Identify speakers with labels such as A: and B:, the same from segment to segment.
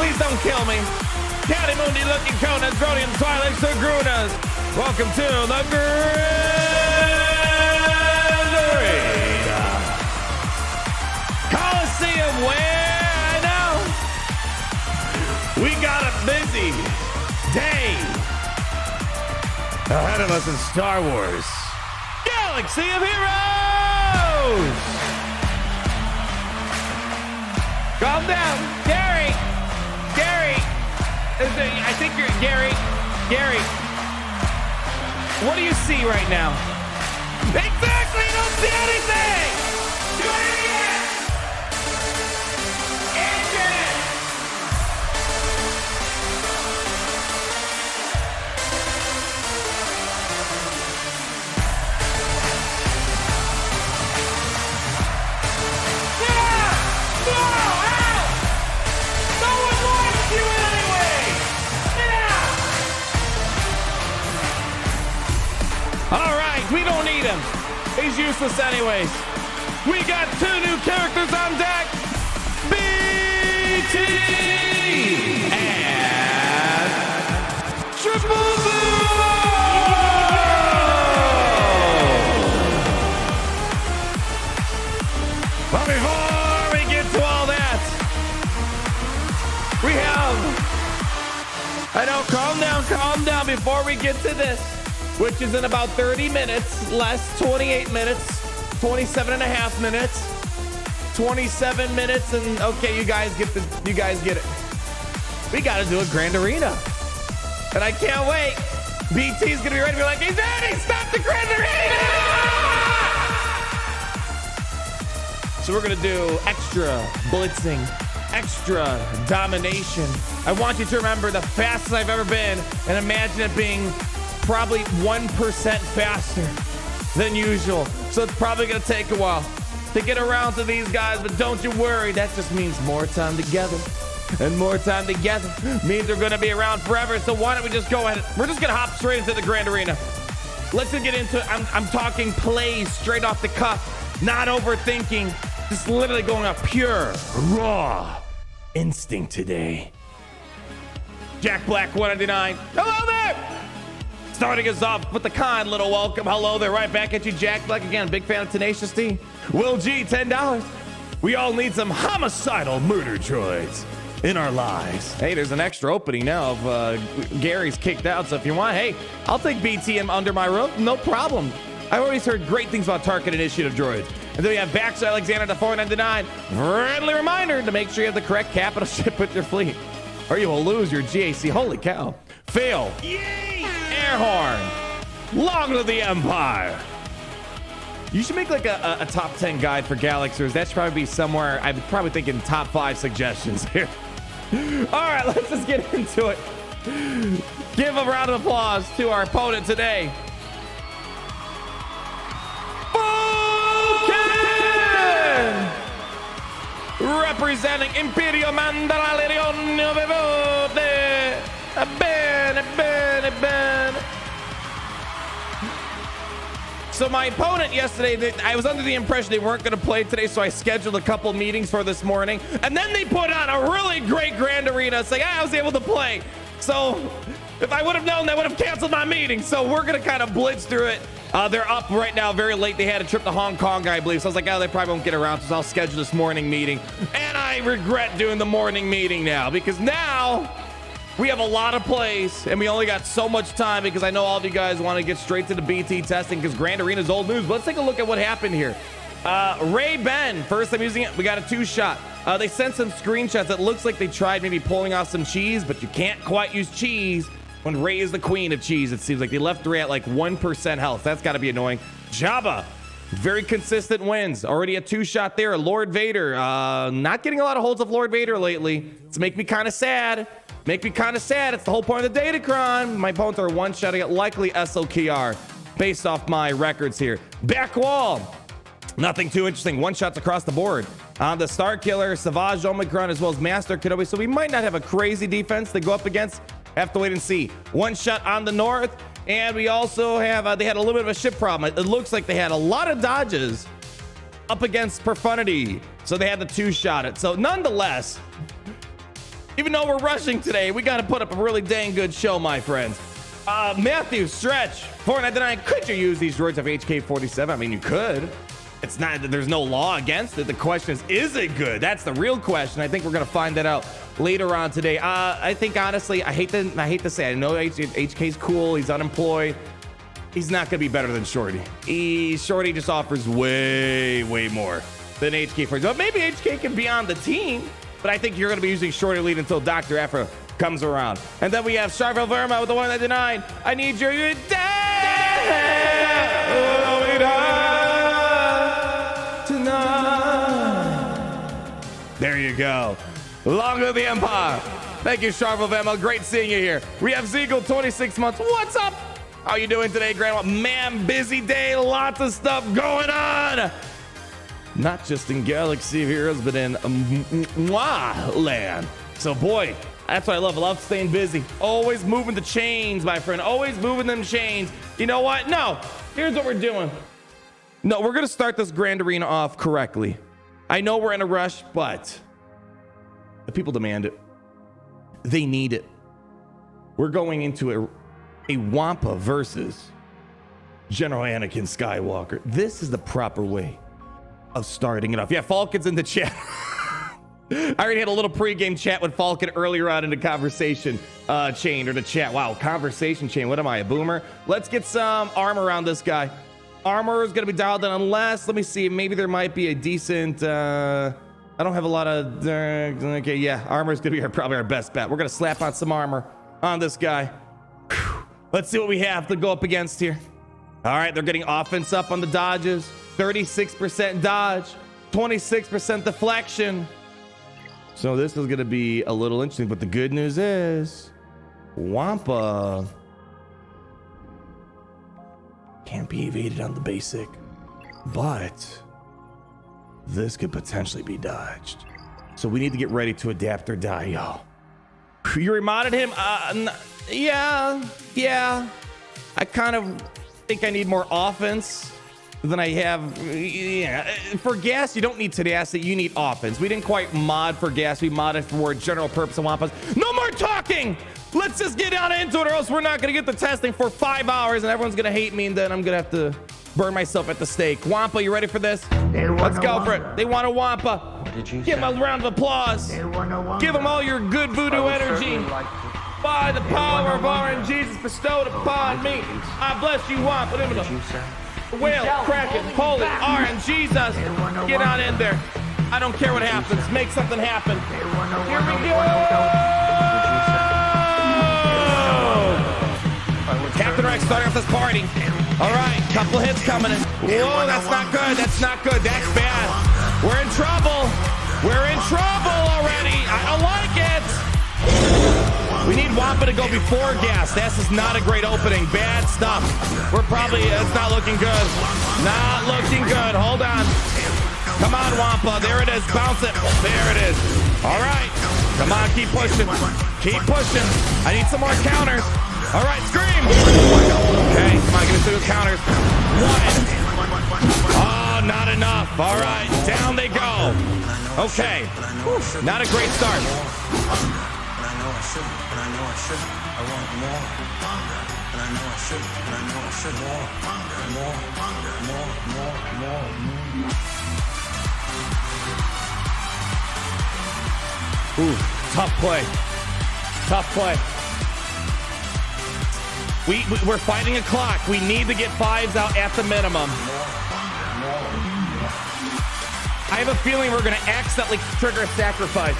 A: Please don't kill me. County Mundi looking Conas, Brodian Twilight Sagrunas. Welcome to the Grand Arena Coliseum, where I know we got a busy day ahead of us in Star Wars Galaxy of Heroes. Calm down, Gary. I think you're Gary. What do you see right now? Exactly, you don't see anything. Do it again. Engine. All right, we don't need him. He's useless anyways. We got two new characters on deck. BT and Triple Zero. But before we get to all that, we have... I know, calm down before we get to this, which is in about 30 minutes, less 28 minutes, 27 and a half minutes, 27 minutes, and okay, you guys get it. We got to do a Grand Arena, and I can't wait. BT's gonna be ready to be like, he's ready. Stop the Grand Arena. So we're gonna do extra blitzing, extra domination. I want you to remember the fastest I've ever been, and imagine it being probably 1% faster than usual. So it's probably gonna take a while to get around to these guys, but don't you worry, that just means more time together. And more time together means they're gonna be around forever. So why don't we just go ahead? We're just gonna hop straight into the Grand Arena. Let's just get into it. I'm talking plays straight off the cuff, not overthinking, just literally going off pure, raw instinct today. Jack Black 199. Hello there! Starting us off with the kind little welcome. Hello there, right back at you, Jack Black again. Big fan of Tenacious D. Will G, $10. We all need some homicidal murder droids in our lives. Hey, there's an extra opening now of Gary's kicked out. So if you want, hey, I'll take BT under my roof. No problem. I've always heard great things about Tarkin Initiative droids. And then we have Baxter Alexander to 499. Friendly reminder to make sure you have the correct capital ship with your fleet, or you will lose your GAC. Holy cow. Fail. Yay! Air horn. Long live the Empire. You should make like a top 10 guide for Galaxers. That should probably be somewhere. I'm probably thinking top 5 suggestions here. All right, let's just get into it. Give a round of applause to our opponent today. Representing Imperial Mandalorian. So my opponent yesterday, I was under the impression they weren't going to play today, so I scheduled a couple meetings for this morning, and then they put on a really great Grand Arena. It's like, I was able to play. So if I would have known, I would have canceled my meeting. So we're going to kind of blitz through it. They're up right now very late. They had a trip to Hong Kong, I believe. So I was like, oh, they probably won't get around, so I'll schedule this morning meeting. And I regret doing the morning meeting now, because now we have a lot of plays, and we only got so much time, because I know all of you guys want to get straight to the BT testing, because Grand Arena is old news. But let's take a look at what happened here. Ray Ben, first time using it, we got a 2-shot. They sent some screenshots. It looks like they tried maybe pulling off some cheese, but you can't quite use cheese when Ray is the queen of cheese. It seems like they left Ray at like 1% health. That's got to be annoying. Jabba, very consistent wins. Already a 2-shot there. Lord Vader, not getting a lot of holds of Lord Vader lately. It's making me kind of sad. It's the whole point of the Datacron. My opponents are 1-shotting at likely SLKR based off my records here. Back wall, nothing too interesting. 1-shots across the board. The Starkiller, Savage, Omicron, as well as Master Kenobi. So we might not have a crazy defense to go up against. Have to wait and see. 1-shot on the north. And we also have, they had a little bit of a ship problem. It looks like they had a lot of dodges up against Profundity. So they had the 2-shot it. So nonetheless, Even though we're rushing today, we got to put up a really dang good show, my friends. Matthew, Stretch, 499. Could you use these droids of HK-47? I mean, you could. It's not, there's no law against it. The question is it good? That's the real question. I think we're going to find that out later on today. I think, honestly, I hate to say, I know HK's cool. He's unemployed. He's not going to be better than Shorty. Shorty just offers way more than HK-47. But maybe HK can be on the team. But I think you're going to be using Shorty lead until Dr. Afra comes around. And then we have Charvel Verma with the 199. I need your tonight. There you go. Long live the Empire. Thank you, Charvel Verma. Great seeing you here. We have Ziegel, 26 months. What's up? How you doing today, Grandma? Man, busy day. Lots of stuff going on. Not just in Galaxy of Heroes, but in land. So, boy, that's what I love. I love staying busy. Always moving the chains, my friend. Always moving them chains. You know what? No. Here's what we're doing. No, we're going to start this Grand Arena off correctly. I know we're in a rush, but the people demand it. They need it. We're going into a Wampa versus General Anakin Skywalker. This is the proper way of starting it off. Yeah, Falcon's in the chat. I already had a little pregame chat with Falcon earlier on in the conversation chain or the chat. Wow, conversation chain. What am I, a boomer? Let's get some armor on this guy. Armor is going to be dialed in unless, let me see, maybe there might be a decent, I don't have a lot of, okay, yeah, armor is going to be probably our best bet. We're going to slap on some armor on this guy. Whew. Let's see what we have to go up against here. All right, they're getting offense up on the dodges. 36% dodge, 26% deflection. So this is going to be a little interesting, but the good news is Wampa can't be evaded on the basic, but this could potentially be dodged. So we need to get ready to adapt or die, y'all. You remodded him? Yeah. I kind of think I need more offense than I have. Yeah, for gas, you don't need tenacity, you need offense. We didn't quite mod for gas, we modded for general purpose of Wampas. No more talking! Let's just get on into it, or else we're not gonna get the testing for 5 hours and everyone's gonna hate me, and then I'm gonna have to burn myself at the stake. Wampa, you ready for this? Let's go for it. They want a Wampa. Give them a round of applause. Give them all your good voodoo energy. By the power of RNG Jesus bestowed upon me, I bless you, Wampa. Whale, Kraken, Holy, RNGesus. Get on in there. I don't care what happens. Make something happen. Here we go. Captain Rex starting off this party. All right, couple hits coming in. Whoa, that's not good. That's not good. That's bad. We're in trouble. We're in trouble already. I don't like it. We need Wampa to go before gas. This is not a great opening. Bad stuff. We're probably, it's not looking good. Not looking good. Hold on. Come on, Wampa. There it is. Bounce it. There it is. All right. Come on, keep pushing. Keep pushing. I need some more counters. All right, scream. Okay, come on, give us 2 counters. 1. Oh, not enough. All right, down they go. Okay, not a great start. Ooh, tough play. Tough play. We're fighting a clock. We need to get 5s out at the minimum. I have a feeling we're going to accidentally trigger a sacrifice.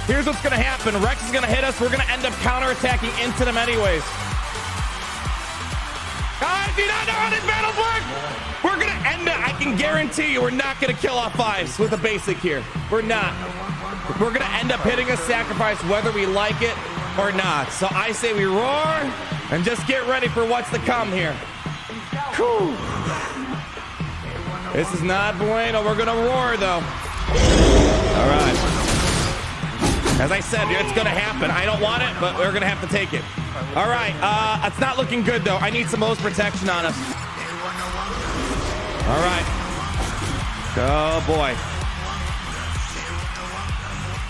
A: Here's what's going to happen. Rex is going to hit us. We're going to end up counterattacking into them anyways. Guys, do you not know how this battle works? We're going to end it. I can guarantee you we're not going to kill off 5s with a basic here. We're not. We're going to end up hitting a sacrifice whether we like it or not. So I say we roar and just get ready for what's to come here. Whew. This is not bueno. We're going to roar, though. All right. As I said, it's going to happen. I don't want it, but we're going to have to take it. All right. It's not looking good, though. I need some O's protection on us. All right. Oh, boy.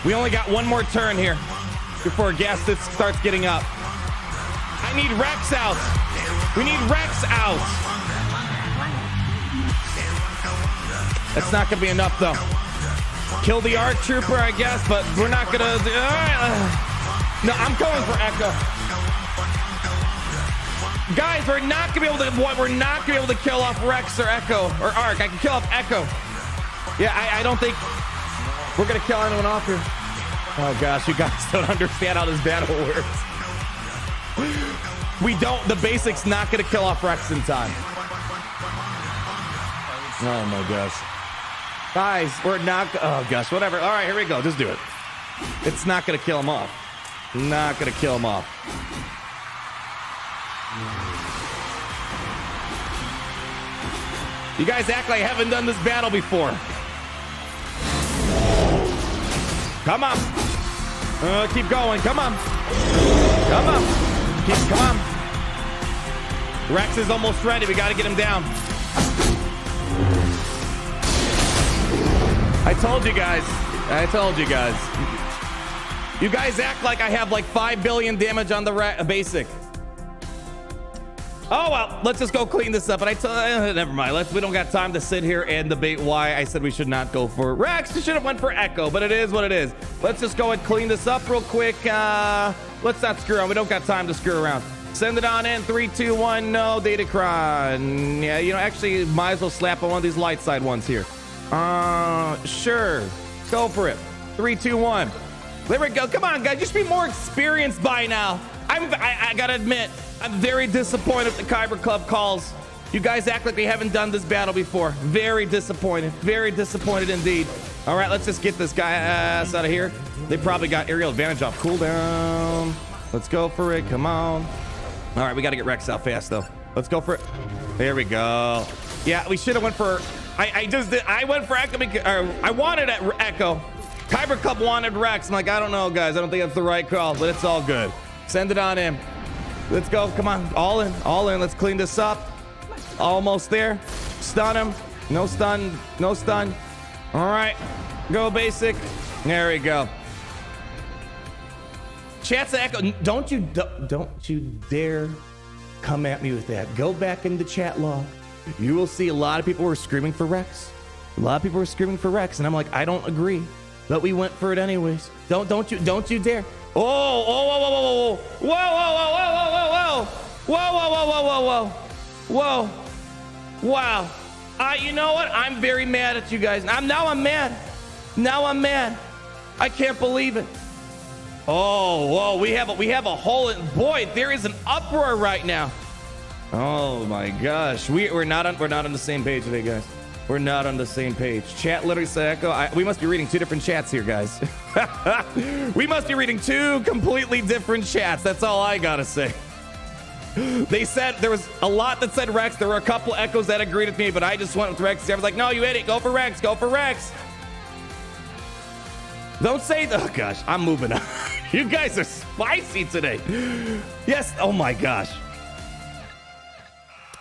A: We only got one more turn here before gas starts getting up. I need Rex out. We need Rex out. That's not gonna be enough though. Kill the ARC trooper, I guess, but we're not gonna do. All right. No, I'm going for Echo. Guys, we're not gonna be able to kill off Rex or Echo or ARC. I can kill off Echo. Yeah, I don't think we're gonna kill anyone off here. Oh gosh, you guys don't understand how this battle works. We don't. The basic's not gonna kill off Rex in time. Oh my gosh. Guys, we're not. Oh gosh, whatever. All right, here we go. Just do it. It's not gonna kill him off. Not gonna kill him off. You guys act like I haven't done this battle before. Come on. Keep going. Come on. Come on. Come on. Rex is almost ready. We got to get him down. I told you guys. I told you guys. You guys act like I have like 5 billion damage on the basic. Oh, well, let's just go clean this up. And never mind. We don't got time to sit here and debate why I said we should not go for Rex. We should have went for Echo, but it is what it is. Let's just go and clean this up real quick. Let's not screw around. We don't got time to screw around. Send it on in. 3, 2, 1. No, Datacron. Yeah, you know, actually, might as well slap on one of these light side ones here. Sure. Go for it. 3, 2, 1. There we go. Come on, guys. You should be more experienced by now. I gotta admit, I'm very disappointed with the Kyber Club calls. You guys act like we haven't done this battle before. Very disappointed. Very disappointed indeed. All right, let's just get this guy ass out of here. They probably got aerial advantage off cooldown. Let's go for it. Come on. All right, we got to get Rex out fast, though. Let's go for it. There we go. Yeah, we should have went for... I went for Echo. I wanted Echo. Kyber Club wanted Rex. I'm like, I don't know, guys. I don't think that's the right call, but it's all good. Send it on in. Let's go. Come on. All in. All in. Let's clean this up. Almost there. Stun him. No stun. No stun. All right. Go basic. There we go. Chat's Echo. Don't you dare come at me with that. Go back in the chat log. You will see a lot of people were screaming for Rex. A lot of people were screaming for Rex, and I'm like, I don't agree. But we went for it anyways. Don't you dare. Oh, whoa, whoa, whoa, whoa, whoa, whoa, whoa, whoa, whoa, whoa, whoa, whoa, whoa, whoa. Wow. You know what? I'm very mad at you guys. Now I'm mad. Now I'm mad. I can't believe it. Oh, whoa, we have a whole, boy, there is an uproar right now. Oh my gosh. We're not on the same page today, guys. We're not on the same page. Chat literally said Echo. We must be reading 2 different chats here, guys. We must be reading 2 completely different chats. That's all I gotta say. They said there was a lot that said Rex. There were a couple Echoes that agreed with me, but I just went with Rex. I was like, no, you idiot. Go for Rex. Go for Rex. Don't say, oh gosh, I'm moving on. You guys are spicy today. Yes. Oh my gosh.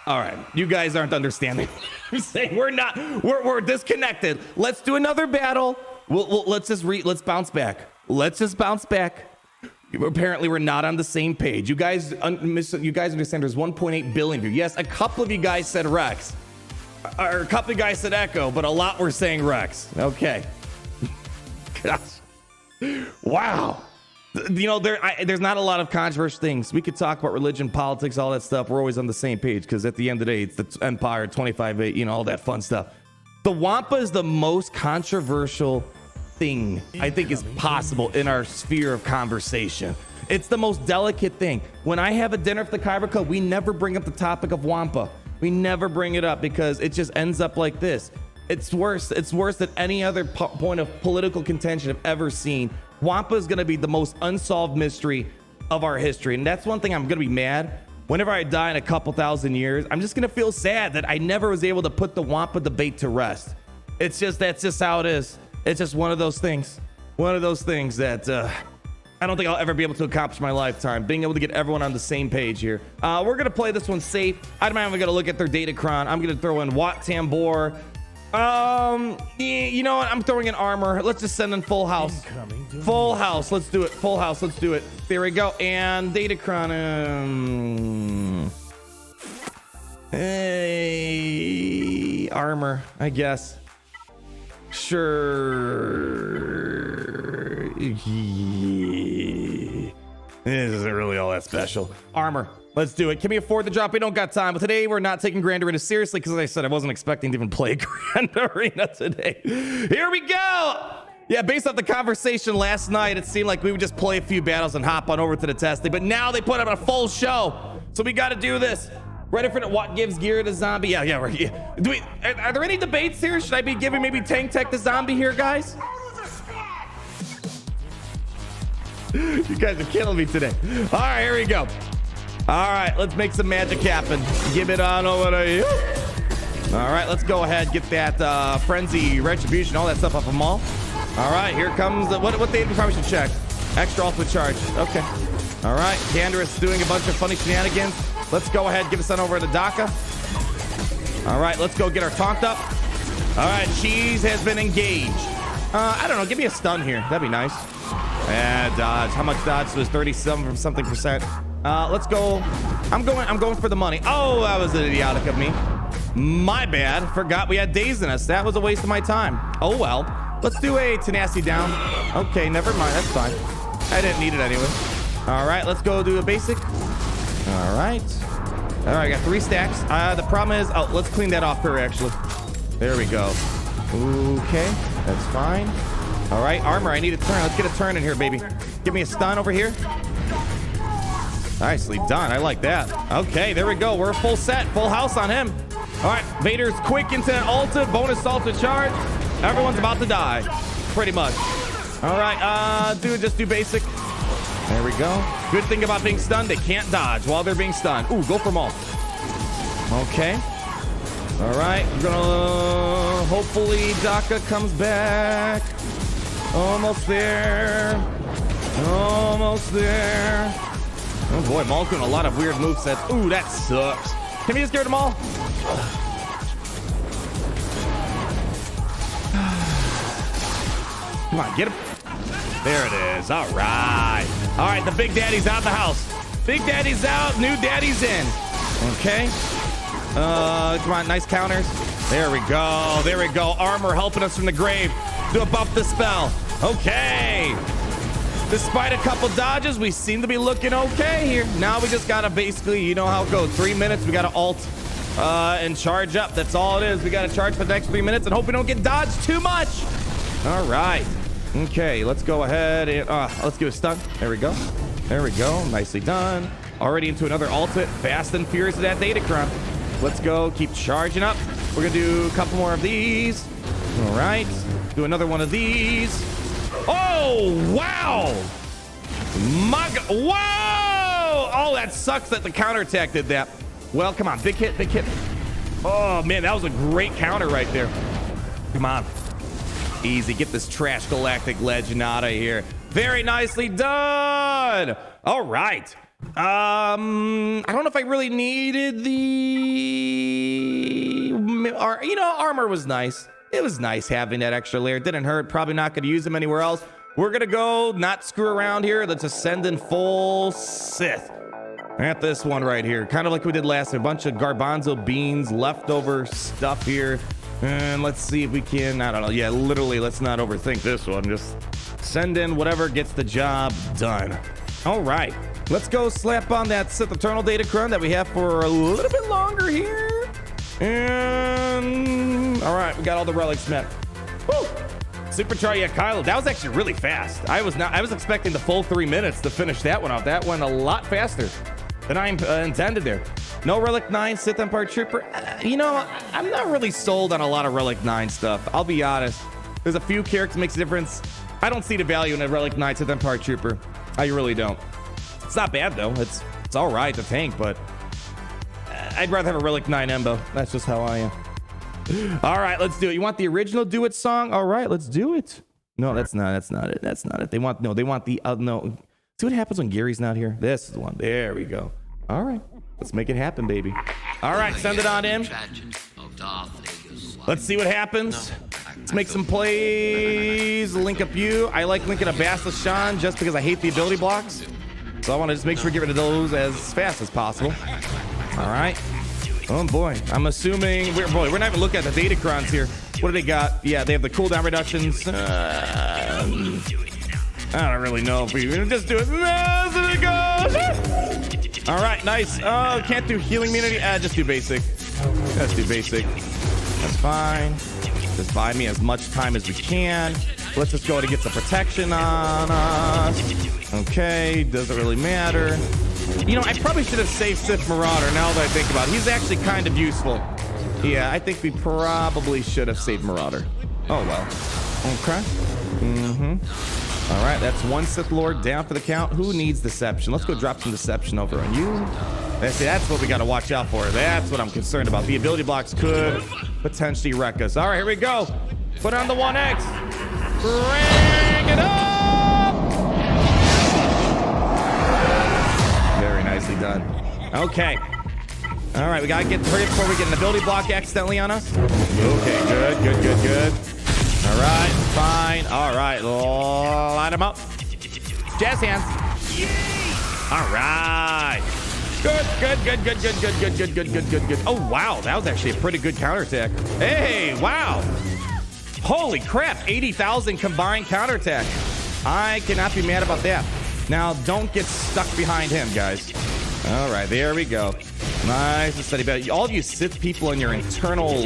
A: All right, you guys aren't understanding. I'm saying we're disconnected. Let's do another battle. Let's bounce back. Let's just bounce back. Apparently, we're not on the same page. You guys understand there's 1.8 billion views. Yes, a couple of you guys said Rex, or a couple of you guys said Echo, but a lot were saying Rex. Okay. Gosh. Wow. You know, there's not a lot of controversial things. We could talk about religion, politics, all that stuff. We're always on the same page because at the end of the day, it's the Empire, 25-8, you know, all that fun stuff. The Wampa is the most controversial thing I think is possible in our sphere of conversation. It's the most delicate thing. When I have a dinner with the Kyber Club, we never bring up the topic of Wampa. We never bring it up because it just ends up like this. It's worse. It's worse than any other point of political contention I've ever seen. Wampa is going to be the most unsolved mystery of our history. And that's one thing I'm going to be mad. Whenever I die in a couple thousand years, I'm just going to feel sad that I never was able to put the Wampa debate to rest. That's just how it is. It's just one of those things. One of those things that I don't think I'll ever be able to accomplish in my lifetime. Being able to get everyone on the same page here. We're going to play this one safe. I'm not even going to look at their Datacron. I'm going to throw in Wat Tambor, You know what? I'm throwing in armor. Let's just send in full house. Full house. Let's do it. Full house. Let's do it. There we go. And Datacron. Hey, armor, I guess. Sure. Yeah. This isn't really all that special. Armor. Let's do it. Can we afford the drop? We don't got time. But today we're not taking Grand Arena seriously because, as I said, I wasn't expecting to even play Grand Arena today. Here we go. Yeah, based off the conversation last night, it seemed like we would just play a few battles and hop on over to the testing. But now they put up a full show. So we got to do this. Ready for what gives gear to zombie? Yeah, yeah. Are there any debates here? Should I be giving maybe tank tech to zombie here, guys? You guys are killing me today. All right, here we go. All right, let's make some magic happen. Give it on over to you. All right, let's go ahead, get that frenzy, retribution, all that stuff off of them all. All right, here comes the, what they probably should check. Extra ultimate charge. Okay. All right, Canderous doing a bunch of funny shenanigans. Let's go ahead, give us on over to Daka. All right, let's go get our taunt up. All right, Cheese has been engaged. I don't know, give me a stun here. That'd be nice. Yeah, dodge. How much dodge was 37 from something percent? Let's go. I'm going for the money. Oh, that was idiotic of me. My bad. Forgot we had days in us. That was a waste of my time. Oh well. Let's do a tenacity down. Okay, never mind. That's fine. I didn't need it anyway. All right, let's go do a basic. All right. All right, I got 3 stacks. The problem is, oh, let's clean that off here, actually. There we go. Okay, that's fine. All right, armor, I need a turn. Let's get a turn in here, baby. Give me a stun over here. Nicely done. I like that. Okay, there we go. We're full set. Full house on him. All right, Vader's quick into an ulti. Bonus ulti charge. Everyone's about to die, pretty much. All right, just do basic. There we go. Good thing about being stunned, they can't dodge while they're being stunned. Ooh, go for them all. Okay. All right, we're gonna hopefully Daka comes back. Almost there. Almost there. Oh boy, Maul's doing a lot of weird movesets. Ooh, that sucks. Can we just get rid of Maul? Come on, get him. There it is. All right. All right, the big daddy's out of the house. Big daddy's out, new daddy's in. Okay. Come on, nice counters. There we go. There we go. Armor helping us from the grave to buff the spell. Okay. Despite a couple dodges, we seem to be looking okay here. Now we just gotta basically, you know how it goes. 3 minutes, we gotta ult and charge up. That's all it is. We gotta charge for the next 3 minutes and hope we don't get dodged too much. All right. Okay, let's go ahead and let's give a stun. There we go. There we go. Nicely done. Already into another ultimate. Fast and furious to that Datacron. Let's go. Keep charging up. We're gonna do a couple more of these. All right. Do another one of these. Oh, wow. Whoa. Oh, that sucks that the counterattack did that. Well, come on. Big hit, big hit. Oh, man, that was a great counter right there. Come on. Easy. Get this trash galactic legend out of here. Very nicely done. All right. I don't know if I really needed the... armor was nice. It was nice having that extra layer. It didn't hurt. Probably not going to use them anywhere else. We're going to go not screw around here. Let's just send in full Sith at this one right here. Kind of like we did last time. A bunch of garbanzo beans, leftover stuff here. And let's see if we can, I don't know. Yeah, literally, let's not overthink this one. Just send in whatever gets the job done. All right. Let's go slap on that Sith Eternal Datacron that we have for a little bit longer here. And all right, we got all the relics met. Woo! Supercharge, yeah, Kylo. That was actually really fast. I was expecting the full 3 minutes to finish that one off. That went a lot faster than I intended there. No Relic 9 Sith Empire Trooper. I'm not really sold on a lot of Relic 9 stuff. I'll be honest. There's a few characters makes a difference. I don't see the value in a Relic 9 Sith Empire Trooper. I really don't. It's not bad though. It's all right to tank, but I'd rather have a Relic 9 Embo. That's just how I am. All right, let's do it. You want the original Do It song? All right, let's do it. No, that's not it. That's not it. They want the no. See what happens when Gary's not here? This is the one. There we go. All right, let's make it happen, baby. All right, send it on in. Let's see what happens. Let's make some plays. Link up you. I like linking a Basilisk Sean just because I hate the ability blocks. So I want to just make sure we get rid of those as fast as possible. All right. Oh boy. I'm assuming we're not even looking at the datacrons here. What do they got? Yeah, they have the cooldown reductions. I don't really know if we just do it. There it goes. All right, nice. Oh, can't do healing immunity. Just do basic. Let's do basic. That's fine. Just buy me as much time as we can. Let's just go ahead and get some protection on us. Okay, doesn't really matter. You know, I probably should have saved Sith Marauder now that I think about it. He's actually kind of useful. Yeah, I think we probably should have saved Marauder. Oh, well. Okay. All right, that's one Sith Lord down for the count. Who needs Deception? Let's go drop some Deception over on you. That's what we got to watch out for. That's what I'm concerned about. The ability blocks could potentially wreck us. All right, here we go. Put on the 1X. Bring it up. Very nicely done. Okay. All right, we got to get hurry before we get an ability block accidentally on us. Okay, good. All right, fine. All right, line them up. Jazz hands. All right. Good. Oh, wow. That was actually a pretty good counterattack. Hey, wow. Holy crap. 80,000 combined counterattack. I cannot be mad about that. Now, don't get stuck behind him, guys. All right, there we go. Nice and steady bet. All of you Sith people and your internal...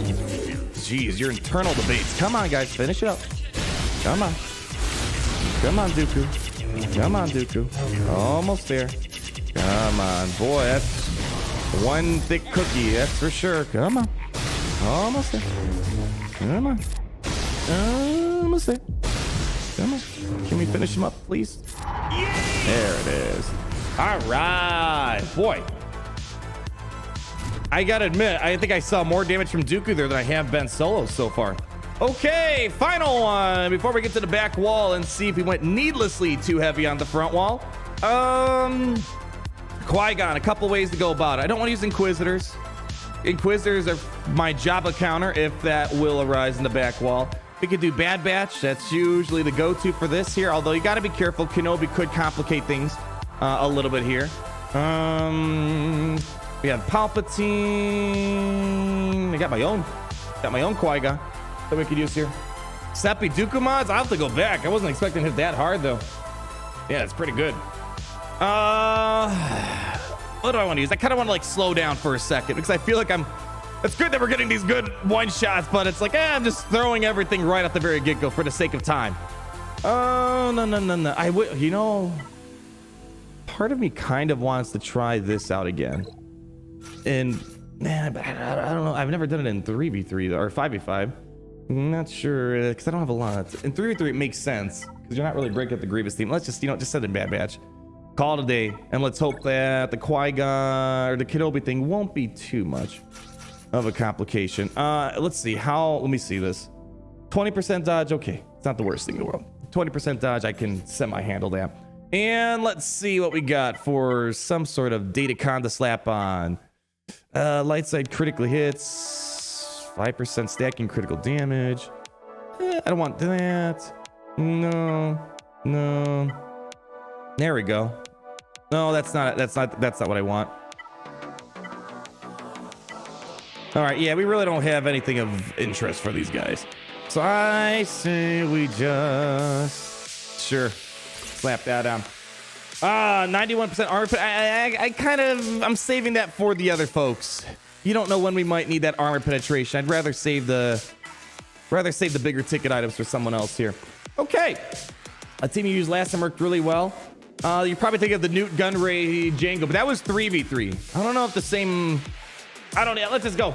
A: Jeez, your internal debates. Come on, guys. Finish it up. Come on, Dooku. Almost there. Come on. Boy, that's one thick cookie. That's for sure. Come on. Almost there. Come on. Almost there. Come on. Can we finish him up, please? There it is. All right. Boy. I gotta admit, I think I saw more damage from Dooku there than I have Ben Solo so far. Okay, final one before we get to the back wall and see if we went needlessly too heavy on the front wall. Qui-Gon, a couple ways to go about it. I don't want to use Inquisitors. Inquisitors are my Jabba counter if that will arise in the back wall. We could do Bad Batch. That's usually the go-to for this here, although you got to be careful. Kenobi could complicate things a little bit here. We have Palpatine. I got my own Qui-Gon that we could use here. Seppi Dooku mods. I'll have to go back. I wasn't expecting to hit that hard though. Yeah, it's pretty good. What do I want to use? I kind of want to like slow down for a second because I feel like it's good that we're getting these good one shots, but it's like, I'm just throwing everything right at the very get-go for the sake of time. Oh, no. I would, you know, part of me kind of wants to try this out again. And man, I don't know. I've never done it in 3v3 or 5v5. I'm not sure because I don't have a lot. In 3v3, it makes sense because you're not really breaking up the Grievous theme. Let's just, just set it in Bad Batch. Call it a day, and let's hope that the Qui-Gon or the Kenobi thing won't be too much of a complication. Let's see how. Let me see this. 20% dodge. Okay, it's not the worst thing in the world. 20% dodge. I can semi-handle that. And let's see what we got for some sort of Datacon to slap on. Light side critically hits. 5% stacking critical damage. I don't want that. No. There we go. No, that's not what I want. All right, yeah, we really don't have anything of interest for these guys. So I say we just slap that down. 91% armor. I'm saving that for the other folks. You don't know when we might need that armor penetration. I'd rather save the bigger ticket items for someone else here. Okay, a team you used last time worked really well. You probably think of the Newt Gunray Django, but that was 3v3. I don't know if the same. I don't know. Let's just go.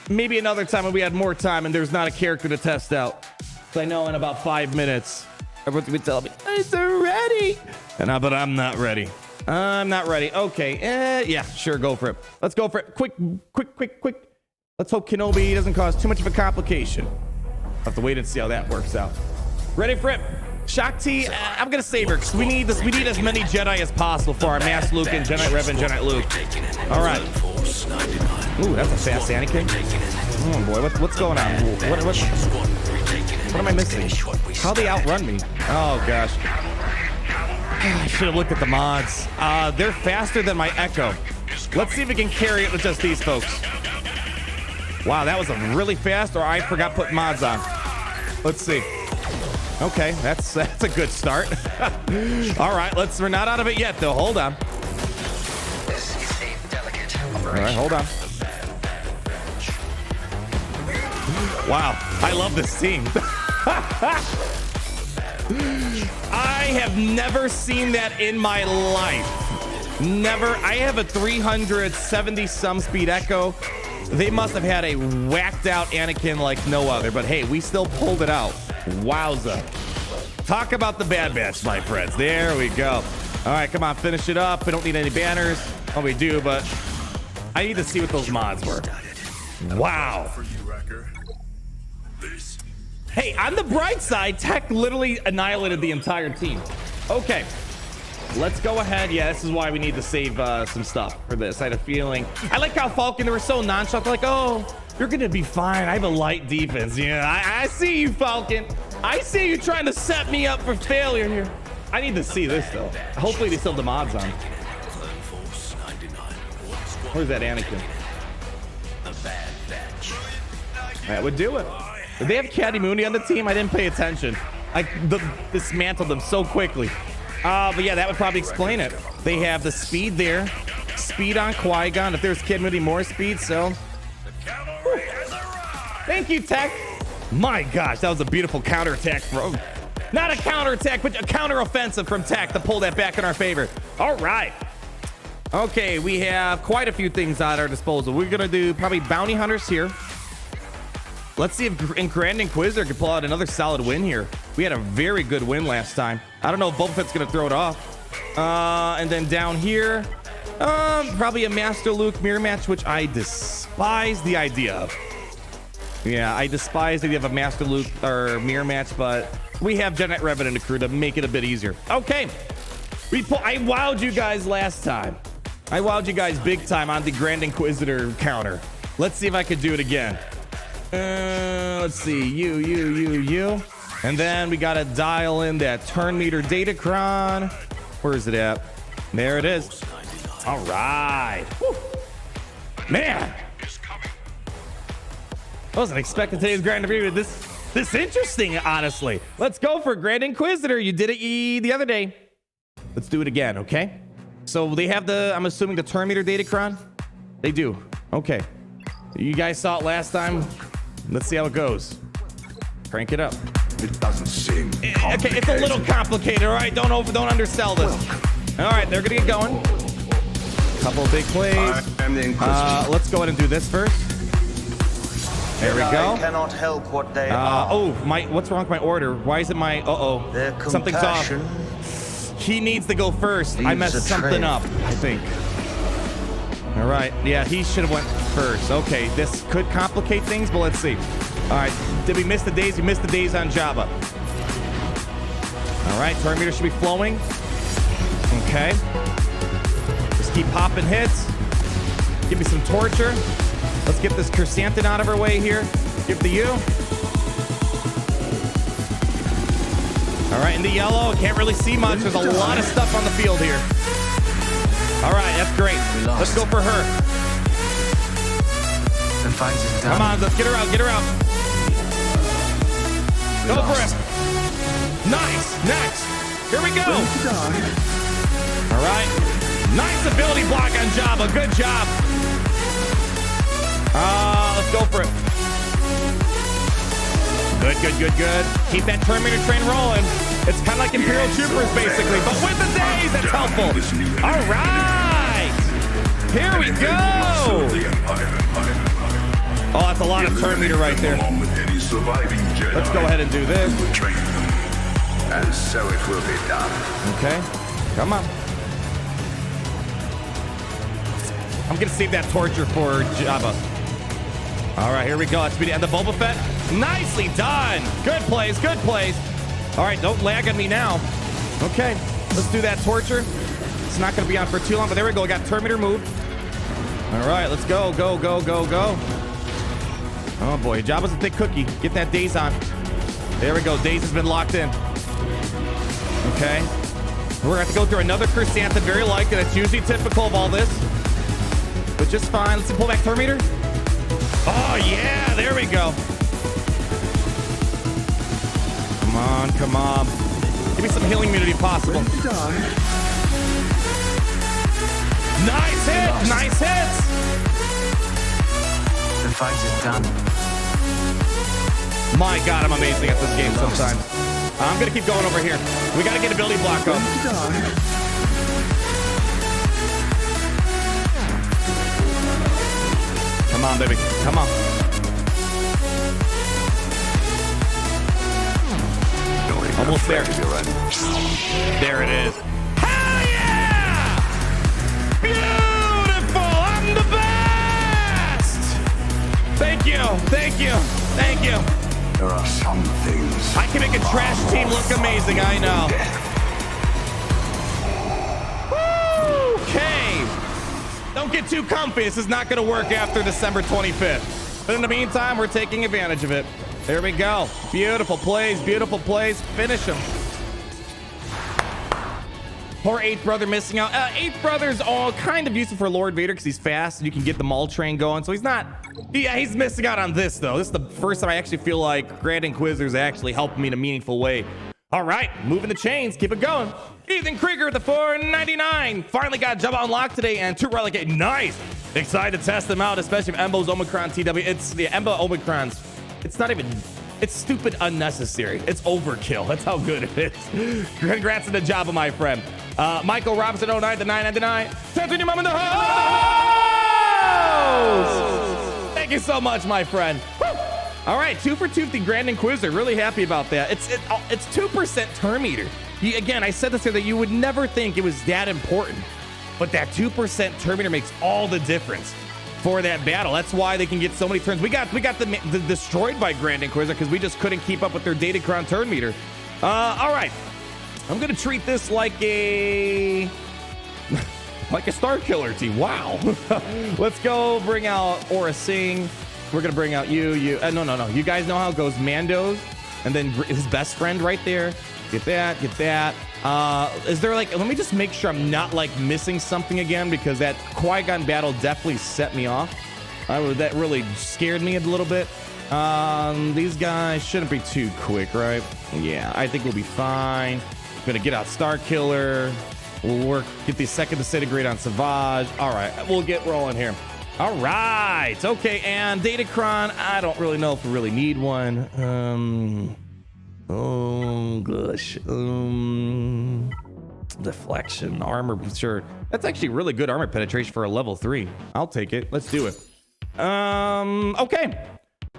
A: Maybe another time when we had more time and there's not a character to test out. So I know in about 5 minutes, everyone's gonna be telling me it's ready, but I'm not ready. I'm not ready. Okay. Yeah, sure. Go for it. Let's go for it. Quick. Let's hope Kenobi doesn't cause too much of a complication. I'll have to wait and see how that works out. Ready for it. Shakti, I'm gonna save her because we need this. We need as many Jedi as possible for our Mass Luke and Jedi Rev and Jedi Luke. All right. Ooh, that's a fast Anakin. Oh boy, what's going on? What am I missing? How they outrun me? Oh gosh. I should have looked at the mods. They're faster than my Echo. Let's see if we can carry it with just these folks. Wow, that was a really fast, or I forgot to put mods on. Let's see. Okay, that's a good start. All right, we're not out of it yet though. Hold on. All right, hold on. Wow, I love this team. I have never seen that in my life. Never. I have a 370 some speed Echo. They must have had a whacked out Anakin like no other, but hey, we still pulled it out. Wowza. Talk about the Bad Batch, my friends. There we go. All right, come on, finish it up. We don't need any banners. Oh, we do, but I need to see what those mods were. Wow. Hey, on the bright side, Tech literally annihilated the entire team. Okay, let's go ahead. Yeah, this is why we need to save some stuff for this. I had a feeling. I like how Falcon, they were so nonchalant. They're like, oh, you're going to be fine. I have a light defense. Yeah, I see you, Falcon. I see you trying to set me up for failure here. I need to see this, though. Hopefully they still have the mods on. Where's that Anakin? That would do it. Did they have Caddy Mooney on the team? I didn't pay attention. I dismantled them so quickly. But yeah, that would probably explain it. They have the speed there. Speed on Qui-Gon. If there's Kid Mooney, more speed, so. Whew. Thank you, Tech. My gosh, that was a beautiful counterattack from. Not a counterattack, but a counteroffensive from Tech to pull that back in our favor. All right. Okay, we have quite a few things at our disposal. We're going to do probably bounty hunters here. Let's see if Grand Inquisitor can pull out another solid win here. We had a very good win last time. I don't know if Boba Fett's going to throw it off. And then down here, probably a Master Luke mirror match, which I despise the idea of. Yeah, I despise the idea of a Master Luke or mirror match, but we have Jedi Revenant in the crew to make it a bit easier. Okay, I wowed you guys last time. I wowed you guys big time on the Grand Inquisitor counter. Let's see if I could do it again. Let's see, you. And then we got to dial in that turn meter datacron. Where is it at? There it is. All right. Whew. Man. I wasn't expecting today's Grand Arena this interesting, honestly. Let's go for Grand Inquisitor. You did it the other day. Let's do it again, okay? So they have I'm assuming the turn meter datacron? They do. Okay. You guys saw it last time. Let's see how it goes. Crank it up.
B: It doesn't seem
A: okay, it's a little complicated, all right? Don't undersell this. All right, they're gonna get going. Couple big plays. Let's go ahead and do this first. There we go.
C: I cannot help what they are.
A: Oh, what's wrong with my order? Why is it my something's off. He needs to go first. I messed something up, I think. All right, yeah, he should have went first. Okay, this could complicate things, but let's see. All right, did we miss the days? We missed the days on Jabba. All right, turn meter should be flowing. Okay. Just keep popping hits. Give me some torture. Let's get this Chrysanthemum out of our way here. Give the U. All right, into yellow. Can't really see much. There's a lot of stuff on the field here. All right, that's great. Let's go for her. Come on, let's get her out. Get her out. Go for it. Nice. Next. Here we go. All right. Nice ability block on Jabba. Good job. Let's go for it. Good. Keep that Terminator train rolling. It's kind of like Imperial Troopers, basically, but with the days, that's helpful. All right. Here we go. Oh, that's a lot of turn meter right there. Let's go ahead and do this.
B: And so it will be done.
A: Okay. Come on. I'm going to save that torture for Jabba. All right, here we go. That's and the Boba Fett. Nicely done. Good plays. All right, don't lag on me now. Okay, let's do that torture. It's not going to be on for too long, but there we go. We got turn meter moved. All right, let's go. Oh boy, Jabba's a thick cookie. Get that Daze on. There we go. Daze has been locked in. Okay. We're gonna have to go through another chrysanthemum, very likely. That's usually typical of all this. But just fine. Let's see, pull back Terminator. Oh yeah, there we go. Come on, come on. Give me some healing immunity if possible. Nice hit! Nice hits!
C: The fight is done.
A: My God, I'm amazing at this game sometimes. I'm gonna keep going over here. We gotta get ability block up. Come on, baby. Come on. Almost there. There it is. Hell yeah! Beautiful! I'm the best! Thank you. Thank you. Thank you.
B: There are some things.
A: I can make a trash team look amazing, I know. Woo! Okay. Don't get too comfy. This is not going to work after December 25th. But in the meantime, we're taking advantage of it. There we go. Beautiful plays. Beautiful plays. Finish him. Poor 8th brother missing out. 8th brother's all kind of useful for Lord Vader because he's fast and you can get the Maul train going. So he's not... Yeah, he's missing out on this, though. This is the first time I actually feel like Grand Inquisitors actually helped me in a meaningful way. All right, moving the chains. Keep it going. Ethan Krieger with the 499. Finally got Jabba unlocked today and 2 Relicate. Nice. Excited to test them out, especially if Embo's Omicron TW. It's the Embo Omicrons. It's not even... It's stupid unnecessary. It's overkill. That's how good it is. Congrats to the Jabba, my friend. Michael Robinson 09 to 999. Turn to your mom in the house. Thank you so much, my friend. Woo! All right, 2 for 2 with the Grand Inquisitor. Really happy about that. It's 2% turn meter. Again, I said this here that you would never think it was that important, but that 2% turn meter makes all the difference for that battle. That's why they can get so many turns. We got the destroyed by Grand Inquisitor because we just couldn't keep up with their Datacron turn meter. All right, I'm gonna treat this like a Starkiller team. Wow. Let's go bring out Aura Singh. We're gonna bring out you. No. You guys know how it goes. Mandos, and then his best friend right there. Get that. Get that. Is there like? Let me just make sure I'm not like missing something again because that Qui-Gon battle definitely set me off. That really scared me a little bit. These guys shouldn't be too quick, right? Yeah, I think we'll be fine. Gonna get out Starkiller. We'll get the second disintegrate on Savage. All right, we'll get rolling here. All right, okay, and Datacron. I don't really know if we really need one. Oh gosh. Deflection, armor, sure. That's actually really good armor penetration for a level 3. I'll take it. Let's do it. Okay,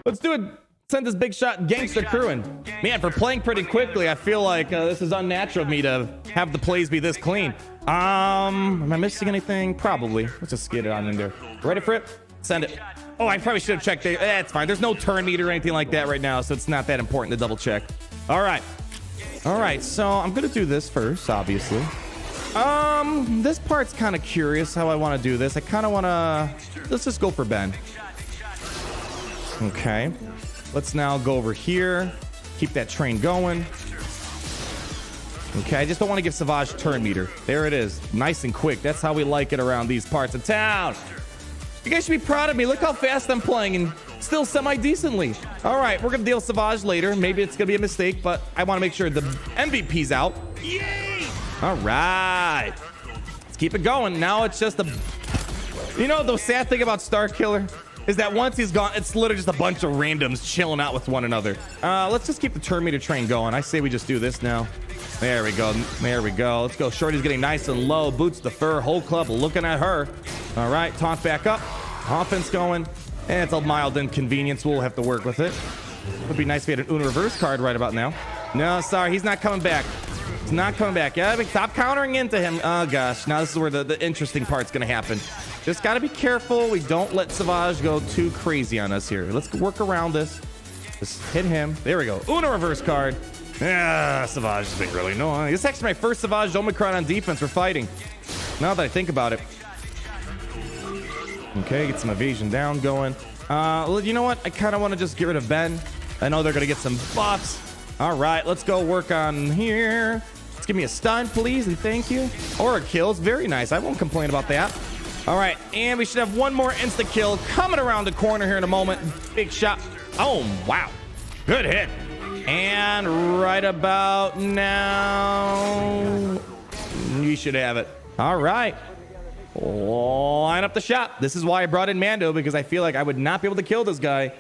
A: let's do it. Send this big shot gangster crew in. Man, for playing pretty quickly, I feel like this is unnatural of me to have the plays be this clean. Am I missing anything? Probably. Let's just get it on in there. Ready for it? Send it. Oh, I probably should have checked it. That's fine. There's no turn meter or anything like that right now, so it's not that important to double check. All right. All right, so I'm gonna do this first, obviously. This part's kind of curious how I want to do this. I kind of want to... Let's just go for Ben. Okay. Let's now go over here. Keep that train going. Okay, I just don't want to give Savage turn meter. There it is. Nice and quick. That's how we like it around these parts of town. You guys should be proud of me. Look how fast I'm playing and still semi-decently. All right, we're going to deal Savage later. Maybe it's going to be a mistake, but I want to make sure the MVP's out. Yay! All right. Let's keep it going. Now it's just a... You know, the sad thing about Starkiller is that once he's gone, it's literally just a bunch of randoms chilling out with one another. Let's just keep the turn meter train going. I say we just do this now. There we go. There we go. Let's go. Shorty's getting nice and low. Boots the fur. Whole club looking at her. All right. Taunt back up. Offense going. And it's a mild inconvenience. We'll have to work with it. Would be nice if we had an Uno reverse card right about now. No, sorry. He's not coming back. He's not coming back. Yeah, stop countering into him. Oh, gosh. Now this is where the interesting part's going to happen. Just got to be careful. We don't let Savage go too crazy on us here. Let's work around this. Just hit him. There we go. Uno reverse card. Yeah, Savage has been really annoying. This is actually my first Savage Omicron on defense for fighting. Now that I think about it. Okay, get some evasion down going. Well, you know what? I kind of want to just get rid of Ben. I know they're going to get some buffs. All right, let's go work on here. Let's give me a stun, please, and thank you. Or a kills. Very nice. I won't complain about that. All right, and we should have one more insta-kill coming around the corner here in a moment. Big shot. Oh, wow. Good hit. And right about now, you should have it. All right. Line up the shot. This is why I brought in Mando, because I feel like I would not be able to kill this guy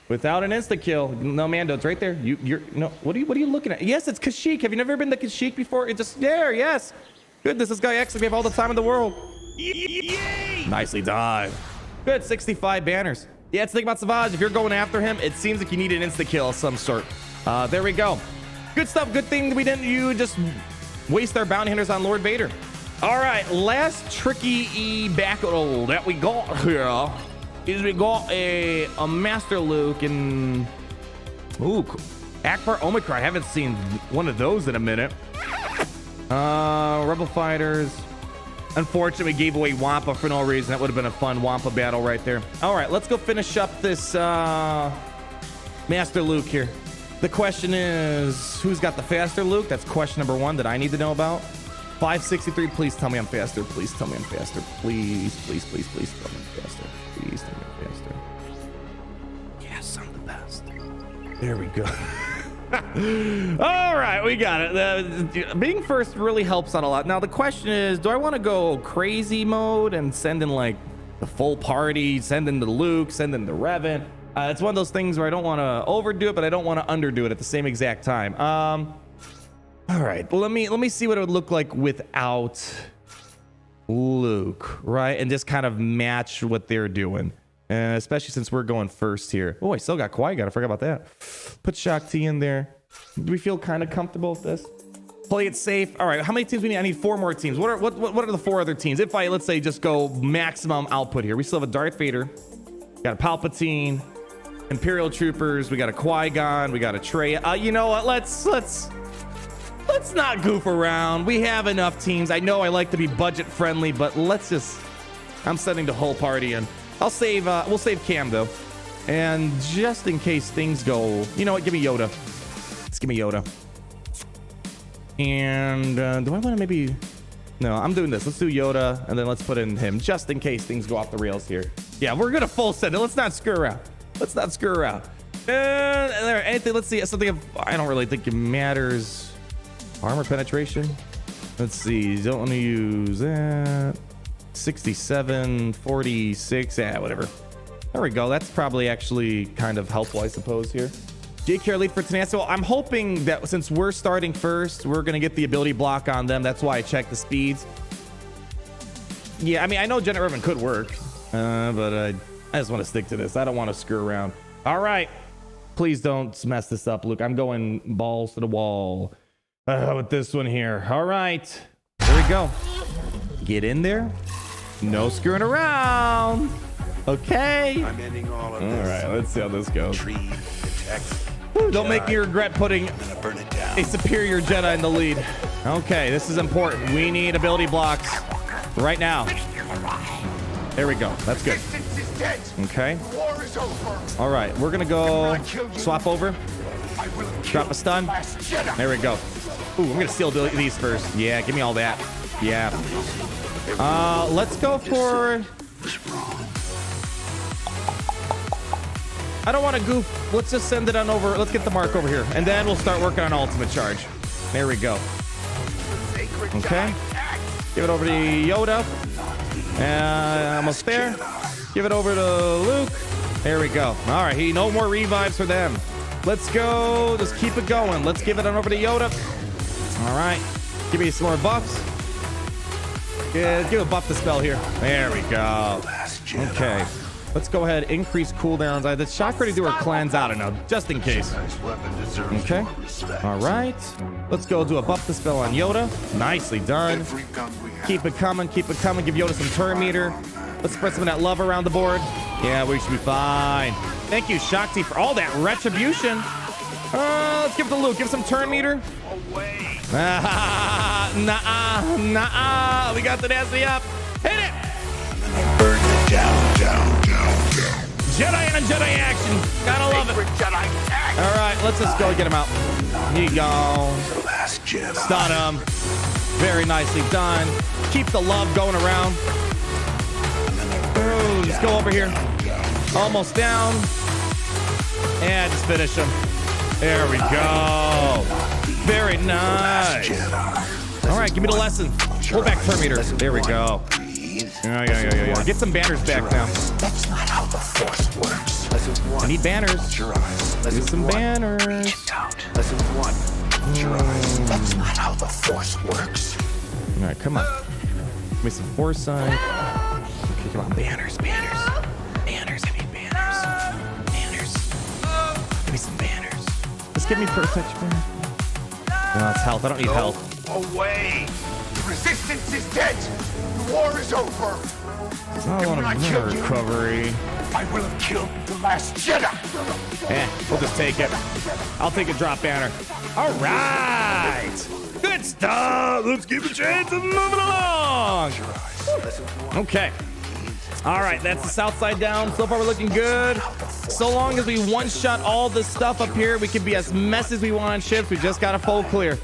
A: without an insta-kill. No, Mando, it's right there. You're no. What are you looking at? Yes, it's Kashyyyk. Have you never been to Kashyyyk before? It's just there. Yes. Goodness, this guy actually have all the time in the world. Nicely done. Good, 65 banners. Yeah, it's the thing about Savage. If you're going after him, it seems like you need an insta-kill of some sort. There we go. Good stuff. Good thing we didn't just waste our bounty hunters on Lord Vader. All right, last tricky battle that we got here is we got a Master Luke and Ackbar Omicron. I haven't seen one of those in a minute. Rebel fighters. Unfortunately, we gave away Wampa for no reason. That would have been a fun Wampa battle right there. All right, let's go finish up this Master Luke here. The question is, who's got the faster Luke? That's question number one that I need to know about. 563, please tell me I'm faster. Please tell me I'm faster. Please, please, please, please tell me I'm faster. Please tell me I'm faster. Yes, I'm the best. There we go. All right, we got it. Being first really helps out a lot. Now, the question is, do I want to go crazy mode and send in like the full party, send in the Luke, send in the Revan? It's one of those things where I don't want to overdo it, but I don't want to underdo it at the same exact time. All right, let me see what it would look like without Luke, right? And just kind of match what they're doing. Especially since we're going first here. Oh, I still got Qui-Gon. I forgot about that. Put Shaak Ti in there. Do we feel kind of comfortable with this? Play it safe. All right, how many teams we need? I need 4 more teams. What are the 4 other teams? If I, let's say, just go maximum output here. We still have a Darth Vader. Got a Palpatine. Imperial troopers. We got a Qui-Gon. We got a Trey. You know what? Let's not goof around. We have enough teams. I know I like to be budget friendly, but let's just... I'm sending the whole party in. I'll save, we'll save Cam though. And just in case things go, you know what, give me Yoda. Let's give me Yoda. And do I want to maybe, no, I'm doing this. Let's do Yoda and then let's put in him just in case things go off the rails here. Yeah, we're going to full send it. Let's not screw around. Let's not screw around. Anything, let's see, something I don't really think it matters. Armor penetration. Let's see, don't want to use that. 67, 46, whatever. There we go. That's probably actually kind of helpful, I suppose, here. JKR lead for tenacity. Well, I'm hoping that since we're starting first, we're going to get the ability block on them. That's why I checked the speeds. Yeah, I mean, I know Janet Irvin could work, but I just want to stick to this. I don't want to screw around. All right. Please don't mess this up, Luke. I'm going balls to the wall with this one here. All right. There we go. Get in there. No screwing around. Okay.
B: I'm ending all of
A: this. All right, let's see how this goes. Don't make me regret putting a superior Jedi in the lead. Okay, this is important. We need ability blocks right now. There we go. That's good. Okay. All right, we're gonna go swap over. Drop a stun. There we go. Ooh, I'm gonna steal these first. Yeah, give me all that. Yeah. Let's go for... I don't want to goof. Let's just send it on over. Let's get the mark over here. And then we'll start working on ultimate charge. There we go. Okay. Give it over to Yoda. Almost there. Give it over to Luke. There we go. All right. No more revives for them. Let's go. Just keep it going. Let's give it on over to Yoda. All right. Give me some more buffs. Yeah, give a buff the spell here. There we go. Okay. Let's go ahead. Increase cooldowns. Did Shock already do her cleanse? I don't know. Just in case. Okay. All right. Let's go do a buff the spell on Yoda. Nicely done. Keep it coming. Keep it coming. Give Yoda some turn meter. Let's spread some of that love around the board. Yeah, we should be fine. Thank you, Shaak Ti, for all that retribution. Let's give it to Luke. Give some turn meter. Nah. We got the tenacity up. Hit it.
B: Burn it down.
A: Jedi on Jedi action. Gotta love it. All right, let's just go get him out. Here you go. Stun him. Very nicely done. Keep the love going around. Ooh, just go over here. Almost down. And just finish him. There we go. Very nice. All right, give me the lesson. Pull back Terminator. There we go. Yeah. Get some banners back now.
D: That's not how the Force works.
A: I need banners. Get some banners.
D: Lesson 1. That's not how the Force works.
A: All right, come on. Give me some foresight. Okay, come on, banners. I need banners. Give me some banners. Just give me protection. No, it's health. I don't need health.
D: Away. The resistance is dead. The war is over.
A: I want a recovery.
D: I will have killed the last Jedi.
A: We'll just take it. I'll take a drop banner. All right. Good stuff. Let's keep a chance of moving along. Okay. All right, that's the south side down. So far, we're looking good. So long as we one-shot all this stuff up here, we can be as messy as we want on ships. We just got a full clear.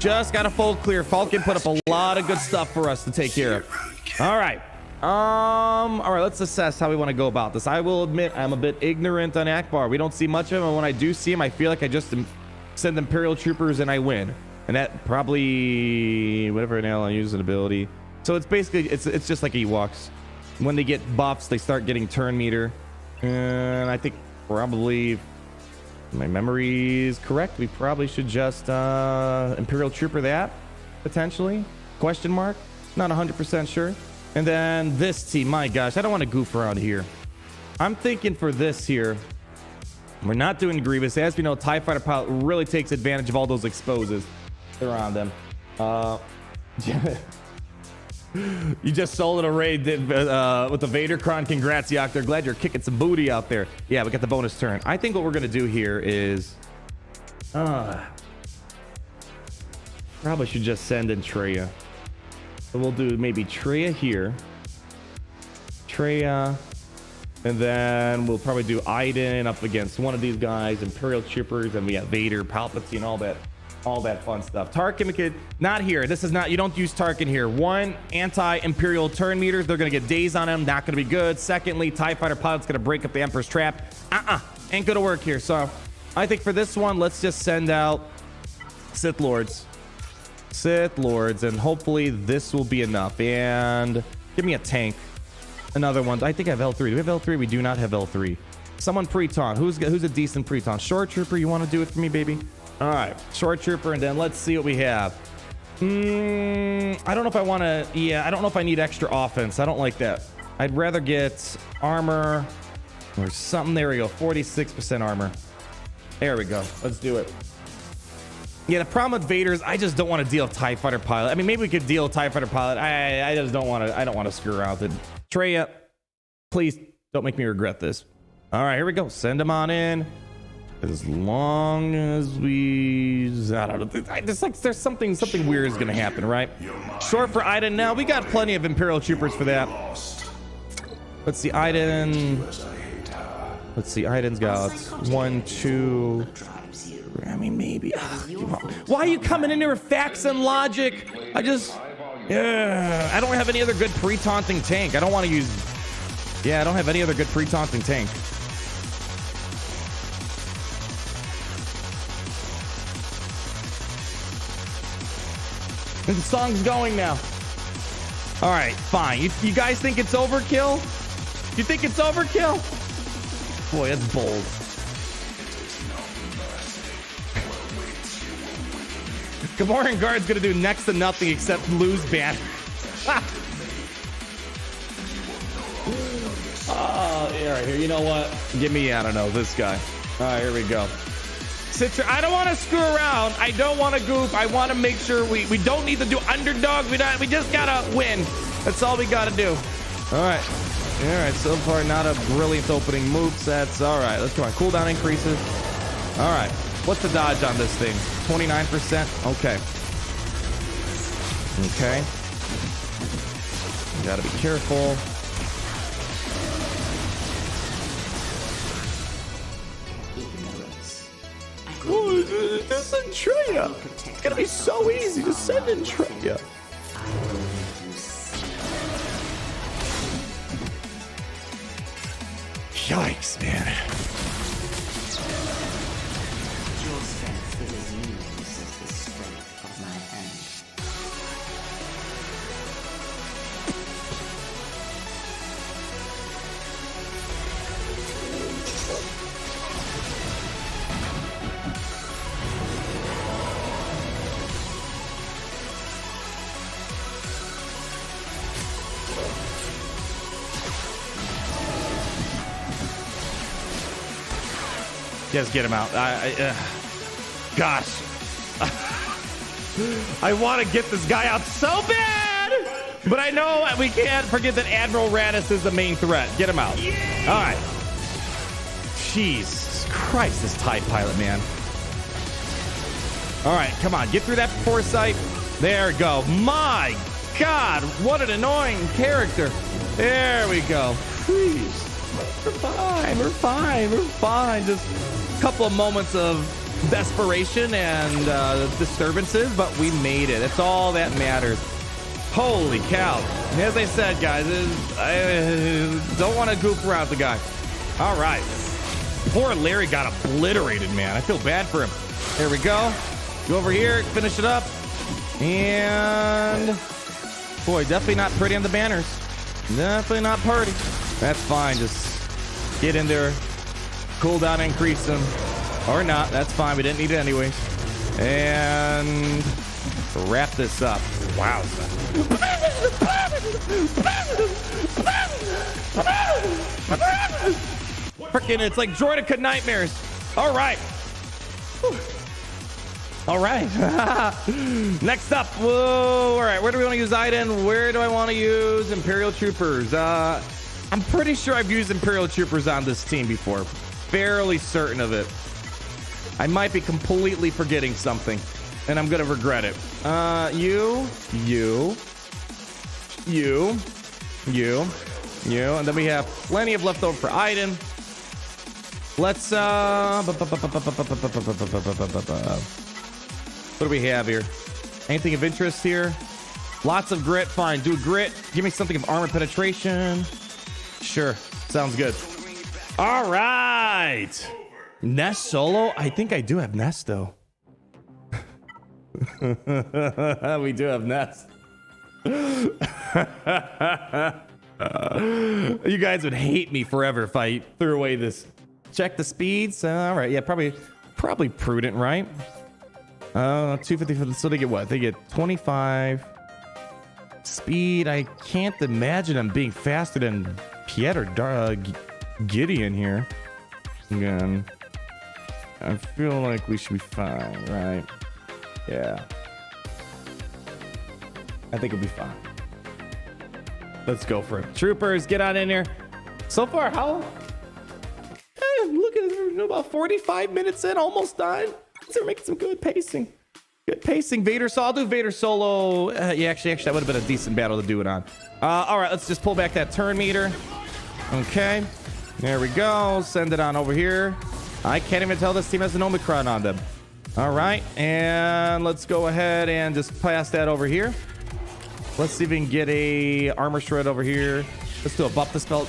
A: Falcon put up a lot of good stuff for us to take care of. All right. All right, let's assess how we want to go about this. I will admit I'm a bit ignorant on Ackbar. We don't see much of him, and when I do see him, I feel like I just send Imperial troopers and I win. And that probably whatever an ally uses an ability. So it's basically it's just like Ewoks. When they get buffs, they start getting turn meter. And I think probably, if my memory is correct, we probably should just Imperial Trooper that, potentially. Question mark. Not 100% sure. And then this team, my gosh, I don't want to goof around here. I'm thinking for this here, we're not doing Grievous. As we know, TIE Fighter Pilot really takes advantage of all those exposes around them. You just sold a raid with the Vader Cron. Congrats, Yoctor. Glad you're kicking some booty out there. Yeah, we got the bonus turn. I think what we're going to do here is... probably should just send in Traya. So we'll do maybe Traya here. Traya. And then we'll probably do Iden up against one of these guys. Imperial Troopers. And we have Vader, Palpatine, all that fun stuff. Tarkin, not here. This is not, you don't use Tarkin here. One, anti-Imperial turn meters. They're going to get days on them. Not going to be good. Secondly, TIE Fighter Pilot's going to break up the Emperor's trap. Ain't going to work here. So I think for this one, let's just send out Sith Lords. And hopefully this will be enough. And give me a tank. Another one. I think I have L3. Do we have L3? We do not have L3. Someone pre-ton. Who's a decent pre-ton? Short Trooper, you want to do it for me, baby? All right, Short Trooper, and then let's see what we have. I don't know if I want to... Yeah, I don't know if I need extra offense. I don't like that. I'd rather get armor or something. There we go, 46% armor. There we go. Let's do it. Yeah, the problem with Vader is I just don't want to deal with TIE Fighter Pilot. I mean, maybe we could deal with TIE Fighter Pilot. I just don't want to... I don't want to screw around with it. Traya, please don't make me regret this. All right, here we go. Send them on in. As long as we, I don't know. I just like there's something weird is gonna happen, right? Short for Iden now. We got plenty of Imperial Troopers for that. Let's see, Iden. Let's see, Iden's got 1, 2. I mean, maybe. Why are you coming in here with facts and logic? I don't have any other good pre-taunting tank. I don't want to use. Yeah, I don't have any other good pre-taunting tank. The song's going now. All right, fine. You guys think it's overkill? You think it's overkill? Boy, that's bold. Gamoran Guard's gonna do next to nothing except lose ban. Oh, all right, here. You know what? Give me, I don't know, this guy. All right, here we go. I don't want to screw around. I don't want to goof. I want to make sure we don't need to do underdog. We just gotta win. That's all we gotta do. All right. So far, not a brilliant opening move sets. All right, let's go on. Cooldown increases. All right. What's the dodge on this thing? 29%. Okay. You gotta be careful. Just send Traya. It's gonna be so easy. Just send in Traya. Yikes, man.
E: Your strength is as useless as the strength of my hand.
A: Just get him out. Gosh. I want to get this guy out so bad. But I know we can't forget that Admiral Radis is the main threat. Get him out. All right. Jesus Christ, this TIE pilot, man. All right, come on. Get through that foresight. There we go. My God, what an annoying character. There we go. Please. We're fine. We're fine. We're fine. Just a couple of moments of desperation and disturbances, but we made it. That's all that matters. Holy cow. As I said, guys, I don't want to goof around the guy. All right. Poor Larry got obliterated, man. I feel bad for him. There we go. Go over here, finish it up. And boy, definitely not pretty on the banners. Definitely not pretty. That's fine. Just get in there, cool down, increase them. Or not. That's fine. We didn't need it anyways. And wrap this up. Wow. Freaking, it's like Droideka nightmares. All right. All right. Next up. Whoa. All right. Where do we want to use Iden? Where do I want to use Imperial Troopers? I'm pretty sure I've used Imperial Troopers on this team before. Fairly certain of it. I might be completely forgetting something, and I'm going to regret it. You, and then we have plenty of leftover for Iden. Let's, what do we have here? Anything of interest here? Lots of grit. Fine. Do grit. Give me something of armor penetration. Sure. Sounds good. All right. Nest solo? I think I do have Nest, though. We do have Nest. You guys would hate me forever if I threw away this. Check the speeds. All right. Yeah, probably prudent, right? 250. So they get what? They get 25 speed. I can't imagine them being faster than Piet or Gideon here. Again, I feel like we should be fine, right? Yeah. I think it'll be fine. Let's go for it. Troopers, get on in here. So far, how? Look at it. About 45 minutes in, almost done. So we're making some good pacing. Good pacing. Vader, so I'll do Vader solo. Yeah, actually, that would have been a decent battle to do it on. All right, let's just pull back that turn meter. Okay. There we go. Send it on over here. I can't even tell this team has an Omicron on them. All right. And let's go ahead and just pass that over here. Let's see if we can get a armor shred over here. Let's do a buff dispel.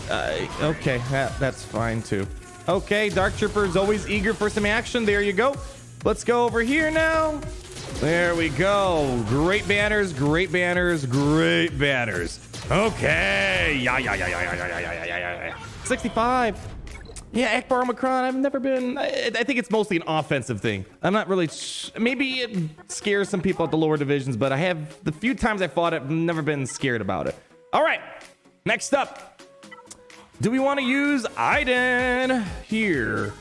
A: Okay, that's fine too. Okay, Dark Trooper is always eager for some action. There you go. Let's go over here now. There we go. Great banners, great banners, great banners. Okay. Yeah. 65. Yeah, Ackbar Omicron. I've never been. I think it's mostly an offensive thing. I'm not really. Maybe it scares some people at the lower divisions, but I have the few times I fought it, I've never been scared about it. All right. Next up. Do we want to use Iden here?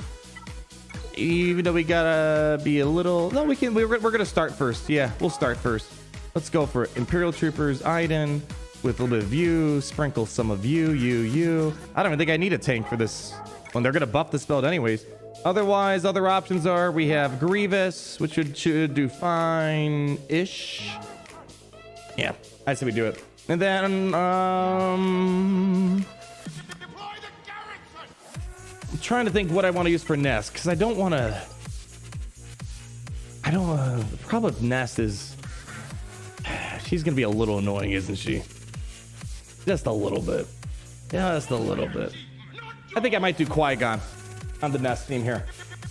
A: Even though we gotta be a little. No, we can. We're gonna start first. Yeah, we'll start first. Let's go for it. Imperial Troopers, Iden. With a little bit of you, sprinkle some of you. I don't even think I need a tank for this one. They're going to buff this build anyways. Otherwise, other options are we have Grievous, which should do fine-ish. Yeah, I say we do it. And then, I'm trying to think what I want to use for Nest, because I don't want to... I don't. The problem with Nest is she's gonna be a little annoying, isn't she? Just a little bit. Just a little bit. I think I might do Qui-Gon on the Nest team here.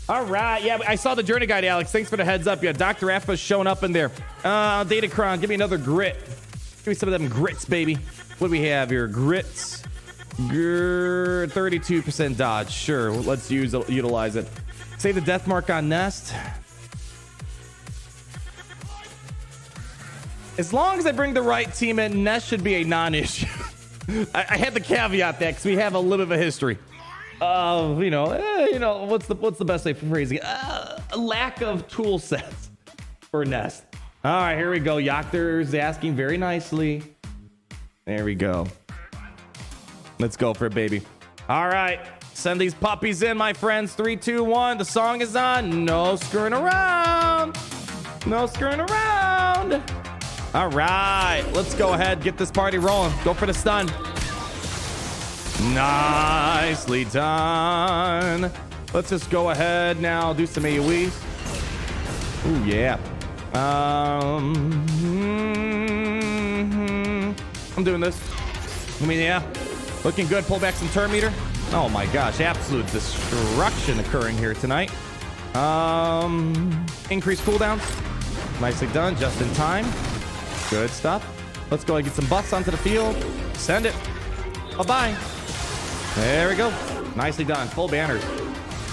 A: All right. Yeah, I saw the journey guide, Alex. Thanks for the heads up. Yeah, Dr. Alpha's showing up in there. Datacron, give me another grit. Give me some of them grits, baby. What do we have here? Grits. 32% dodge. Sure. Let's utilize it. Save the death mark on Nest. As long as I bring the right team in, Nest should be a non-issue. I had to caveat that because we have a little bit of a history. What's the best way for phrasing it? A lack of tool sets for Nest. All right, here we go. Yachter's asking very nicely. There we go. Let's go for it, baby. All right, send these puppies in, my friends. 3, 2, 1. The song is on. No screwing around. No screwing around. All right, let's go ahead, get this party rolling. Go for the stun. Nicely done. Let's just go ahead now, do some AoEs. Ooh, yeah. I'm doing this. I mean, yeah. Looking good. Pull back some turn meter. Oh my gosh, absolute destruction occurring here tonight. Increase cooldowns. Nicely done, just in time. Good stuff. Let's go and get some buffs onto the field. Send it. Bye-bye. There we go. Nicely done. Full banners.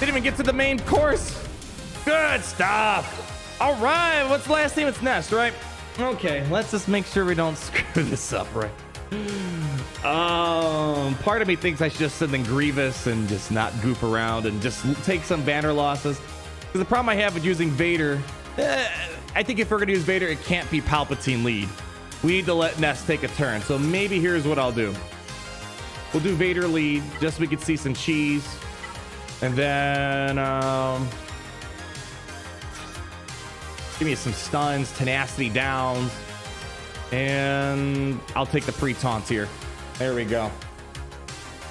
A: Didn't even get to the main course. Good stuff. All right. What's the last team? It's Nest, right? Okay. Let's just make sure we don't screw this up, right? Part of me thinks I should just send in Grievous and just not goof around and just take some banner losses. Because the problem I have with using Vader, I think if we're going to use Vader, it can't be Palpatine lead. We need to let Nest take a turn. So maybe here's what I'll do. We'll do Vader lead just so we can see some cheese. And then give me some stuns, tenacity downs. And I'll take the pre-taunts here. There we go.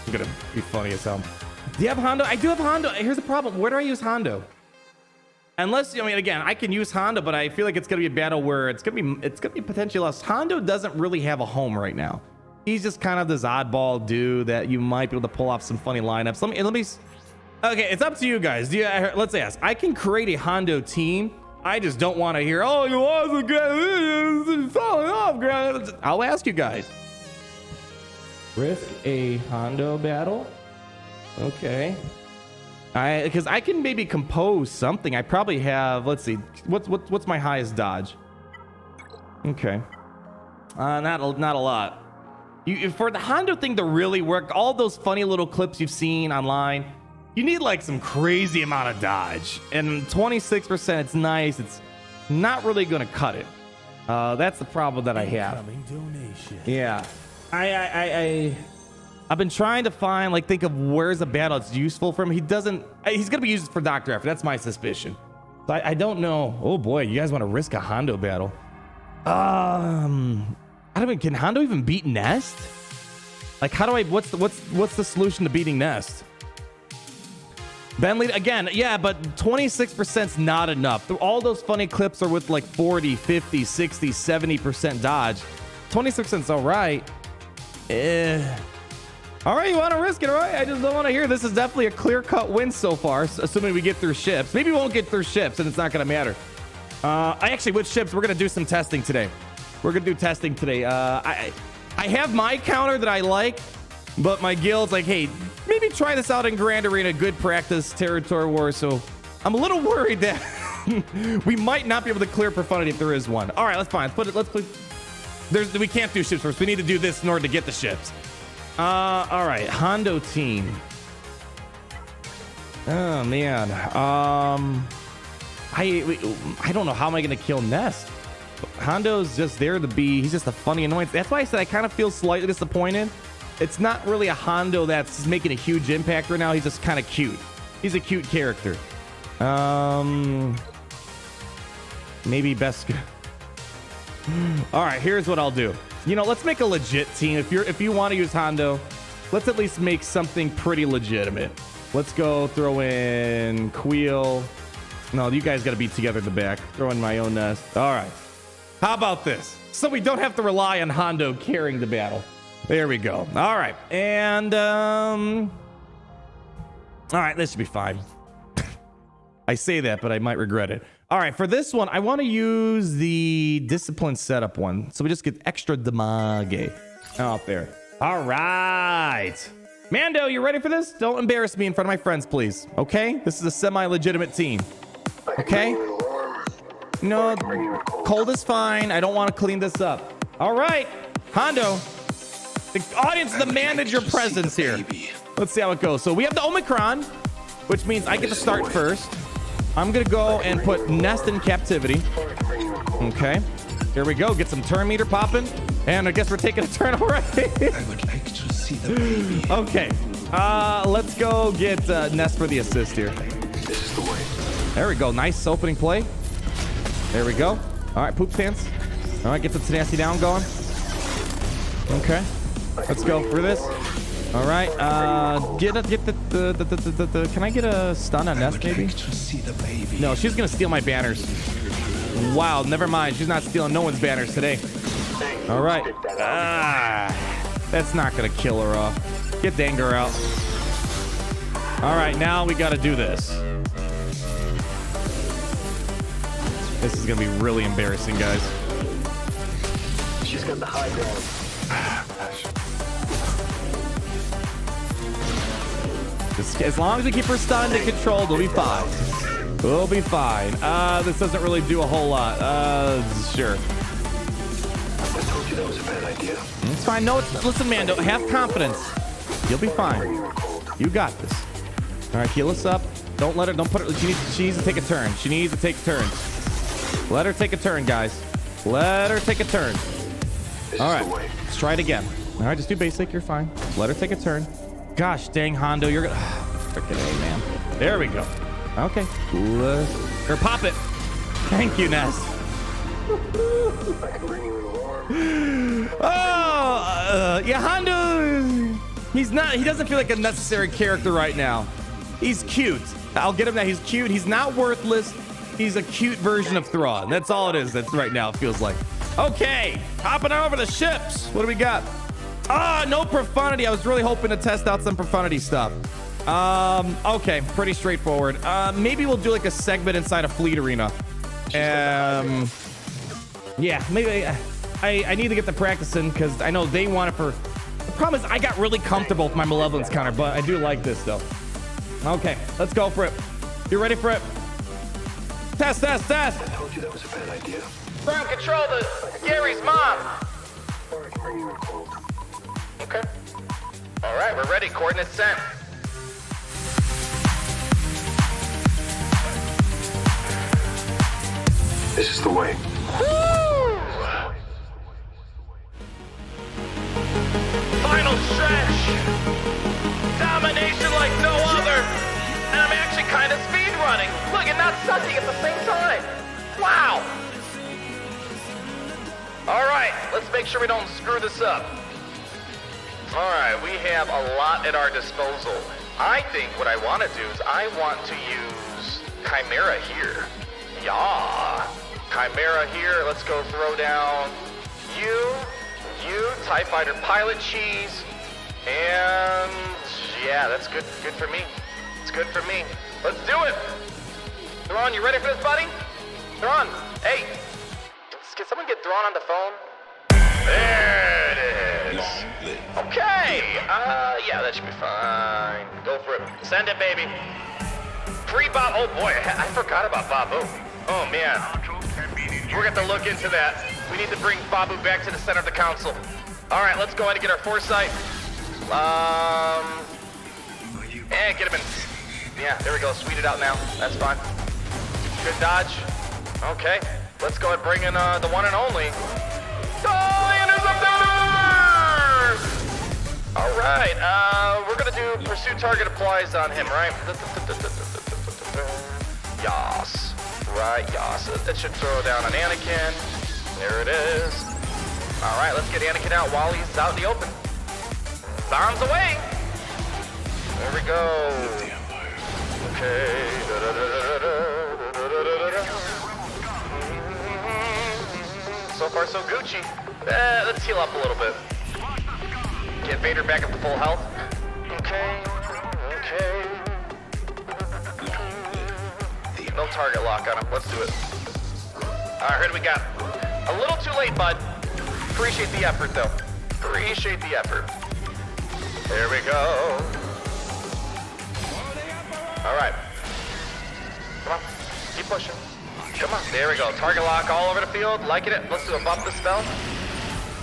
A: I'm going to be funny as hell. Do you have Hondo? I do have Hondo. Here's the problem. Where do I use Hondo? Unless, I mean, again, I can use Hondo, but I feel like it's going to be a battle where it's going to be potentially lost. Hondo doesn't really have a home right now. He's just kind of this oddball dude that you might be able to pull off some funny lineups. Let me. Okay, it's up to you guys. Let's ask. I can create a Hondo team. I just don't want to hear, oh, you lost again. Falling off, ground. I'll ask you guys. Risk a Hondo battle. Okay. Because I can maybe compose something. I probably have. Let's see. What's my highest dodge? Okay. Not a lot. For the Hondo thing to really work, all those funny little clips you've seen online, you need like some crazy amount of dodge. And 26%, it's nice. It's not really going to cut it. That's the problem that I have. Yeah. I've been trying to find, think of where's a battle that's useful for him. He's going to be used for Dr. F. That's my suspicion. So I don't know. Oh boy, you guys want to risk a Hondo battle? Can Hondo even beat Nest? What's the solution to beating Nest? Bentley again, yeah, but 26%'s not enough. All those funny clips are with 40, 50, 60, 70% dodge. 26%'s all right. All right, you want to risk it, all right? I just don't want to hear. This is definitely a clear-cut win so far, assuming we get through ships. Maybe we won't get through ships, and it's not going to matter. With ships, we're going to do some testing today. We're going to do testing today. I have my counter that I like, but my guild's like, hey, maybe try this out in Grand Arena, good practice, territory war. So I'm a little worried that we might not be able to clear profundity if there is one. All right, let's fine. Let's put. We can't do ships first. We need to do this in order to get the ships. All right, Hondo team. Oh man. I don't know how am I gonna kill Nest. Hondo's just there to be. He's just a funny annoyance. That's why I said I kind of feel slightly disappointed. It's not really a Hondo that's making a huge impact right now. He's just kind of cute. He's a cute character. Maybe best. All right, here's what I'll do. Let's make a legit team. If you want to use Hondo, let's at least make something pretty legitimate. Let's go throw in Queel No, you guys got to be together in the back. Throw in my own nest. All right. How about this? So we don't have to rely on Hondo carrying the battle. There we go. All right. And, all right, this should be fine. I say that, but I might regret it. All right, for this one, I want to use the discipline setup one. So we just get extra damage out there. All right. Mando, you ready for this? Don't embarrass me in front of my friends, please. Okay? This is a semi-legitimate team. Okay? No, cold is fine. I don't want to clean this up. All right. Hondo, the audience demanded your presence here. Let's see how it goes. So we have the Omicron, which means I get to start first. I'm going to go and put Nest in captivity. Okay. Here we go. Get some turn meter popping. And I guess we're taking a turn already.
D: I would like to see the baby.
A: Okay. Let's go get Nest for the assist here.
D: This is the way.
A: There we go. Nice opening play. There we go. All right, poop stance. All right, get the tenacity down going. Okay. Let's go for this. All right. Get the can I get a stun on Nest maybe?
D: Like to see the baby.
A: No, she's gonna steal my banners. Wow, never mind. She's not stealing no one's banners today. All right. That's not gonna kill her off. Get Danger out. All right, now we gotta do this. This is gonna be really embarrassing, guys.
C: She's got the high ground.
A: As long as we keep her stunned and controlled, we'll be fine. We'll be fine. This doesn't really do a whole lot. Sure.
D: I told you that was a bad idea.
A: It's fine. No, listen, Mando, have confidence. You'll be fine. You got this. All right, heal us up. Don't let her, don't put her, she needs to take a turn. She needs to take turns. Let her take a turn, guys. Let her take a turn. All right, let's try it again. All right, just do basic. You're fine. Let her take a turn. Gosh dang, Hondo, you're gonna... Freaking A, man. There we go. Okay. Or pop it. Thank you, Ness. Yeah, Hondo... he doesn't feel like a necessary character right now. He's cute. I'll get him that he's cute. He's not worthless. He's a cute version of Thrawn. That's all it is. That's right now, it feels like. Okay. Hopping over the ships. What do we got? No profundity. I was really hoping to test out some profundity stuff. Okay, pretty straightforward. Maybe we'll do like a segment inside a fleet arena. Yeah, maybe I need to get the practice in because I know they want it for... The problem is I got really comfortable with my malevolence counter, but I do like this though. Okay, let's go for it. You ready for it? Test.
D: I told you that was a bad idea.
A: Ground control to Gary's mom. Okay. All right, we're ready. Coordinates sent.
D: This is the way.
A: Woo! Final stretch. Domination like no other. And I'm actually kind of speed running. Look, and not sucking at the same time. Wow. All right, let's make sure we don't screw this up. All right, we have a lot at our disposal. I think what I want to do is I want to use Chimera here. Yeah. Chimera here. Let's go throw down you, TIE Fighter pilot cheese, and yeah, that's good for me. It's good for me. Let's do it. Thrawn, you ready for this, buddy? Thrawn, hey. Can someone get Thrawn on the phone? There it is. Okay. Yeah, that should be fine. Go for it. Send it, baby. Free Bob. Oh boy, I forgot about Babu. Oh man. We're going to have to look into that. We need to bring Babu back to the center of the council. All right, let's go ahead and get our foresight. And get him in. Yeah, there we go. Sweet it out now. That's fine. Good dodge. Okay. Let's go ahead and bring in the one and only. All right. We're going to do pursue target applies on him, right? Yas. Right, yas. That should throw down on Anakin. There it is. All right, let's get Anakin out while he's out in the open. Bombs away. There we go. Okay.
F: So far, so Gucci. Let's heal up a little bit. Get Vader back up to full health. Okay. No target lock on him. Let's do it. Alright, here we got. A little too late, bud. Appreciate the effort, though. Appreciate the effort. There we go. Alright. Come on. Keep pushing. Come on. There we go. Target lock all over the field. Liking it. Let's do a buff the spell.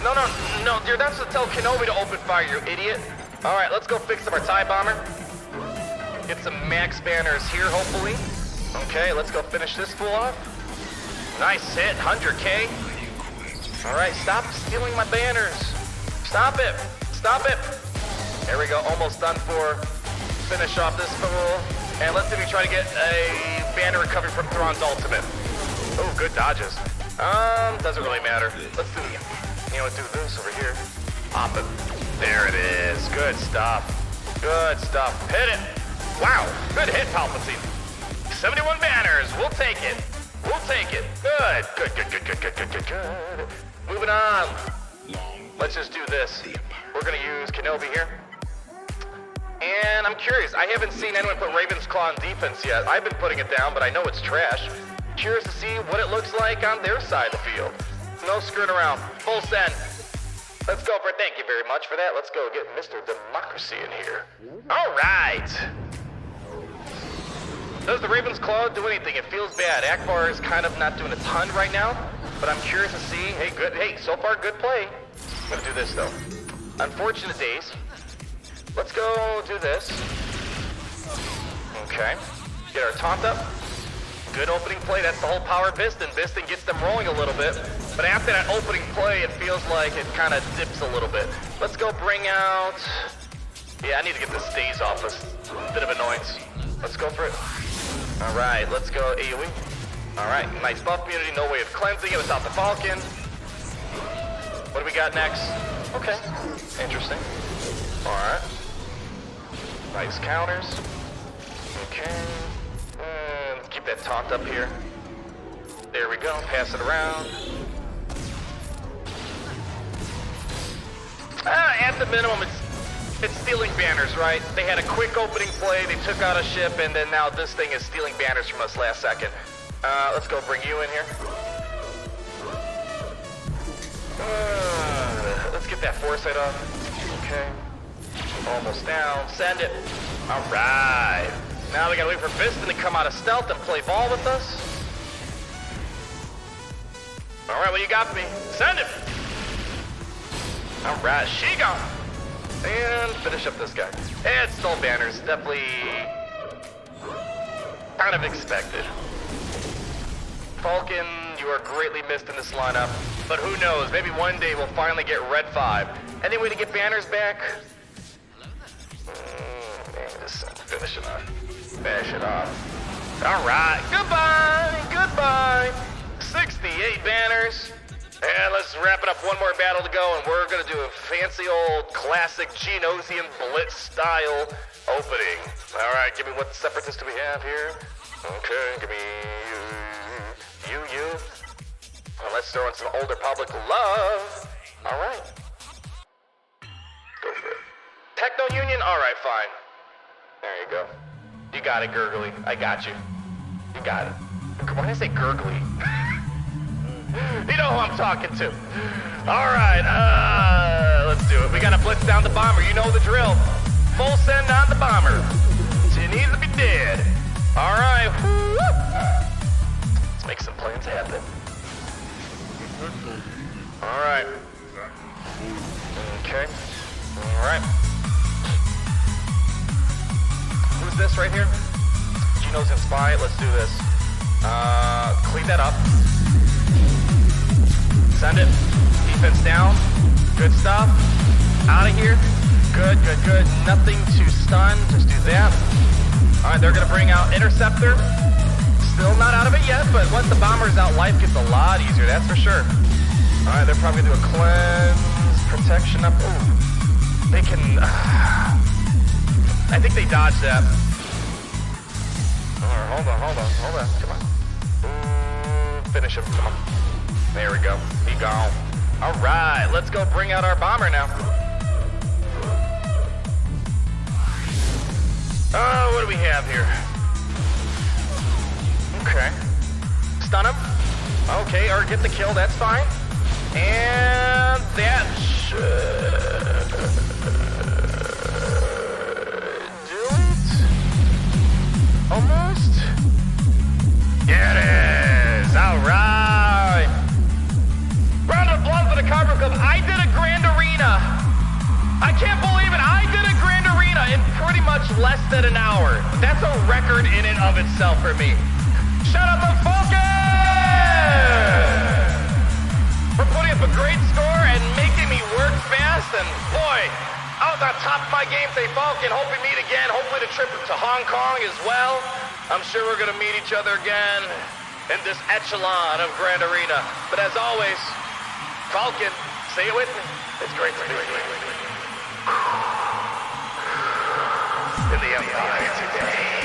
F: No, you're not supposed to tell Kenobi to open fire, you idiot. Alright, let's go fix up our TIE bomber. Get some max banners here, hopefully. Okay, let's go finish this fool off. Nice hit, 100K. Alright, stop stealing my banners. Stop it. There we go, almost done for. Finish off this fool. And let's see if we try to get a banner recovery from Thrawn's ultimate. Oh, good dodges. Doesn't really matter. Let's do it. You know what, do this over here. Pop it. There it is. Good stuff. Hit it. Wow, good hit, Palpatine. 71 banners. We'll take it. Good. Moving on. Let's just do this. We're gonna use Kenobi here. And I'm curious. I haven't seen anyone put Raven's Claw on defense yet. I've been putting it down, but I know it's trash. Curious to see what it looks like on their side of the field. No screwing around. Full send. Let's go for it. Thank you very much for that. Let's go get Mr. Democracy in here. All right. Does the Raven's Claw do anything? It feels bad. Ackbar is kind of not doing a ton right now, but I'm curious to see. Hey, good. Hey, so far, good play. I'm gonna do this, though. Unfortunate days. Let's go do this. Okay. Get our taunt up. Good opening play. That's the whole power of Biston. Biston gets them rolling a little bit. But after that opening play, it feels like it kind of dips a little bit. Let's go bring out... Yeah, I need to get this stays off. It's a bit of annoyance. Let's go for it. All right, let's go AoE. All right, nice buff immunity. No way of cleansing it without the Falcon. What do we got next? Okay, interesting. All right. Nice counters. Okay. Let's keep that taunt up here. There we go. Pass it around. At the minimum, it's stealing banners, right? They had a quick opening play. They took out a ship, and then now this thing is stealing banners from us last second. Let's go bring you in here. Let's get that foresight off. Okay. Almost down. Send it. All right. Now we gotta wait for Biston to come out of stealth and play ball with us. All right, what you got for me? Send it. All right, she gone. And finish up this guy. And stole banners. Definitely kind of expected. Falcon, you are greatly missed in this lineup. But who knows? Maybe one day we'll finally get Red 5. Any way to get banners back? Just finish it off. Finish it off. All right. Goodbye. 68 banners. And let's wrap it up. One more battle to go, and we're going to do a fancy old classic Genosian Blitz style opening. All right, give me what separatists do we have here? Okay, give me you. Well, let's throw in some older public love. All right. Go for it. Techno Union? All right, fine. There you go. You got it, Gurgly. I got you. You got it. Why did I say Gurgly? You know who I'm talking to. All right, let's do it. We gotta blitz down the bomber. You know the drill. Full send on the bomber. She needs to be dead. All right. Woo-woo. Let's make some plans happen. All right. Okay. All right. Who's this right here? Geno's in spy. Let's do this. Clean that up. Send it. Defense down. Good stuff. Out of here. Good. Nothing to stun. Just do that. All right, they're going to bring out Interceptor. Still not out of it yet, but once the bomber's out, life gets a lot easier, that's for sure. All right, they're probably going to do a cleanse, protection up. Ooh. They can... I think they dodged that. All right, hold on. Come on. Finish him. Come on. There we go. Be gone. All right, let's go bring out our bomber now. Oh, what do we have here? Okay. Stun him. Okay, or get the kill, that's fine. And that should do it. Almost. Here it is. All right. Round of applause for the Kyber Club. I did a Grand Arena. I can't believe it. I did a Grand Arena in pretty much less than an hour. That's a record in and of itself for me. Shout out to Falcon for putting up a great score and making me work fast. And boy, out on top of my game, say Falcon. Hope we meet again. Hopefully the trip to Hong Kong as well. I'm sure we're gonna meet each other again in this echelon of Grand Arena. But as always, Falcon, say it with me. It's great to be with you. In the Empire today.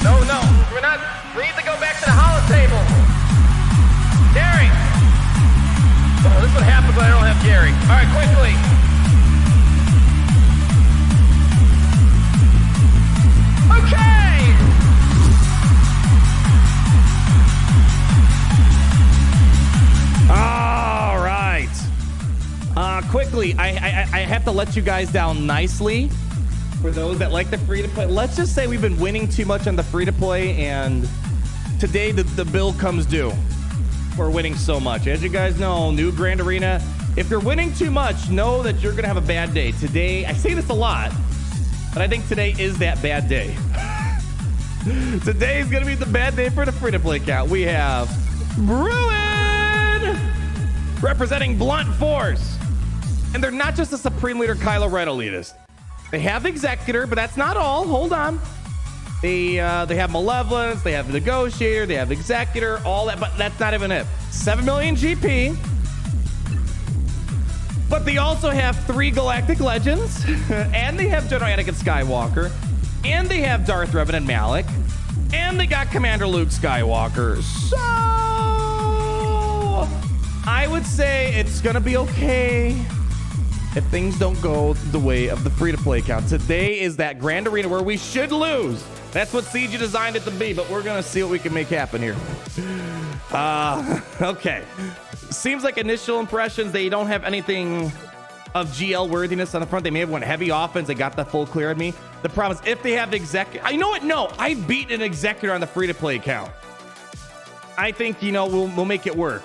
F: No, we're not. We need to go back to the holotable. Gary. Oh, this would happen, but I don't have Gary. All right, quickly. Okay.
A: All right. Quickly, I have to let you guys down nicely. For those that like the free-to-play, let's just say we've been winning too much on the free-to-play, and today the bill comes due. We're winning so much. As you guys know, new Grand Arena. If you're winning too much, know that you're going to have a bad day. Today, I say this a lot, but I think today is that bad day. Today is going to be the bad day for the free-to-play account. We have Bruin representing Blunt Force. And they're not just a Supreme Leader Kylo Ren elitist. They have Executor, but that's not all. Hold on. They have Malevolence, they have Negotiator, they have Executor, all that, but that's not even it. 7 million GP. But they also have 3 Galactic Legends, and they have General Anakin Skywalker, and they have Darth Revan and Malik, and they got Commander Luke Skywalker. So I would say it's gonna be okay if things don't go the way of the free-to-play account. Today is that Grand Arena where we should lose. That's what CG designed it to be, but we're gonna see what we can make happen here. Okay. Seems like initial impressions, they don't have anything of GL worthiness on the front. They may have went heavy offense. They got the full clear on me. The problem is if they have the Executor, I know it. No, I beat an Executor on the free-to-play account. I think, you know, we'll make it work.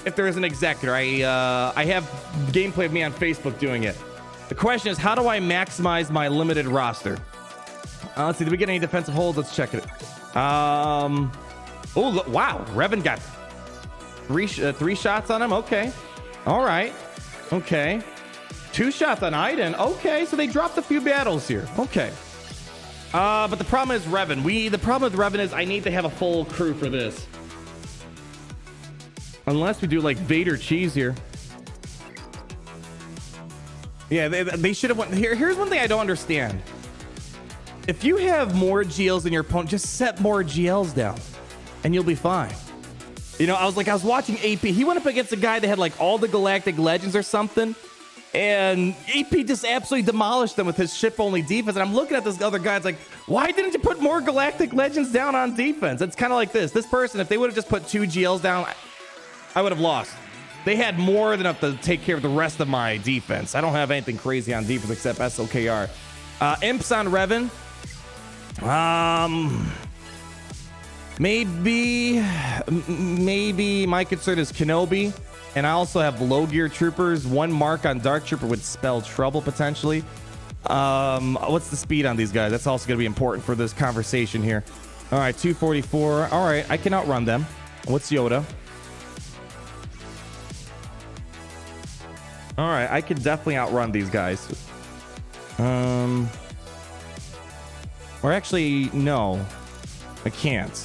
A: If there is an Executor, I have gameplay of me on Facebook doing it. The question is, how do I maximize my limited roster? Let's see. Did we get any defensive holds? Let's check it. Oh, look, wow. Revan got three shots on him. Okay. All right. Okay. 2 shots on Iden. Okay. So they dropped a few battles here. Okay. But the problem is Revan. The problem with Revan is I need to have a full crew for this. Unless we do like Vader cheese here. Yeah, they should have went. Here's one thing I don't understand. If you have more GLs than your opponent, just set more GLs down and you'll be fine. You know, I was watching AP. He went up against a guy that had like all the Galactic Legends or something. And AP just absolutely demolished them with his ship-only defense. And I'm looking at this other guy. It's like, why didn't you put more Galactic Legends down on defense? It's kind of like this. This person, if they would have just put 2 GLs down, I would have lost. They had more than enough to take care of the rest of my defense. I don't have anything crazy on defense except SLKR. Imps on Revan. Maybe my concern is Kenobi. And I also have low gear troopers. 1 mark on Dark Trooper would spell trouble potentially. What's the speed on these guys? That's also going to be important for this conversation here. All right, 244. All right, I can outrun them. What's Yoda? All right, I can definitely outrun these guys. Or actually, no, I can't.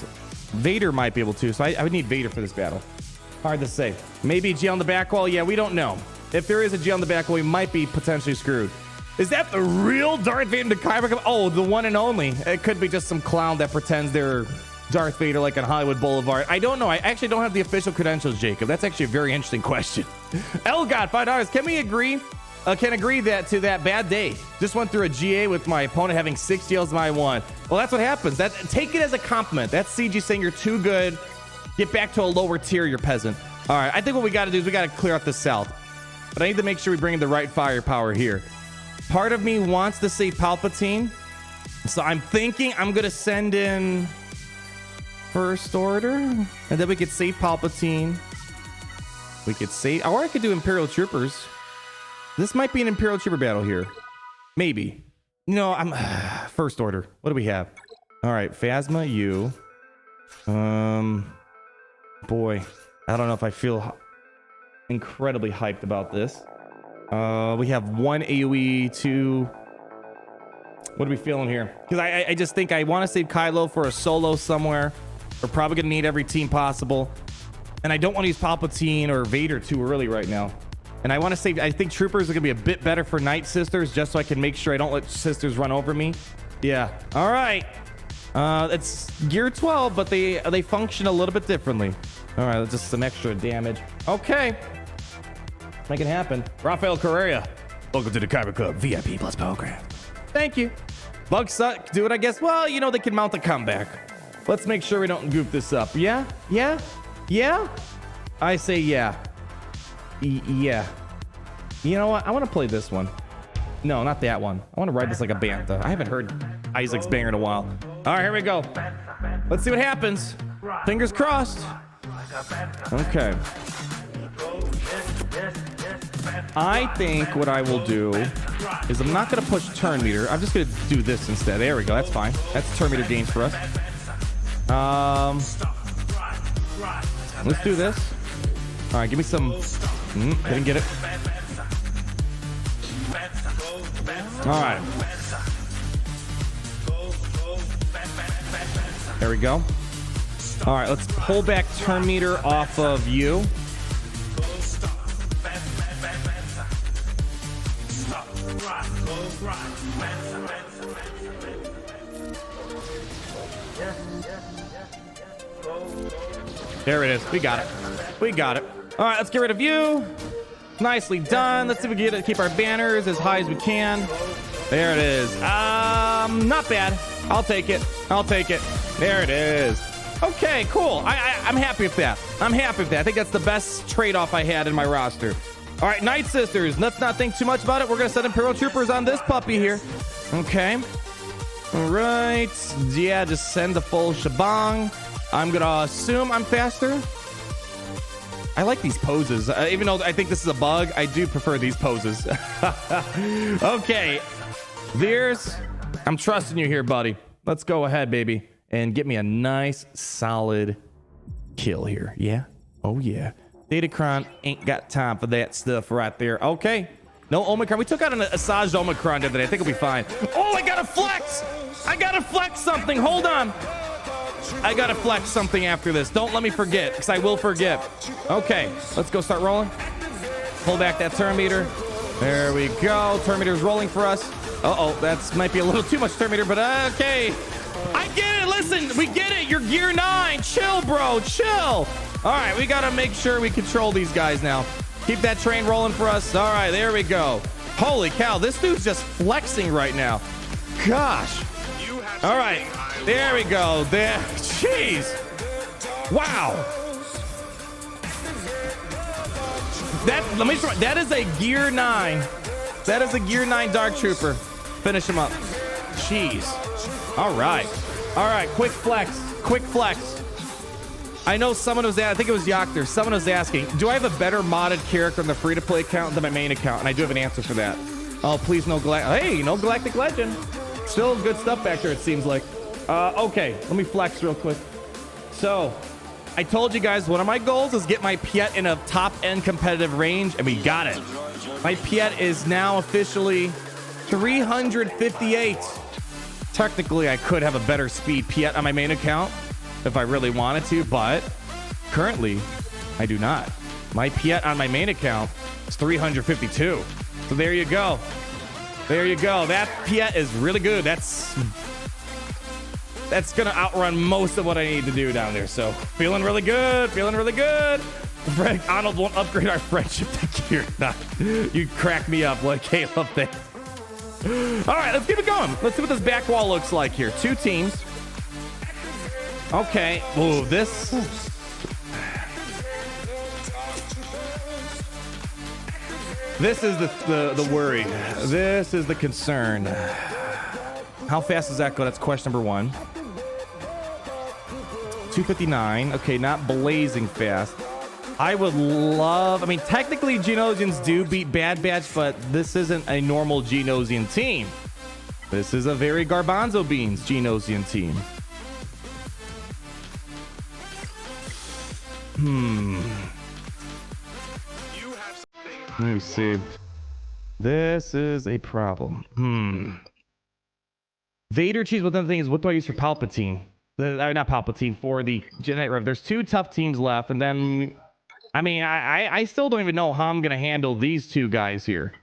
A: Vader might be able to, so I would need Vader for this battle. Hard to say. Maybe GL on the back wall. Yeah, we don't know. If there is a GL on the back wall, we might be potentially screwed. Is that the real Darth Vader to Kyber? Oh, the one and only. It could be just some clown that pretends they're Darth Vader like on Hollywood Boulevard. I don't know. I actually don't have the official credentials, Jacob. That's actually a very interesting question. Elgot, $5. Can we agree? Can agree that to that bad day. Just went through a GA with my opponent having 6 deals and I won. Well, that's what happens. Take it as a compliment. That's CG saying you're too good. Get back to a lower tier, you peasant. All right, I think what we got to do is we got to clear out the south. But I need to make sure we bring in the right firepower here. Part of me wants to save Palpatine. So I'm thinking I'm going to send in First Order. And then we could save Palpatine. We could save... Or I could do Imperial Troopers. This might be an Imperial Trooper battle here. Maybe. No, I'm... First Order. What do we have? All right, Phasma, you. Boy. I don't know if I feel incredibly hyped about this. We have 1 AoE, 2. What are we feeling here? Because I just think I want to save Kylo for a solo somewhere. We're probably going to need every team possible. And I don't want to use Palpatine or Vader too early right now. And I want to save... I think Troopers are going to be a bit better for Night Sisters, just so I can make sure I don't let Sisters run over me. Yeah. All right. It's Gear 12, but they function a little bit differently. All right, just some extra damage. Okay. Make it happen. Rafael Correa. Welcome to the Kyber Club VIP Plus program. Thank you. Bugs suck. Do it, I guess. Well, you know, they can mount a comeback. Let's make sure we don't goof this up. Yeah? Yeah? Yeah? I say yeah. Yeah. You know what? I want to play this one. No, not that one. I want to ride this like a bantha. I haven't heard Isaac's banger in a while. All right, here we go. Let's see what happens. Fingers crossed. Okay. I think what I will do is I'm not going to push turn meter. I'm just going to do this instead. There we go. That's fine. That's turn meter gains for us. Let's do this. All right, give me some. Didn't get it. All right. There we go. All right, let's pull back turn meter off of you. There it is. We got it. We got it. All right, let's get rid of you. Nicely done. Let's see if we can get keep our banners as high as we can. There it is. Not bad. I'll take it. I'll take it. There it is. Okay, cool. I'm happy with that. I'm happy with that. I think that's the best trade-off I had in my roster. All right, Night Sisters. Let's not think too much about it. We're going to send Imperial Troopers on this puppy here. Okay. All right. Yeah, just send the full shebang. I'm going to assume I'm faster. I like these poses. Even though I think this is a bug, I do prefer these poses. Okay. Veers, I'm trusting you here, buddy. Let's go ahead, baby. And get me a nice, solid kill here. Yeah? Oh, yeah. Datacron ain't got time for that stuff right there. Okay. No Omicron. We took out an Asajj Omicron the other day. I think it'll be fine. Oh, I got to flex. I got to flex something. Hold on. I got to flex something after this. Don't let me forget, because I will forget. Okay. Let's go start rolling. Pull back that turn meter. There we go. Turn meter's rolling for us. Uh-oh. That might be a little too much turn meter, but okay. I get it. Listen, we get it. You're gear 9. Chill, bro. Chill. All right. We got to make sure we control these guys now. Keep that train rolling for us. All right. There we go. Holy cow. This dude's just flexing right now. Gosh. All right. There we go. There. Jeez. Wow. Let me try. That is a gear 9. That is a gear 9 Dark Trooper. Finish him up. Jeez. All right. All right. Quick flex. Quick flex. I know someone was, I think it was Yoctor. Someone was asking, do I have a better modded character on the free-to-play account than my main account? And I do have an answer for that. Oh, please no Hey, no Galactic Legend. Still good stuff back there, it seems like. Okay. Let me flex real quick. So, I told you guys one of my goals is get my Piet in a top-end competitive range, and we got it. My Piet is now officially 358. Technically, I could have a better speed Piet on my main account if I really wanted to, but currently, I do not. My Piet on my main account is 352. So there you go. There you go. That Piet is really good. That's gonna outrun most of what I need to do down there. So feeling really good. Feeling really good. Fred Arnold won't upgrade our friendship to Qira. Nah, you crack me up like Caleb there. All right, let's keep it going. Let's see what this back wall looks like here. 2 teams. Okay. Ooh, this. This is the worry. This is the concern. How fast does that go? That's question number 1. 259. Okay, not blazing fast. I would love... I mean, technically, Geonosians do beat Bad Batch, but this isn't a normal Geonosian team. This is a very Garbanzo Beans Geonosian team. Let me see. This is a problem. Vader cheese, but then the thing is, what do I use for Palpatine? Not Palpatine, for the Jedi Rev. There's 2 tough teams left, and then... I mean, I still don't even know how I'm going to handle these 2 guys here.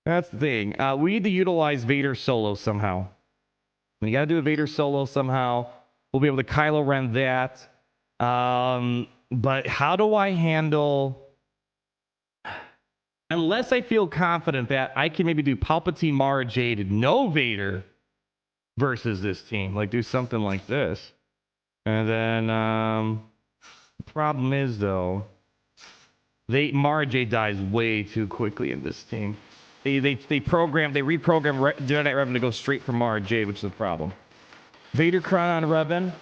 A: That's the thing. We need to utilize Vader solo somehow. We got to do a Vader solo somehow. We'll be able to Kylo Ren that. But how do I handle... Unless I feel confident that I can maybe do Palpatine, Mara Jade, no Vader versus this team. Like, do something like this. And then, the problem is, though, Mara Jade dies way too quickly in this team. They reprogram Jedi Revan to go straight for Mara Jade, which is a problem. Vader Crown on Revan.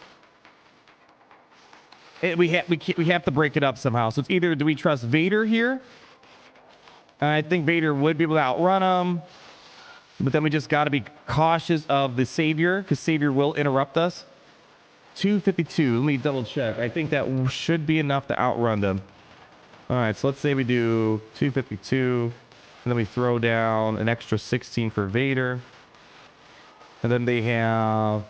A: We have to break it up somehow. So it's either do we trust Vader here? I think Vader would be able to outrun him. But then we just got to be cautious of the Savior, because Savior will interrupt us. 252. Let me double check. I think that should be enough to outrun them. All right, so let's say we do 252. And then we throw down an extra 16 for Vader. And then they have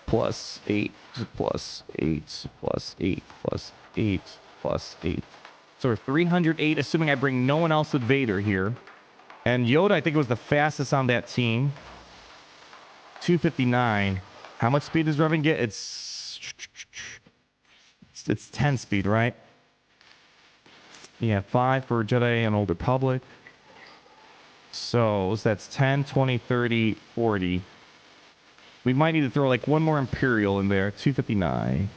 A: plus 8, plus 8, plus 8, plus 8, plus 8. So we're 308, assuming I bring no one else with Vader here. And Yoda, I think, was the fastest on that team. 259. How much speed does Revan get? It's 10 speed, right? Yeah, 5 for Jedi and Old Republic. So that's 10, 20, 30, 40. We might need to throw like one more Imperial in there. 259.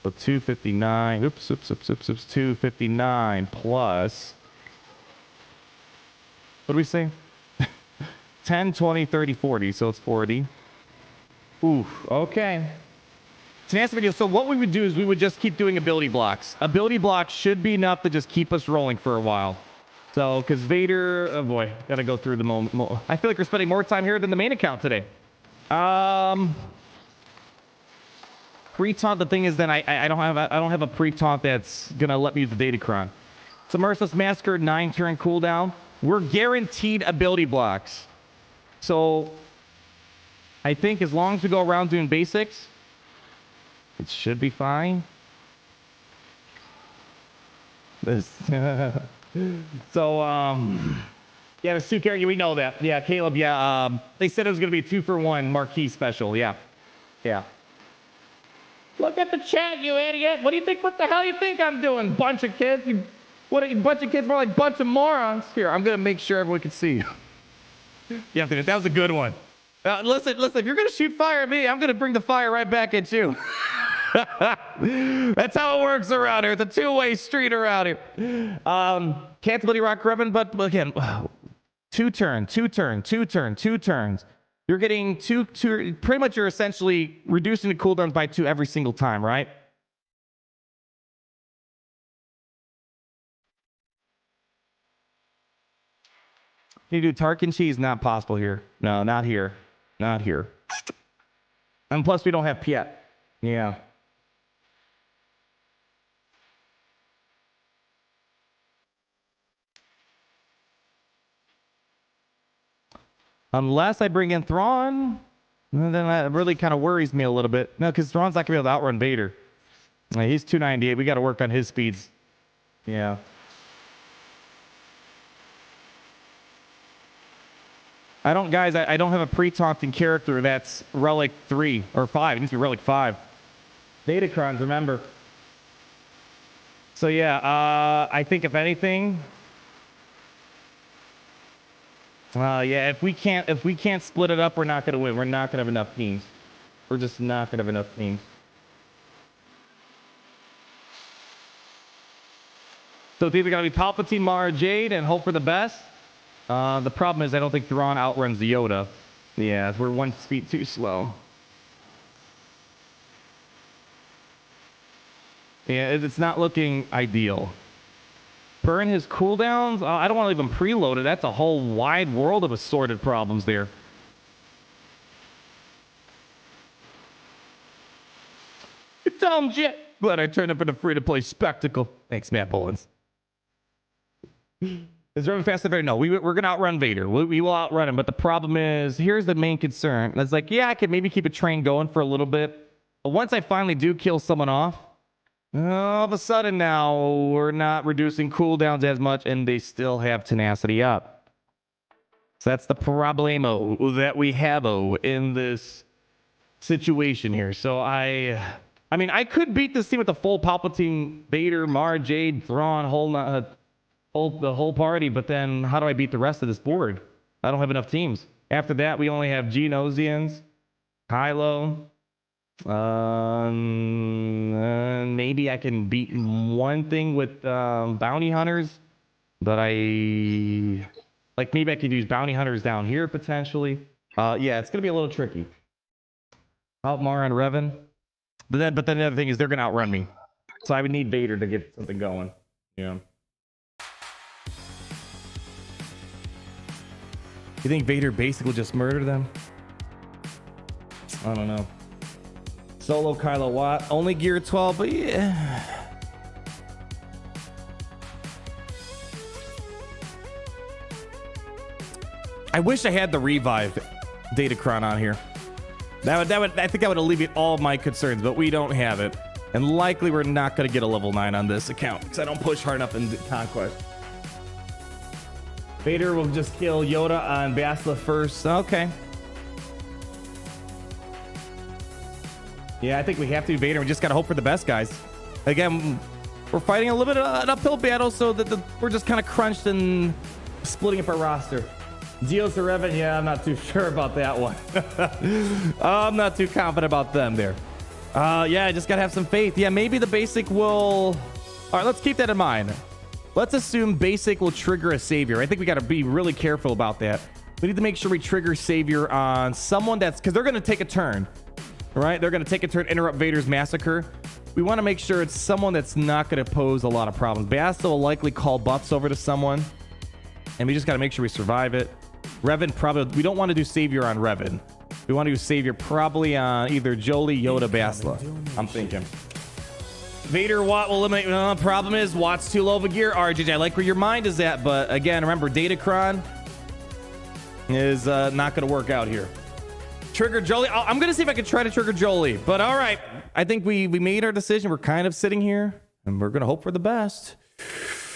A: So 259. Oops. 259 plus... What do we say? 10, 20, 30, 40. So it's 40. Ooh, okay. To answer the video, so what we would do is we would just keep doing ability blocks. Ability blocks should be enough to just keep us rolling for a while. So, because Vader... Oh boy, gotta go through the moment. I feel like we're spending more time here than the main account today. Pre-taunt, the thing is then I don't have a pre-taunt that's gonna let me use the Datacron. So Merciless Massacre, 9-turn cooldown. We're guaranteed ability blocks. So I think as long as we go around doing basics, it should be fine. So yeah, the SLKR, we know that. Yeah, Caleb, yeah. They said it was gonna be a 2-for-1 Marquee special. Yeah. Look at the chat, you idiot. What do you think? What the hell you think I'm doing? Bunch of kids? Bunch of kids more like bunch of morons. Here, I'm going to make sure everyone can see you. Yeah, that was a good one. Listen, if you're going to shoot fire at me, I'm going to bring the fire right back at you. That's how it works around here. It's a two-way street around here. Can't Bloody Rock Revan, but again, 2 turns. You're getting two, pretty much you're essentially reducing the cooldowns by 2 every single time, right? Can you do Tarkin cheese? Not possible here. No, not here. Not here. And plus we don't have Piet. Yeah. Unless I bring in Thrawn, then that really kind of worries me a little bit. No, because Thrawn's not going to be able to outrun Vader. He's 298. We got to work on his speeds. Yeah. I don't, guys, I don't have a pre-taunting character that's Relic 3 or 5. It needs to be Relic 5. Datacrons, remember. So yeah, I think if anything, yeah, if we can't split it up, we're not gonna win. We're not gonna have enough teams. We're just not gonna have enough teams. So it's either gonna be Palpatine, Mara Jade, and hope for the best. The problem is I don't think Thrawn outruns Yoda. Yeah, we're one speed too slow. Yeah, it's not looking ideal. Burn his cooldowns? I don't want to leave him preloaded. That's a whole wide world of assorted problems there. Dumb jet. Glad I turned up in a free-to-play spectacle. Thanks, Matt Bullens. Is Revan faster than Vader? No, we're going to outrun Vader. We will outrun him, but the problem is, here's the main concern. It's like, yeah, I could maybe keep a train going for a little bit, but once I finally do kill someone off, all of a sudden now, we're not reducing cooldowns as much, and they still have tenacity up. So that's the problemo that we have in this situation here. So I mean, I could beat this team with the full Palpatine, Vader, Mara Jade, Thrawn, the whole party, but then how do I beat the rest of this board? I don't have enough teams. After that, we only have Geonosians, Kylo. Maybe I can beat one thing with bounty hunters, but maybe I could use bounty hunters down here potentially. Yeah, it's gonna be a little tricky. Out Mara and Revan, but then the other thing is they're gonna outrun me, so I would need Vader to get something going. Yeah. You think Vader basically just murdered them? I don't know. Solo Kylo Watt, only gear 12, but yeah. I wish I had the revive Datacron on here. I think that would alleviate all of my concerns, but we don't have it. And likely we're not going to get a level 9 on this account because I don't push hard enough in Conquest. Vader will just kill Yoda on Bastila first. Okay. Yeah, I think we have to be Vader. We just got to hope for the best, guys. Again, we're fighting a little bit of an uphill battle, so that we're just kind of crunched and splitting up our roster. Geos or Revan? Yeah, I'm not too sure about that one. I'm not too confident about them there. Yeah, I just got to have some faith. Yeah, maybe the basic will... All right, let's keep that in mind. Let's assume basic will trigger a savior. I think we got to be really careful about that. We need to make sure we trigger savior on someone that's... Because they're going to take a turn. Right? They're going to take a turn, interrupt Vader's massacre. We want to make sure it's someone that's not going to pose a lot of problems. Basta will likely call buffs over to someone, and we just got to make sure we survive it. Revan probably... We don't want to do Savior on Revan. We want to do Savior probably on either Jolie, Yoda, Bastila. I'm thinking. Vader, Watt will eliminate... problem is, Watt's too low of a gear. RJJ, I like where your mind is at, but again, remember, Datacron is not going to work out here. Trigger Jolie. I'm going to see if I can try to trigger Jolie. But all right. I think we made our decision. We're kind of sitting here. And we're going to hope for the best.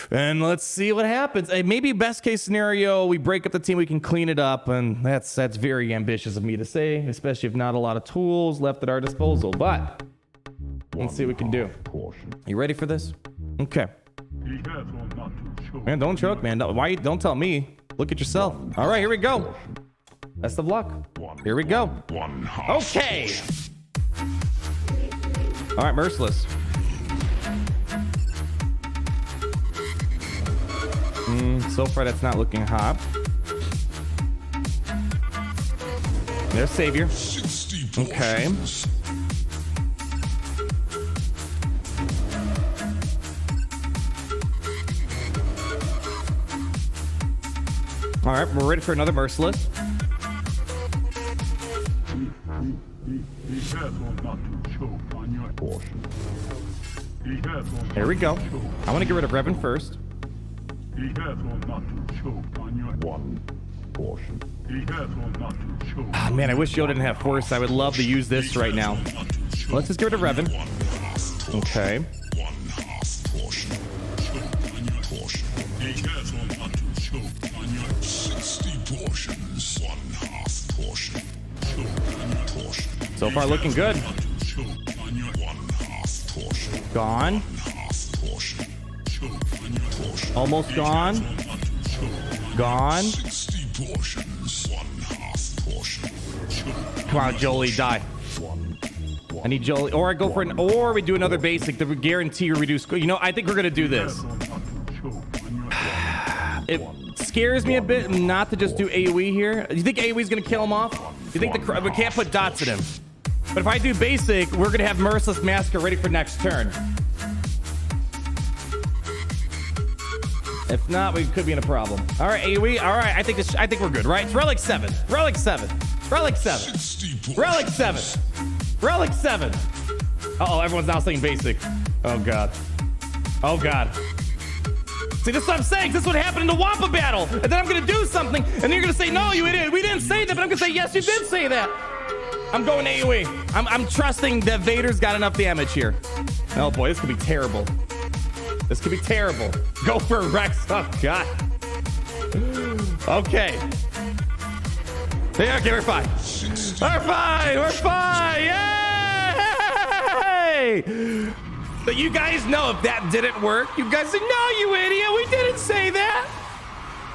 A: And let's see what happens. Maybe best case scenario, we break up the team. We can clean it up. And that's very ambitious of me to say. Especially if not a lot of tools left at our disposal. But let's see what we can do. You ready for this? Okay. Man, don't choke, man. Don't tell me. Look at yourself. All right, here we go. Best of luck. Here we go. Okay. All right, Merciless. So far, that's not looking hot. There's Savior. Okay. All right, we're ready for another Merciless. There we go. I want to get rid of Revan first. Ah, man, I wish Yoda didn't have Force. I would love to use this right now. Let's just get rid of Revan. Okay. So far looking good. Gone. Almost gone. Gone. Come on, Jolie, die. I need Jolie, or I go for an, or we do another basic that would guarantee reduce. You know, I think we're gonna do this. It scares me a bit not to just do AoE here. You think AoE is gonna kill him off? You think we can't put dots in him? But if I do basic, we're gonna have Merciless Massacre ready for next turn. If not, we could be in a problem. All right, AoE. All right, I think we're good, right? It's Relic 7. Relic 7. Relic 7. Relic 7. Relic 7. Uh-oh, everyone's now saying basic. Oh, God. Oh, God. See, this is what I'm saying. This is what happened in the Wampa battle. And then I'm going to do something, and you're going to say, no, you idiot. We didn't say that. But I'm going to say, yes, you did say that. I'm going AoE. I'm trusting that Vader's got enough damage here. Oh, boy, this could be terrible. This could be terrible. Go for Rex. Oh, God. Okay. Yeah, okay, we're fine. We're fine. We're fine. Yay! But you guys know if that didn't work, you guys say, no, you idiot. We didn't say that.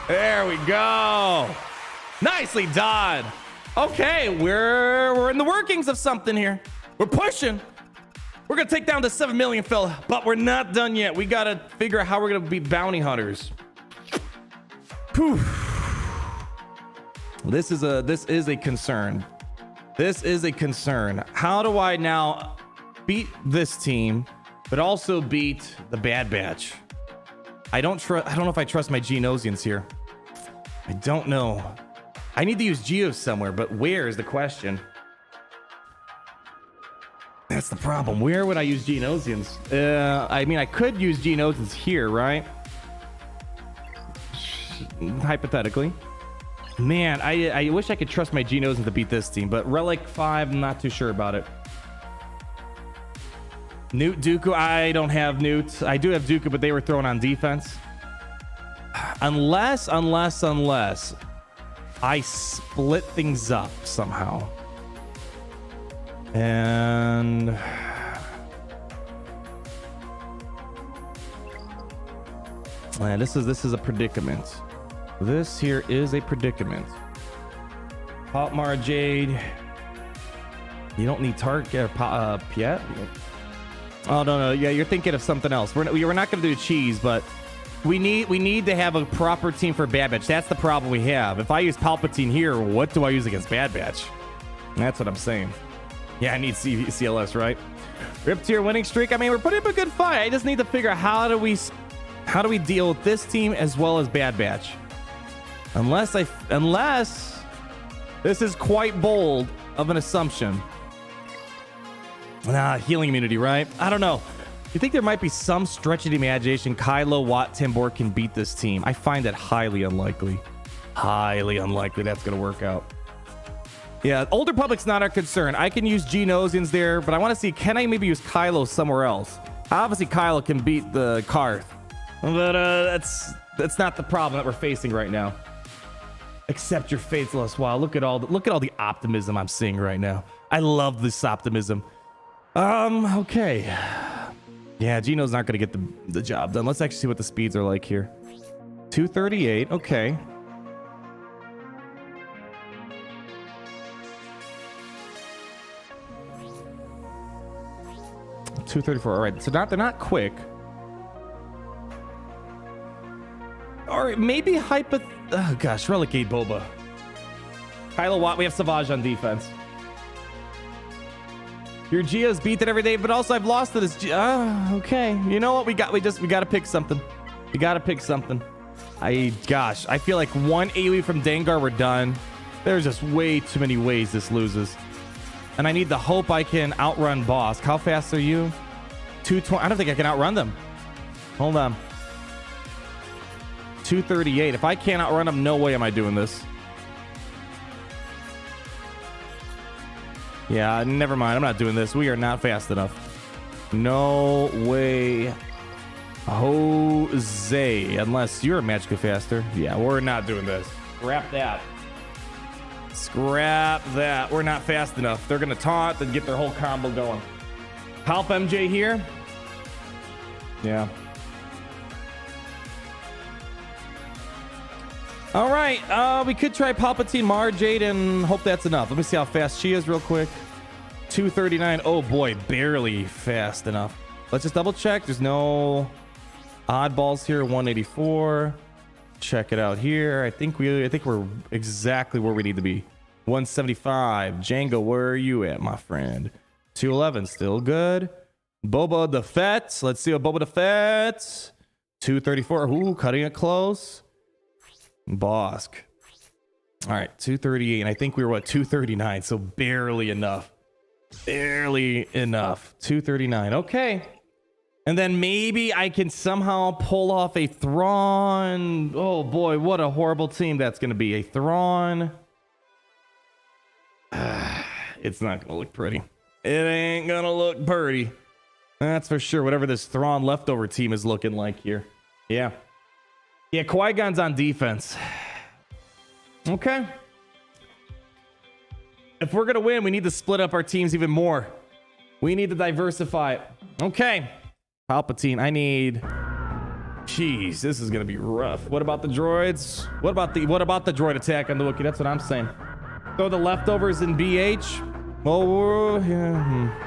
A: There we go. Nicely done. Okay, we're in the workings of something here. We're pushing. We're gonna take down the 7 million fella, but we're not done yet. We gotta figure out how we're gonna be bounty hunters. Poof. This is a concern. This is a concern. How do I now beat this team, but also beat the Bad Batch? I don't know if I trust my Geonosians here. I don't know. I need to use Geos somewhere, but where is the question? That's the problem. Where would I use Geonosians? I mean, I could use Geonosians here, right? Hypothetically. Man, I wish I could trust my Geonosians to beat this team, but Relic 5, I'm not too sure about it. Newt Dooku, I don't have Newt. I do have Dooku, but they were thrown on defense. Unless I split things up somehow. And man, this is a predicament. This here is a predicament. Pop Mara Jade. You don't need target Piet. Oh no, yeah, you're thinking of something else. We're not gonna do cheese, but we need to have a proper team for Bad Batch. That's the problem we have. If I use Palpatine here, what do I use against Bad Batch? That's what I'm saying. Yeah, I need CLS, right? Rip tier winning streak. I mean, we're putting up a good fight. I just need to figure out how do we deal with this team as well as Bad Batch. Unless this is quite bold of an assumption. Healing immunity, right? I don't know. You think there might be some stretch of the imagination Kylo, Watt, Timbor can beat this team? I find that highly unlikely. Highly unlikely that's going to work out. Yeah, Old Republic's not our concern. I can use Geonosians there, but I want to see, can I maybe use Kylo somewhere else? Obviously, Kylo can beat the Karth, but that's not the problem that we're facing right now. Accept your faithless. Wow, look at all the optimism I'm seeing right now. I love this optimism. Okay. Yeah, Geno's not going to get the job done. Let's actually see what the speeds are like here. 238. Okay. $234. All right, so they're not quick. All right, maybe oh gosh, relegate Boba. Kylo Watt, we have Savage on defense. Your Geo's beat it every day, but also I've lost it as okay. You know what? We got to pick something. We got to pick something. I feel like one AoE from Dengar, we're done. There's just way too many ways this loses. And I need the hope I can outrun Boss. How fast are you? 220. I don't think I can outrun them. Hold on. 238. If I can't outrun them, no way am I doing this. Yeah, never mind. I'm not doing this. We are not fast enough. No way. Jose. Unless you're magically faster. Yeah, we're not doing this. Scrap that. Scrap that. We're not fast enough. They're gonna taunt and get their whole combo going. Palp MJ here. Yeah. All right. We could try Palpatine Mara Jade and hope that's enough. Let me see how fast she is real quick. 239. Oh boy, barely fast enough. Let's just double check. There's no oddballs here. 184. Check it out here. I think we're exactly where we need to be. 175. Django, where are you at, my friend? 211, still good. Boba the Fett. Let's see what Boba the Fett. 234. Ooh, cutting it close. Bosk. All right, 238. And I think we were what, 239. So barely enough. Barely enough. 239. Okay. And then maybe I can somehow pull off a Thrawn. Oh boy, what a horrible team that's going to be. A Thrawn. It's not going to look pretty. It ain't going to look pretty. That's for sure. Whatever this Thrawn leftover team is looking like here. Yeah. Yeah, Qui-Gon's on defense. Okay. If we're going to win, we need to split up our teams even more. We need to diversify it. Okay. Palpatine, I need... Jeez, this is going to be rough. What about the droids? What about the droid attack on the Wookiee? That's what I'm saying. Throw the leftovers in BH. Oh, yeah.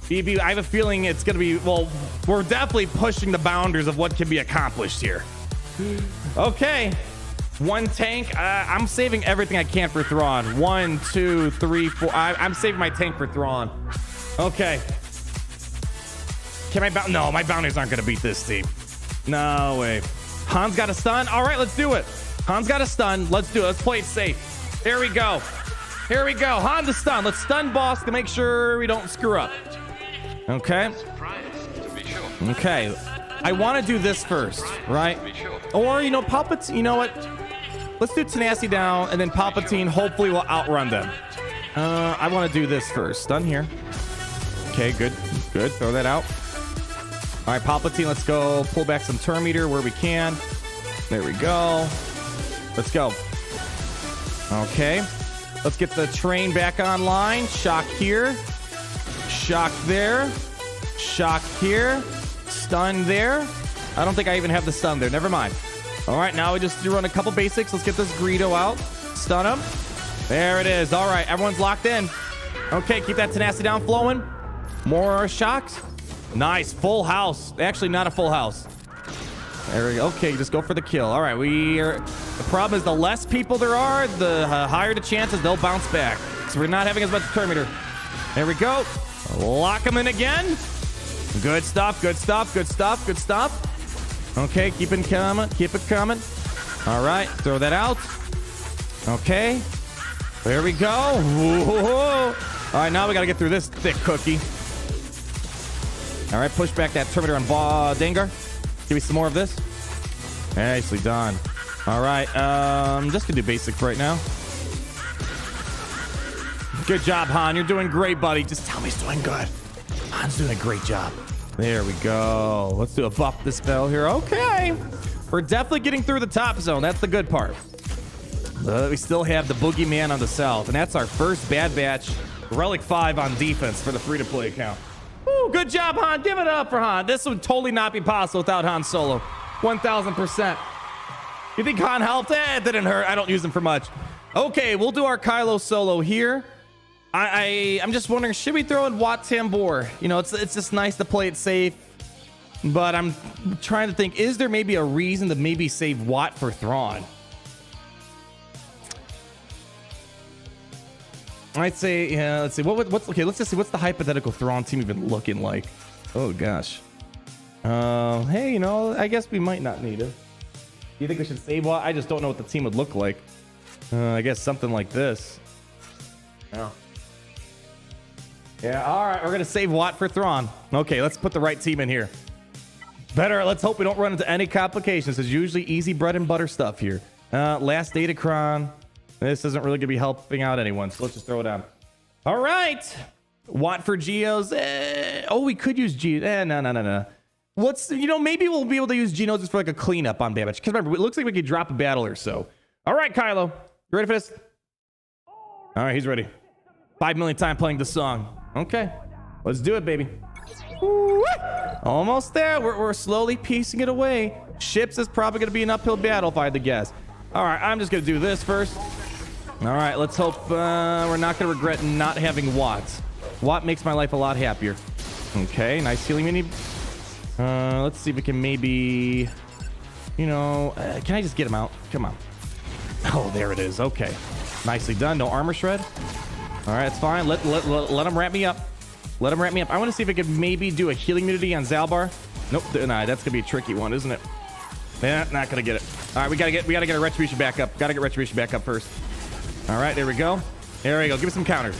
A: BB, I have a feeling it's going to be... Well, we're definitely pushing the boundaries of what can be accomplished here. Okay. One tank. I'm saving everything I can for Thrawn. 1, 2, 3, 4. I'm saving my tank for Thrawn. Okay. Can my my bounties aren't going to beat this team. No way. Han's got a stun. All right, let's do it. Han's got a stun. Let's do it. Let's play it safe. Here we go. Here we go. Han the stun. Let's stun boss to make sure we don't screw up. Okay. Okay. I want to do this first, right? Or, Palpatine, you know what? Let's do Tenacity down, and then Palpatine hopefully will outrun them. I want to do this first. Done here. Okay, good. Good. Throw that out. All right, Palpatine, let's go pull back some turn meter where we can. There we go. Let's go. Okay. Let's get the train back online. Shock here. Shock there. Shock here. Stun there. I don't think I even have the stun there. Never mind. All right, now we just run a couple basics. Let's get this Greedo out. Stun him. There it is. All right, everyone's locked in. Okay, keep that tenacity down flowing. More shocks. Nice. Full house. Actually, not a full house. There we go. Okay, just go for the kill. All right, the problem is the less people there are, the higher the chances they'll bounce back. So we're not having as much turn meter. There we go. Lock them in again. Good stuff. Good stuff. Good stuff. Good stuff. Okay, keep it coming. Keep it coming. All right, throw that out. Okay. There we go. Whoa. All right, now we got to get through this thick cookie. All right, push back that Terminator on Dengar. Give me some more of this. Nicely done. All right, I'm just going to do basic for right now. Good job, Han. You're doing great, buddy. Just tell me he's doing good. Han's doing a great job. There we go. Let's do a buff this spell here. Okay. We're definitely getting through the top zone. That's the good part. We still have the boogeyman on the south, and that's our first Bad Batch Relic 5 on defense for the free-to-play account. Woo, good job, Han. Give it up for Han. This would totally not be possible without Han Solo. 1,000%. You think Han helped? It didn't hurt. I don't use him for much. Okay, we'll do our Kylo Solo here. I'm just wondering, should we throw in Wat Tambor? It's just nice to play it safe, but I'm trying to think, is there maybe a reason to maybe save Wat for Thrawn? I'd say, yeah, let's see. Okay, let's just see. What's the hypothetical Thrawn team even looking like? Oh, gosh. Hey, I guess we might not need it. Do you think we should save Wat? I just don't know what the team would look like. I guess something like this. Yeah. Yeah, all right, we're going to save Wat for Thrawn. Okay, let's put the right team in here. Let's hope we don't run into any complications. It's usually easy bread and butter stuff here. Last Datacron. This isn't really going to be helping out anyone, so let's just throw it on. All right. Wat for Geos. Oh, we could use Geos. No. What's, you know, maybe we'll be able to use Geonosis for like a cleanup on Bad Batch. Because remember, it looks like we could drop a battle or so. All right, Kylo. You ready for this? All right, he's ready. 5 million time playing the song. Okay. Let's do it, baby. Woo! Almost there. We're slowly piecing it away. Ships is probably going to be an uphill battle if I had to guess. All right, I'm just going to do this first. All right, let's hope we're not going to regret not having Watts. Watt makes my life a lot happier. Okay, nice healing mini. Let's see if we can maybe, you know, can I just get him out? Come on. Oh, there it is. Okay. Nicely done. No armor shred. All right, it's fine. Let him wrap me up. Let him wrap me up. I want to see if I could maybe do a healing immunity on Zalbar. Nope. Nah, that's going to be a tricky one, isn't it? Yeah, not going to get it. All right, we got to get a Retribution back up. Got to get Retribution back up first. All right, there we go. There we go. Give me some counters.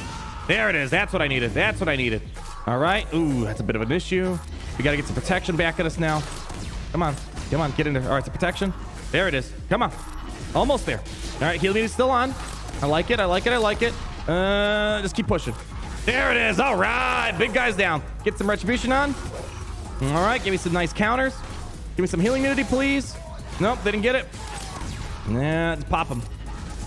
A: There it is. That's what I needed. That's what I needed. All right. Ooh, that's a bit of an issue. We got to get some protection back at us now. Come on. Come on. Get in there. All right, some protection. There it is. Come on. Almost there. All right, heal is still on. I like it. I like it. I like it. Just keep pushing. There it is. All right. Big guy's down. Get some Retribution on. All right. Give me some nice counters. Give me some healing immunity, please. Nope, they didn't get it. Nah, let's pop him.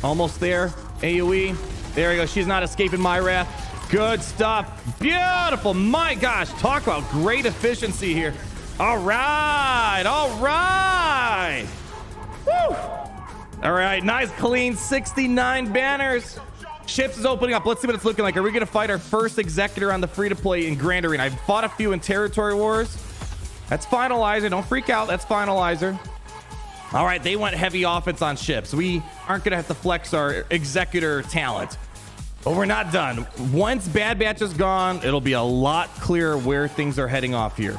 A: Almost there. AoE. There we go. She's not escaping my wrath. Good stuff. Beautiful. My gosh. Talk about great efficiency here. All right. All right. Woo. All right. Nice, clean 69 banners. Ships is opening up. Let's see what it's looking like. Are we going to fight our first Executor on the free-to-play in Grand Arena? I've fought a few in Territory Wars. That's Finalizer. Don't freak out. That's Finalizer. All right. They went heavy offense on ships. We aren't going to have to flex our Executor talent. But we're not done. Once Bad Batch is gone, it'll be a lot clearer where things are heading off here.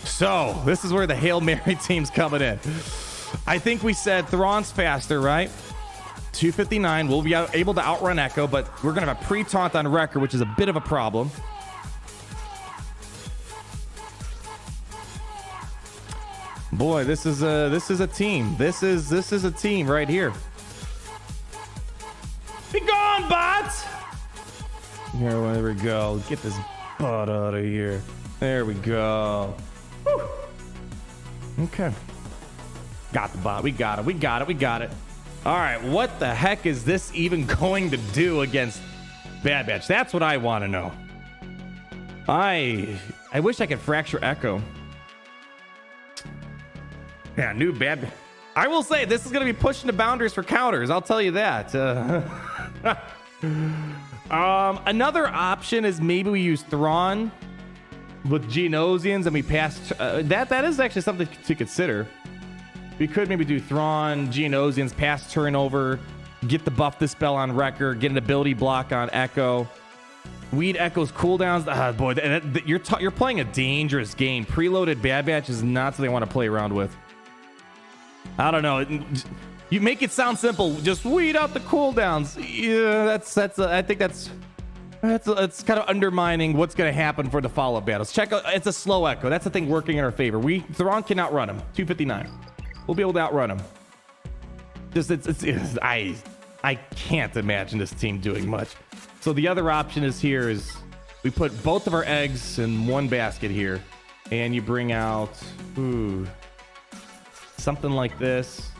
A: So this is where the Hail Mary team's coming in. I think we said Thrawn's faster, right? 259. We'll be able to outrun Echo, but we're going to have a pre-taunt on Wrecker, which is a bit of a problem. Boy, this is a team. This is a team right here. Be gone, bots! Here, there we go. Get this butt out of here. There we go. Whew. Okay. Got the bot. We got it. We got it. We got it. All right. What the heck is this even going to do against Bad Batch? That's what I want to know. I wish I could fracture Echo. Yeah, new Bad Batch. I will say this is going to be pushing the boundaries for counters. I'll tell you that. Another option is maybe we use Thrawn with Geonosians and we pass. That is actually something to consider. We could maybe do Thrawn, Geonosians, pass turnover, get the buff dispel on Wrecker, get an ability block on Echo. Weed Echo's cooldowns. Boy, you're playing a dangerous game. Preloaded Bad Batch is not something I want to play around with. I don't know. You make it sound simple. Just weed out the cooldowns. Yeah, I think that's kind of undermining what's going to happen for the follow-up battles. Check out. It's a slow Echo. That's the thing working in our favor. Thrawn can outrun him. 259. We'll be able to outrun him. I can't imagine this team doing much. So the other option is we put both of our eggs in one basket here, and you bring out something like this,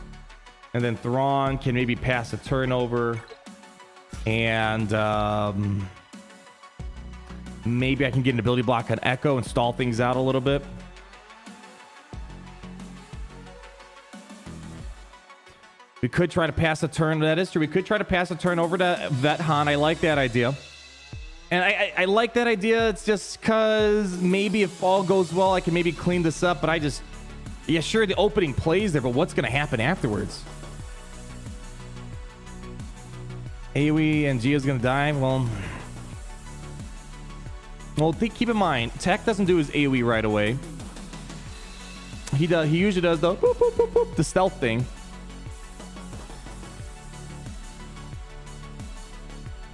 A: and then Thrawn can maybe pass a turnover, and maybe I can get an ability block on Echo and stall things out a little bit. We could try to pass a turn. That is true. We could try to pass a turn over to Vet Han. I like that idea. And I like that idea. It's just because maybe if all goes well, I can maybe clean this up. But yeah, sure, the opening plays there, but what's going to happen afterwards? AoE and Gio's going to die? Well, keep in mind, Tech doesn't do his AoE right away. He usually does the boop, boop, boop, boop, the stealth thing.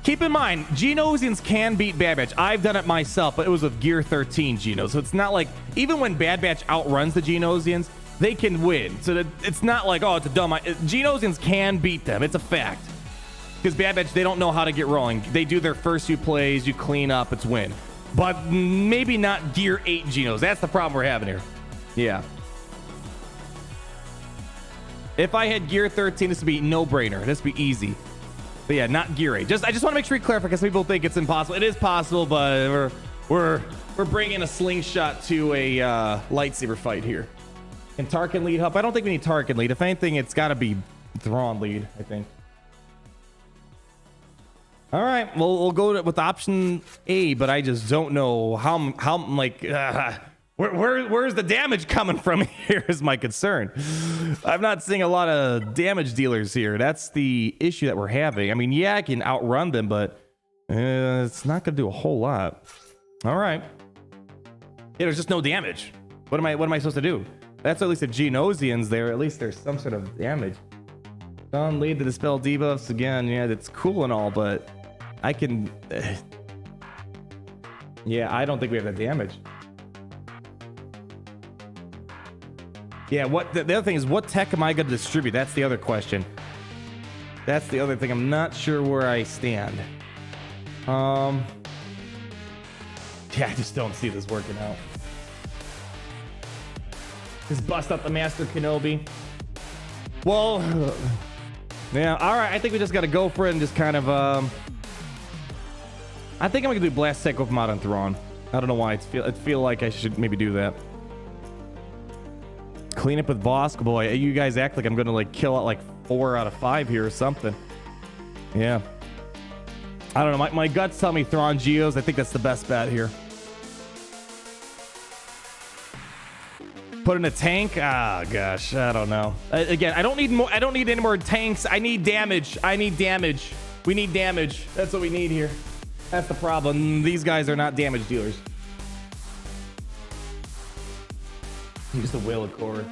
A: Keep in mind, Geonosians can beat Bad Batch. I've done it myself, but it was with Gear 13 Geonos. So it's not like, even when Bad Batch outruns the Geonosians, they can win. So it's not like, oh, it's a dumb... Geonosians can beat them. It's a fact. Because Bad Batch, they don't know how to get rolling. They do their first few plays, you clean up, it's win. But maybe not Gear 8 Geonos. That's the problem we're having here. Yeah. If I had gear 13, this would be no-brainer. This would be easy. But yeah, not gear 8. I just want to make sure we clarify because people think it's impossible. It is possible, but we're bringing a slingshot to a lightsaber fight here. Can Tarkin lead help? I don't think we need Tarkin lead. If anything, it's got to be Thrawn lead, I think. All right, well, we'll go with option A, but I just don't know how like where's the damage coming from here is my concern. I'm not seeing a lot of damage dealers here. That's the issue that we're having. I mean, yeah, I can outrun them, but it's not gonna do a whole lot. All right. Yeah, there's just no damage. What am I supposed to do? That's at least a Geonosian's there. At least there's some sort of damage. Don't lead to dispel debuffs again. Yeah, that's cool and all, but I can. Yeah, I don't think we have that damage. Yeah, the other thing is, what tech am I going to distribute? That's the other question. That's the other thing. I'm not sure where I stand. Yeah, I just don't see this working out. Just bust up the Master Kenobi. Well, yeah, all right. I think we just got to go for it and just kind of. I think I'm gonna do Blast Tech with Mod on Thrawn. I don't know why. I feel like I should maybe do that. Clean up with Vosk. Boy, you guys act like I'm gonna like kill out like 4 out of 5 here or something. Yeah. I don't know. My guts tell me Thrawn Geos. I think that's the best bet here. Put in a tank. Ah, gosh, I don't know. Again, I don't need more. I don't need any more tanks. I need damage. I need damage. We need damage. That's what we need here. That's the problem. These guys are not damage dealers. Use the Whale of Core.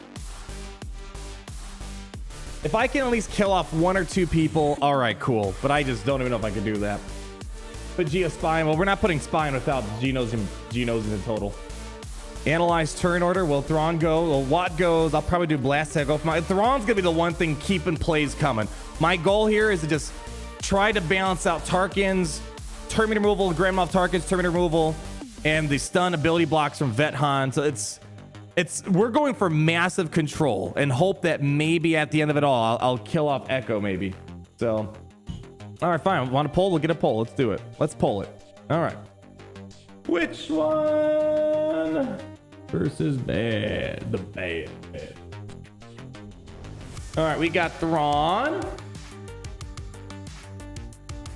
A: If I can at least kill off 1 or 2 people, all right, cool. But I just don't even know if I can do that. But Geo Spine. Well, we're not putting Spine without Genos in total. Analyze turn order. Will Thrawn go? Well, Watt goes. I'll probably do Blast Tag. Thrawn's gonna be the one thing keeping plays coming. My goal here is to just try to balance out Tarkin's Terminator removal, Grand Moff Tarkin's Terminator removal, and the stun ability blocks from Vet Han. So we're going for massive control and hope that maybe at the end of it all, I'll kill off Echo maybe. So, all right, fine. Want to pull? We'll get a pull. Let's do it. Let's pull it. All right. Which one versus bad? The bad. All right, we got Thrawn.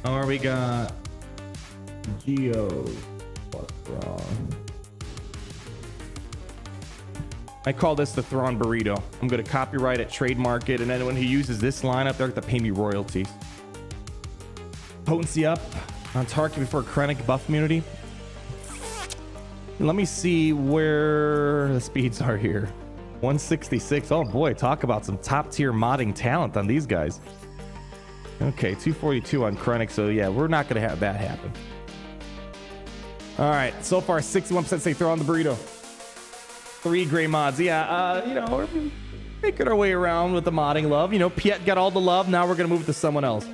A: Or we got Geo plus Thrawn. I call this the Thrawn burrito. I'm going to copyright it, trademark it, and anyone who uses this lineup, they're going to pay me royalties. Potency up on Tarkin before Krennic buff immunity. Let me see where the speeds are here. 166. Oh boy, talk about some top tier modding talent on these guys. Okay, 242 on Krennic. So yeah, we're not going to have that happen. All right, so far 61% say throw on the burrito. 3 gray mods. Yeah, you know, we're making our way around with the modding love. You know, Piet got all the love. Now we're going to move it to someone else.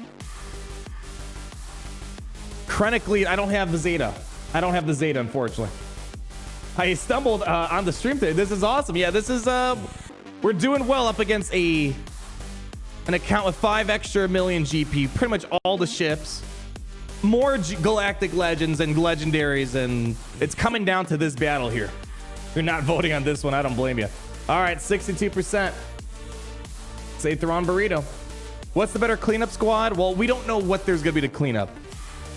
A: Krennic lead. I don't have the Zeta. Unfortunately. I stumbled on the stream today. This is awesome. Yeah, this is we're doing well up against an account with 5 extra million GP, pretty much all the ships, more galactic legends and legendaries, and it's coming down to this battle here. If you're not voting on this one, I don't blame you. All right, 62%. Say Thrawn burrito. What's the better cleanup squad? Well, we don't know what there's gonna be to clean up.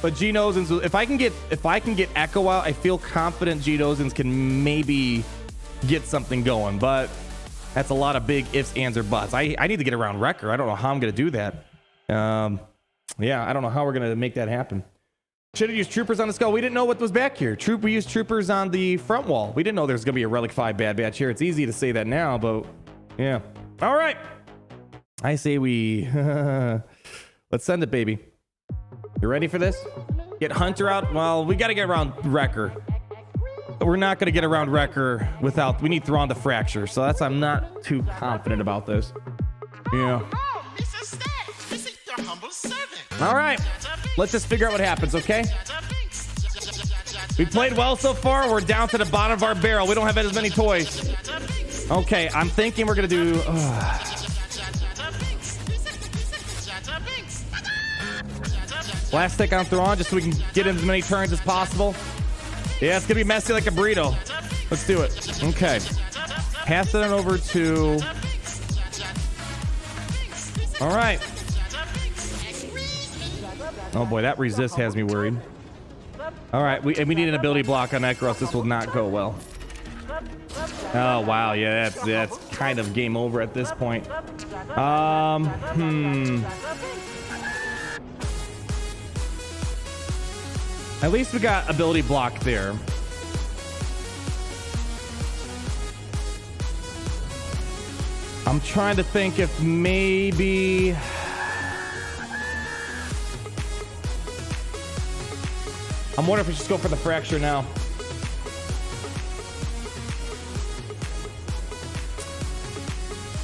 A: But Geonosians, if I can get Echo out, I feel confident Geonosians can maybe get something going. But that's a lot of big ifs, ands, or buts. I need to get around Wrecker. I don't know how I'm gonna do that. Yeah, I don't know how we're gonna make that happen. Should have used troopers on the skull. We didn't know what was back here. We used troopers on the front wall. We didn't know there was gonna be a Relic 5 Bad Batch here. It's easy to say that now, but yeah. All right. I say we let's send it, baby. You ready for this? Get Hunter out. Well, we got to get around Wrecker. We're not going to get around Wrecker without. We need Thrawn to fracture. So I'm not too confident about this. Yeah. All right. Let's just figure out what happens, okay? We played well so far. We're down to the bottom of our barrel. We don't have as many toys. Okay, I'm thinking we're gonna do. Last stick on Thrawn, just so we can get in as many turns as possible. Yeah, it's gonna be messy like a burrito. Let's do it. Okay. Pass it on over to. All right. Oh boy, that resist has me worried. All right, we need an ability block on that, or else this will not go well. Oh wow, yeah, that's kind of game over at this point. At least we got ability block there. I'm trying to think if maybe. I'm wondering if we should go for the fracture now.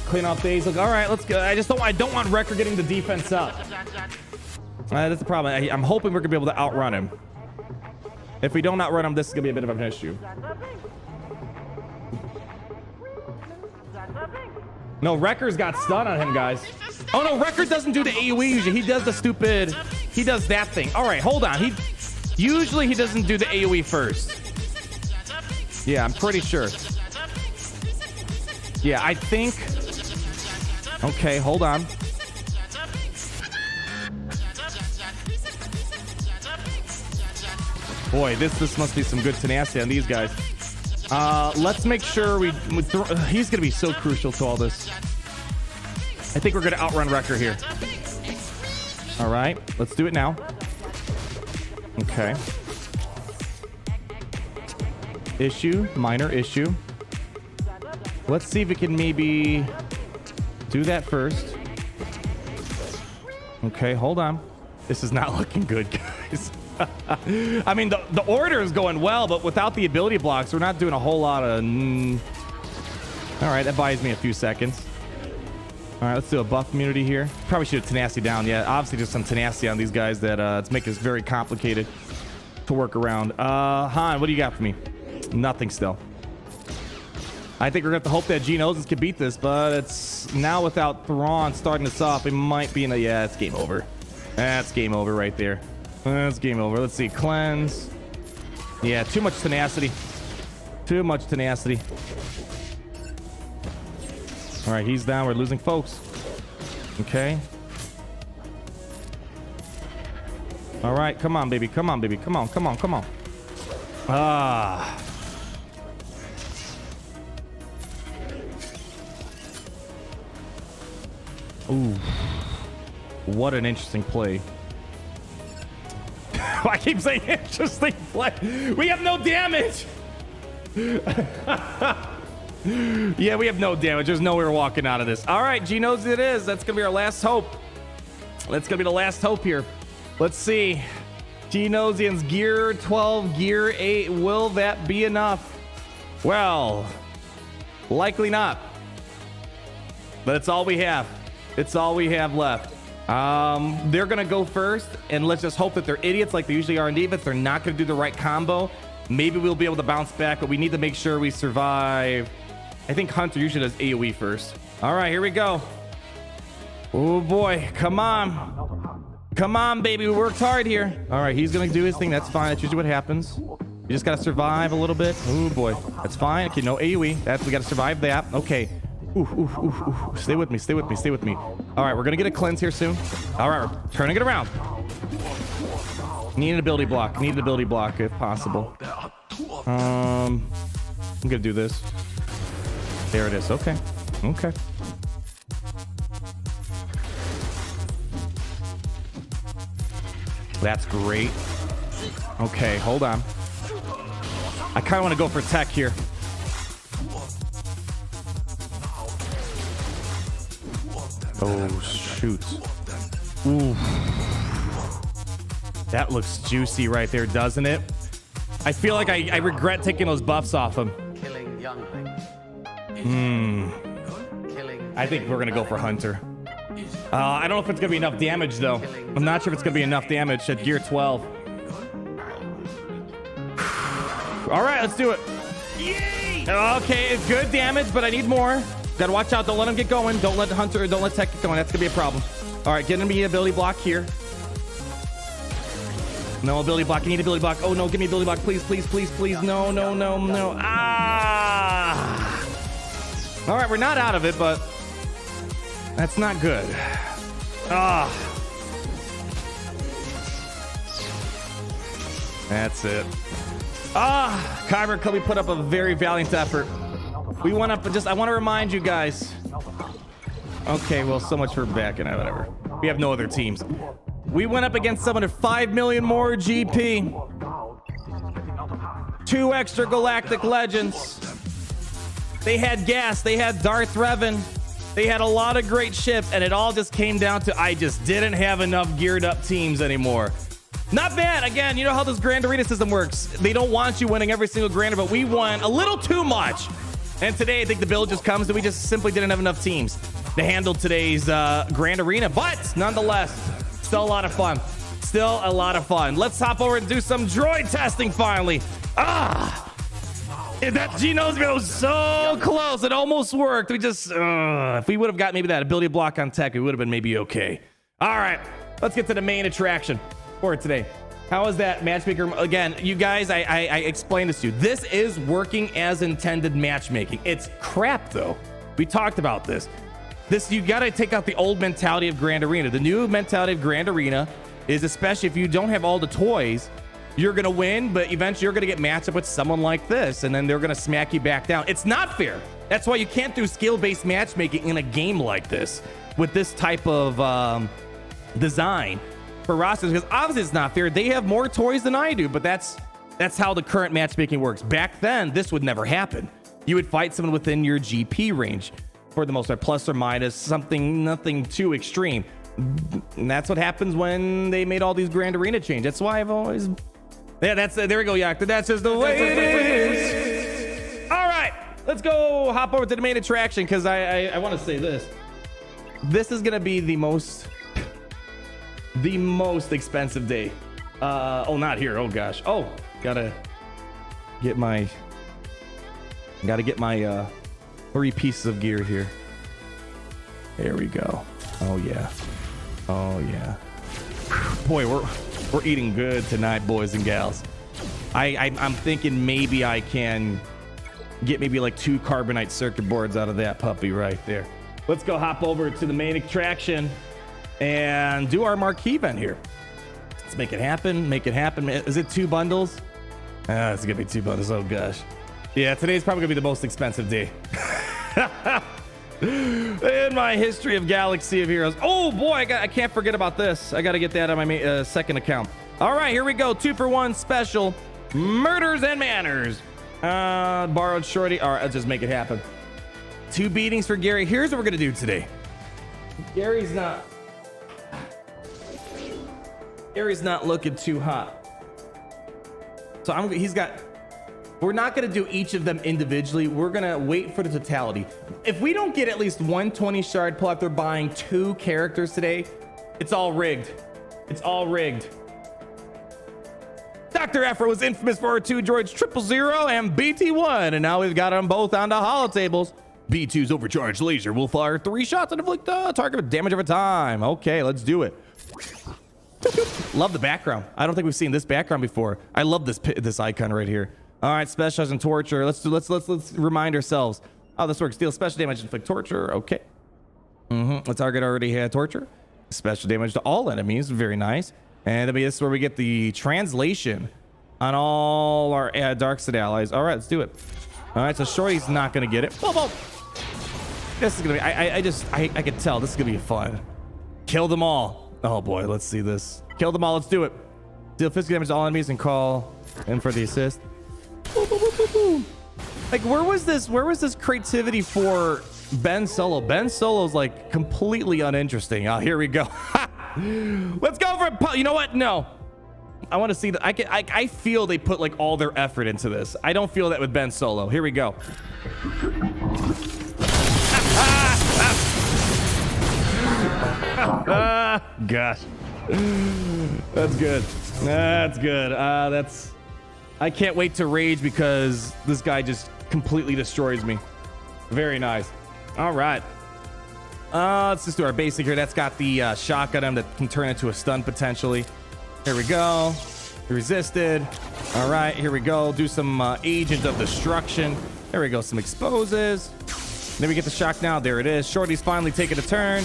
A: Clean off days. Look, all right, let's go. I don't want Wrecker getting the defense up. That's the problem. I'm hoping we're gonna be able to outrun him. If we don't outrun him, this is gonna be a bit of an issue. No, Wrecker's got stun on him, guys. Oh no, Wrecker doesn't do the AoE usually. He does the stupid. He does that thing. All right, hold on. Usually he doesn't do the AoE first. Yeah, I'm pretty sure. Yeah, I think. Okay, hold on. Boy, this must be some good tenacity on these guys. Let's make sure he's gonna be so crucial to all this. I think we're gonna outrun Wrecker here. All right, let's do it now. Okay. Issue, minor issue. Let's see if we can maybe do that first. Okay, hold on. This is not looking good, guys. I mean, the order is going well, but without the ability blocks, we're not doing a whole lot of. All right, that buys me a few seconds. All right, let's do a buff immunity here. Probably should have tenacity down. Yeah, obviously there's some tenacity on these guys that it's making this very complicated to work around. Han, what do you got for me? Nothing still. I think we're gonna have to hope that Geonosis can beat this, but it's now without Thrawn starting us off. It might be in a. Yeah, it's game over. That's game over right there. That's game over. Let's see. Cleanse. Yeah, too much tenacity. Too much tenacity. All right, he's down. We're losing folks. Okay. All right, come on, baby. Come on, baby. Come on, come on, come on. Ah. Ooh. What an interesting play. I keep saying interesting play. We have no damage. Yeah, we have no damage. There's no way we're walking out of this. All right, Geonosis it is. That's going to be our last hope. That's going to be the last hope here. Let's see. Geonosian's gear 12, gear 8. Will that be enough? Well, likely not. But it's all we have. It's all we have left. They're gonna go first, and let's just hope that they're idiots like they usually are in defense. They're not gonna do the right combo. Maybe we'll be able to bounce back, but we need to make sure we survive. I think Hunter usually does AoE first. All right, here we go. Oh boy, come on. Come on, baby, we worked hard here. All right, he's gonna do his thing. That's fine. That's usually what happens. You just gotta survive a little bit. Oh boy, that's fine. Okay, no AoE. We gotta survive that. Okay. Ooh. Stay with me, stay with me, stay with me. All right, we're gonna get a cleanse here soon. All right, we're turning it around. Need an ability block. Need an ability block if possible. I'm gonna do this. There it is. Okay. Okay. That's great. Okay, hold on. I kind of want to go for tech here. Oh, shoot. Ooh. That looks juicy right there, doesn't it? I feel like I regret taking those buffs off him.
E: Killing younglings.
A: I think we're going to go for Hunter. I don't know if it's going to be enough damage, though. I'm not sure if it's going to be enough damage at gear 12. All right, let's do it. Yay! Okay, it's good damage, but I need more. Gotta watch out. Don't let him get going. Don't let the Hunter or don't let Tech get going. That's gonna be a problem. All right, get him the ability block here. No ability block. You need ability block. Oh no, give me ability block, please, please, please, please. No, no, no, no. Ah. All right, we're not out of it, but that's not good. Ah. That's it. Ah, Kyber, we put up a very valiant effort. We went up, I want to remind you guys. Okay, well, so much for backing out, whatever. We have no other teams. We went up against someone at 5 million more GP. 2 extra galactic legends. They had gas, they had Darth Revan. They had a lot of great ships, and it all just came down to I just didn't have enough geared up teams anymore. Not bad. Again, you know how this Grand Arena system works. They don't want you winning every single Grand, but we won a little too much. And today, I think the build just comes that we just simply didn't have enough teams to handle today's Grand Arena. But nonetheless, still a lot of fun. Still a lot of fun. Let's hop over and do some droid testing finally. Ah! That Geno's was so close. It almost worked. We just, if we would have got maybe that ability block on Tech, we would have been maybe okay. All right, let's get to the main attraction for today. How is that matchmaker? Again, you guys, I explained this to you. This is working as intended matchmaking. It's crap though. We talked about this. You got to take out the old mentality of Grand Arena. The new mentality of Grand Arena is, especially if you don't have all the toys, you're going to win, but eventually you're going to get matched up with someone like this, and then they're going to smack you back down. It's not fair. That's why you can't do skill-based matchmaking in a game like this with this type of design for rosters, because obviously it's not fair. They have more toys than I do, but that's how the current matchmaking works. Back then, this would never happen. You would fight someone within your GP range for the most part, plus or minus something, nothing too extreme. And that's what happens when they made all these Grand Arena changes. That's why I've always... Yeah, there we go, Yak. That's just the way it is. All right, let's go hop over to the main attraction, because I want to say this. This is going to be the most expensive day. Oh, not here. Oh, gosh. Oh, gotta get my 3 pieces of gear here. There we go. Oh, yeah. Oh, yeah. Boy, we're eating good tonight, boys and gals. I'm thinking maybe I can get maybe like 2 carbonite circuit boards out of that puppy right there. Let's go hop over to the main attraction and do our marquee event here. Let's make it happen. Make it happen. Is it 2 bundles? It's gonna be 2 bundles. Oh gosh. Yeah, today's probably gonna be the most expensive day in my history of Galaxy of Heroes. Oh boy, I can't forget about this. I gotta get that on my second account. All right, here we go. 2-for-1 special. Murders and Manners. Borrowed shorty. All right, let's just make it happen. 2 beatings for Gary. Here's what we're gonna do today. Gary's not looking too hot. So we're not going to do each of them individually. We're going to wait for the totality. If we don't get at least 120 shard pull after buying 2 characters today, it's all rigged. It's all rigged. Dr. Afro was infamous for our 2 droids, 000 and BT-1, and now we've got them both on the holotables. B2's overcharged laser will fire 3 shots and inflict target damage over time. Okay, let's do it. Love the background. I don't think we've seen this background before. I love this icon right here. All right, specialized in torture. Let's remind ourselves. Oh, this works. Deal special damage, inflict torture. Okay. The target already had torture. Special damage to all enemies. Very nice. And this is where we get the translation on all our dark side allies. All right, let's do it. All right, so Shorty's not gonna get it. Whoa. This is gonna be. I can tell this is gonna be fun. Kill them all. Oh boy, let's see this. Kill them all. Let's do it. Deal physical damage to all enemies and call in for the assist. Like, where was this creativity for Ben Solo? Ben Solo's like completely uninteresting. Oh, here we go. Let's go for, you know what? No, I want to see that. I feel they put like all their effort into this. I don't feel that with Ben Solo. Here we go. Gosh, that's good. That's good. I can't wait to rage because this guy just completely destroys me. Very nice. All right. Let's just do our basic here. That's got the shotgun on that can turn into a stun potentially. Here we go. Resisted. All right, here we go. Do some Agent of Destruction. There we go. Some exposes. Then we get the shock now. There it is. Shorty's finally taking a turn.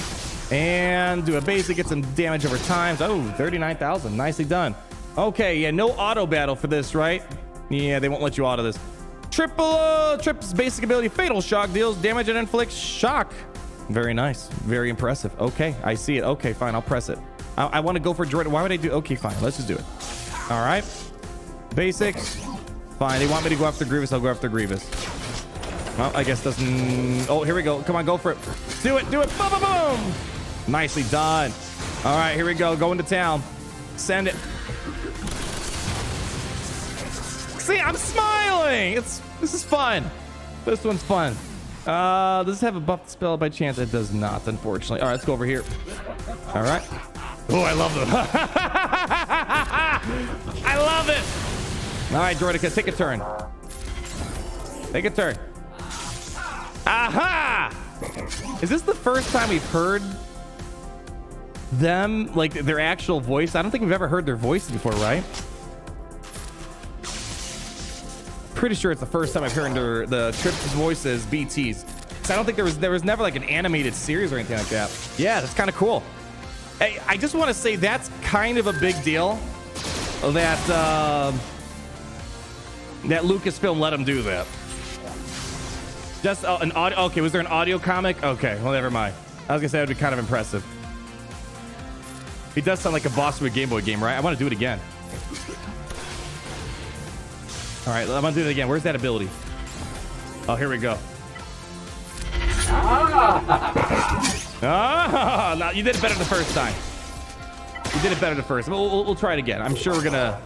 A: And do a basic. Get some damage over time. Oh, 39,000. Nicely done. Okay, yeah, no auto battle for this, right? Yeah, they won't let you auto this. Trip's basic ability, Fatal Shock, deals damage and inflicts shock. Very nice. Very impressive. Okay, I see it. Okay, fine. I'll press it. I want to go for Jordan. Why would I do? Okay, fine. Let's just do it. All right. Basics. Fine. They want me to go after Grievous. I'll go after Grievous. Well, I guess doesn't. Oh, here we go. Come on, go for it. Do it. Do it. Boom, boom, boom. Nicely done. All right, here we go. Go into town. Send it. See, I'm smiling. This is fun. This one's fun. Does this have a buffed spell by chance? It does not, unfortunately. All right, let's go over here. All right. Oh, I love them. I love it. All right, Droideka, take a turn. Take a turn. Aha! Is this the first time we've heard them, like their actual voice? I don't think we've ever heard their voices before, right? Pretty sure it's the first time I've heard the Trips' voices, BT's. So I don't think there was never like an animated series or anything like that. Yeah, that's kind of cool. Hey, I just want to say that's kind of a big deal that that Lucasfilm let him do that. Just an audio. Okay, was there an audio comic? Okay, well, never mind. I was gonna say that would be kind of impressive. He does sound like a boss of a Game Boy game, right? I want to do it again. All right, I'm gonna do it again. Where's that ability? Oh, here we go. Ah, no, you did it better the first time. You did it better the first. We'll try it again. I'm sure we're gonna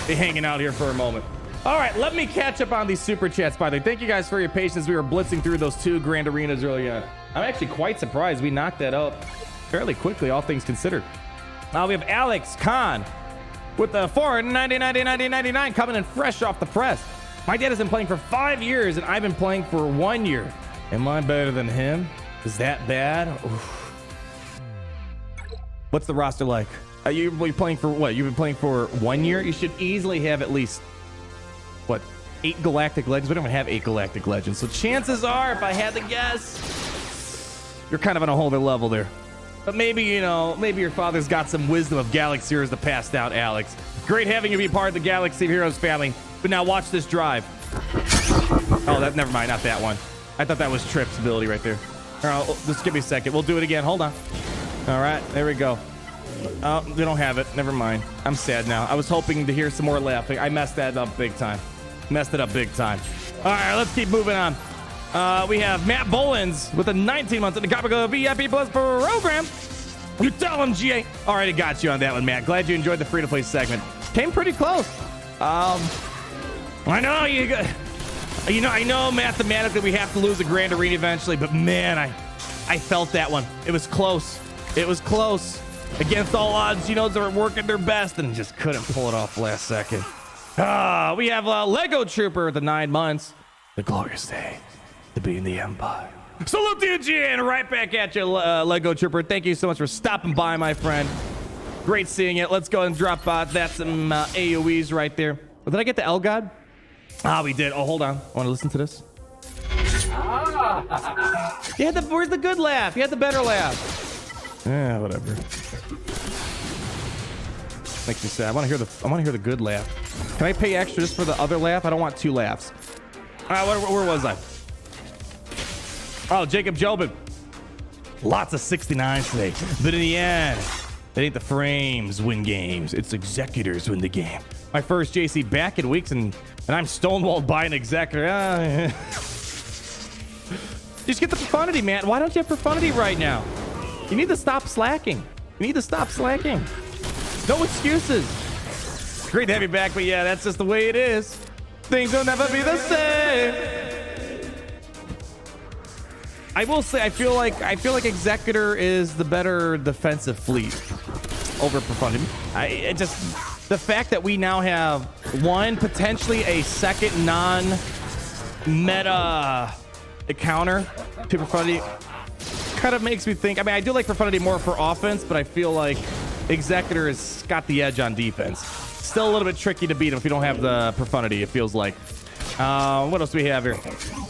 A: be hanging out here for a moment. All right, let me catch up on these super chats, by the way. Thank you guys for your patience. We were blitzing through those 2 Grand Arenas earlier. I'm actually quite surprised we knocked that out fairly quickly, all things considered. Now we have Alex Khan with the 490 coming in fresh off the press. My dad has been playing for 5 years, and I've been playing for 1 year. Am I better than him? Is that bad? Oof. What's the roster like? Are you playing for what? You've been playing for 1 year? You should easily have at least, what, 8 Galactic Legends? We don't even have 8 Galactic Legends. So chances are, if I had to guess, you're kind of on a whole other level there. But maybe, you know, maybe your father's got some wisdom of Galaxy Heroes to pass down, Alex. Great having you be part of the Galaxy Heroes family. But now watch this drive. Oh, never mind, not that one. I thought that was Trip's ability right there. All right, just give me a second. We'll do it again. Hold on. All right, there we go. Oh, they don't have it. Never mind. I'm sad now. I was hoping to hear some more laughing. I messed that up big time. Messed it up big time. All right, let's keep moving on. We have Matt Bolins with a 19 months in the Kyber VIP Plus program. You tell him, GA. All right, I got you on that one, Matt. Glad you enjoyed the free-to-play segment. Came pretty close. I know you got... You know, I know mathematically we have to lose a Grand Arena eventually, but man, I felt that one. It was close. It was close. Against all odds, you know, they're working their best and just couldn't pull it off last second. We have Lego Trooper with the 9 months. The glorious day to be in the Empire. Salute to you, G, and right back at you, Lego Trooper. Thank you so much for stopping by, my friend. Great seeing it. Let's go and drop that's some AoEs right there. Oh, did I get the L God? Ah, we did. Oh, hold on. I want to listen to this. You had where's the good laugh? You had the better laugh. Yeah, whatever. Makes me sad. I want to hear the good laugh. Can I pay extra just for the other laugh? I don't want 2 laughs. All right, where was I? Oh, Jacob Jobin. Lots of 69s today, but in the end, it ain't the frames win games. It's executors win the game. My first JC back in weeks, and I'm stonewalled by an executor. Just get the profundity, man. Why don't you have profundity right now? You need to stop slacking. You need to stop slacking. No excuses. Great to have you back, but yeah, that's just the way it is. Things will never be the same. I will say, I feel like Executor is the better defensive fleet over profundity. The fact that we now have potentially a second meta encounter to Profundity kind of makes me think. I mean, I do like Profundity more for offense, but I feel like Executor has got the edge on defense. Still a little bit tricky to beat him if you don't have the Profundity, it feels like. What else do we have here?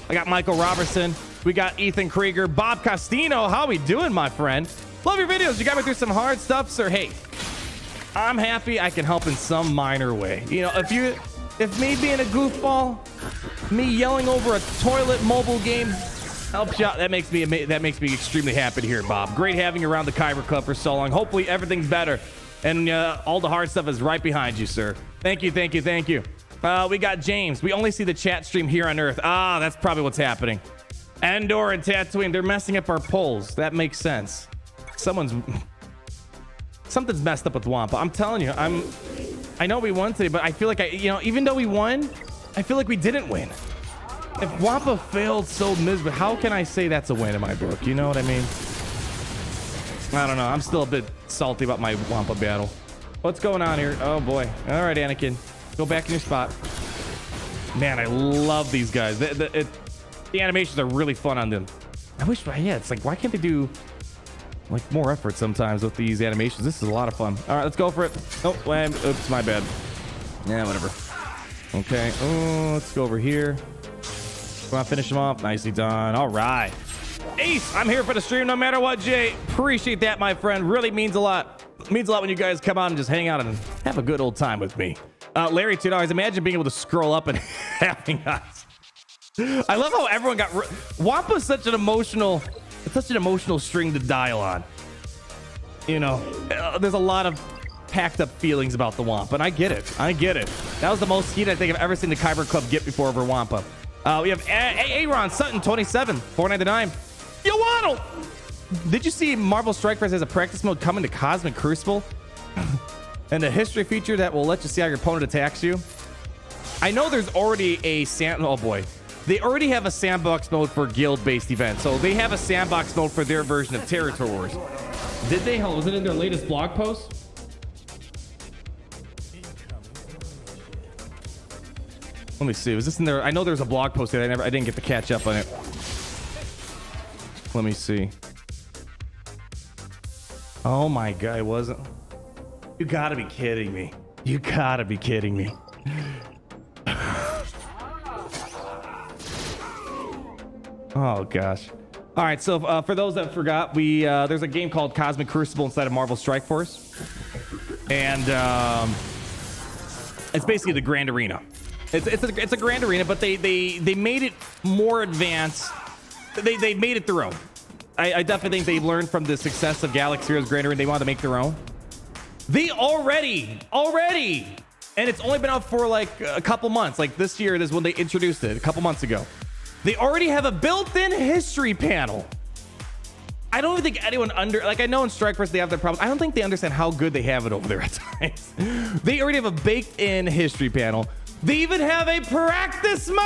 A: I got Michael Robertson. We got Ethan Krieger. Bob Costino. How we doing, my friend? Love your videos. You got me through some hard stuff, sir. Hey, I'm happy I can help in some minor way. You know, if me being a goofball, me yelling over a toilet mobile game helps you out, that makes me extremely happy to hear, Bob. Great having you around the Kyber Club for so long. Hopefully everything's better, and all the hard stuff is right behind you, sir. Thank you, thank you, thank you. We got James. We only see the chat stream here on Earth. Ah, that's probably what's happening. Endor and Tatooine, they're messing up our polls. That makes sense. Something's messed up with Wampa. I'm telling you, I know we won today, but I feel like even though we won, I feel like we didn't win. If Wampa failed so miserably, how can I say that's a win in my book? You know what I mean? I don't know. I'm still a bit salty about my Wampa battle. What's going on here? Oh boy. All right, Anakin, go back in your spot. Man, I love these guys. The animations are really fun on them. I wish, yeah, it's like, why can't they do like more effort sometimes with these animations? This is a lot of fun. All right, let's go for it. Oh, oops, my bad. Yeah, whatever. Okay, let's go over here. Want to finish him off? Nicely done. All right. Ace, I'm here for the stream no matter what, Jay. Appreciate that, my friend. Really means a lot. It means a lot when you guys come out and just hang out and have a good old time with me. Larry, $2. Imagine being able to scroll up and having us. I love how everyone got... Wampa's such an emotional string to dial on. You know, there's a lot of packed up feelings about the Wampa, and I get it. That was the most heat I think I've ever seen the Kyber Club get before over Wampa. We have Aaron Sutton, 27, $4.99. Yo, Waddle! Did you see Marvel Strike Force has a practice mode coming to Cosmic Crucible? And a history feature that will let you see how your opponent attacks you? I know there's already a oh boy. They already have a sandbox mode for guild-based events. So they have a sandbox mode for their version of Territory Wars. Did they? Hell, was it in their latest blog post? Let me see. Was this in there? I know there's a blog post there. I didn't get to catch up on it. Let me see. Oh my God, it wasn't. You gotta be kidding me. You gotta be kidding me. Oh gosh. All right, so for those that forgot, there's a game called Cosmic Crucible inside of Marvel Strike Force, and it's basically the Grand Arena. It's a Grand Arena, but they made it more advanced. They made it their own. I definitely think they've learned from the success of Galaxy Heroes Grand Arena. They wanted to make their own. They already, and it's only been out for like a couple months. Like this year is when they introduced it, a couple months ago. They already have a built-in history panel. I don't even think anyone I know in Strike Force they have their problems. I don't think they understand how good they have it over there at times. They already have a baked-in history panel. They even have a practice mode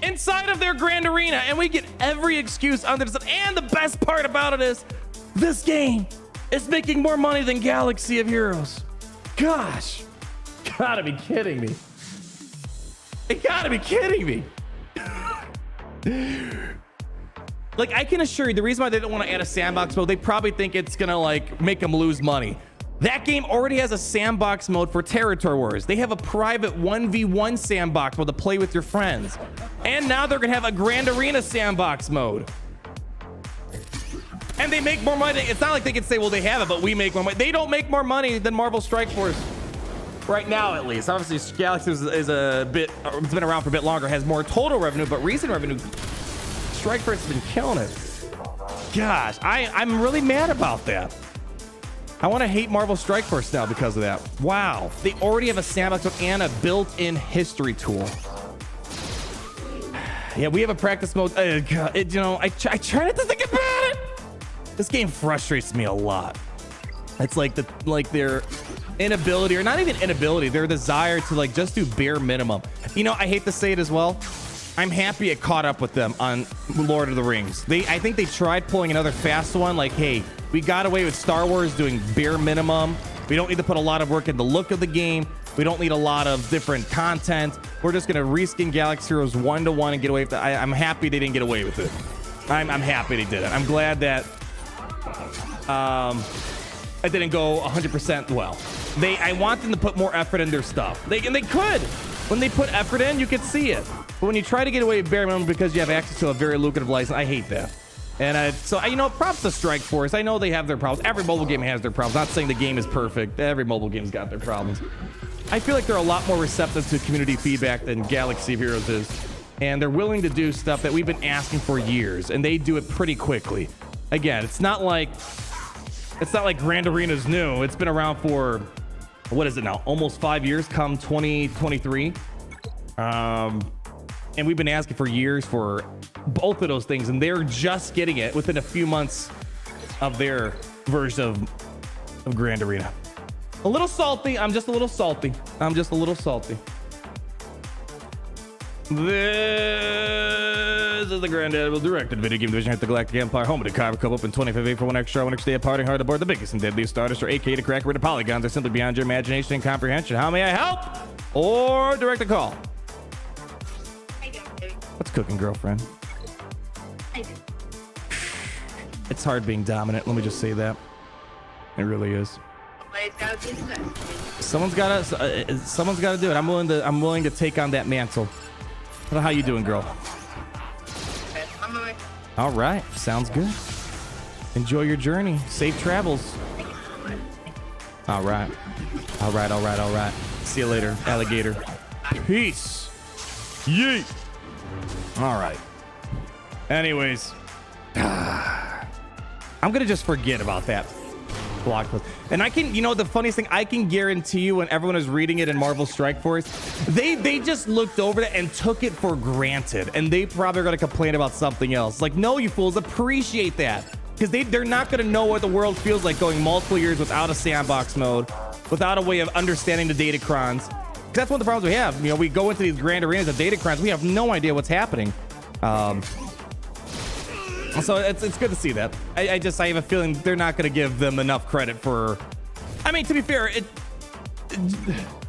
A: inside of their Grand Arena, and we get every excuse under the sun. And the best part about it is this game is making more money than Galaxy of Heroes. Gosh, gotta be kidding me. You gotta be kidding me. Like, I can assure you, the reason why they don't want to add a sandbox mode, they probably think it's gonna like make them lose money. That game already has a sandbox mode for Territory Wars. They have a private 1v1 sandbox mode to play with your friends. And now they're gonna have a Grand Arena sandbox mode. And they make more money. It's not like they can say, well, they have it, but we make more money. They don't make more money than Marvel Strike Force. Right now, at least. Obviously, Galaxy is a bit, it's been around for a bit longer, has more total revenue, but recent revenue, Strike Force has been killing it. Gosh, I'm really mad about that. I want to hate Marvel Strike Force now because of that. Wow, they already have a sandbox and a built-in history tool. Yeah, we have a practice mode. God, I try not to think about it. This game frustrates me a lot. It's like their inability, or not even inability, their desire to like just do bare minimum. You know, I hate to say it as well. I'm happy it caught up with them on Lord of the Rings. I think they tried pulling another fast one, like, hey, we got away with Star Wars doing bare minimum We don't need to put a lot of work in the look of the game. We don't need a lot of different content. We're just going to reskin Galaxy Heroes 1-to-1 and get away with it. I'm happy they didn't get away with it. I'm happy they did it. I'm glad that it didn't go 100% well. I want them to put more effort in their stuff. They could. When they put effort in, you could see it. But when you try to get away with bare minimum because you have access to a very lucrative license, I hate that. And you know, props to Strike Force. I know they have their problems. Every mobile game has their problems. Not saying the game is perfect. Every mobile game's got their problems. I feel like they're a lot more receptive to community feedback than Galaxy of Heroes is. And they're willing to do stuff that we've been asking for years, and they do it pretty quickly. Again, it's not like Grand Arena's new. It's been around for, what is it now? Almost 5 years come 2023. And we've been asking for years for both of those things, and they're just getting it within a few months of their version of Grand Arena. A little salty. I'm just a little salty. This is the Grand Admiral directed video game division at the Galactic Empire, home of the Kyber Cup, open 25 for one extra day of partying hard aboard the biggest and deadliest Stardust, or AK to crack rid of polygons are simply beyond your imagination and comprehension. How may I help? Or direct a call? What's cooking, girlfriend? It's hard being dominant. Let me just say that. It really is. Someone's got to do it. I'm willing to take on that mantle. How you doing, girl? All right, sounds good. Enjoy your journey. Safe travels. All right. See you later, alligator. Peace. Yeet. All right. Anyways, I'm gonna just forget about that blog post. And I can, you know, the funniest thing, I can guarantee you when everyone is reading it in Marvel Strike Force, they just looked over it and took it for granted, and they probably are going to complain about something else. Like, no, you fools, appreciate that, because they're not going to know what the world feels like going multiple years without a sandbox mode, without a way of understanding the datacrons. That's one of the problems we have. You know, we go into these grand arenas of datacrons, we have no idea what's happening. So it's good to see that. I have a feeling they're not going to give them enough credit for. I mean, to be fair,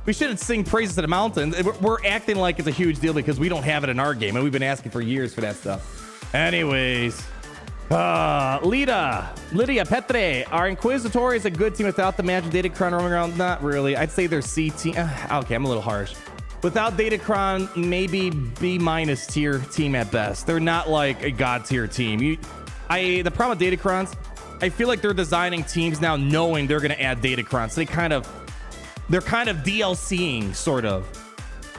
A: we shouldn't sing praises to the mountain. We're acting like it's a huge deal because we don't have it in our game, and we've been asking for years for that stuff. Anyways, Lydia Petre, our Inquisitor is a good team without the magic Datacron roaming around. Not really. I'd say they're C team. Okay, I'm a little harsh. Without Datacron, maybe B- tier team at best. They're not like a god tier team. The problem with Datacrons, I feel like they're designing teams now knowing they're going to add Datacrons. So they're kind of DLCing sort of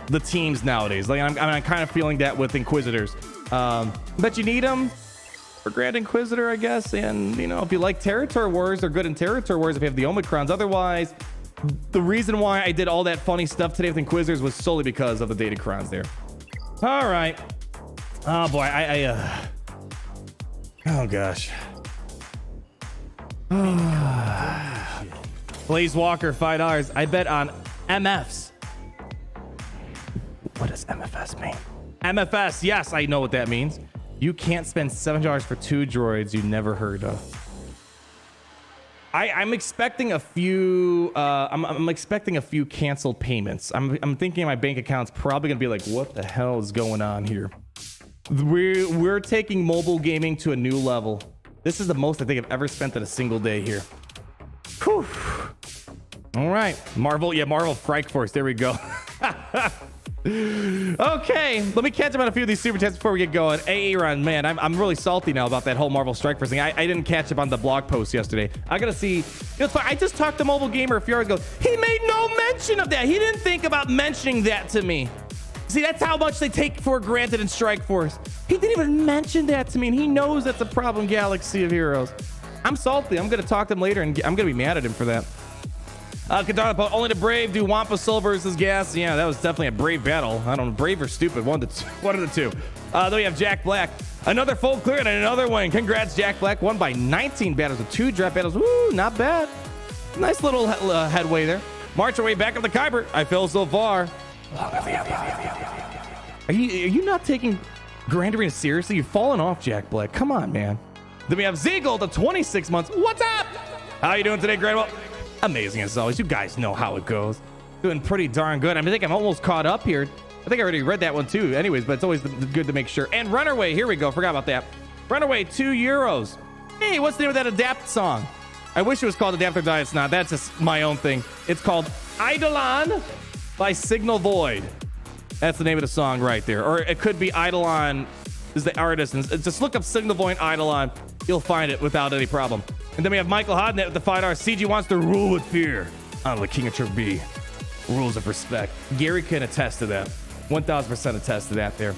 A: the teams nowadays. Like I'm kind of feeling that with Inquisitors. But you need them for Grand Inquisitor, I guess. And you know, if you like Territory Wars, they're good in Territory Wars if you have the Omicrons. Otherwise, the reason why I did all that funny stuff today with Inquisitors was solely because of the Datacrons there. All right. Oh boy, oh gosh. Blaze Walker, $5. I bet on MFs. What does MFS mean? MFS, yes, I know what that means. You can't spend $7 for 2 droids you never heard of. I'm expecting a few. I'm expecting a few canceled payments. I'm thinking my bank account's probably gonna be like, what the hell is going on here? We're taking mobile gaming to a new level. This is the most I think I've ever spent in a single day here. Whew. All right, Marvel Strike Force. There we go. Okay, let me catch up on a few of these super chats before we get going. Aaron, man, I'm really salty now about that whole Marvel Strike Force thing. I didn't catch up on the blog post yesterday. I gotta see. It's fine. I just talked to Mobile Gamer a few hours ago. He made no mention of that. He didn't think about mentioning that to me. See, that's how much they take for granted in Strike Force. He didn't even mention that to me, and he knows that's a problem. Galaxy of Heroes. I'm salty. I'm gonna talk to him later, and I'm gonna be mad at him for that. Kadana, only the brave do Wampa Soul versus Gas. Yeah, that was definitely a brave battle. I don't know, brave or stupid, one of the two. Then we have Jack Black, another full clear and another win. Congrats, Jack Black. Won by 19 battles with 2 draft battles. Woo, not bad. Nice little headway there. March our way back up the Kyber. I feel so far. Are you not taking Grand Arena seriously? You've fallen off, Jack Black. Come on, man. Then we have Ziegel, the 26 months. What's up? How you doing today, Grandma? Amazing as always. You guys know how it goes. Doing pretty darn good. I mean, I think I'm almost caught up here. I think I already read that one too. Anyways, but it's always good to make sure. And Runaway, here we go. Forgot about that. Runaway, €2. Hey, what's the name of that Adapt song? I wish it was called Adapt or Die. It's not. That's just my own thing. It's called Eidolon by Signal Void. That's the name of the song right there. Or it could be Eidolon is the artist. And just look up Signal Void Eidolon. You'll find it without any problem. And then we have Michael Hodnett with the $5. CG wants to rule with fear. On the King of Turk B. Rules of respect. Gary can attest to that. 1000% attest to that there.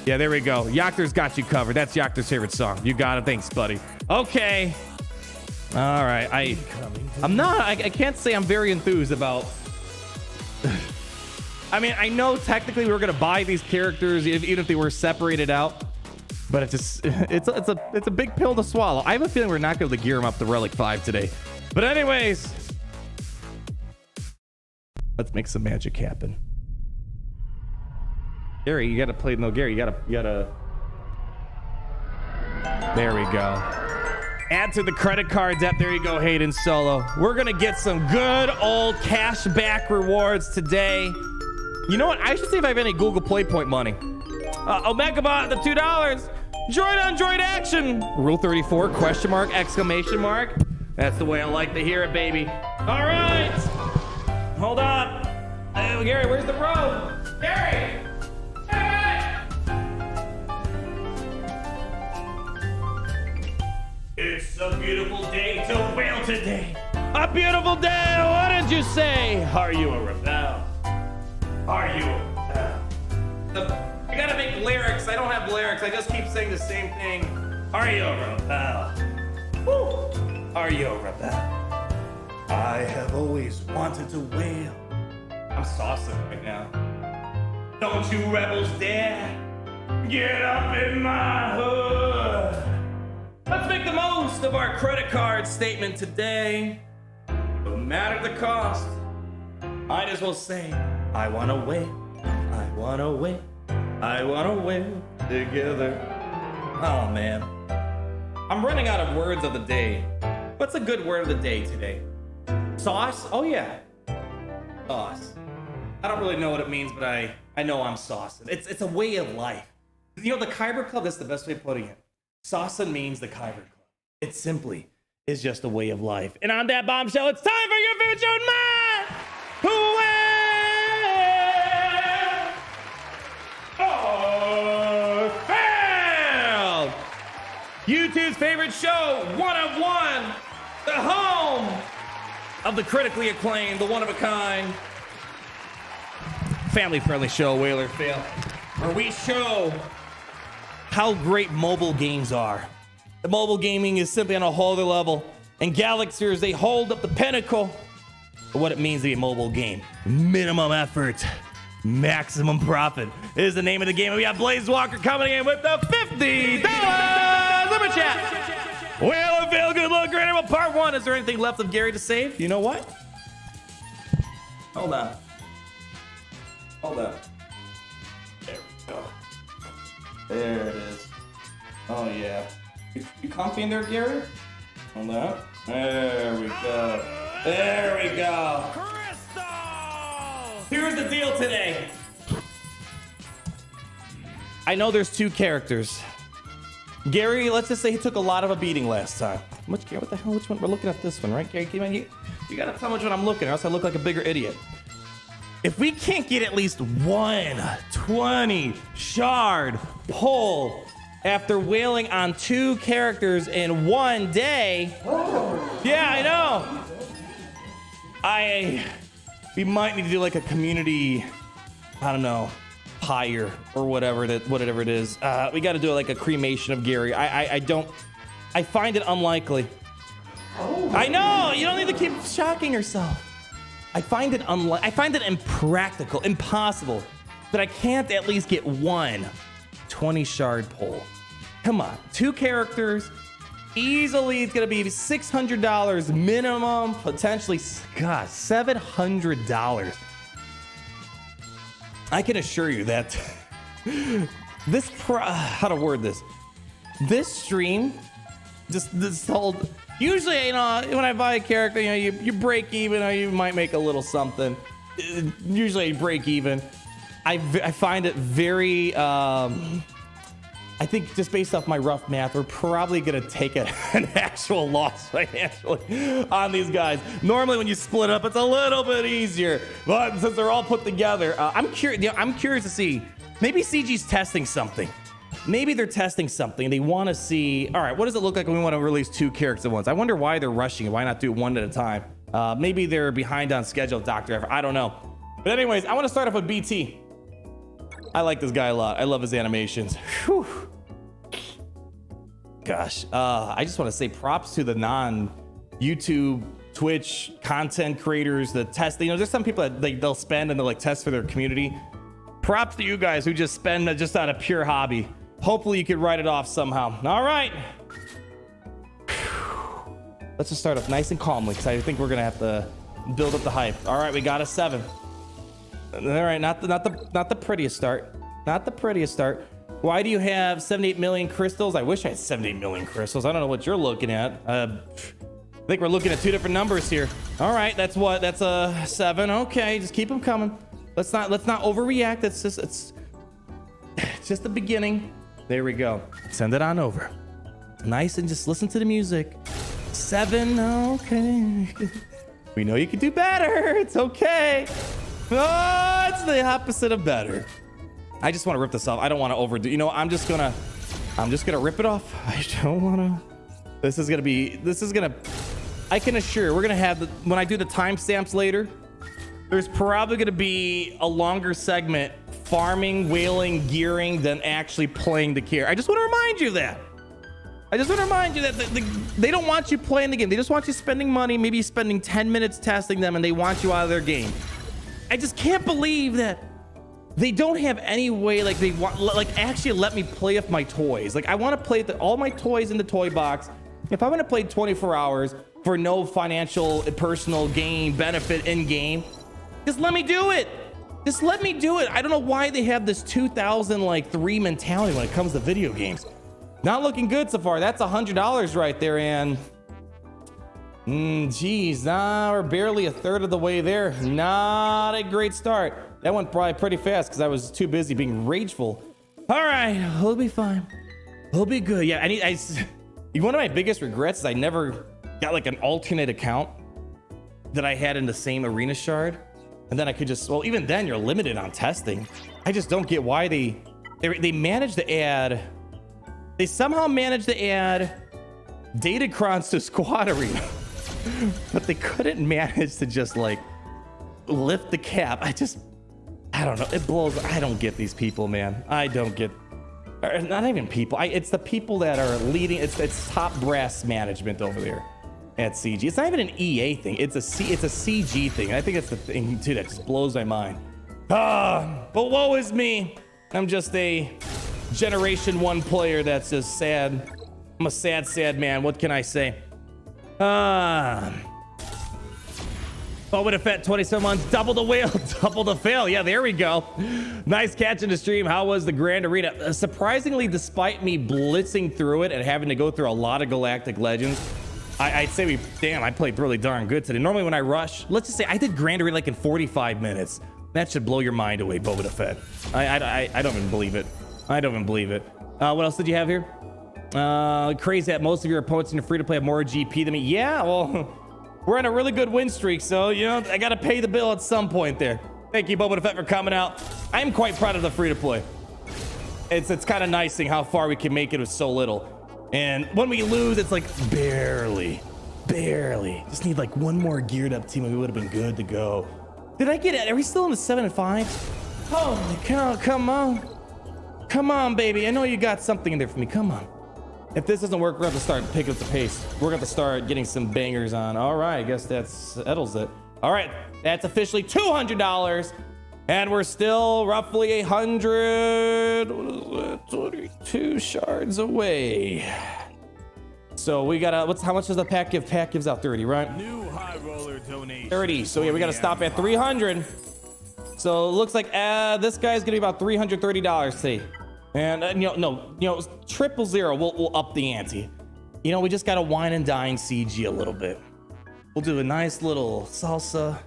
A: Yeah, there we go. Yachter's got you covered. That's Yachter's favorite song. You got it. Thanks, buddy. Okay. All right. I can't say I'm very enthused about. I mean, I know technically we were going to buy these characters even if they were separated out. But it's a big pill to swallow. I have a feeling we're not going to gear them up to Relic 5 today. But anyways, let's make some magic happen. Gary, you got to play. No, Gary, you got to. There we go. Add to the credit card debt. There you go, Hayden Solo. We're going to get some good old cash back rewards today. You know what? I should see if I have any Google Play Point money. Omegabot, the $2. Droid on droid action. Rule 34, question mark, exclamation mark. That's the way I like to hear it, baby. All right. Hold up. Oh, Gary, where's the road? Gary. Hey. It's a beautiful day to wail today. A beautiful day. What did you say? Are you a rebel? Are you a rebel? I gotta make lyrics. I don't have lyrics. I just keep saying the same thing. Are you a rebel? Woo. Are you a rebel? I have always wanted to wail. I'm saucing right now. Don't you rebels dare get up in my hood. Let's make the most of our credit card statement today. No matter the cost, might as well say, I wanna wail. I wanna wail. I wanna win together. Oh man. I'm running out of words of the day. What's a good word of the day today? Sauce? Oh yeah. Sauce. I don't really know what it means, but I know I'm saucing. It's a way of life. You know, the Kyber Club, that's the best way of putting it. Saucing means the Kyber Club. It simply is just a way of life. And on that bombshell, it's time for your favorite show, man! Who YouTube's favorite show, one of one, the home of the critically acclaimed, the one-of-a-kind, family-friendly show, Whaler Fail, where we show how great mobile games are. The mobile gaming is simply on a whole other level, and Galaxiers, they hold up the pinnacle of what it means to be a mobile game. Minimum effort, maximum profit is the name of the game. And we got Blaze Walker coming in with the $50 Super Chat. Well, I feel good. Look, great. Well, part one. Is there anything left of Gary to save? You know what? Hold on. Hold on. There we go. There it is. Oh, yeah. You comfy in there, Gary? Hold on. There we go. There we go. Here's the deal today. I know there's two characters. Gary, let's just say he took a lot of a beating last time. What the hell? Which one? We're looking at this one, right, Gary? You gotta tell me which one I'm looking at, or else I look like a bigger idiot. If we can't get at least one 20 shard pull after wailing on two characters in one day, yeah, I know. We might need to do like a community, I don't know, pyre or whatever it is. We got to do like a cremation of Gary. I find it unlikely. I know, you don't need to keep shocking yourself. I find it impractical, impossible that I can't at least get one 20 shard pull. Come on, two characters. Easily, it's gonna be $600 minimum, potentially, God, $700. I can assure you that how to word this? This stream Just this whole. Usually, you know, when I buy a character, you know, you break even, or you might make a little something. Usually, you break even. I find it very. I think just based off my rough math, we're probably gonna take an actual loss financially on these guys. Normally, when you split up, it's a little bit easier, but since they're all put together, I'm curious. You know, I'm curious to see. Maybe CG's testing something. Maybe they're testing something. They want to see. All right, what does it look like when we want to release 2 characters at once? I wonder why they're rushing it. Why not do it one at a time? Maybe they're behind on schedule, Dr. Ever. I don't know. But anyways, I want to start off with BT. I like this guy a lot. I love his animations. Whew. Gosh, I just want to say props to the non-YouTube, Twitch content creators that test. You know, there's some people that they'll spend and they'll like test for their community. Props to you guys who just spend just out of pure hobby. Hopefully you could write it off somehow. All right. Let's just start off nice and calmly because I think we're gonna have to build up the hype. All right, we got a 7. All right, not the prettiest start. Not the prettiest start. Why do you have 78 million crystals? I wish I had 78 million crystals. I don't know what you're looking at. I think we're looking at 2 different numbers here. All right, that's what? That's a 7. Okay, just keep them coming. Let's not overreact. It's just the beginning. There we go. Send it on over. Nice, and just listen to the music. 7. Okay. We know you can do better. It's okay. Oh, it's the opposite of better. I just want to rip this off. I don't want to overdo. You know, I'm just gonna rip it off. I don't want to. This is gonna. I can assure we're gonna have when I do the timestamps later. There's probably gonna be a longer segment farming, whaling, gearing than actually playing the character. I just want to remind you that. They don't want you playing the game. They just want you spending money, maybe spending 10 minutes testing them, and they want you out of their game. I just can't believe that. They don't have any way, like they want, like actually let me play with my toys. Like I want to play with all my toys in the toy box. If I want to play 24 hours for no financial, personal gain benefit in game, just let me do it. Just let me do it. I don't know why they have this 2003 mentality when it comes to video games. Not looking good so far. That's $100 right there, and geez, we're barely a third of the way there. Not a great start. That went probably pretty fast because I was too busy being rageful. All right, we'll be fine. We'll be good. Yeah, one of my biggest regrets is I never got like an alternate account that I had in the same arena shard. And then I could just, well, even then you're limited on testing. I just don't get why they managed to add, they somehow managed to add Datacrons to Squad Arena. But they couldn't manage to just like lift the cap. I don't know. It blows. I don't get these people, man. I don't get, not even people. It's the people that are leading. It's top brass management over there at CG. It's not even an EA thing. It's a CG thing. I think it's the thing too that just blows my mind. But woe is me. I'm just a Generation 1 player that's just sad. I'm a sad man. What can I say? Oh, with a fat 27 months, double the whale, double the fail. Yeah, there we go. Nice catch in the stream. How was the Grand Arena? Surprisingly, despite me blitzing through it and having to go through a lot of Galactic Legends, I'd say I played really darn good today. Normally when I rush, let's just say I did Grand Arena like in 45 minutes. That should blow your mind away, Boba the Fett. I don't even believe it. I don't even believe it. What else did you have here? Crazy that most of your opponents in the free-to-play have more GP than me. Yeah, well, we're on a really good win streak, so, you know, I got to pay the bill at some point there. Thank you, Boba the Fett, for coming out. I'm quite proud of the free-to-play. It's kind of nice seeing how far we can make it with so little. And when we lose, it's like barely. Just need like one more geared up team and we would have been good to go. Did I get it? Are we still in the 7 and 5? Holy cow, come on, baby. I know you got something in there for me. Come on. If this doesn't work, we're going to start picking up the pace. We're going to start getting some bangers on. All right, I guess that settles it. All right, that's officially $200. And we're still roughly 122 shards away. So we gotta, how much does the pack give? Pack gives out 30, right?
G: New high roller donation.
A: 30, so yeah, we gotta stop at 300. So it looks like this guy's gonna be about $330 today. And you know, 000, we'll up the ante. you know, we just gotta wine and dine CG a little bit. We'll do a nice little salsa,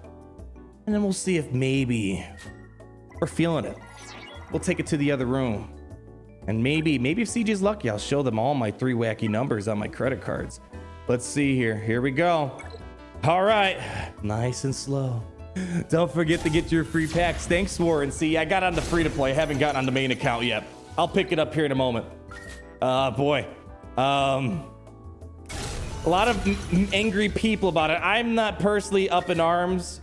A: and then we'll see if maybe we're feeling it. We'll take it to the other room, and maybe if CG's lucky, I'll show them all my 3 wacky numbers on my credit cards. Let's see here. Here we go. All right, nice and slow. Don't forget to get your free packs. Thanks, Warren. See, I got on the free to play. I haven't gotten on the main account yet. I'll pick it up here in a moment. Boy, a lot of angry people about it. I'm not personally up in arms.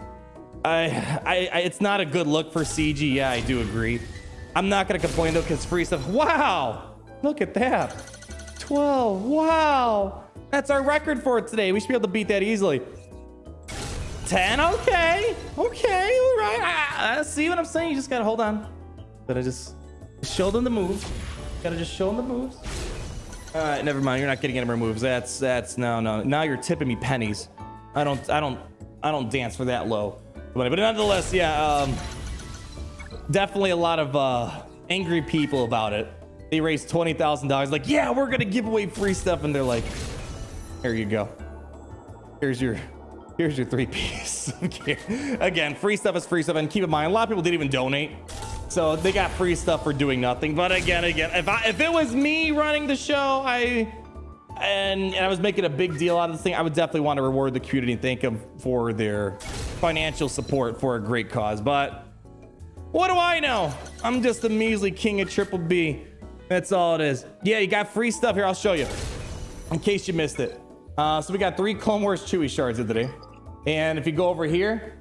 A: It's not a good look for CG. Yeah, I do agree. I'm not gonna complain though, because free stuff. Wow, look at that. 12. Wow, that's our record for it today. We should be able to beat that easily. 10. Okay, all right. See what I'm saying? You just gotta hold on. Gotta just show them the moves. Gotta just show them the moves. All right, never mind. You're not getting any more moves. That's no. Now you're tipping me pennies. I don't dance for that low. But nonetheless, yeah. Definitely a lot of angry people about it. They raised $20,000. Like, yeah, we're gonna give away free stuff, and they're like, here you go. Here's your 3-piece. Okay. Again, free stuff is free stuff, and keep in mind, a lot of people didn't even donate, so they got free stuff for doing nothing. But again, if it was me running the show, and I was making a big deal out of this thing, I would definitely want to reward the community and thank them for their financial support for a great cause. But what do I know? I'm just a measly king of Triple B. That's all it is. Yeah, you got free stuff here. I'll show you in case you missed it. So we got 3 Clone Wars Chewie shards today. And if you go over here,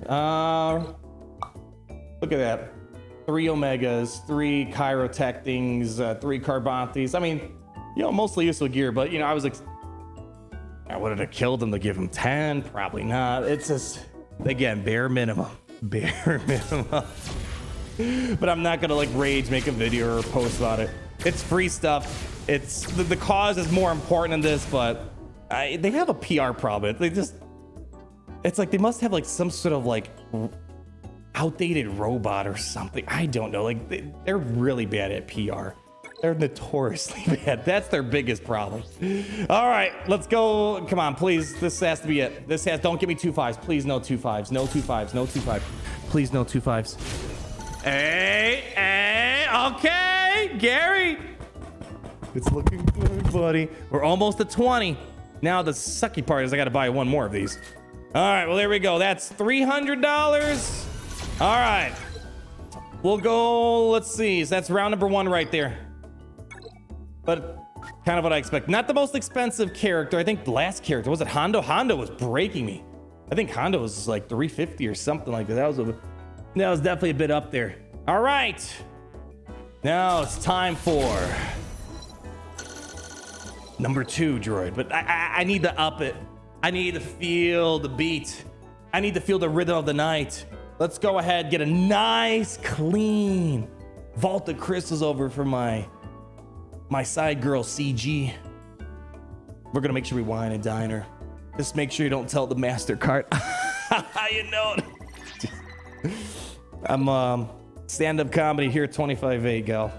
A: look at that. 3 Omegas, 3 Kyro Tech things, 3 Carbanthes. I mean, you know, mostly useful gear, but you know, I was like, I would have killed him to give him 10. Probably not. It's just, again, bare minimum. Bare minimum. But I'm not gonna like rage, make a video or post about it. It's free stuff. It's the cause is more important than this, but they have a PR problem. They just, it's like they must have like some sort of like outdated robot or something. I don't know. Like they're really bad at PR. They're notoriously bad. That's their biggest problem. All right, let's go. Come on, please. This has to be it. Don't give me 2 5s. Please, no 2 5s. No 2 5s. No 2 5s. Please, no 2 5s. Hey, okay, Gary. It's looking good, buddy. We're almost at 20. Now the sucky part is I got to buy 1 more of these. All right, well, there we go. That's $300. All right. We'll go, let's see. So that's round number 1 right there. But kind of what I expect. Not the most expensive character. I think the last character, was it Hondo? Hondo was breaking me. I think Hondo was like 350 or something like that. That was definitely a bit up there. All right. Now it's time for number 2 droid. But I need to up it. I need to feel the beat. I need to feel the rhythm of the night. Let's go ahead, get a nice, clean vault of crystals over for my side girl CG. We're gonna make sure we wine and dine her. Just make sure you don't tell the MasterCard. You know it. I'm stand-up comedy here at 25A, gal.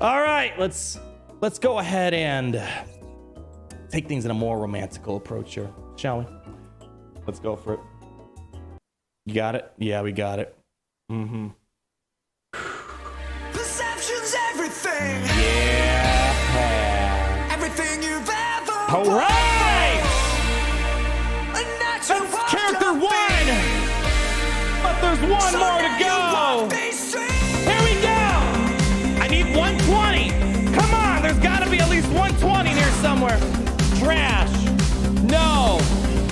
A: All right, let's go ahead and take things in a more romantical approach here, shall we? Let's go for it. You got it? Yeah, we got it. Mm-hmm.
D: Perception's everything.
A: Yeah.
D: Everything you've ever.
A: All right.
D: That's
A: character 1. But there's 1 more to go. Here we go. I need 120. Come on, there's got to be at least 120 here somewhere. Trash. No.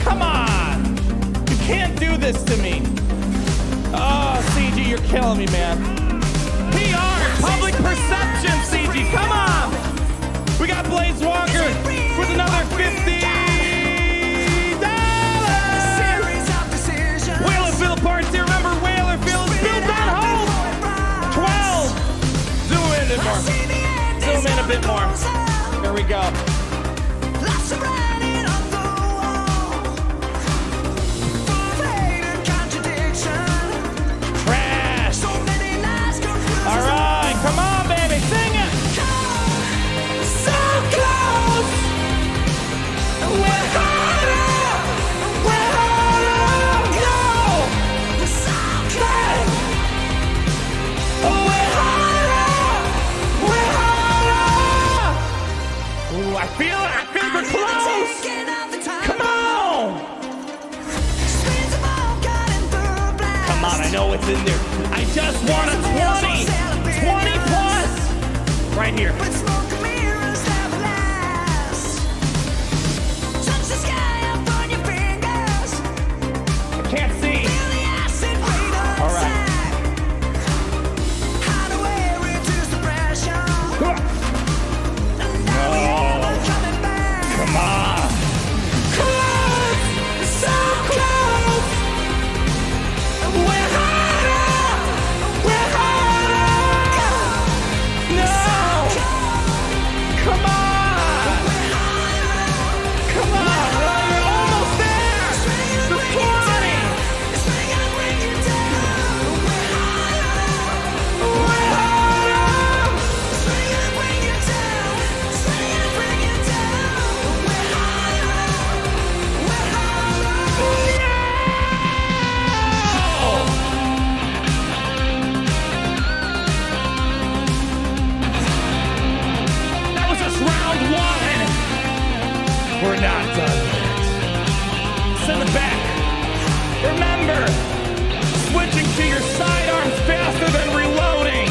A: Come on. You can't do this to me. Oh, CG, you're killing me, man. PR, public perception, CG. Come on. We got Blaze Walker with another $50. Whalerfield Part 2. Remember, Whalerfield is built on hope. 12. Zoom in a bit more. Zoom in a bit more. There we go. Trash. All right, come on, baby, sing it. So close. I feel it. I feel we're close. Come on. Come on, I know what's in there. I just want a 20. 20 plus. Right here. I can't see. All right. Come on. Close! So close! We're harder! We're harder! No! Come on! Come on! You're almost there! The 20! We're harder! That was just round one. We're not done yet. Send it back. Remember, switching to your sidearms faster than reloading.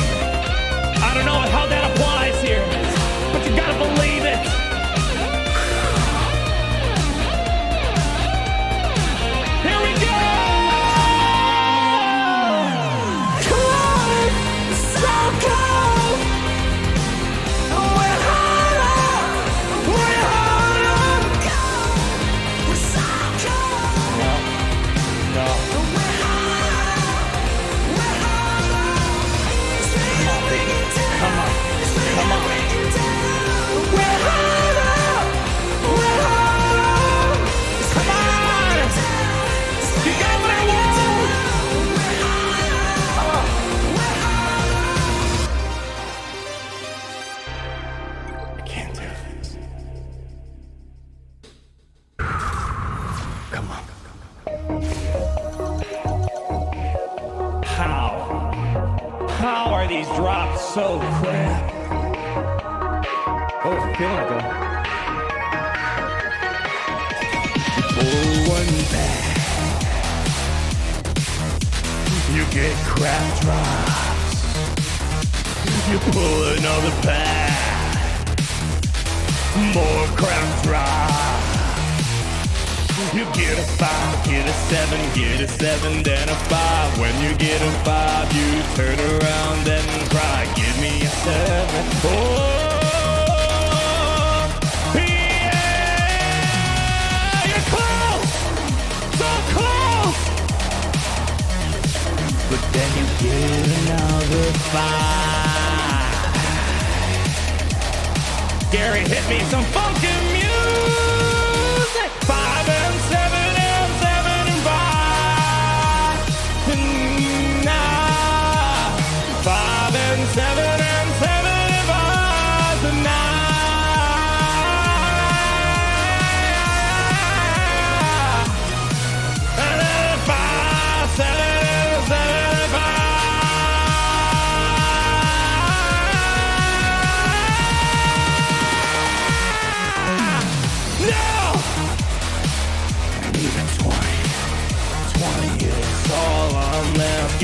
A: I don't know how that applies here, but you gotta believe it. Here we go! Close! So close! We're harder! We're harder! No. Come on. Come on. We're harder! We're harder! Come on! You got what I want! I can't do this. Come on. How are these drops so crap? Oh, I'm feeling it though. Pull one back. You get crap drops. You pull another back. More crap drops. You get a 5, get a 7, get a 7, then a 5. When you get a 5, you turn around and cry. Give me a 7. Oh, yeah, you're close, so close. But then you get another 5. Gary, hit me some funky music. 5 and 7 and 7 and 5. Nah. 5 and 7 and 7 and 5 tonight. And then 5, 7 and 7 and 5. No! Even 20 is all I'm left.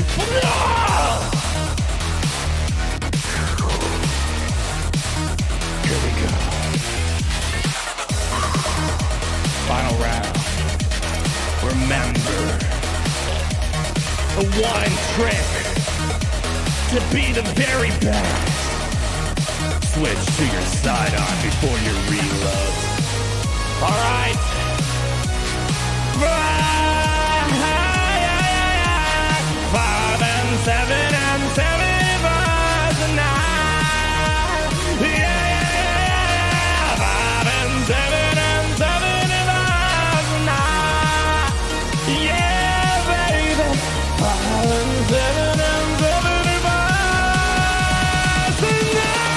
A: Here we go. Final round. Remember, the one trick to be the very best. Switch to your sidearm before you reload. All right. 5 and 7 and 75 tonight. Yeah. 5 and 7 and 75 tonight. Yeah, baby. 5 and 7 and 75 tonight.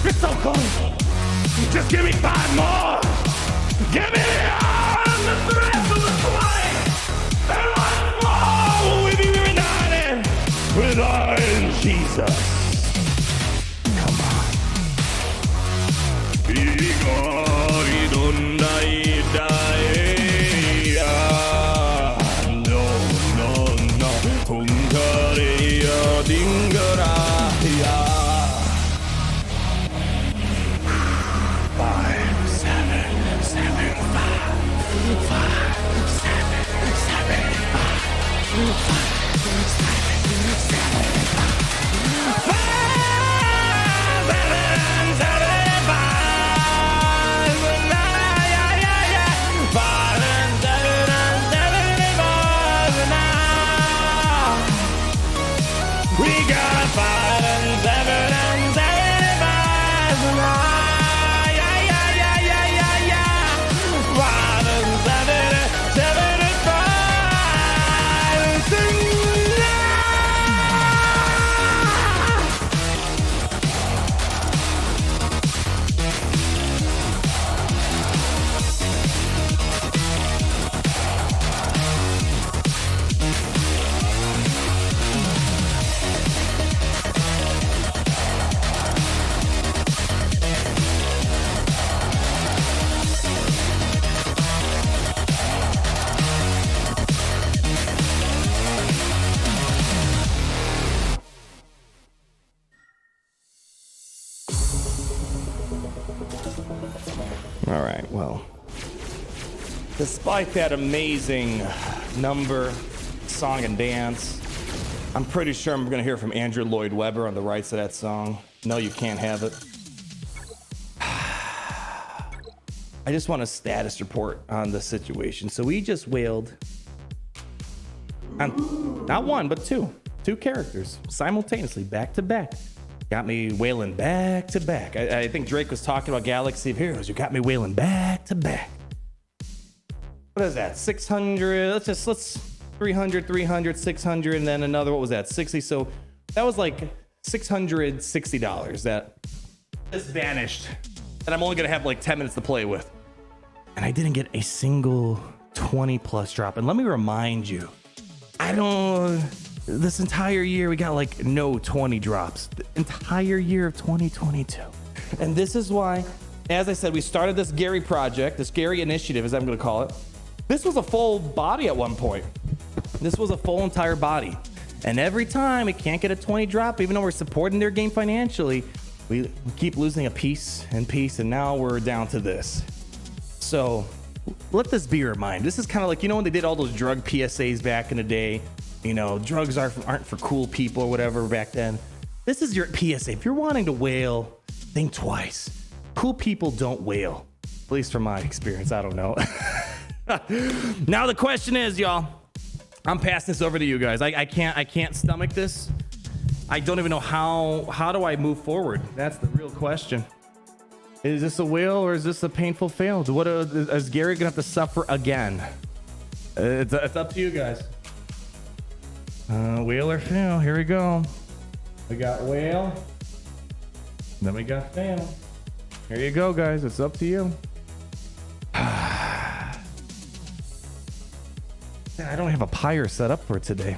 A: You're so close. Just give me 5 more. Give me on the rest of the play. And let's roll. We'll be reunited with our Jesus. Come on. All right, well, despite that amazing number, song, and dance, I'm pretty sure I'm gonna hear from Andrew Lloyd Webber on the rights of that song. No, you can't have it. I just want a status report on the situation. So we just wailed on not one, but two characters simultaneously, back to back. Got me wailing back to back. I think Drake was talking about Galaxy of Heroes. You got me wailing back to back. What is that? 600. Let's 300, 600, and then another. What was that? 60. So that was like $660 that just vanished. And I'm only gonna have like 10 minutes to play with. And I didn't get a single 20 plus drop. And let me remind you, this entire year we got like no 20 drops. The entire year of 2022. And this is why, as I said, we started this Gary project, this Gary initiative, as I'm gonna call it. This was a full body at one point. This was a full entire body. And every time we can't get a 20 drop, even though we're supporting their game financially, we keep losing a piece, and now we're down to this. So let this be your mind. This is kind of like, you know, when they did all those drug PSAs back in the day, you know, drugs aren't for cool people or whatever back then. This is your PSA. If you're wanting to whale, think twice. Cool people don't whale, at least from my experience. I don't know. Now the question is, y'all, I'm passing this over to you guys. I can't stomach this. I don't even know how do I move forward? That's the real question. Is this a whale or is this a painful fail? Is Gary gonna have to suffer again? It's up to you guys. Whale or fail? Here we go. We got whale. Then we got fail. Here you go, guys. It's up to you. I don't have a pyre set up for today.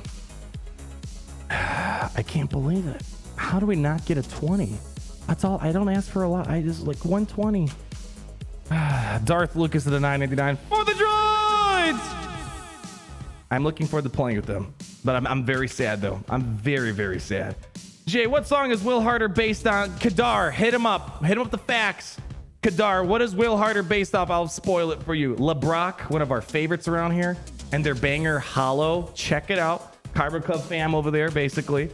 A: I can't believe it. How do we not get a 20? That's all. I don't ask for a lot. I just like 120. Darth Lucas to the 999 for the droids. I'm looking forward to playing with them, but I'm very sad though. I'm very, very sad. Jay, what song is Will Harder based on? Kadar, hit him up. Hit him up the facts. Kadar, what is Will Harder based off? I'll spoil it for you. LeBrock, one of our favorites around here, and their banger Hollow. Check it out. Kyber Club fam over there, basically.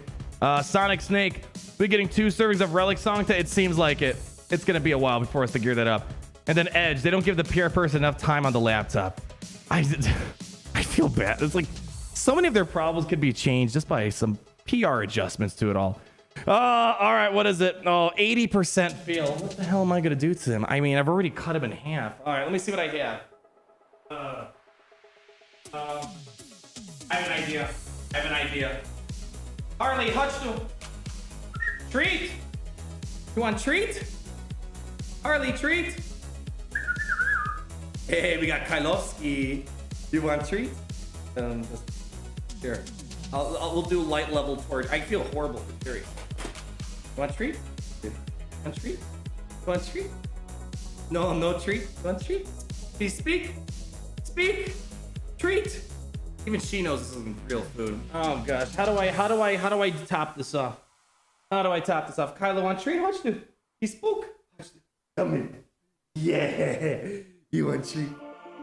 A: Sonic Snake, we're getting 2 servings of Relic Song. It seems like it. It's going to be a while before us to gear that up. And then Edge, they don't give the PR person enough time on the laptop. I feel bad. It's like so many of their problems could be changed just by some PR adjustments to it all. All right, what is it? Oh, 80% fail. What the hell am I going to do to him? I mean, I've already cut him in half. All right, let me see what I have. I have an idea. Harley, Hutchno. Treat. You want treat? Harley, treat. Hey, we got Kylowski. You want treat? Here. We'll do light level torch. I feel horrible for Fury. You want treat? You want treat? You want treat? No treat. You want treat? Please speak. Speak. Treat. Even she knows this isn't real food. Oh gosh, how do I top this off? How do I top this off? Kylo want treat? Watch do. He spook. Come in. Yeah. You want treat?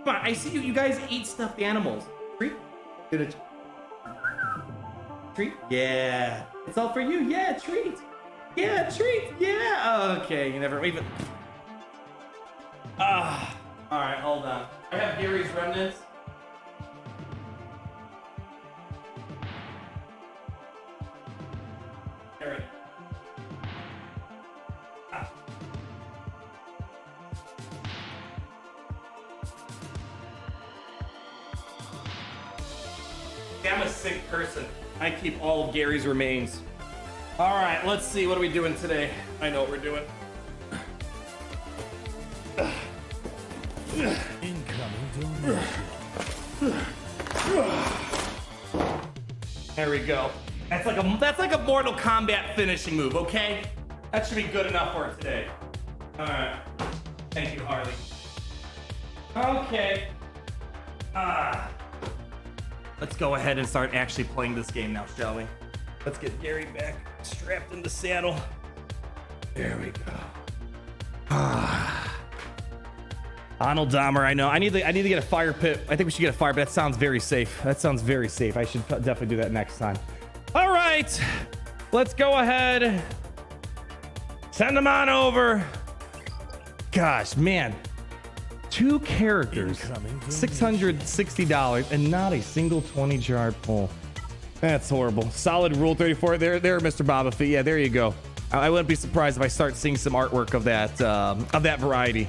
A: Come on, I see you guys eat stuffed animals. Treat? Get a treat? Yeah. It's all for you. Yeah, treat. Yeah, treat. Yeah. Okay, you never even. All right, hold on. I have Gary's remnants. Gary. I'm a sick person. I keep all of Gary's remains. All right, let's see. What are we doing today? I know what we're doing. Incoming donation. There we go. That's like a Mortal Kombat finishing move, okay? That should be good enough for today. All right. Thank you, Harley. Okay. Let's go ahead and start actually playing this game now, shall we? Let's get Gary back strapped in the saddle. There we go. Arnold Dahmer, I know. I need to get a fire pit. I think we should get a fire pit. That sounds very safe. That sounds very safe. I should definitely do that next time. All right. Let's go ahead. Send them on over. Gosh, man. 2 characters, $660, and not a single 20-jar pull. That's horrible. Solid Rule 34. There, Mr. Boba Fett. Yeah, there you go. I wouldn't be surprised if I start seeing some artwork of that variety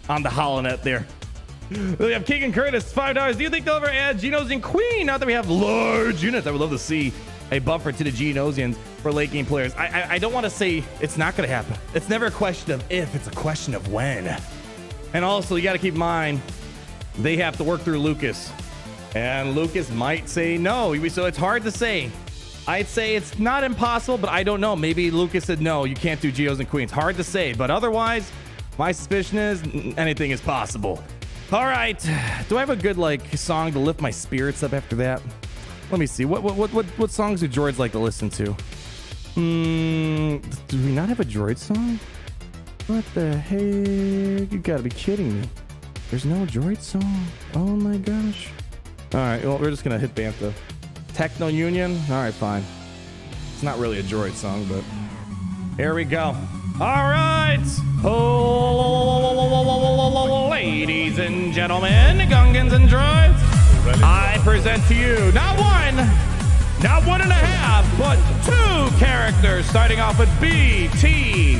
A: on the HoloNet there. We have Keegan Curtis, $5. Do you think they'll ever add Genos and Queen now that we have large units? I would love to see a buffer to the Genosians for late game players. I don't want to say it's not going to happen. It's never a question of if, it's a question of when. And also, you got to keep in mind, they have to work through Lucas. And Lucas might say no. So it's hard to say. I'd say it's not impossible, but I don't know. Maybe Lucas said, no, you can't do Geos and Queens. Hard to say. But otherwise, my suspicion is anything is possible. All right. Do I have a good song to lift my spirits up after that? Let me see. What songs do droids like to listen to? Do we not have a droid song? What the heck? You gotta be kidding me. There's no droid song. Oh my gosh. All right, well, we're just gonna hit Bantha. Techno Union? All right, fine. It's not really a droid song, but here we go. All right. Oh, ladies and gentlemen, Gungans and droids, I present to you not one, not 1.5, but 2 characters, starting off with BT-1.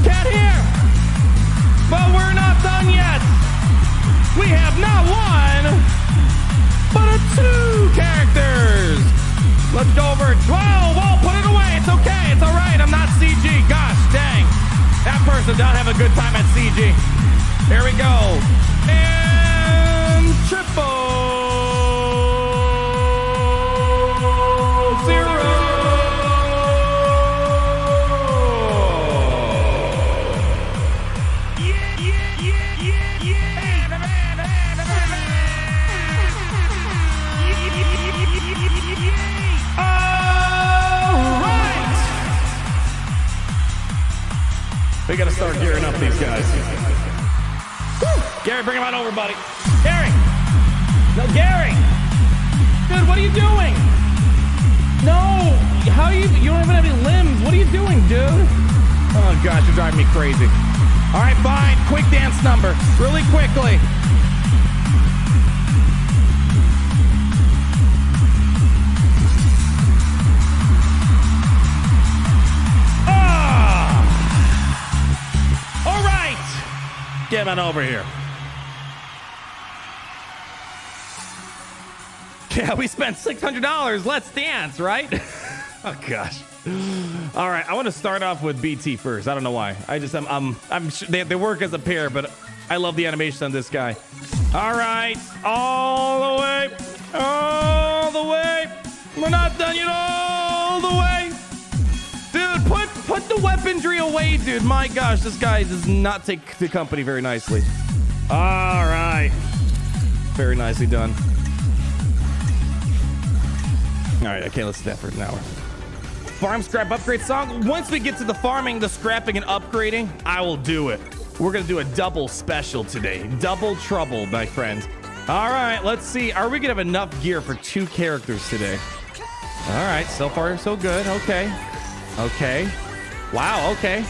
A: Can't hear. But we're not done yet. We have not 1, but 2 characters. Let's go over 12. Whoa, put it away. It's okay. It's all right. I'm not CG. Gosh, dang. That person doesn't have a good time at CG. Here we go. And triple 0. We gotta start gearing up these guys. Woo! Gary, bring him on over, buddy. Gary! No, Gary! Dude, what are you doing? No! How you don't even have any limbs. What are you doing, dude? Oh gosh, you're driving me crazy. All right, fine. Quick dance number. Really quickly. Get on over here. Yeah, we spent $600. Let's dance, right? Oh gosh. All right, I want to start off with BT first. I don't know why. I'm sure they work as a pair, but I love the animation on this guy. All right, all the way, all the way. We're not done yet. All the way. Dude, put the weaponry away, dude. My gosh, this guy does not take the company very nicely. All right. Very nicely done. All right, I can't listen to that for an hour. Farm scrap upgrade song. Once we get to the farming, the scrapping, and upgrading, I will do it. We're going to do a double special today. Double trouble, my friends. All right, let's see. Are we going to have enough gear for 2 characters today? All right, so far, so good. Okay. Okay. Wow, okay.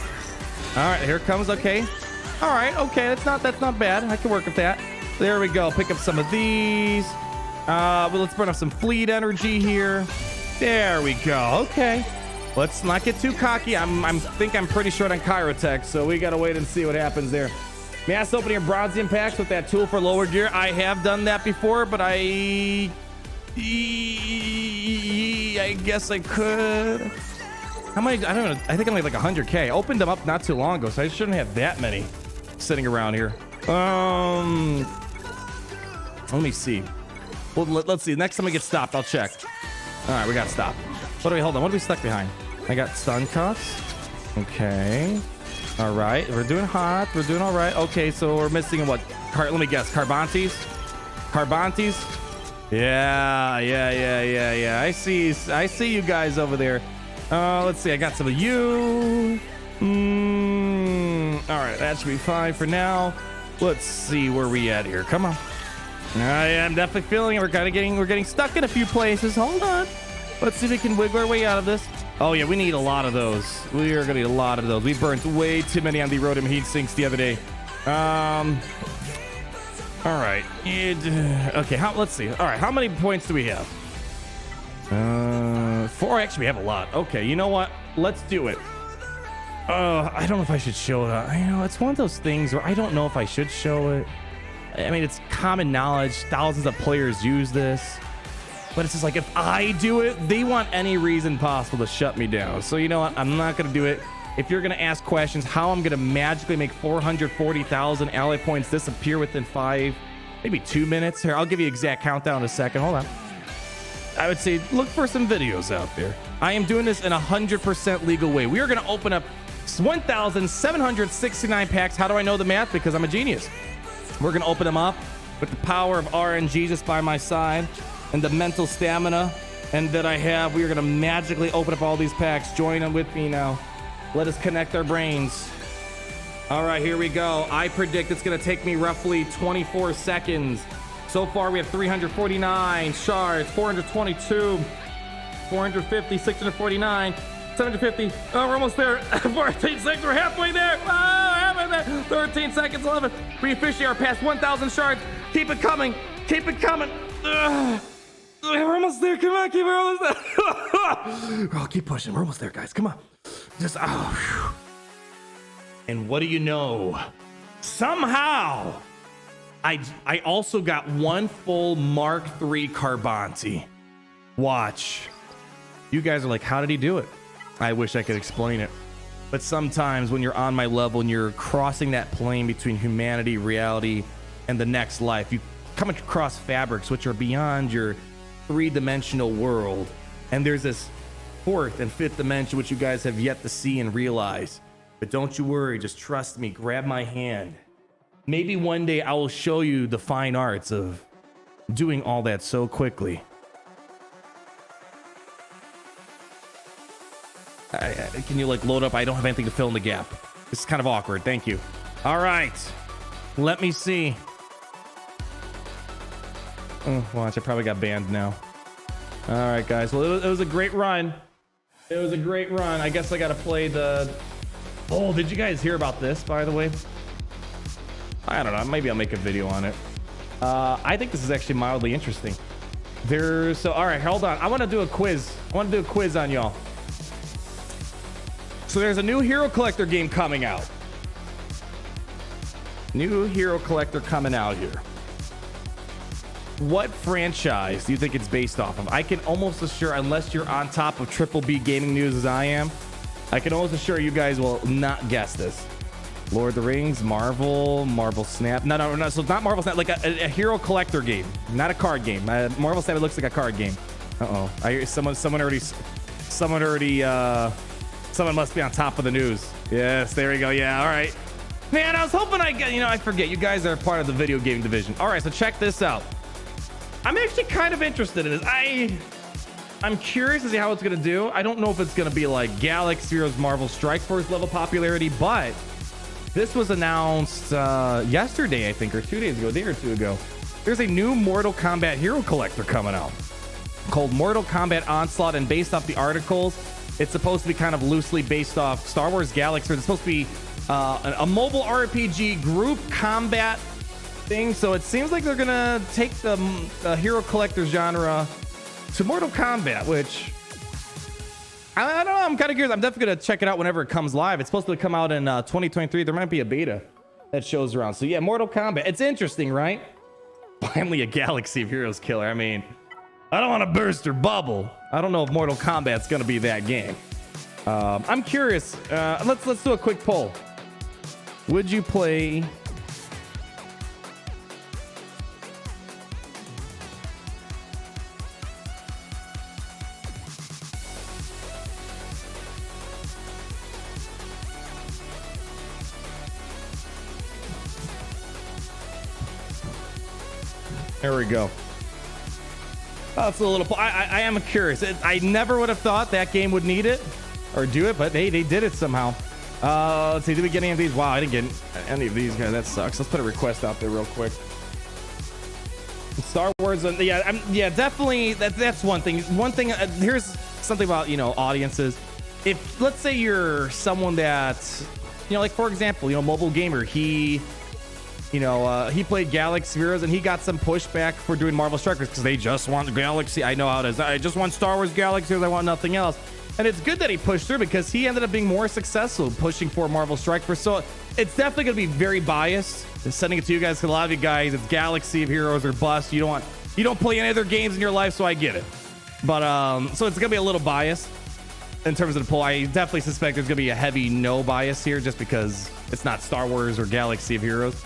A: All right, here comes, okay. All right, okay, that's not bad. I can work with that. There we go. Pick up some of these. Well, let's burn off some fleet energy here. There we go. Okay. Let's not get too cocky. I'm pretty short on Kyrotech, so we gotta wait and see what happens there. Mass opening of bronzium packs with that tool for lower gear. I have done that before, but I guess I could. How many? I don't know. I think I'm like 100K. I opened them up not too long ago, so I shouldn't have that many sitting around here. Let me see. Well, let's see. Next time I get stopped, I'll check. All right, we got stopped. Hold on. What are we stuck behind? I got stun cuffs. Okay. All right. We're doing hot. We're doing all right. Okay, so we're missing what? Let me guess. Carbantes? Carbantes? Yeah. I see you guys over there. Let's see. I got some of you. All right. That should be fine for now. Let's see where we at here. Come on. I'm definitely feeling it. We're getting stuck in a few places. Hold on. Let's see if we can wiggle our way out of this. Oh yeah, we need a lot of those. We are gonna need a lot of those. We burned way too many on the Rotom heat sinks the other day. All right. Okay. Let's see. All right. How many points do we have? 4. Actually, we have a lot. Okay. You know what? Let's do it. I don't know if I should show it. It's one of those things where I don't know if I should show it. I mean, it's common knowledge. Thousands of players use this. But it's just like, if I do it, they want any reason possible to shut me down. So you know what? I'm not going to do it. If you're going to ask questions, how I'm going to magically make 440,000 ally points disappear within 5, maybe 2 minutes. Here, I'll give you exact countdown in a second. Hold on. I would say look for some videos out there. I am doing this in 100% legal way. We are going to open up 1,769 packs. How do I know the math? Because I'm a genius. We're going to open them up with the power of RNG just by my side and the mental stamina and that I have. We are going to magically open up all these packs. Join them with me now. Let us connect our brains. All right, here we go. I predict it's going to take me roughly 24 seconds. So far, we have 349 shards, 422, 450, 649, 750. Oh, we're almost there. 14 seconds. We're halfway there. Oh, halfway there. 13 seconds, 11. We officially are past 1,000 shards. Keep it coming. Keep it coming. We're almost there. Come on, keep it almost there. Oh, keep pushing. We're almost there, guys. Come on. Just, oh. And what do you know? Somehow, I also got one full Mark III Carbonti. Watch. You guys are like, how did he do it? I wish I could explain it. But sometimes when you're on my level and you're crossing that plane between humanity, reality, and the next life, you come across fabrics which are beyond your three-dimensional world. And there's this fourth and fifth dimension which you guys have yet to see and realize. But don't you worry, just trust me, grab my hand. Maybe one day I will show you the fine arts of doing all that so quickly. Can you like load up? I don't have anything to fill in the gap. This is kind of awkward. Thank you. All right. Let me see. Oh, watch. I probably got banned now. All right, guys. Well, it was a great run. It was a great run. I guess I got to play the... Oh, did you guys hear about this, by the way? I don't know. Maybe I'll make a video on it. I think this is actually mildly interesting. So, all right, hold on. I want to do a quiz. I want to do a quiz on y'all. So there's a new Hero Collector game coming out. New Hero Collector coming out here. What franchise do you think it's based off of? I can almost assure, unless you're on top of Triple B gaming news as I am, I can almost assure you guys will not guess this. Lord of the Rings, Marvel Snap. No. So it's not Marvel Snap, like a Hero Collector game, not a card game. Marvel Snap, it looks like a card game. Uh-oh. I hear someone must be on top of the news. Yes, there we go. Yeah, all right. Man, I was hoping I forget. You guys are part of the video gaming division. All right, so check this out. I'm actually kind of interested in this. I'm curious to see how it's going to do. I don't know if it's going to be like Galaxy Heroes Marvel Strike Force level popularity, but this was announced yesterday, I think, or 2 days ago, a day or two ago. There's a new Mortal Kombat Hero Collector coming out called Mortal Kombat Onslaught, and based off the articles, it's supposed to be kind of loosely based off Star Wars Galaxy. It's supposed to be a mobile RPG group combat thing. So it seems like they're going to take the Hero Collector genre to Mortal Kombat, which I don't know. I'm kind of curious. I'm definitely going to check it out whenever it comes live. It's supposed to come out in 2023. There might be a beta that shows around. So yeah, Mortal Kombat. It's interesting, right? Finally a Galaxy of Heroes killer. I mean, I don't want to burst your bubble. I don't know if Mortal Kombat's going to be that game. I'm curious. Let's do a quick poll. Would you play... There we go. Oh, it's a little. I am curious. I never would have thought that game would need it or do it, but they did it somehow. Let's see. Did we get any of these? Wow, I didn't get any of these guys. That sucks. Let's put a request out there real quick. Star Wars. Yeah, definitely. That's one thing. One thing. Here's something about audiences. If let's say you're someone that like for example, mobile gamer. He played Galaxy Heroes and he got some pushback for doing Marvel Strikers because they just want Galaxy. I know how it is. I just want Star Wars Galaxy Heroes. I want nothing else. And it's good that he pushed through because he ended up being more successful pushing for Marvel Strikers. So it's definitely going to be very biased. Just sending it to you guys because a lot of you guys, it's Galaxy of Heroes or bust. You don't play any other games in your life, so I get it. But so it's going to be a little biased in terms of the poll. I definitely suspect there's going to be a heavy no bias here just because it's not Star Wars or Galaxy of Heroes.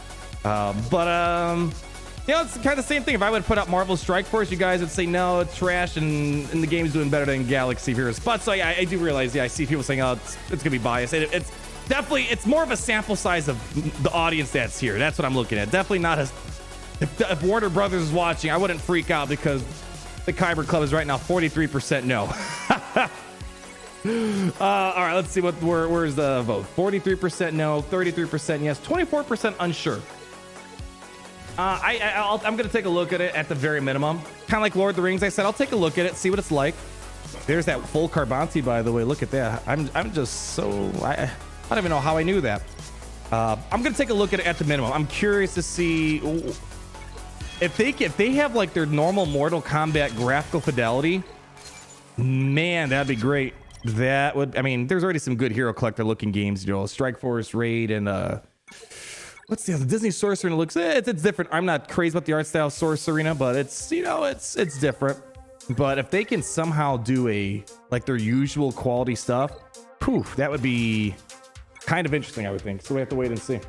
A: It's kind of the same thing. If I would put up Marvel Strike Force, you guys would say no, it's trash, and the game's doing better than Galaxy of Heroes. But so I do realize, I see people saying, oh, it's gonna be biased. It's definitely, it's more of a sample size of the audience that's here. That's what I'm looking at. Definitely not as if Warner Brothers is watching, I wouldn't freak out because the Kyber Club is right now 43% no. All right, let's see where's the vote. 43% no, 33% yes, 24% unsure. I'm gonna take a look at it at the very minimum, kind of like Lord of the Rings. I said I'll take a look at it, see what it's like. There's that full Carbonti, by the way. Look at that. I'm just so I don't even know how I knew that. I'm gonna take a look at it at the minimum. I'm curious to see if they have like their normal Mortal Kombat graphical fidelity. Man, that'd be great. That would. I mean, there's already some good Hero Collector looking games. Strike Force, Raid, and what's the other? Disney Source Arena looks it's different. I'm not crazy about the art style Source Arena, but it's it's different. But if they can somehow do their usual quality stuff, poof, that would be kind of interesting, I would think. So we have to wait and see.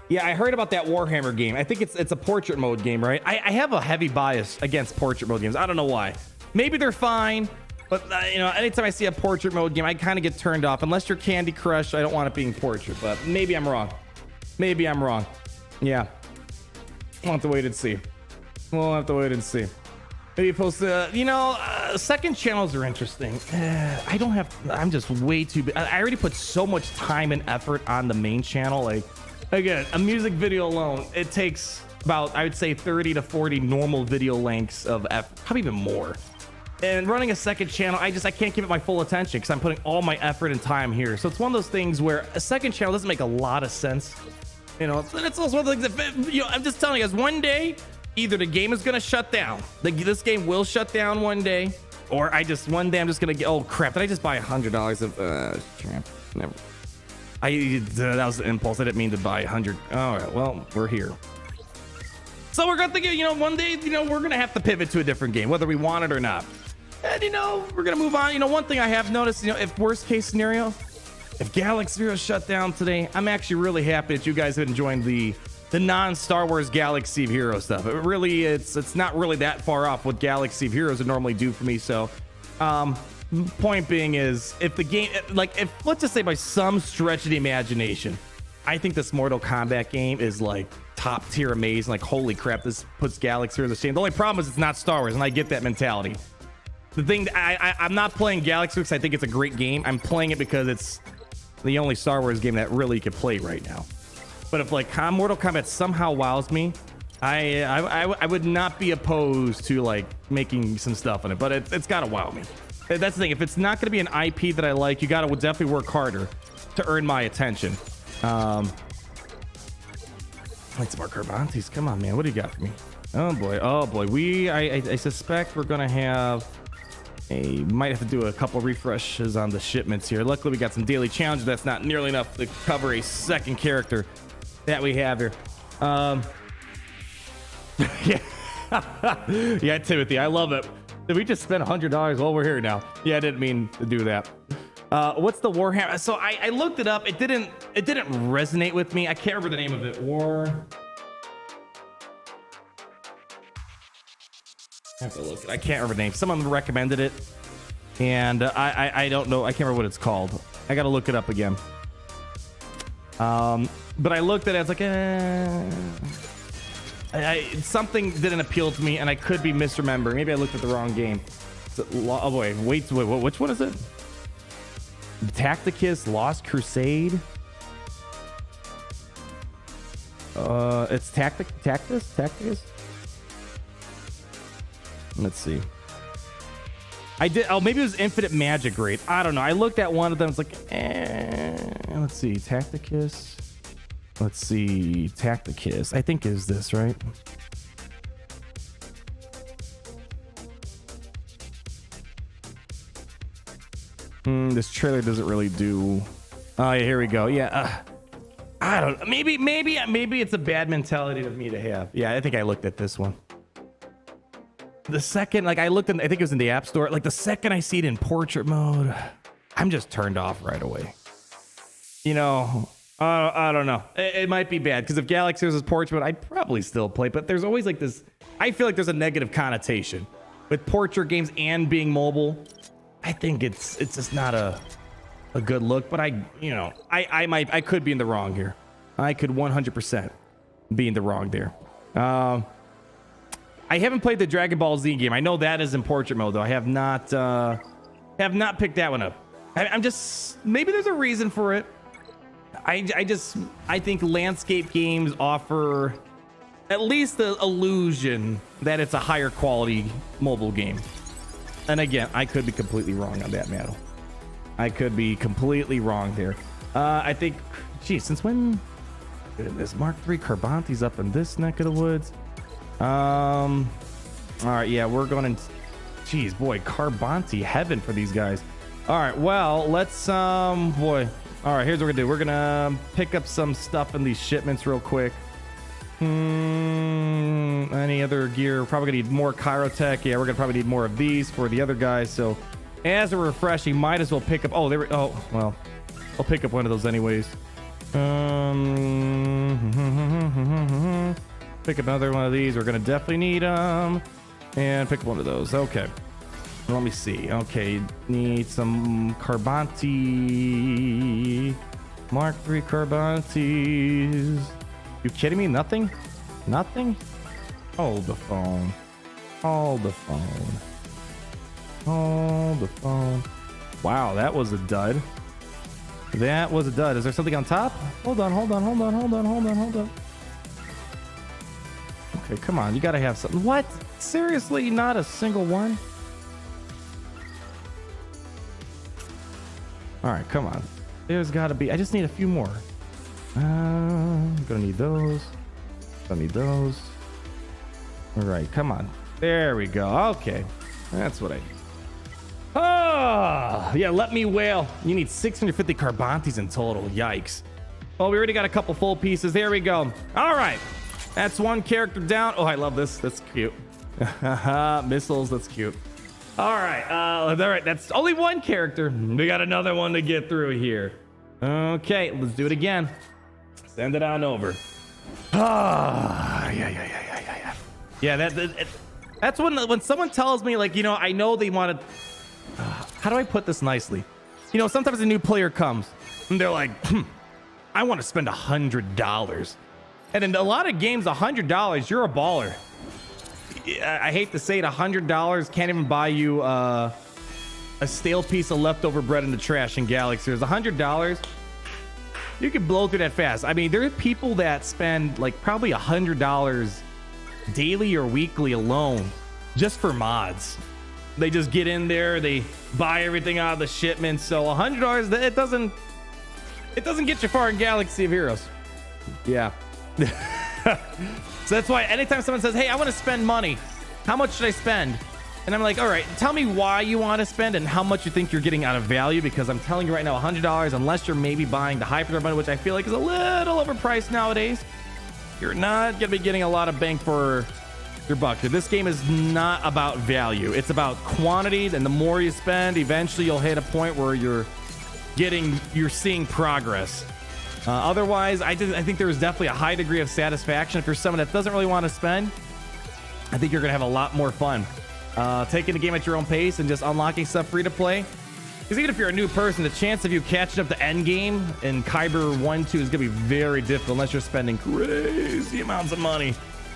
A: Yeah, I heard about that Warhammer game. I think it's a portrait mode game, right? I have a heavy bias against portrait mode games. I don't know why. Maybe they're fine, but anytime I see a portrait mode game, I kind of get turned off. Unless you're Candy Crush, I don't want it being portrait, but maybe I'm wrong. Maybe I'm wrong. Yeah. We'll have to wait and see. Maybe post second channels are interesting. I'm just way too big. I already put so much time and effort on the main channel. Like, again, a music video alone, it takes about, I would say 30 to 40 normal video lengths of probably even more. And running a second channel, I can't give it my full attention because I'm putting all my effort and time here. So it's one of those things where a second channel doesn't make a lot of sense. It's also one of the things that, I'm just telling you guys, one day, either the game is going to shut down. This game will shut down one day, or one day I'm just going to get, oh crap, did I just buy $100 of, crap, never. That was the impulse. I didn't mean to buy 100. All right, well, we're here. So we're going to think, one day, we're going to have to pivot to a different game, whether we want it or not. And, we're going to move on. One thing I have noticed, if worst case scenario, if Galaxy Heroes shut down today, I'm actually really happy that you guys have enjoyed the non-Star Wars Galaxy of Heroes stuff. It really, it's not really that far off what Galaxy of Heroes would normally do for me. So, point being is, if the game, if let's just say by some stretch of the imagination, I think this Mortal Kombat game is like top tier amazing. Like, holy crap, this puts Galaxy Heroes to shame. The only problem is it's not Star Wars, and I get that mentality. The thing, I'm not playing Galaxy because I think it's a great game. I'm playing it because it's the only Star Wars game that really could play right now. But if Mortal Kombat somehow wows me, I would not be opposed to making some stuff on it. But it's got to wow me. That's the thing. If it's not going to be an IP that I like, you got to definitely work harder to earn my attention. Like some more Carbontes. Come on, man. What do you got for me? Oh boy. I suspect we're gonna have might have to do a couple refreshes on the shipments here. Luckily, we got some daily challenges. That's not nearly enough to cover a second character that we have here. Yeah, Timothy, I love it. Did we just spend $100 while we're here now? Yeah, I didn't mean to do that. What's the Warhammer? So I looked it up. It didn't resonate with me. I can't remember the name of it. I have to look. I can't remember the name. Someone recommended it, and I don't know. I can't remember what it's called. I got to look it up again. But I looked at it. I was like, Something didn't appeal to me, and I could be misremembering. Maybe I looked at the wrong game. Oh boy, wait, which one is it? Tacticus Lost Crusade. It's Tacticus. Let's see. I did. Oh, maybe it was Infinite Magic Grade. I don't know. I looked at one of them. It's like, let's see, Tacticus. Let's see, Tacticus. I think is this right? This trailer doesn't really do. Oh yeah, here we go. Yeah, I don't. Maybe it's a bad mentality of me to have. Yeah, I think I looked at this one. The second, like I looked in, I think it was in the App Store. Like the second I see it in portrait mode, I'm just turned off right away. You know, I don't know. It might be bad because if Galaxy was portrait mode, I'd probably still play. But there's always like this. I feel like there's a negative connotation with portrait games and being mobile. I think it's just not a good look. But I could be in the wrong here. I could 100% be in the wrong there. I haven't played the Dragon Ball Z game. I know that is in portrait mode though. I have not picked that one up. I'm just, maybe there's a reason for it. I think landscape games offer at least the illusion that it's a higher quality mobile game. And again, I could be completely wrong on that, Maddle. I could be completely wrong there. I think, geez, since when? This Mark III Carbanti's up in this neck of the woods. All right, yeah, we're going in. Geez, boy, Carbanti heaven for these guys. All right, well, let's boy. All right, here's what we're gonna do. We're gonna pick up some stuff in these shipments real quick. Any other gear? We're probably gonna need more Kyrotech. Yeah, we're gonna probably need more of these for the other guys. So as a refreshing, might as well pick up. Oh, there we. Oh, well, I'll pick up one of those anyways. Pick up another one of these. We're gonna definitely need them. And pick up one of those. Okay. Let me see. Okay, need some Carbanti. Mark III Carbantis. You kidding me? Nothing? Nothing? Hold the phone. Hold the phone. Hold the phone. Wow, that was a dud. That was a dud. Is there something on top? Hold on. Okay, come on. You gotta have something. What? Seriously? Not a single one? All right, come on. There's gotta be. I just need a few more. I'm gonna need those. Gonna need those. All right, come on. There we go. Okay, that's what I need. Oh, yeah, let me wail. You need 650 Carbantis in total. Yikes. Well, we already got a couple full pieces. There we go. All right. That's one character down. Oh, I love this. That's cute. Missiles. That's cute. All right. All right. That's only one character. We got another one to get through here. Okay. Let's do it again. Send it on over. Ah, yeah. Yeah, that's when someone tells me, like, you know, I know they want to. How do I put this nicely? You know, sometimes a new player comes and they're like, I want to spend $100. And in a lot of games, $100, you're a baller. I hate to say it, $100 can't even buy you a stale piece of leftover bread in the trash in Galaxy. There's $100. You can blow through that fast. I mean, there are people that spend like probably $100 daily or weekly alone just for mods. They just get in there, they buy everything out of the shipment. So $100, it doesn't get you far in Galaxy of Heroes. Yeah. So that's why anytime someone says, hey, I want to spend money, how much should I spend? And I'm like, all right, tell me why you want to spend and how much you think you're getting out of value, because I'm telling you right now, $100, unless you're maybe buying the Hyperdrive bundle, which I feel like is a little overpriced nowadays, you're not going to be getting a lot of bang for your buck. This game is not about value. It's about quantity, and the more you spend, eventually you'll hit a point where you're seeing progress. Otherwise, I think there's definitely a high degree of satisfaction. If you're someone that doesn't really want to spend, I think you're going to have a lot more fun taking the game at your own pace and just unlocking stuff free to play. Because even if you're a new person, the chance of you catching up the end game in Kyber 1-2 is going to be very difficult unless you're spending crazy amounts of money.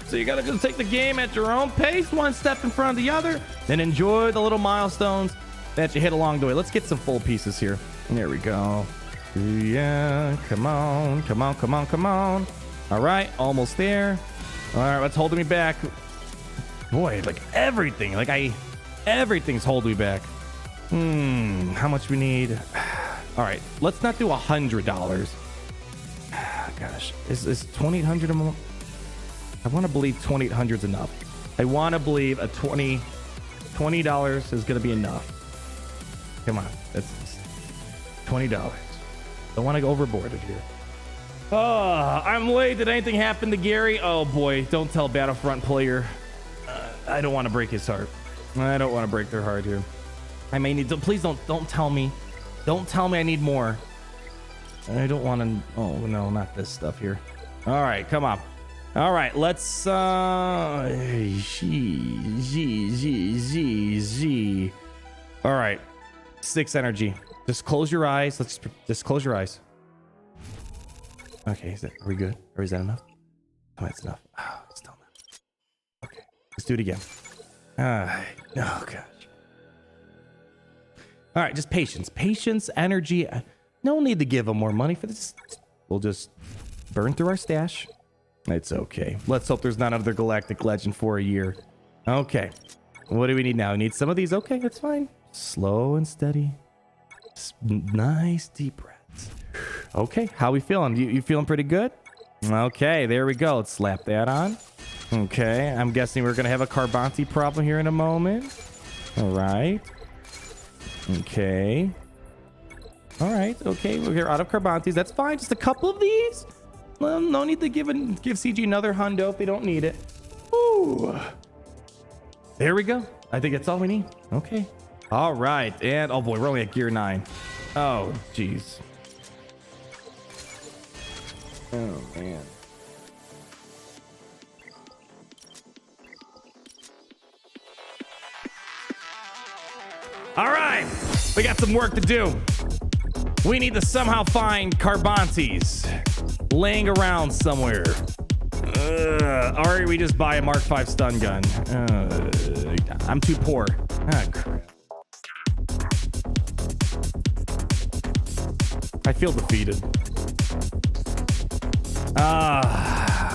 A: So you gotta just take the game at your own pace, one step in front of the other, then enjoy the little milestones that you hit along the way. Let's get some full pieces here. There we go. Yeah, come on, come on, come on, come on. All right, almost there. All right, what's holding me back? Boy, like everything, everything's holding me back. How much we need? All right, let's not do $100. Gosh, is 2,800 a month? I want to believe 2,800 is enough. I want to believe a $20 is going to be enough. Come on, that's $20. Don't want to go overboard here. Oh, I'm late. Did anything happen to Gary? Oh boy, don't tell Battlefront player. I don't want to break his heart. I don't want to break their heart here. I may need to. Please don't tell me. Don't tell me I need more. I don't want to. Oh no, not this stuff here. All right, come on. All right, let's Z. All right, 6 energy. Just close your eyes. Let's just close your eyes. Okay, are we good? Or is that enough? Oh, that's enough. Oh, it's still enough. Okay, let's do it again. Oh gosh. All right, just patience. Patience, energy. No need to give them more money for this. We'll just burn through our stash. It's okay. Let's hope there's not another galactic legend for a year. Okay. What do we need now? We need some of these. Okay, that's fine. Slow and steady. Nice deep breaths. Okay, how we feeling? You feeling pretty good? Okay, there we go. Let's slap that on. Okay, I'm guessing we're gonna have a Carbonti problem here in a moment. All right. Okay. All right. Okay, we're out of Carbontis. That's fine. Just a couple of these. Well, no need to give CG another Hondo if they don't need it. Ooh. There we go. I think that's all we need. Okay. All right. And oh boy, we're only at gear 9. Oh, jeez. Oh man. All right. We got some work to do. We need to somehow find Carbontis laying around somewhere. Or we just buy a Mark 5 stun gun. I'm too poor. Ah, crap. I feel defeated.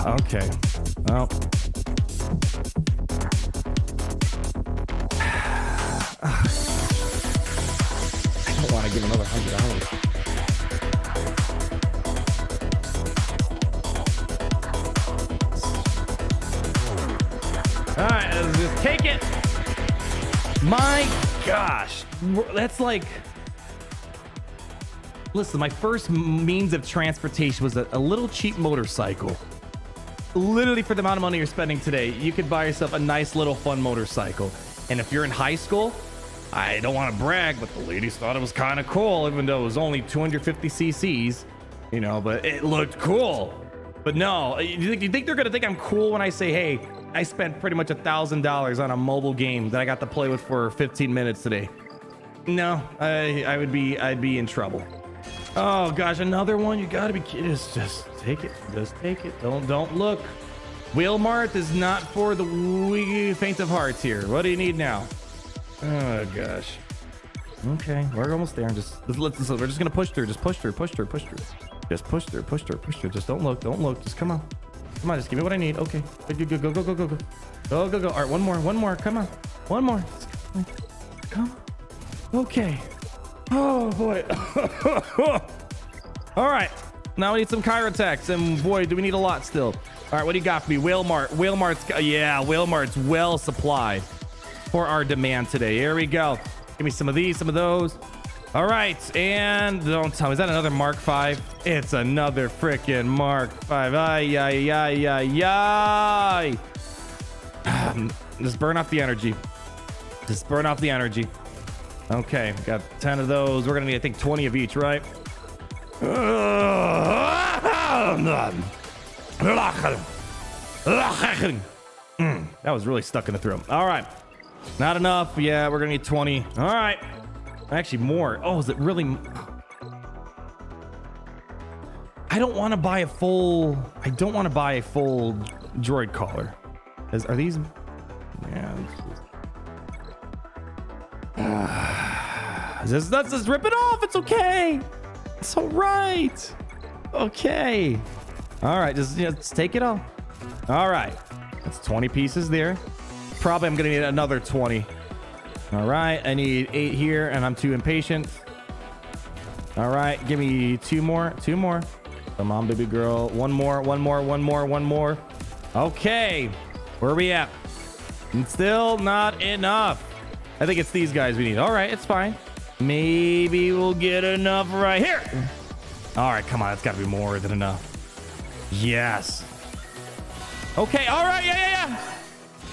A: Okay. Well. I don't want to give another $100. All right, let's just take it. My gosh, that's like. Listen, my first means of transportation was a little cheap motorcycle. Literally, for the amount of money you're spending today, you could buy yourself a nice little fun motorcycle. And if you're in high school, I don't want to brag, but the ladies thought it was kind of cool, even though it was only 250 cc's, you know, but it looked cool. But no, you think they're gonna think I'm cool when I say, hey, I spent pretty much $1,000 on a mobile game that I got to play with for 15 minutes today? No, I'd be in trouble. Oh gosh, another one. You gotta be kidding. Just take it. Just take it. Don't look. Wheelmart is not for the faint of hearts here. What do you need now? Oh gosh. Okay, we're almost there. We're just gonna push through. Just push through. Push through. Push through. Just push through. Push through. Push through. Just don't look. Don't look. Just come on. Come on. Just give me what I need. Okay. Go. Go. All right. One more. Come on. One more. Come on. Okay. Oh boy. All right. Now we need some Qira attacks, and boy, do we need a lot still. All right, what do you got for me? Whalemart's well supplied for our demand today. Here we go. Give me some of these, some of those. All right, and don't tell me, is that another Mark 5? It's another freaking Mark 5. Ay. Just burn off the energy. Just burn off the energy. Okay, got 10 of those. We're gonna need, I think, 20 of each, right? That was really stuck in the throat. All right, not enough. Yeah, we're gonna need 20. All right, actually more. Oh, is it really? I don't want to buy a full droid collar. Are these? Yeah. Let's just rip it off. It's okay. It's all right. Okay. All right. Just take it all. All right. That's 20 pieces there. Probably I'm going to need another 20. All right. I need 8 here, and I'm too impatient. All right. Give me 2 more. 2 more. Come on, baby girl. 1 more. 1 more. 1 more. 1 more. Okay. Where are we at? And still not enough. I think it's these guys we need. All right. It's fine. Maybe we'll get enough right here. All right. Come on. It's got to be more than enough. Yes. Okay. All right. Yeah.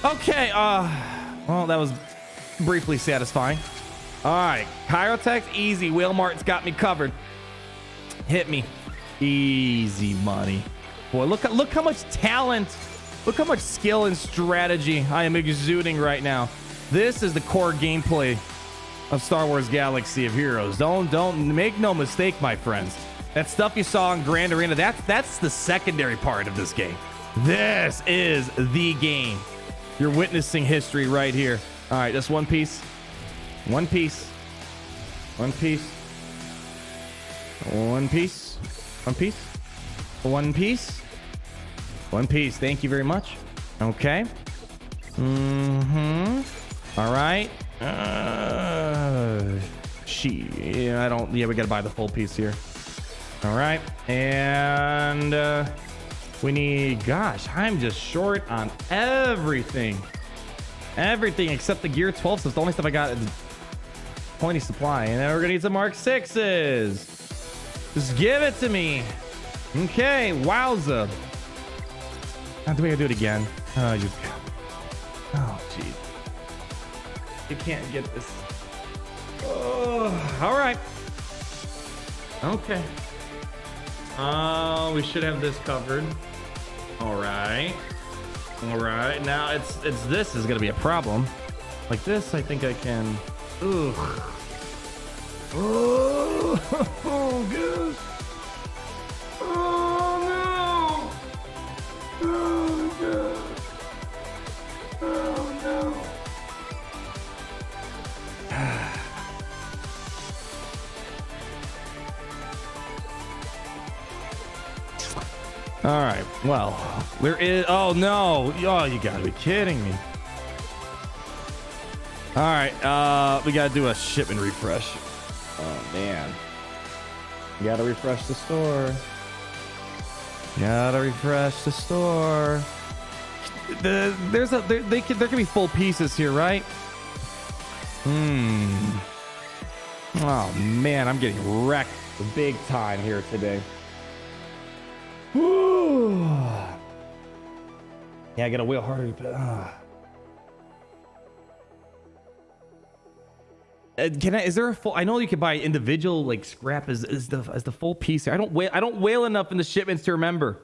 A: Okay. Well, that was briefly satisfying. All right. Chirotech, easy. Whale Mart's got me covered. Hit me. Easy money. Boy, look how much talent, look how much skill and strategy I am exuding right now. This is the core gameplay of Star Wars Galaxy of Heroes. Don't make no mistake, my friends. That stuff you saw in Grand Arena, that's the secondary part of this game. This is the game. You're witnessing history right here. All right, just 1 piece. 1 piece. 1 piece. 1 piece. 1 piece. 1 piece. 1 piece. Thank you very much. Okay. All right. Yeah, we gotta buy the full piece here. All right. And we need, gosh, I'm just short on everything. Everything except the Gear 12. So it's the only stuff I got is pointy supply. And then we're gonna need some Mark 6s. Just give it to me. Okay, wowza. Do we gotta do it again? Oh, jeez. You can't get this. Oh, all right. Okay. We should have this covered. All right. All right. Now this is gonna be a problem. Like this, I think I can. Ugh. Oh, gosh. Oh no. Oh god. Oh no. All right. Well, there is. Oh no. Oh, you gotta be kidding me. All right. We gotta do a shipment refresh. Oh man. You gotta refresh the store. Gotta refresh the store. There can be full pieces here, right? Oh man, I'm getting wrecked big time here today. Yeah, I gotta wheel harder. Is there a full? I know you can buy individual like scrap as the full piece here. I don't whale enough in the shipments to remember.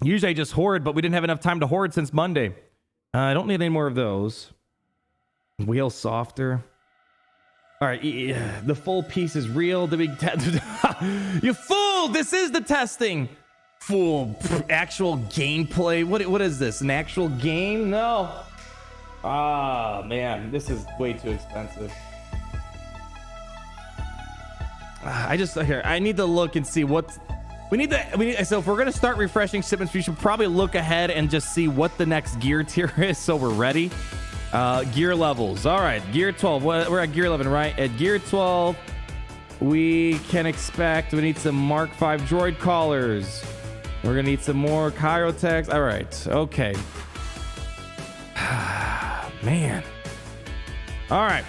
A: Usually I just hoard, but we didn't have enough time to hoard since Monday. I don't need any more of those. Wheel softer. All right, the full piece is real. The big you fool! This is the testing. Fool! Actual gameplay. What is this? An actual game? No. Ah, man, this is way too expensive. I need to look and see what's. So if we're gonna start refreshing shipments, we should probably look ahead and just see what the next gear tier is, so we're ready. Gear levels. All right, gear 12. We're at gear 11, right? At gear 12, we can expect we need some Mark 5 droid callers. We're gonna need some more chirotechs. All right, okay. Man. All right.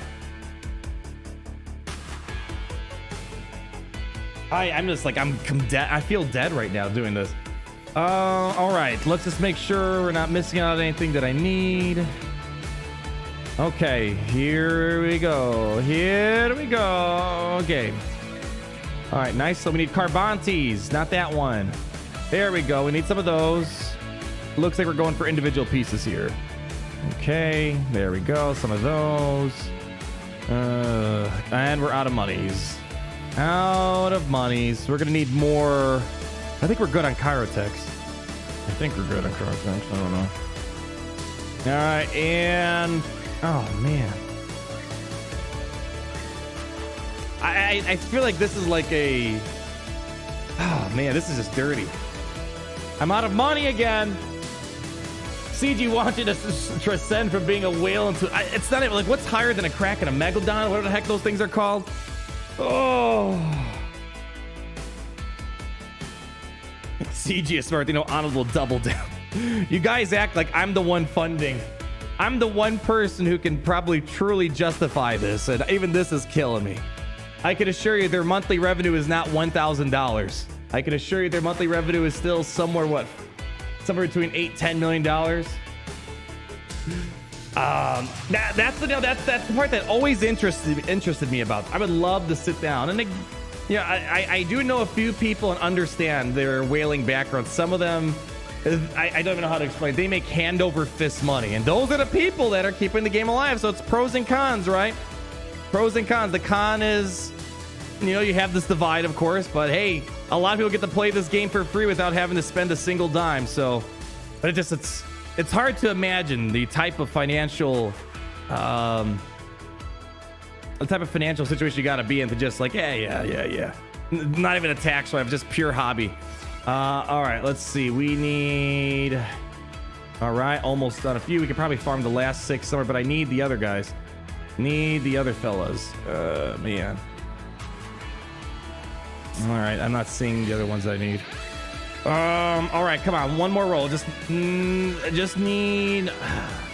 A: I'm just like I'm dead. I feel dead right now doing this. All right. Let's just make sure we're not missing out on anything that I need. Okay, here we go. Here we go. Okay. All right, nice. So we need Carbantes, not that one. There we go. We need some of those. Looks like we're going for individual pieces here. Okay, there we go. Some of those. And we're out of monies. Out of monies. We're gonna need more. I think we're good on chirotechs. I don't know. All right, and oh man, I feel like this is like a, oh man, this is just dirty. I'm out of money again. CG wants you to transcend from being a whale into, it's not even like, what's higher than a crack and a megalodon? Whatever the heck those things are called. Oh. CG is smart, Anna will double down. You guys act like I'm the one funding. I'm the one person who can probably truly justify this, and even this is killing me. I can assure you their monthly revenue is not $1,000. I can assure you their monthly revenue is still somewhere between $8-10 million. That's the part that always interested me about. I would love to sit down and I do know a few people and understand their whaling background. Some of them, I don't even know how to explain. They make hand over fist money, and those are the people that are keeping the game alive. So it's pros and cons, right? Pros and cons. The con is, you have this divide, of course, but hey, a lot of people get to play this game for free without having to spend a single dime. So, but it's hard to imagine the type of financial, situation you got to be in to just like, yeah. Not even a tax write-off, just pure hobby. All right, let's see. We need, all right, almost done a few. We could probably farm the last 6 somewhere, but I need the other guys. Need the other fellas. Man. All right, I'm not seeing the other ones I need. All right, come on, one more roll. Just need,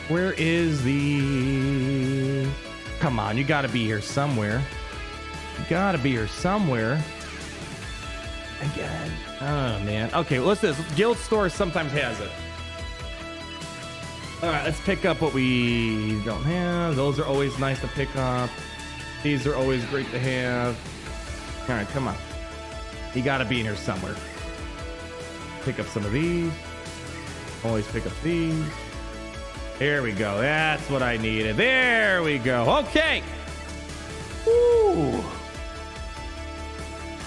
A: where is the, come on, you gotta be here somewhere. Again. Oh man. Okay, well, let's do this. Guild store sometimes has it. All right, let's pick up what we don't have. Those are always nice to pick up. These are always great to have. All right, come on. You gotta be in here somewhere. Pick up some of these. Always pick up these. There we go. That's what I needed. There we go. Okay. Ooh.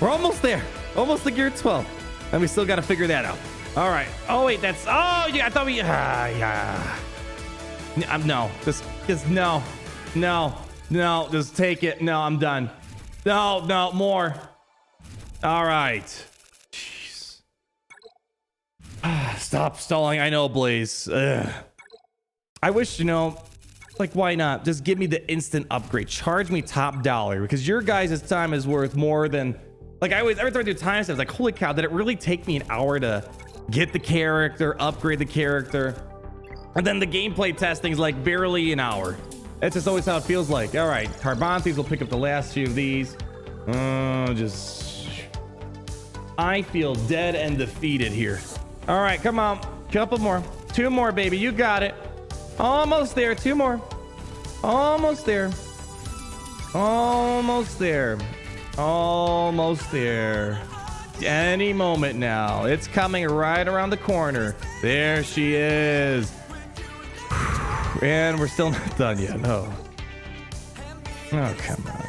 A: We're almost there. Almost to gear 12. And we still got to figure that out. All right. Oh, wait. That's... Oh, yeah. I thought we... yeah. No. Just no. No. Just take it. No, I'm done. No. More. All right. Jeez. Stop stalling. I know, Blaze. Ugh. I wish, like, why not? Just give me the instant upgrade. Charge me top dollar, because your guys' time is worth more than... Like, every time I do time steps, like, holy cow, did it really take me an hour to get the character, upgrade the character? And then the gameplay testing's like barely an hour. That's just always how it feels like. All right, Carbantes will pick up the last few of these. I feel dead and defeated here. All right, come on. Couple more. 2 more, baby. You got it. Almost there. 2 more. Almost there. Almost there. Almost there. Any moment now. It's coming right around the corner. There she is. And we're still not done yet. No. Oh, come on,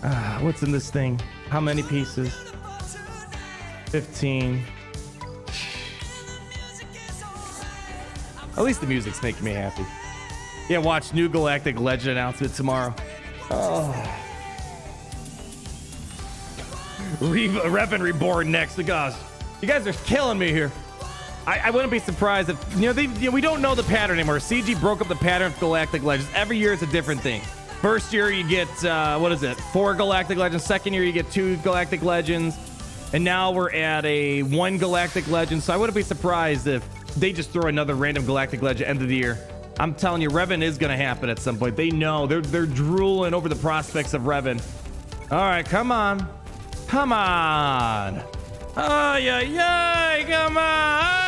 A: dude. What's in this thing? How many pieces? 15. At least the music's making me happy. Yeah, watch new Galactic Legend announcement tomorrow. Oh. Revan Reborn next. Gosh, you guys are killing me here. I wouldn't be surprised if we don't know the pattern anymore. CG broke up the pattern of Galactic Legends. Every year it's a different thing. First year you get 4 Galactic Legends. Second year you get 2 Galactic Legends, and now we're at a 1 Galactic Legend. So I wouldn't be surprised if they just throw another random Galactic Legend end of the year. I'm telling you, Revan is going to happen at some point. They know. They're drooling over the prospects of Revan. All right, come on. Come on. Oh, yeah, come on.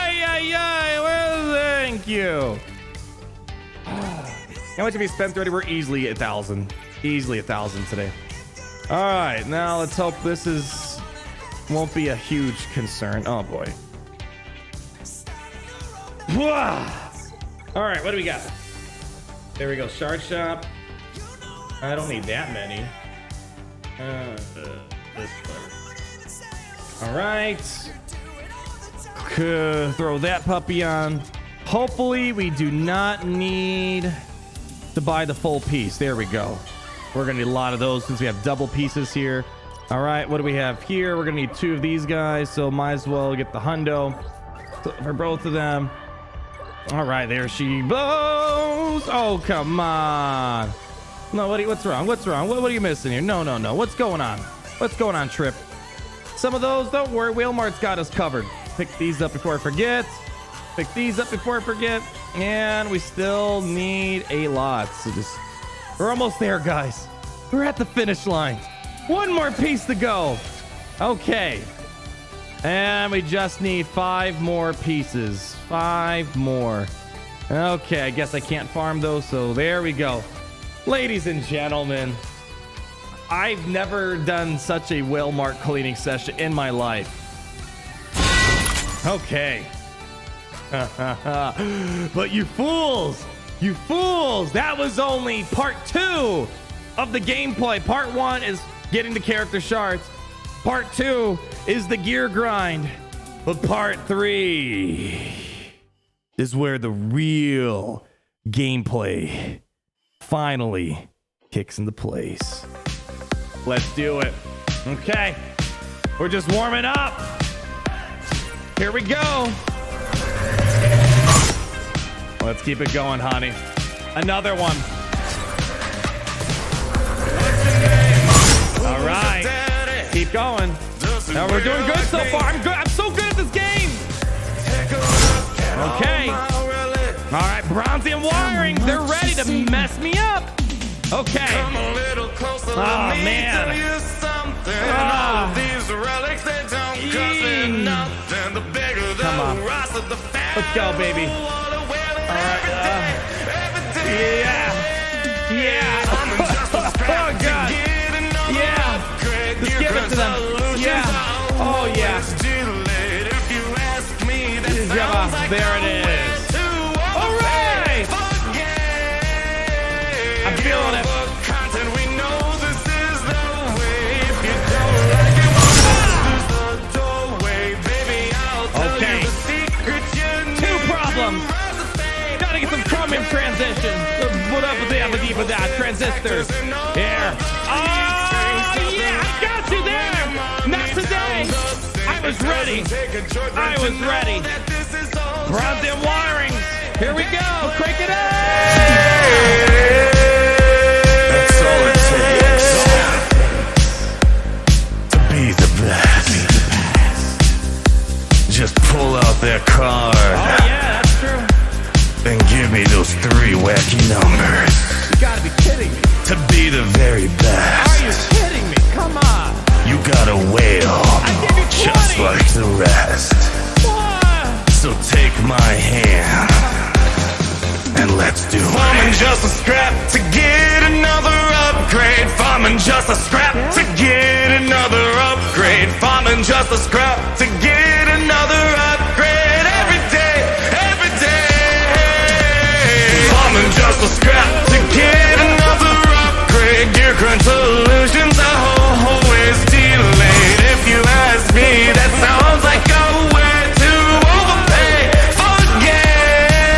A: Well, thank you. How much have you spent already? We're easily 1,000. Easily 1,000 today. All right, now let's hope this won't be a huge concern. Oh, boy. All right, what do we got? There we go. Shard shop. I don't need that many. This one. All right. Throw that puppy on. Hopefully we do not need to buy the full piece. There we go. We're gonna need a lot of those since we have double pieces here. All right, what do we have here? We're gonna need 2 of these guys, so might as well get the Hondo for both of them. All right, there she blows. Oh, come on. No, what's wrong? What's wrong? What are you missing here? No. What's going on? What's going on, Trip? Some of those, don't worry. Whalemart's got us covered. Pick these up before I forget. Pick these up before I forget. And we still need a lot. So we're almost there, guys. We're at the finish line. 1 more piece to go. Okay. And we just need 5 more pieces. 5 more. Okay, I guess I can't farm those, so there we go. Ladies and gentlemen, I've never done such a Whalemart cleaning session in my life. Okay. But you fools, that was only part 2 of the gameplay. Part 1 is getting the character shards. Part 2 is the gear grind. But part 3 is where the real gameplay finally kicks into place. Let's do it. Okay. We're just warming up. Here we go. Let's keep it going, honey. Another one. All right. Keep going. Now we're doing good so far. I'm good. I'm so good at this game. Okay. All right, bronzy and wiring. They're ready to mess me up. Okay. Oh, man. Come on. Let's go, baby. All right. Yeah. Oh, God. Yeah. Just give it to them. Yeah. Oh, yeah. Jabba. There it is. All right. I'm feeling it. Okay. 2 problems. Gotta get some chromium transition. What up with that? Transistors. Here. Oh, yeah. I got you there. Not today. I was ready. Bronze and wiring. Here we go. Crank it up.
D: That's all it takes to be the best. Just pull out that card.
A: Oh, yeah, that's true.
D: And give me those 3 wacky numbers.
A: You gotta be kidding me.
D: To be the very best.
A: Are you kidding me? Come on.
D: You got a whale.
A: I gave you 20.
D: Just like the rest.
A: What?
D: So take my hand and let's do it. Farming just a scrap to get another upgrade. Farming just a scrap to get another upgrade. Farming just a scrap to get another upgrade. Every day. Farming just a scrap to get another upgrade. Gear crunch solutions are always delayed. If you ask me, that sounds like a way to overpay for game.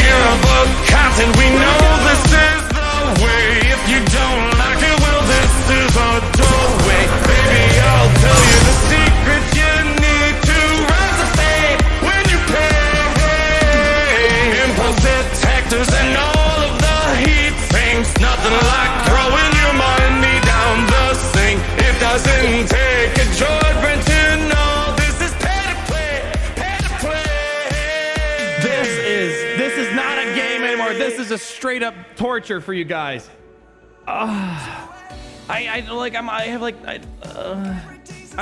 D: Gear above content, we know this is the way. If you don't like it, well, this is a doorway. Baby, I'll tell you the secret. You need to rise to fame when you pay. Impulse detectors and all of the heat sinks. Nothing like throwing your money down the sink. It doesn't take a Jordan to know this is pay to play.
A: This is not a game anymore. This is just straight up torture for you guys. I'm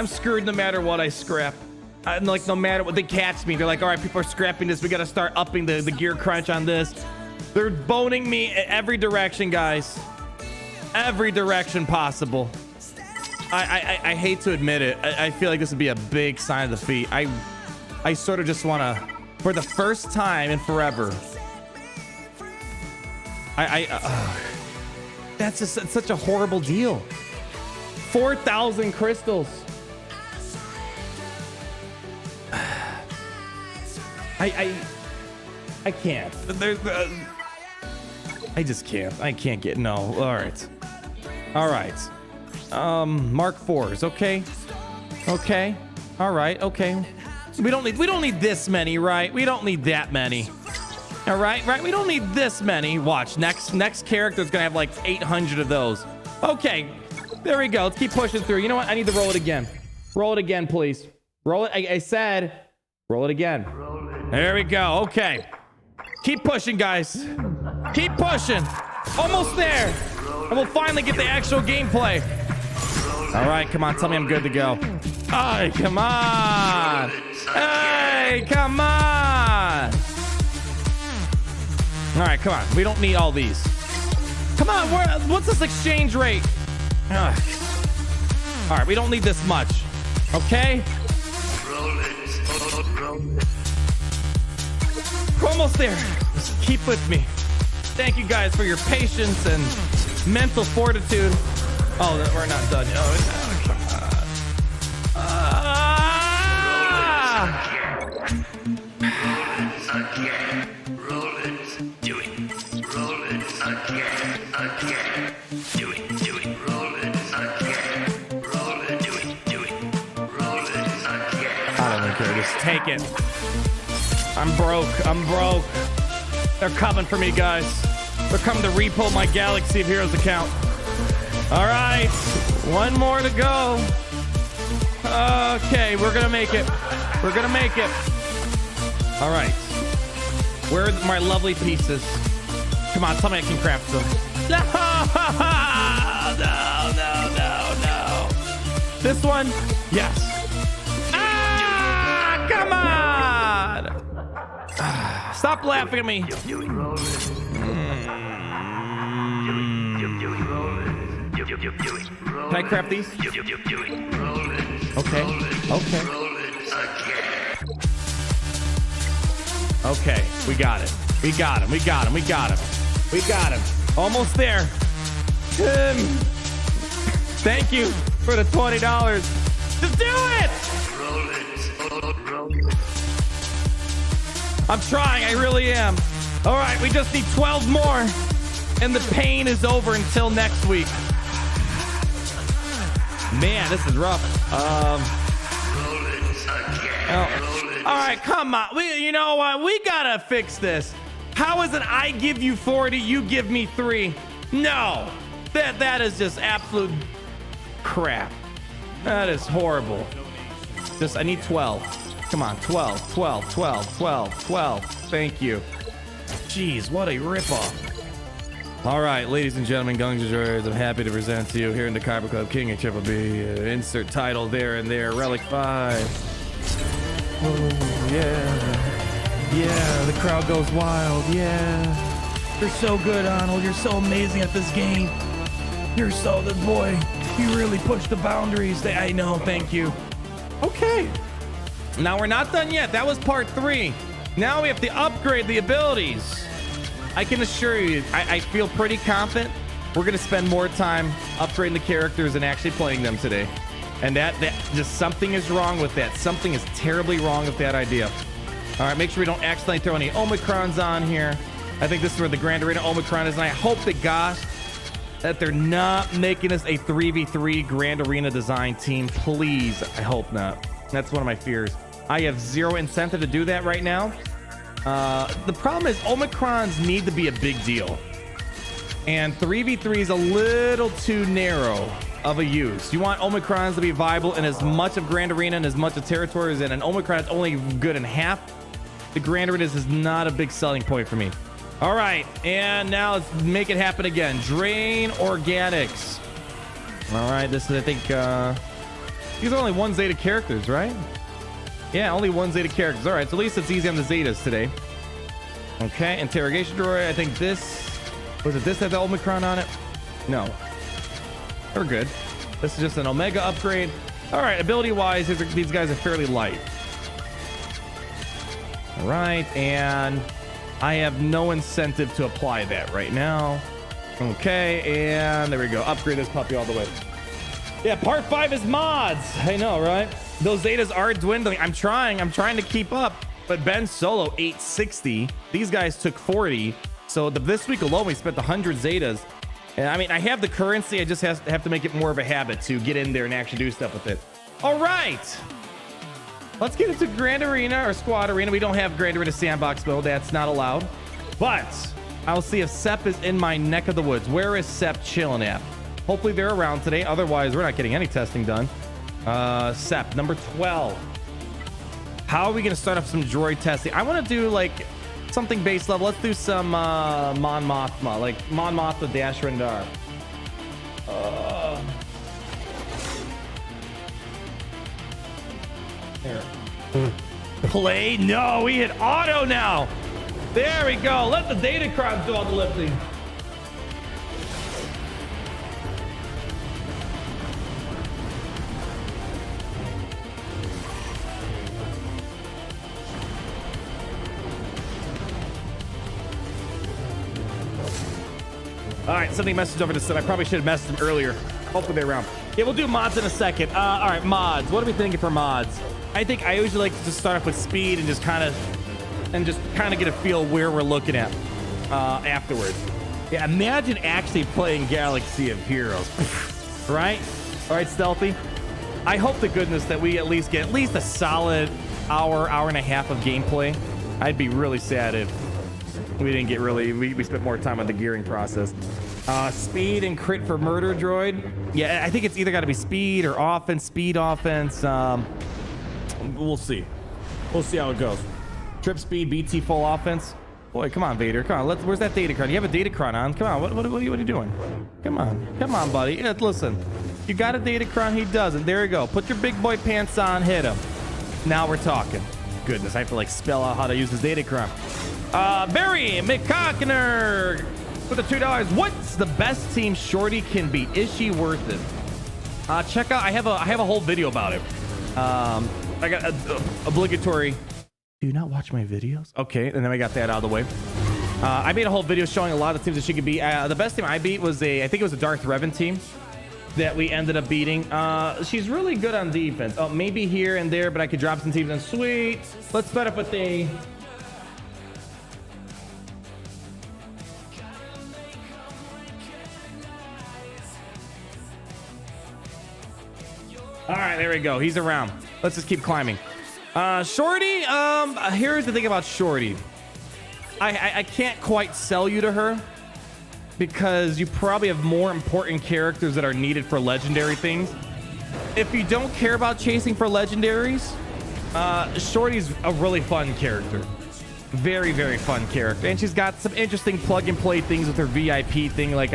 A: screwed no matter what I scrap. I'm like, no matter what, they catch me. They're like, all right, people are scrapping this. We got to start upping the gear crunch on this. They're boning me in every direction, guys. Every direction possible. I hate to admit it. I feel like this would be a big sign of defeat. I sort of just want to, for the first time in forever, that's just such a horrible deal. 4,000 crystals. I can't. There's I just can't. I can't get no. All right. All right. Mark 4s. Okay. Okay. All right. Okay. We don't need this many, right? We don't need that many. All right. Right. We don't need this many. Watch. Next character's gonna have like 800 of those. Okay. There we go. Let's keep pushing through. You know what? I need to roll it again. Roll it again, please. Roll it. I said, roll it again. There we go. Okay. Keep pushing, guys. Keep pushing. Almost there. And we'll finally get the actual gameplay. All right, come on. Tell me I'm good to go. Hey, come on. Hey, come on. All right, come on. We don't need all these. Come on. What's this exchange rate? Ugh. All right, we don't need this much. Okay? We're almost there. Just keep with me. Thank you guys for your patience and mental fortitude. Oh, we're not done. Oh, come on.
D: Roll it. Do it. Roll it again. Again. Do it. Do it. Roll it again. Roll it. Do it. Do it. Roll it again.
A: I don't care. Just take it. I'm broke. I'm broke. They're coming for me, guys. They're coming to repo my Galaxy of Heroes account. All right. One more to go. Okay. We're going to make it. We're going to make it. All right. Where are my lovely pieces? Come on. Tell me I can craft them. No. No, no, no, no. This one? Yes. Ah, come on. Stop laughing at me. Can I craft these? Okay. Okay. Okay. We got it. We got him. We got him. We got him. We got him. Almost there. Thank you for the $20. Just do it. I'm trying. I really am. All right. We just need 12 more. And the pain is over until next week. Man, this is rough. Oh. All right, come on. You know what? We gotta fix this. How is it I give you 40, you give me 3? No, that is just absolute crap. That is horrible. I need 12. Come on, 12, 12, 12, 12, 12. Thank you. Jeez, what a ripoff. All right, ladies and gentlemen, Guns and Droids, I'm happy to present to you here in the Kyber Club, King of Triple B. Insert title there and there, Relic 5. Oh, yeah. Yeah, the crowd goes wild, yeah. You're so good, Arnold. You're so amazing at this game. You're so the boy. You really pushed the boundaries. I know, thank you. Okay. Now, we're not done yet. That was part 3. Now we have to upgrade the abilities. I can assure you, I feel pretty confident we're going to spend more time upgrading the characters and actually playing them today. And that just something is wrong with that. Something is terribly wrong with that idea. All right, make sure we don't accidentally throw any Omicrons on here. I think this is where the Grand Arena Omicron is. And I hope to gosh that they're not making us a 3v3 Grand Arena design team. Please, I hope not. That's one of my fears. I have zero incentive to do that right now. The problem is Omicrons need to be a big deal. And 3v3 is a little too narrow of a use. You want Omicrons to be viable in as much of Grand Arena and as much of territory as in an Omicron is only good in half. The Grand Arena is not a big selling point for me. All right, and now let's make it happen again. Drain Organics. All right, this is, I think, these are only 1 Zeta characters, right? Yeah, only 1 Zeta characters. All right, so at least it's easy on the Zetas today. Okay, interrogation droid. I think this was it. This had the Omicron on it. No, we're good. This is just an Omega upgrade. All right, ability-wise, these guys are fairly light. All right, and I have no incentive to apply that right now. Okay, and there we go. Upgrade this puppy all the way. Yeah, part 5 is mods. I know, right? Those Zetas are dwindling. I'm trying to keep up. But Ben Solo 860. These guys took 40. So this week alone, we spent 100 Zetas. And I mean, I have the currency. I just have to make it more of a habit to get in there and actually do stuff with it. All right. Let's get into Grand Arena or Squad Arena. We don't have Grand Arena Sandbox mode. That's not allowed. But I'll see if Sep is in my neck of the woods. Where is Sep chilling at? Hopefully they're around today. Otherwise, we're not getting any testing done. Sep, number 12. How are we going to start up some droid testing? I want to do like something base level. Let's do some Mon Mothma, like Mon Mothma Dash Rendar. There. Play? No, we hit auto now. There we go. Let the data crowd do all the lifting. All right, sending a message over to Seth. I probably should have messaged him earlier. Hopefully they're around. Yeah, we'll do mods in a second. All right, mods. What are we thinking for mods? I think I usually like to just start off with speed and just kind of get a feel where we're looking at afterwards. Yeah, imagine actually playing Galaxy of Heroes, right? All right, Stealthy. I hope to goodness that we at least get a solid hour and a half of gameplay. I'd be really sad if we didn't get we spent more time on the gearing process. Speed and crit for murder droid. Yeah, I think it's either got to be speed or offense, speed offense. We'll see. We'll see how it goes. Trip speed, BT full offense. Boy, come on, Vader. Come on. Where's that Datacron? You have a Datacron on. Come on. What are you doing? Come on, buddy. Yeah, listen. You got a Datacron. He doesn't. There you go. Put your big boy pants on. Hit him. Now we're talking. Goodness, I have to like spell out how to use this Datacron. Barry McCockner with the $2. What's the best team Shorty can beat? Is she worth it? Check out. I have a whole video about it. I got obligatory. Do you not watch my videos? Okay, and then I got that out of the way. I made a whole video showing a lot of teams that she could beat. The best team I beat was I think it was a Darth Revan team that we ended up beating. She's really good on defense. Oh, maybe here and there, but I could drop some teams in. Sweet. Let's start up with a. All right, there we go. He's around. Let's just keep climbing. Shorty, here's the thing about Shorty. I can't quite sell you to her because you probably have more important characters that are needed for legendary things. If you don't care about chasing for legendaries, Shorty's a really fun character. Very, very fun character. And she's got some interesting plug and play things with her VIP thing. Like,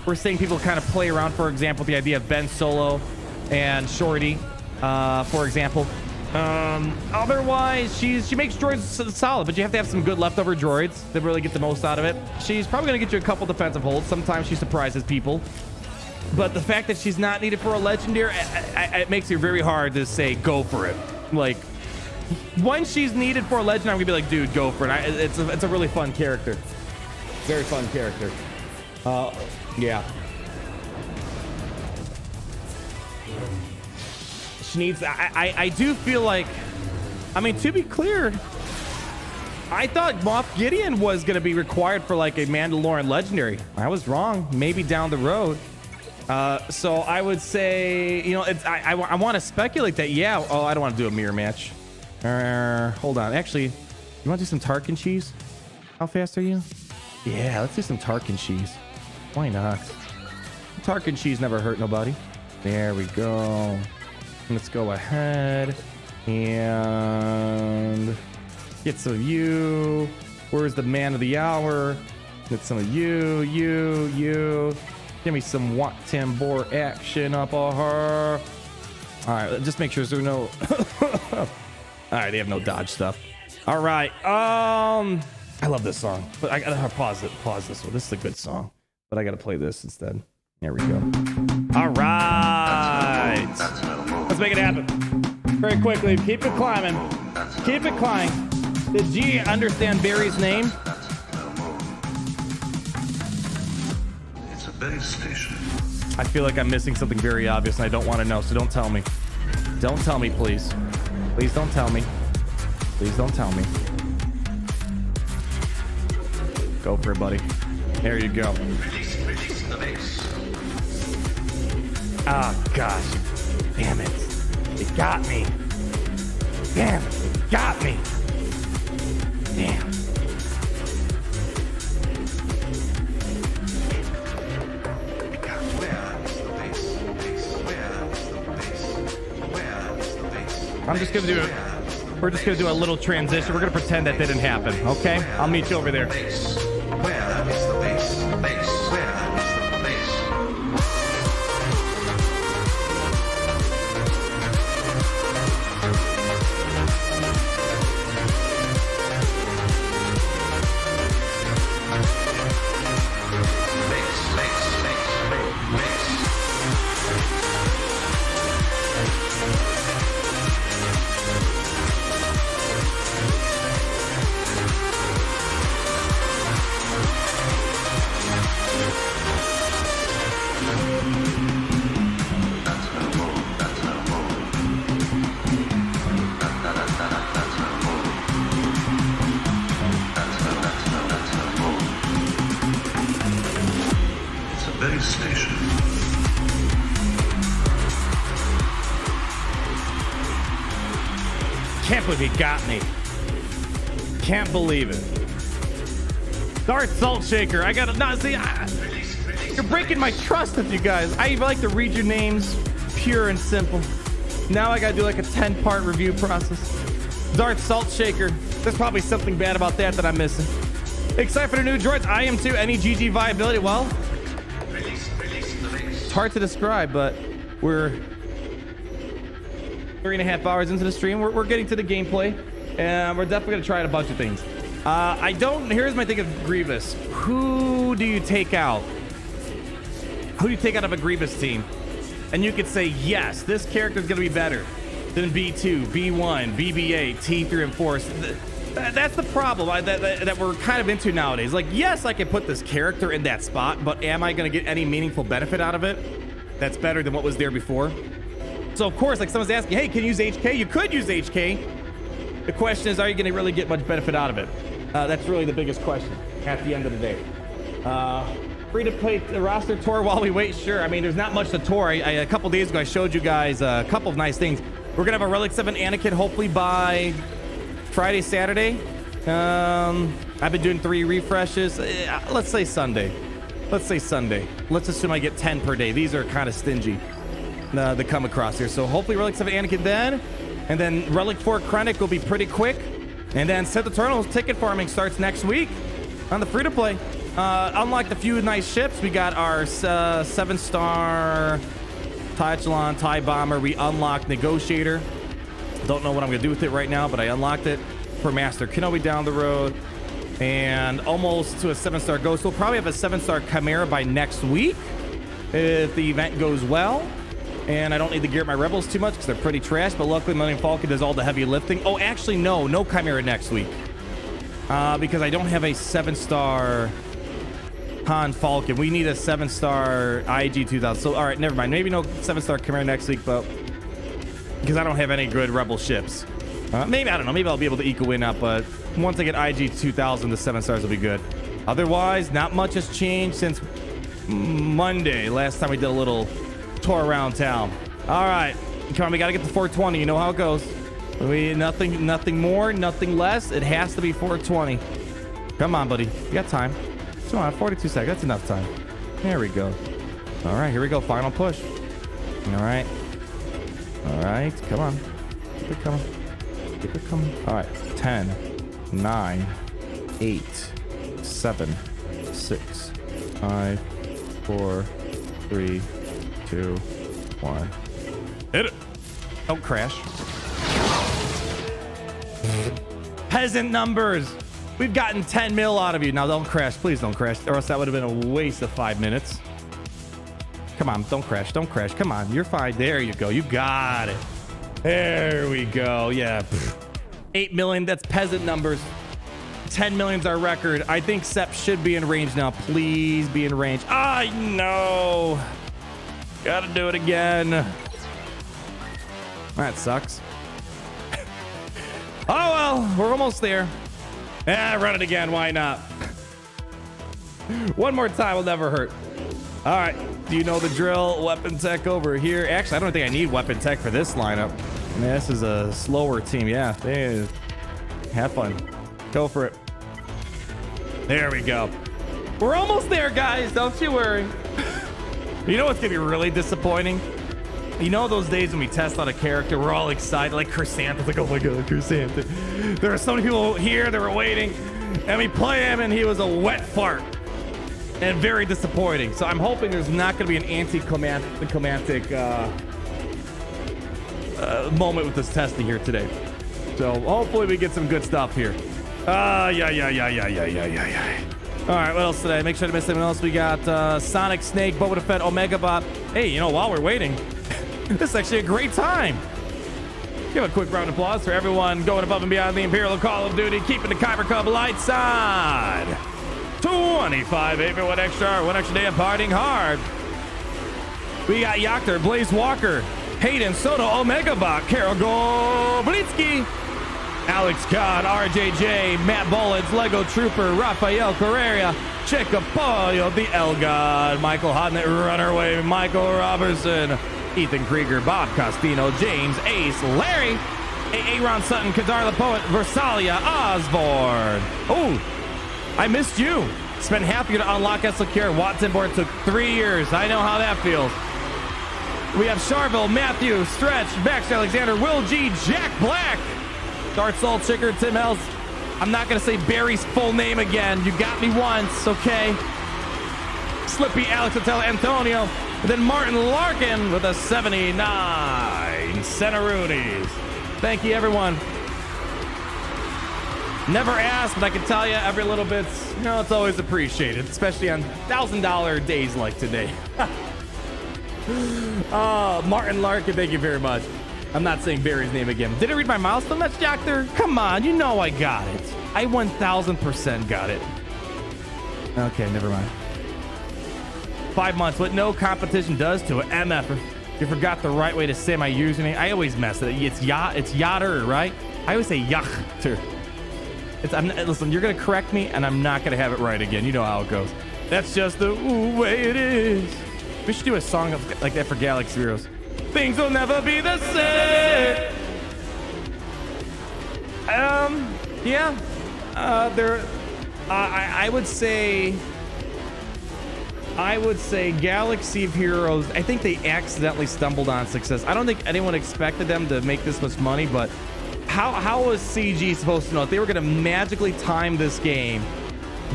A: we're seeing people kind of play around, for example, the idea of Ben Solo and Shorty, for example. Otherwise, she makes droids solid, but you have to have some good leftover droids that really get the most out of it. She's probably going to get you a couple defensive holds. Sometimes she surprises people. But the fact that she's not needed for a legendary, it makes it very hard to say go for it. Like, when she's needed for a legend, I'm going to be like, dude, go for it. It's a really fun character. Very fun character. Yeah. Needs. I do feel like, I mean, to be clear, I thought Moff Gideon was going to be required for like a Mandalorian legendary. I was wrong. Maybe down the road. So I would say, you know, I want to speculate that. Yeah. Oh, I don't want to do a mirror match. Hold on. Actually, you want to do some Tarkin cheese? How fast are you? Yeah, let's do some Tarkin cheese. Why not? Tarkin cheese never hurt nobody. There we go. Let's go ahead and get some of you. Where's the man of the hour? Get some of you. Give me some Wat Tambor action up on her. All right, just make sure there's no. All right, they have no dodge stuff. All right. I love this song, but I gotta pause this one. This is a good song, but I gotta play this instead. There we go. All right. Let's make it happen. Very quickly. Keep it climbing. Keep it climbing. Did G understand Barry's name?
H: It's a base station.
A: I feel like I'm missing something very obvious and I don't want to know, so don't tell me. Don't tell me, please. Please don't tell me. Please don't tell me. Go for it, buddy. There you go.
H: Release the base.
A: Oh, gosh. Damn it. It got me. Damn it. It got me. Damn. I'm just gonna do it. We're just gonna do a little transition. We're gonna pretend that didn't happen. Okay? I'll meet you over there.
H: Where is the base? Base. Where is the base?
A: Can't believe he got me. Can't believe it. Darth Salt Shaker. I gotta not see. You're breaking my trust with you guys. I like to read your names pure and simple. Now I gotta do like a 10-part review process. Darth Salt Shaker. There's probably something bad about that I'm missing. Excited for the new droids. I am too. Any GG viability? Well, it's hard to describe, but we're 3.5 hours into the stream. We're getting to the gameplay, and we're definitely gonna try out a bunch of things. Here's my thing of Grievous. Who do you take out? Who do you take out of a Grievous team? And you could say, yes, this character is gonna be better than B2, B1, BB8, T3, and 4. That's the problem that we're kind of into nowadays. Like, yes, I can put this character in that spot, but am I gonna get any meaningful benefit out of it that's better than what was there before? So of course, like someone's asking, hey, can you use HK? You could use HK. The question is, are you going to really get much benefit out of it? That's really the biggest question at the end of the day. Free to play the roster tour while we wait. Sure. I mean, there's not much to tour. A couple days ago, I showed you guys a couple of nice things. We're going to have a Relic 7 Anakin hopefully by Friday, Saturday. I've been doing 3 refreshes. Let's say Sunday. Let's assume I get 10 per day. These are kind of stingy. The come across here. So hopefully Relic 7 Anakin then. And then Relic 4 Krennic will be pretty quick. And then Sith Eternals ticket farming starts next week on the free-to-play. Unlocked a few nice ships. We got our 7-star TIE Echelon, TIE Bomber. We unlocked Negotiator. Don't know what I'm going to do with it right now, but I unlocked it for Master Kenobi down the road. And almost to a 7-star Ghost. We'll probably have a 7-star Chimera by next week if the event goes well. And I don't need to gear up my Rebels too much because they're pretty trash. But luckily, Millennium Falcon does all the heavy lifting. Oh, actually, no Chimera next week. Because I don't have a 7-star Han Falcon. We need a 7-star IG 2000. So, all right, never mind. Maybe no 7-star Chimera next week, but because I don't have any good Rebel ships. Maybe, I don't know. Maybe I'll be able to eco win up. But once I get IG 2000, the 7 stars will be good. Otherwise, not much has changed since Monday. Last time we did a little tour around town. All right, come on, we gotta get to 420. You know how it goes. Nothing more, nothing less. It has to be 420. Come on, buddy. You got time. Come on, 42 seconds. That's enough time. There we go. All right, here we go. Final push. All right. Come on. Keep it coming. All right. 10, 9, 8, 7, 6, 5, 4, 3, 2, 1. Hit it. Don't crash. Peasant numbers. We've gotten 10 mil out of you. Now don't crash. Please don't crash. Or else that would have been a waste of 5 minutes. Come on. Don't crash. Come on. You're fine. There you go. You got it. There we go. Yeah. 8 million. That's peasant numbers. 10 million's our record. I think Sep should be in range now. Please be in range. I know. Gotta do it again. That sucks. Oh well. well, we're almost there. Run it again. Why not? One more time will never hurt. All right. Do you know the drill? Weapon tech over here. Actually, I don't think I need weapon tech for this lineup. Man, this is a slower team. Yeah. Have fun. Go for it. There we go. We're almost there, guys. Don't you worry. You know what's going to be really disappointing? You know those days when we test out a character, we're all excited, like Chrysanthemum, like, oh my god, Chrysanthemum. There are so many people here that were waiting, and we play him, and he was a wet fart. And very disappointing. So I'm hoping there's not going to be an anticlimactic moment with this testing here today. So hopefully we get some good stuff here. Yeah. All right, what else today? Make sure to miss anyone else. We got Sonic, Snake, Boba Fett, Omega Bot. Hey, you know, while we're waiting, this is actually a great time. Give a quick round of applause for everyone going above and beyond the Imperial Call of Duty, keeping the Kyber Cub lights on. 25 8 one extra day of partying hard. We got Yachter, Blaze Walker, Hayden, Soto, Omega Bot, Carol Goblitsky, Alex Khan, RJJ, Matt Bullets, Lego Trooper, Rafael Carrera, Chica Pollo, the L God, Michael Hodnett, Runaway, Michael Robertson, Ethan Krieger, Bob Costino, James Ace, Larry, Aaron Sutton, Kadar the Poet, Versalia Osborne. Oh, I missed you. Spent half a year to unlock SLKR. Watson board took 3 years. I know how that feels. We have Charville, Matthew, Stretch, Max Alexander, Will G, Jack Black, Darth Soul Chicker, Tim Hells. I'm not going to say Barry's full name again. You got me once, okay? Slippy, Alex Hotel, Antonio. And then Martin Larkin with a 79 Centaroonies. Thank you, everyone. Never asked, but I can tell you every little bit, you know, it's always appreciated, especially on $1,000 days like today. Martin Larkin, thank you very much. I'm not saying Barry's name again. Did I read my milestone? That's Doctor. Come on, you know I got it. I 1,000% got it. Okay, never mind. 5 months, what no competition does to an MF. You forgot the right way to say my username. I always mess it. It's Yachter, right? I always say Yachter. Listen, you're gonna correct me, and I'm not gonna have it right again. You know how it goes. That's just the way it is. We should do a song like that for Galaxy Heroes. Things will never be the same. Yeah. I would say Galaxy of Heroes. I think they accidentally stumbled on success. I don't think anyone expected them to make this much money, but how was CG supposed to know if they were going to magically time this game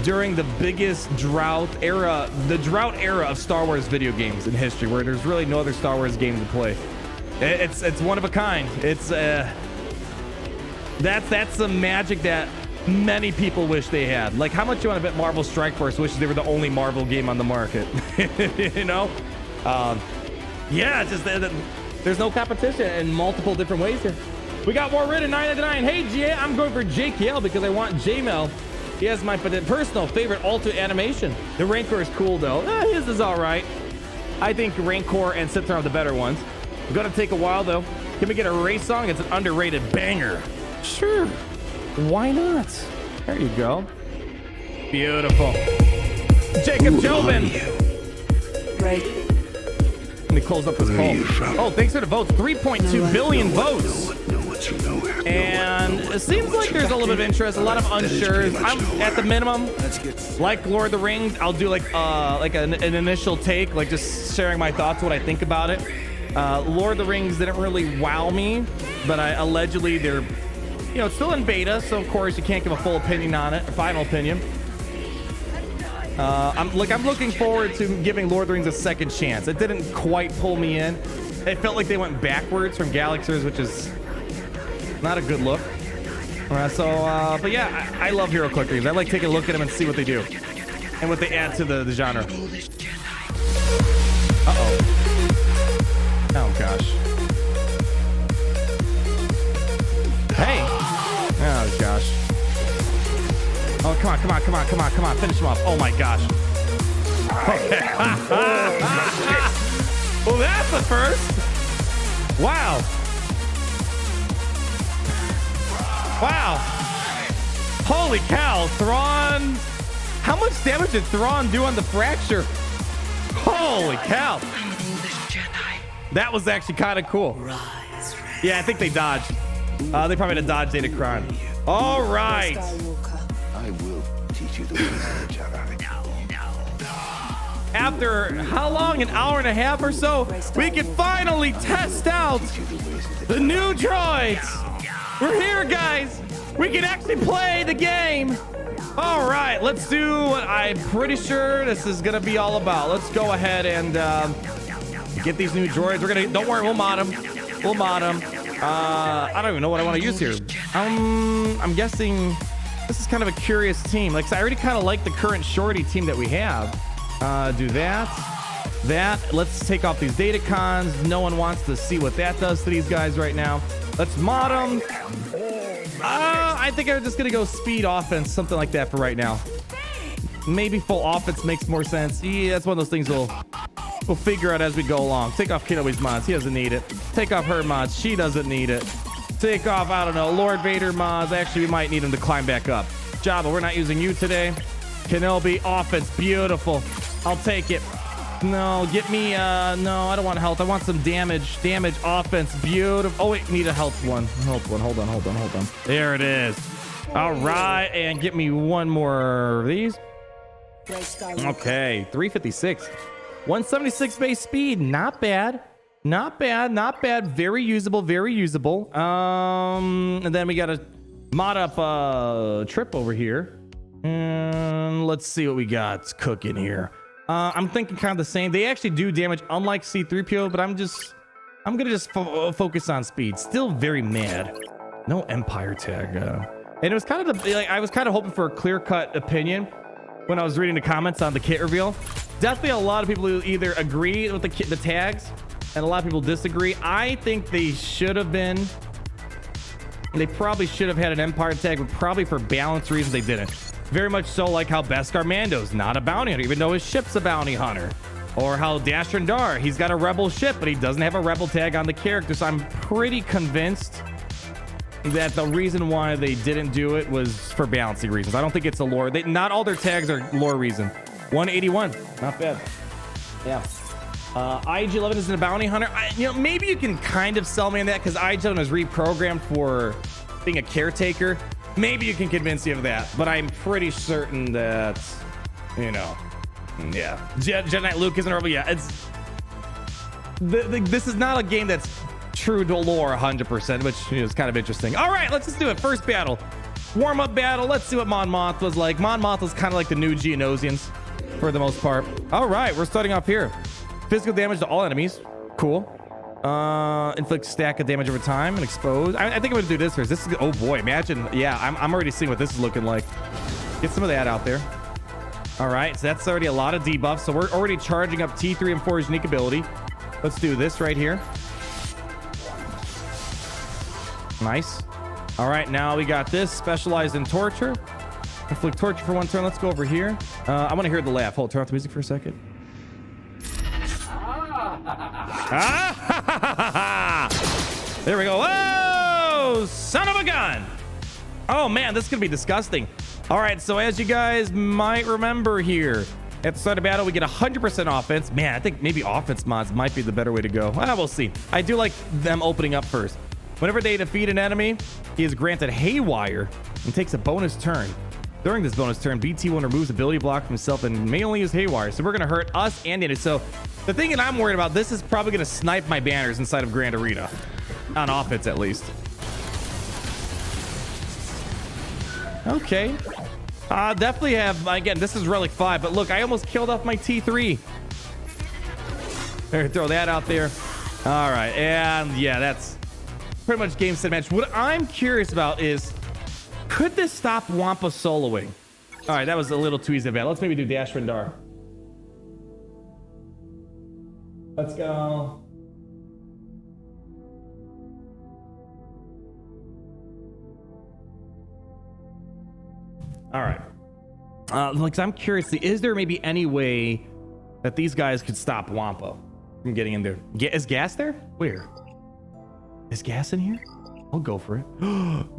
A: during the biggest drought era of Star Wars video games in history, where there's really no other Star Wars game to play? It's one of a kind. It's that's the magic that many people wish they had. Like, how much you want to bet Marvel Strike Force wishes they were the only Marvel game on the market? You know? Yeah, it's just there's no competition in multiple different ways here. We got more rid of 999. Hey, GA, I'm going for JKL because I want JML. He has my personal favorite alter animation. The Rancor is cool, though. His is all right. I think Rancor and Sith are the better ones. It's going to take a while, though. Can we get a race song? It's an underrated banger. Sure. Why not? There you go. Beautiful. Jacob Jobin.
E: Right.
A: Let me close up this poll. Oh, thanks for the votes. 3.2 billion votes. And it seems like there's a little bit of interest, a lot of unsures. I'm at the minimum, like Lord of the Rings, I'll do like an initial take, like just sharing my thoughts, what I think about it. Lord of the Rings didn't really wow me, but allegedly they're, you know, it's still in beta, so of course you can't give a full opinion on it, a final opinion. I'm looking forward to giving Lord of the Rings a second chance. It didn't quite pull me in. It felt like they went backwards from Galaxies, which is not a good look. But yeah, I love hero click games. I like taking a look at them and see what they do and what they add to the genre. Uh-oh. Oh, gosh. Hey. Oh, gosh. Oh, come on. Finish him off. Oh, my gosh. Okay. Well, that's the first. Wow. Wow. Holy cow. Thrawn. How much damage did Thrawn do on the fracture? Holy cow. That was actually kind of cool. Yeah, I think they dodged. They probably had a dodge Datacron. All right.
B: I will teach you the ways of the Jedi.
A: After how long? An hour and a half or so? We can finally test out the new droids. We're here, guys. We can actually play the game. All right, let's do what I'm pretty sure this is gonna be all about. Let's go ahead and get these new droids. We're gonna, don't worry, we'll mod them. We'll mod them. I don't even know what I want to use here. I'm guessing this is kind of a curious team. Like, I already kind of like the current shorty team that we have. Do that. Let's take off these datacons. No one wants to see what that does to these guys right now. Let's mod them. I think I'm just gonna go speed offense, something like that for right now. Maybe full offense makes more sense. Yeah, that's one of those things we'll figure out as we go along. Take off Kenobi's mods. He doesn't need it. Take off her mods. She doesn't need it. Take off, I don't know, Lord Vader mods. Actually, we might need him to climb back up. Jabba, we're not using you today. Kenobi offense, beautiful. I'll take it. No, get me, no, I don't want health. I want some damage offense, beautiful. Oh wait, need a health one. Hold on. There it is. All right, and get me one more of these. Okay, 356. 176 base speed, not bad. Very usable. And then we got to mod up trip over here. And let's see what we got cooking here. I'm thinking kind of the same. They actually do damage, unlike C-3PO, but I'm gonna just focus on speed. Still very mad. No Empire tag. And it was kind of I was kind of hoping for a clear-cut opinion when I was reading the comments on the kit reveal. Definitely a lot of people who either agree with the tags, and a lot of people disagree. I think they should have been. They probably should have had an Empire tag, but probably for balance reasons they didn't. Very much so like how Beskar Mando's not a bounty hunter, even though his ship's a bounty hunter. Or how Dash Rendar, he's got a rebel ship, but he doesn't have a rebel tag on the character. So I'm pretty convinced that the reason why they didn't do it was for balancing reasons. I don't think it's a lore. Not all their tags are lore reason. 181, not bad. Yeah. IG-11 isn't a bounty hunter. Maybe you can kind of sell me on that because IG-11 is reprogrammed for being a caretaker. Maybe you can convince me of that, but I'm pretty certain that, yeah. Jedi Knight Luke isn't a rebel. Yeah, it's this is not a game that's true to lore 100%, which is kind of interesting. All right, let's just do it. First battle, warm-up battle. Let's see what Mon Mothma's like. Mon Mothma's kind of like the new Geonosians for the most part. All right, we're starting off here. Physical damage to all enemies. Cool. Inflict stack of damage over time and expose. I think I'm gonna do this first. This is, oh boy, imagine. Yeah, I'm already seeing what this is looking like. Get some of that out there. All right, so that's already a lot of debuffs. So we're already charging up T3 and 4's unique ability. Let's do this right here. Nice. All right, now we got this specialized in torture. Inflict torture for one turn. Let's go over here. I want to hear the laugh. Hold, turn off the music for a second. There we go. Whoa, son of a gun. Oh man, this is gonna be disgusting. All right, so as you guys might remember here, at the start of battle we get 100% offense. Man, I think maybe offense mods might be the better way to go. Well, we'll see. I do like them opening up first. Whenever they defeat an enemy, he is granted Haywire and takes a bonus turn. During this bonus turn, BT-1 removes ability block from himself and may only use Haywire. So we're going to hurt us and it. So the thing that I'm worried about, this is probably going to snipe my banners inside of Grand Arena. On offense, at least. Okay. Definitely have, again, this is Relic 5, but look, I almost killed off my T3. There, throw that out there. All right, and yeah, that's pretty much game set match. What I'm curious about is, could this stop Wampa soloing? All right, that was a little too easy of battle. Let's maybe do Dash Rendar. Let's go. All right. Like, I'm curious, is there maybe any way that these guys could stop Wampa from getting in there? Is gas there? Where? Is gas in here? I'll go for it.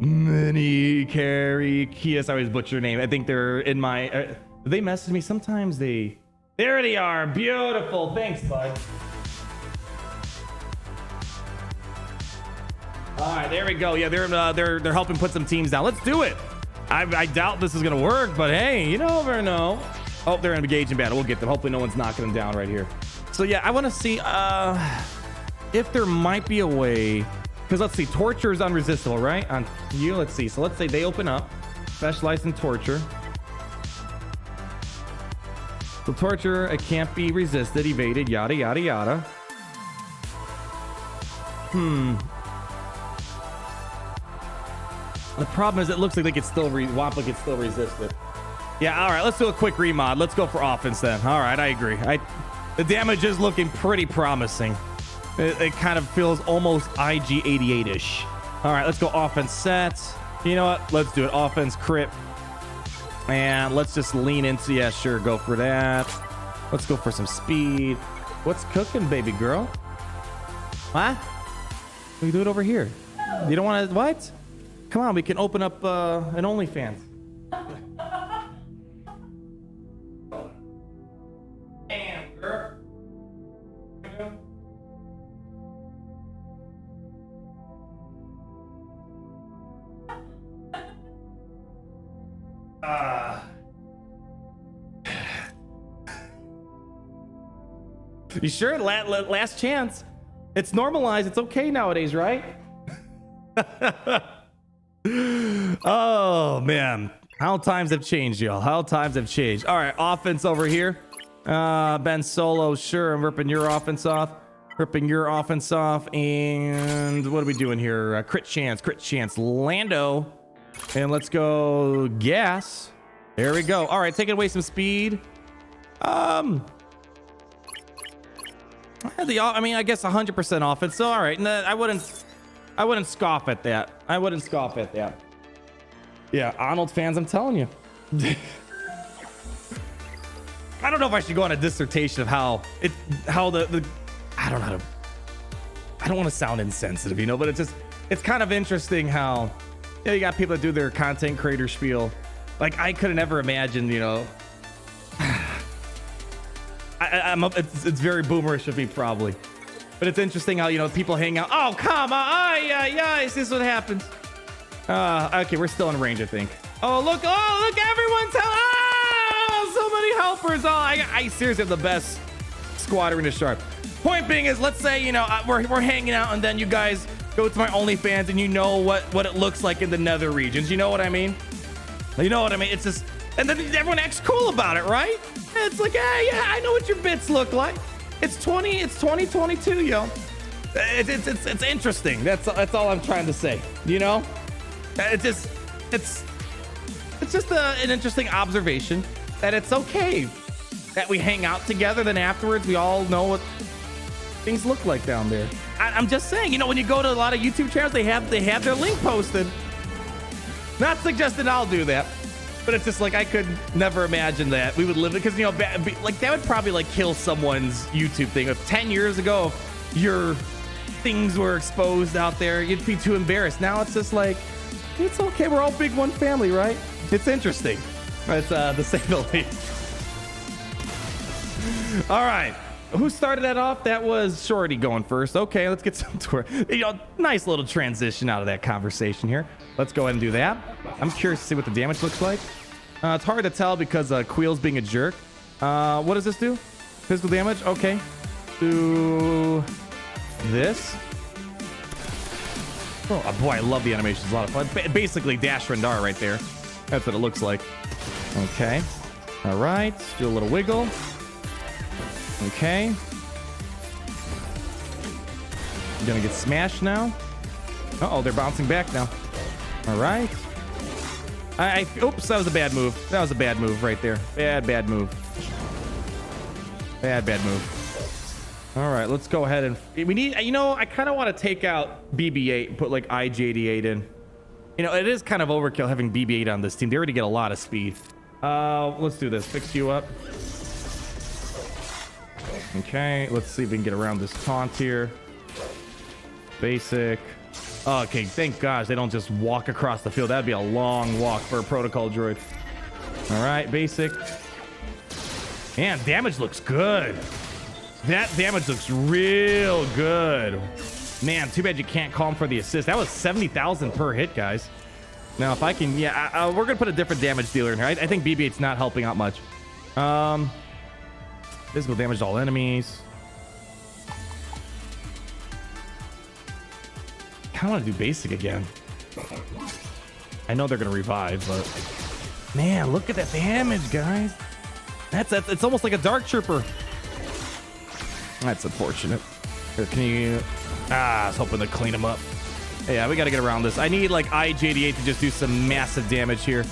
A: Mini carry Kias. I always butcher your name. I think they're in my. They message me sometimes. There they are. Beautiful. Thanks, bud. All right, there we go. Yeah, they're helping put some teams down. Let's do it. I doubt this is gonna work, but hey, you never know. Oh, they're engaged in battle. We'll get them. Hopefully, no one's knocking them down right here. So yeah, I want to see if there might be a way. Because let's see, torture is unresistible, right? On you, let's see. So let's say they open up, specialized in torture. So torture, it can't be resisted, evaded, yada yada yada. The problem is it looks like they could still Wampa could still resist it. Yeah, all right, let's do a quick remod. Let's go for offense then. All right, I agree. The damage is looking pretty promising. It kind of feels almost IG-88-ish. All right, let's go offense sets. You know what? Let's do it. Offense crit. And let's just lean into, yeah, sure, go for that. Let's go for some speed. What's cooking, baby girl? What? We do it over here. You don't want to, what? Come on, we can open up an OnlyFans. Damn, girl. You sure? Last chance. It's normalized. It's okay nowadays, right? Oh, man. How times have changed, y'all. How times have changed. All right, offense over here. Ben Solo, sure. I'm ripping your offense off. Ripping your offense off. And what are we doing here? Crit chance, crit chance. Lando. And let's go gas. There we go. All right, taking away some speed. I mean, I guess 100% offense. So, all right. No, I wouldn't scoff at that. I wouldn't scoff at that. Yeah, Arnold fans, I'm telling you. I don't know if I should go on a dissertation of how the I don't know how to. I don't want to sound insensitive, you know, but it's kind of interesting how, you know, you got people that do their content creator spiel. Like, I could have never imagined, you know. It's very boomerish of me, probably. But it's interesting how, you know, people hang out. Oh, come on. Yeah. This is what happens. Okay, we're still in range, I think. Oh, look, everyone's so many helpers. Oh, I seriously have the best squadron to sharp. Point being is, let's say, you know, we're hanging out and then you guys go to my OnlyFans and you know what it looks like in the nether regions. You know what I mean? You know what I mean? It's just, and then everyone acts cool about it, right? It's like, yeah, I know what your bits look like. It's 2022, yo. It's interesting. That's all I'm trying to say. You know, it's just an interesting observation that it's okay that we hang out together. Then afterwards, we all know what things look like down there. I'm just saying, you know, when you go to a lot of YouTube channels, they have their link posted. Not suggesting I'll do that. But it's just like, I could never imagine that we would live it, because, you know, like, that would probably like kill someone's YouTube thing. If 10 years ago your things were exposed out there, you'd be too embarrassed. Now it's just like, it's okay. We're all big one family, right? It's interesting. It's to say the least. All right. Who started that off? That was Shorty going first. Okay, let's get some tour. You know, nice little transition out of that conversation here. Let's go ahead and do that. I'm curious to see what the damage looks like. It's hard to tell because Queel's being a jerk. What does this do? Physical damage? Okay. Do this. Oh boy, I love the animation. It's a lot of fun. Basically, Dash Rendar right there. That's what it looks like. Okay. All right. Do a little wiggle. Okay. I'm gonna get smashed now. Uh-oh, they're bouncing back now. All right. Oops, that was a bad move. That was a bad move right there. Bad move. Bad move. All right, let's go ahead and we need, you know, I kind of want to take out BB-8 and put like IG-88 in. You know, it is kind of overkill having BB-8 on this team. They already get a lot of speed. Let's do this. Fix you up. Okay, let's see if we can get around this taunt here. Basic. Okay, thank gosh they don't just walk across the field. That'd be a long walk for a protocol droid. All right, basic. Man, damage looks good. That damage looks real good. Man, too bad you can't call him for the assist. That was 70,000 per hit, guys. Now, if I can, yeah, we're going to put a different damage dealer in here. I think BB-8's not helping out much. Physical damage to all enemies. I kind of want to do basic again. I know they're going to revive, but man, look at that damage, guys. That's it's almost like a Dark Trooper. That's unfortunate. Here, can you... I was hoping to clean him up. Yeah, we got to get around this. I need like IG-88 to just do some massive damage here.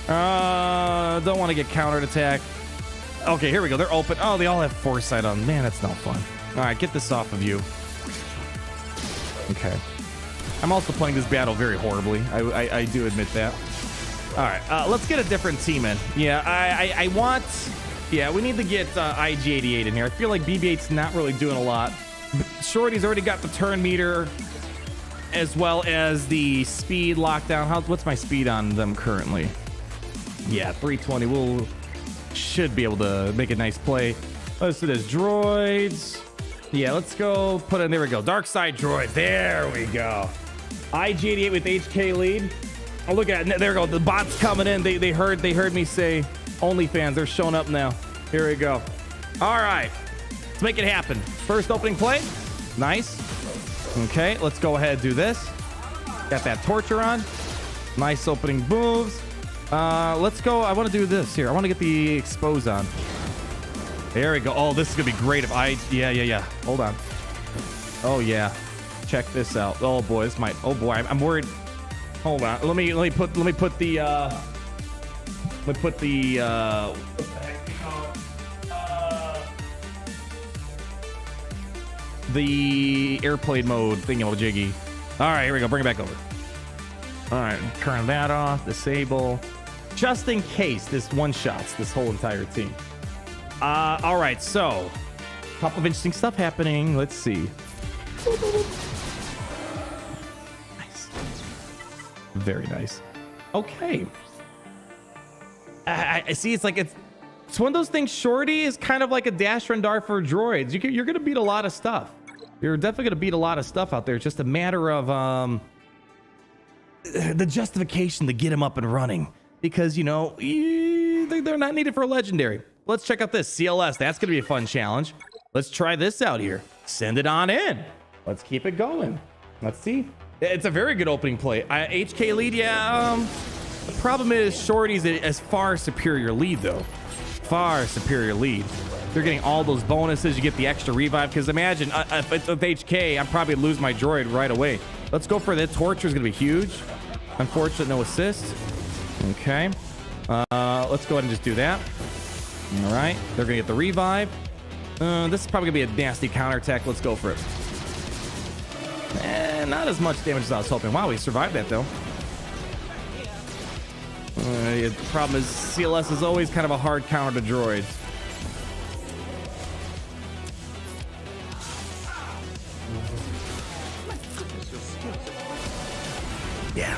A: Don't want to get countered attack. Okay, here we go. They're open. Oh, they all have foresight on. Man, that's not fun. All right, get this off of you. Okay. I'm also playing this battle very horribly. I do admit that. All right, let's get a different team in. Yeah, I want... Yeah, we need to get IG-88 in here. I feel like BB-8's not really doing a lot. Shorty's already got the turn meter as well as the speed lockdown. What's my speed on them currently? Yeah, 320. We'll should be able to make a nice play. Let's do this. Droids. Yeah, let's go put in. There we go. Dark side droid. There we go. IG-88 with HK lead. Oh, look at it. There we go. The bots coming in. They heard me say OnlyFans. They're showing up now. Here we go. All right. Let's make it happen. First opening play. Nice. Okay, let's go ahead and do this. Got that torture on. Nice opening moves. Let's go. I want to do this here. I want to get the expose on. There we go. Oh, this is gonna be great if I... Yeah. Hold on. Oh yeah. Check this out. Oh boy, this might... Oh boy, I'm worried. Hold on. Let me put the... What the heck do you call it? The airplane mode thingy-jiggy. All right, here we go. Bring it back over. All right, turn that off. Disable. Just in case this one-shots this whole entire team. All right, so a couple of interesting stuff happening. Let's see. Nice. Very nice. Okay. I see. It's like it's one of those things. Shorty is kind of like a dash run Darth for droids. You're gonna beat a lot of stuff. You're definitely gonna beat a lot of stuff out there. It's just a matter of the justification to get him up and running, because you know they're not needed for a legendary. Let's check out this CLS. That's gonna be a fun challenge. Let's try this out here. Send it on in. Let's keep it going. Let's see. It's a very good opening play. HK lead, yeah. The problem is Shorty's as far superior lead though. Far superior lead. They're getting all those bonuses. You get the extra revive. Because imagine if it's with HK, I'm probably lose my droid right away. Let's go for the torture. Is gonna be huge. Unfortunate, no assist. Okay. Let's go ahead and just do that. All right. They're gonna get the revive. This is probably gonna be a nasty counterattack. Let's go for it. Not as much damage as I was hoping. Wow, we survived that though. The problem is CLS is always kind of a hard counter to droids. Yeah.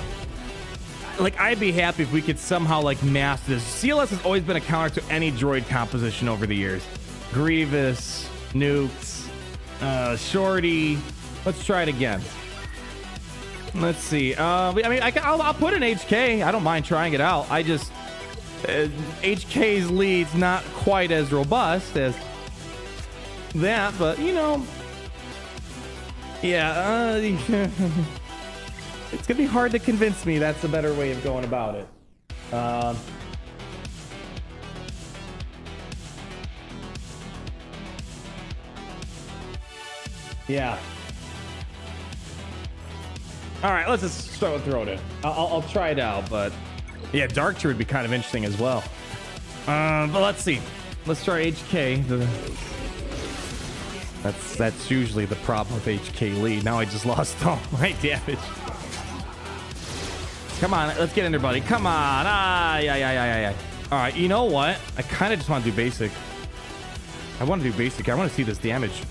A: Like, I'd be happy if we could somehow like master this. CLS has always been a counter to any droid composition over the years. Grievous, Nukes, Shorty. Let's try it again. Let's see. I mean, I'll put an HK. I don't mind trying it out. I just HK's lead's not quite as robust as that, but you know, yeah. It's gonna be hard to convince me that's a better way of going about it. Yeah. All right, let's just start with throw it in. I'll try it out, but yeah, Dark Trooper would be kind of interesting as well. But let's see. Let's try HK. That's usually the problem with HK lead. Now I just lost all my damage. Come on, let's get in there, buddy. Come on. Yeah. All right, you know what? I kind of just want to do basic. I want to do basic. I want to see this damage.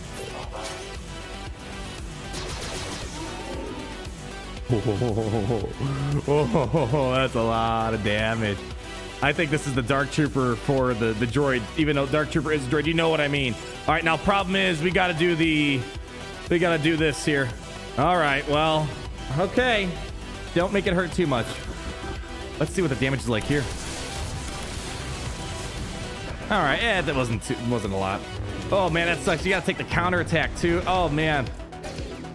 A: Oh, that's a lot of damage. I think this is the Dark Trooper for the droid, even though Dark Trooper is a droid. You know what I mean? All right, now problem is we got to do this here. All right, well, okay. Don't make it hurt too much. Let's see what the damage is like here. All right, that wasn't a lot. Oh man, that sucks. You got to take the counter attack too. Oh man,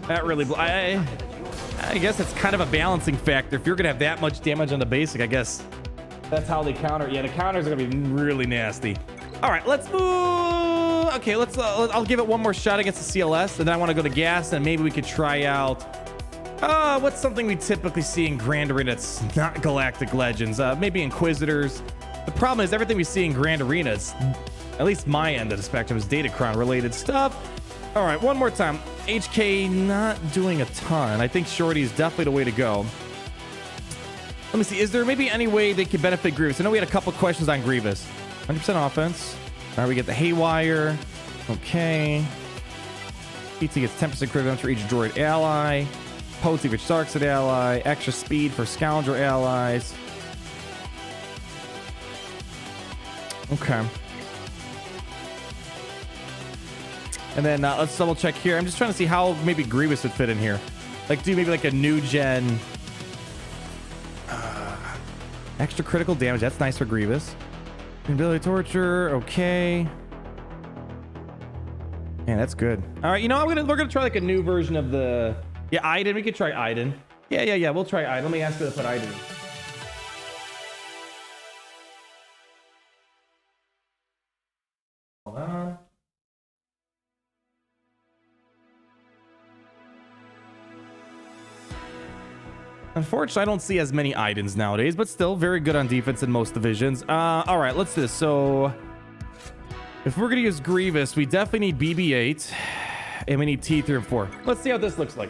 A: that really. I guess it's kind of a balancing factor. If you're gonna have that much damage on the basic, I guess. That's how they counter. Yeah, the counters are gonna be really nasty. All right, let's move. Okay, I'll give it one more shot against the CLS, and then I want to go to gas, and maybe we could try out. What's something we typically see in Grand Arena that's not Galactic Legends? Maybe Inquisitors. The problem is everything we see in Grand Arena is, at least my end of the spectrum, is Datacron related stuff. All right, one more time. HK not doing a ton. I think Shorty is definitely the way to go. Let me see. Is there maybe any way they could benefit Grievous? I know we had a couple questions on Grievous. 100% offense. All right, we get the Haywire. Okay. PT gets 10% crit for each droid ally. Potency for Stark's ally. Extra speed for Scoundrel allies. Okay. And then let's double check here. I'm just trying to see how maybe Grievous would fit in here. Like, do maybe like a new gen. Extra critical damage. That's nice for Grievous. Ability torture. Okay. Man, that's good. All right, you know, we're gonna try like a new version of the. Yeah, Iden. We could try Iden. Yeah. We'll try Iden. Let me ask her to put Iden. Hold on. Unfortunately, I don't see as many Idens nowadays, but still very good on defense in most divisions. All right, let's do this. So if we're going to use Grievous, we definitely need BB-8 and we need T3 and 4. Let's see how this looks like.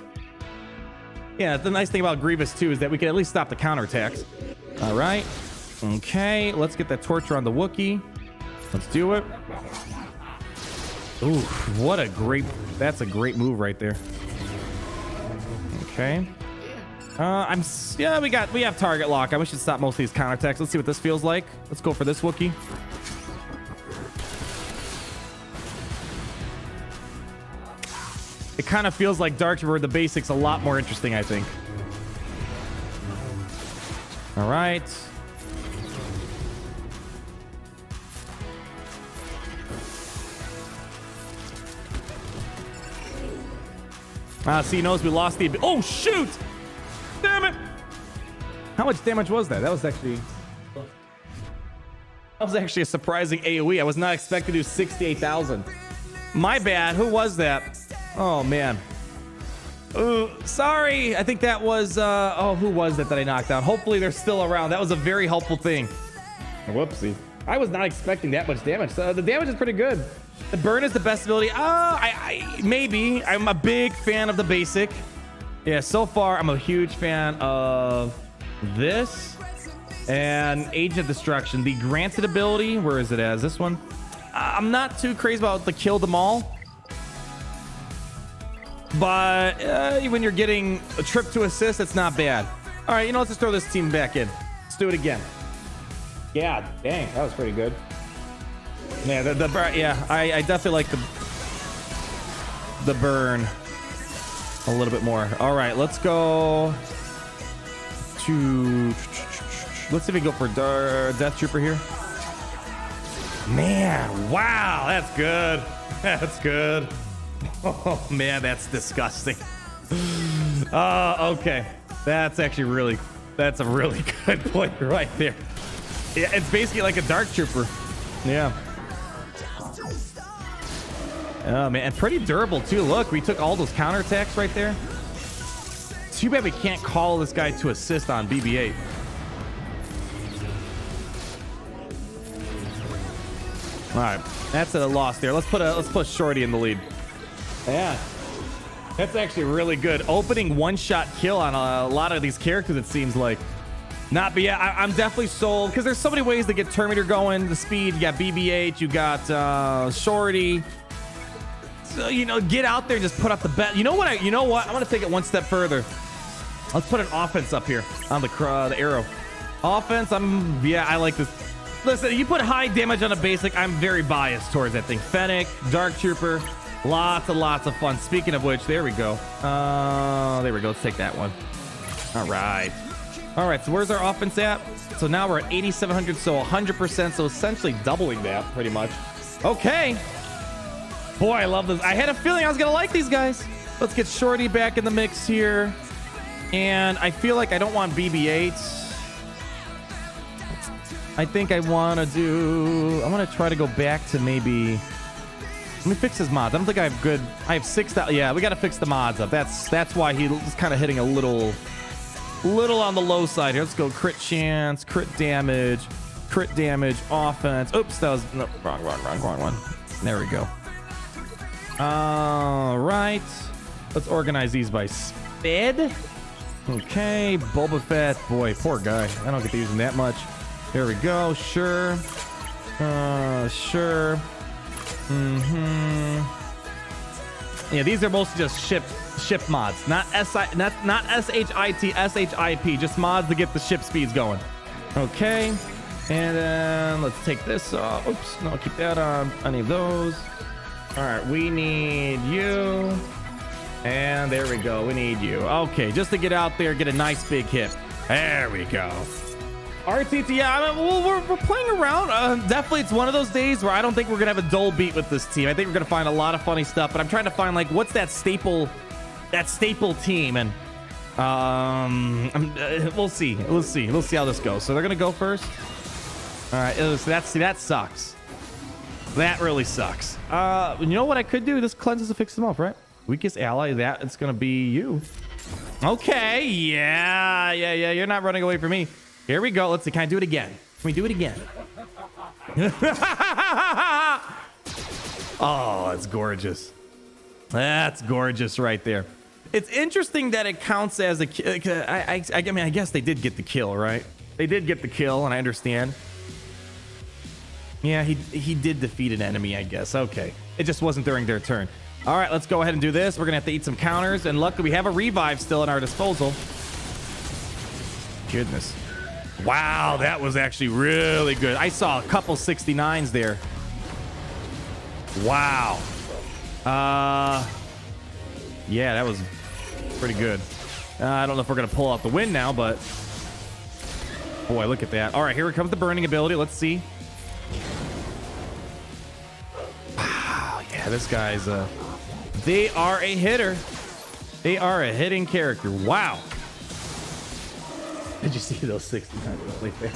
A: Yeah, the nice thing about Grievous too is that we can at least stop the counterattacks. All right. Okay, let's get that torture on the Wookiee. Let's do it. Ooh, what a great, that's a great move right there. Okay. We have target lock. We should stop most of these counterattacks. Let's see what this feels like. Let's go for this Wookiee. It kind of feels like Dark Trooper, the basics, a lot more interesting, I think. All right. So he knows we lost the... Oh, shoot! Damn it! How much damage was that? That was actually a surprising AoE. I was not expecting to do 68,000. My bad. Who was that? Oh, man. Ooh, sorry. I think that was... who was that I knocked down? Hopefully they're still around. That was a very helpful thing. Whoopsie. I was not expecting that much damage. The damage is pretty good. The burn is the best ability. Maybe. I'm a big fan of the basic. Yeah, so far, I'm a huge fan of this and Age of Destruction. The granted ability, where is it as? This one? I'm not too crazy about the kill them all. But when you're getting a trip to assist, it's not bad. All right, let's just throw this team back in. Let's do it again. Yeah, dang, that was pretty good. Yeah, I definitely like the burn a little bit more. All right, let's go to... Let's see if we go for Death Trooper here. Man, wow, that's good. That's good. Oh, man, that's disgusting. Okay. That's actually that's a really good point right there. Yeah, it's basically like a Dark Trooper. Yeah. Oh, man, and pretty durable, too. Look, we took all those counterattacks right there. Too bad we can't call this guy to assist on BB-8. All right, that's a loss there. Let's put Shorty in the lead. Yeah, that's actually really good. Opening one-shot kill on a lot of these characters, it seems like. But yeah, I'm definitely sold because there's so many ways to get Terminator going. The speed, you got BB-8, you got Shorty. So, get out there and just put up the bet. You know what? I'm going to take it one step further. Let's put an offense up here on the arrow. Offense, I like this. Listen, you put high damage on a basic, I'm very biased towards that thing. Fennec, Dark Trooper, lots and lots of fun. Speaking of which, there we go. There we go. Let's take that one. All right. All right, so where's our offense at? So now we're at 8,700, so 100%, so essentially doubling that pretty much. Okay. Boy, I love this. I had a feeling I was going to like these guys. Let's get Shorty back in the mix here. And I feel like I don't want BB-8s. I think I want to try to go back to maybe... Let me fix his mods. I don't think I have 6,000. Yeah, we got to fix the mods up. That's why he's kind of hitting a little on the low side here. Let's go crit chance, crit damage, offense. Oops, that was no, wrong one. There we go. All right. Let's organize these by speed. Okay, Boba Fett. Boy, poor guy. I don't get to use him that much. There we go. Sure. Sure. Yeah, these are mostly just ship mods, not SHIP, just mods to get the ship speeds going. Okay, and then let's take this off. Oops, no, keep that on any of those. All right, we need you, and there we go. We need you. Okay, just to get out there, get a nice big hit. There we go. RTT, yeah, I mean, well, we're playing around. Definitely, it's one of those days where I don't think we're gonna have a dull beat with this team. I think we're gonna find a lot of funny stuff, but I'm trying to find like what's that staple team, and we'll see how this goes. So they're gonna go first. All right, that sucks. That really sucks. You know what I could do? This cleanses to fix them off, right? Weakest ally, that it's gonna be you. Okay, yeah. You're not running away from me. Here we go. Let's see. Can I do it again? Can we do it again? Oh, that's gorgeous. That's gorgeous right there. It's interesting that it counts as a kill. I mean, I guess they did get the kill, right? They did get the kill, and I understand. Yeah, he did defeat an enemy, I guess. Okay. It just wasn't during their turn. All right, let's go ahead and do this. We're going to have to eat some counters, and luckily we have a revive still at our disposal. Goodness. Wow, that was actually really good. I saw a couple 69s there. Wow. Yeah, that was pretty good. I don't know if we're going to pull out the win now, but boy, look at that. All right, here comes the burning ability. Let's see. Wow, yeah, this guy's they are a hitter. They are a hitting character. Wow. Did you see those 69 right there?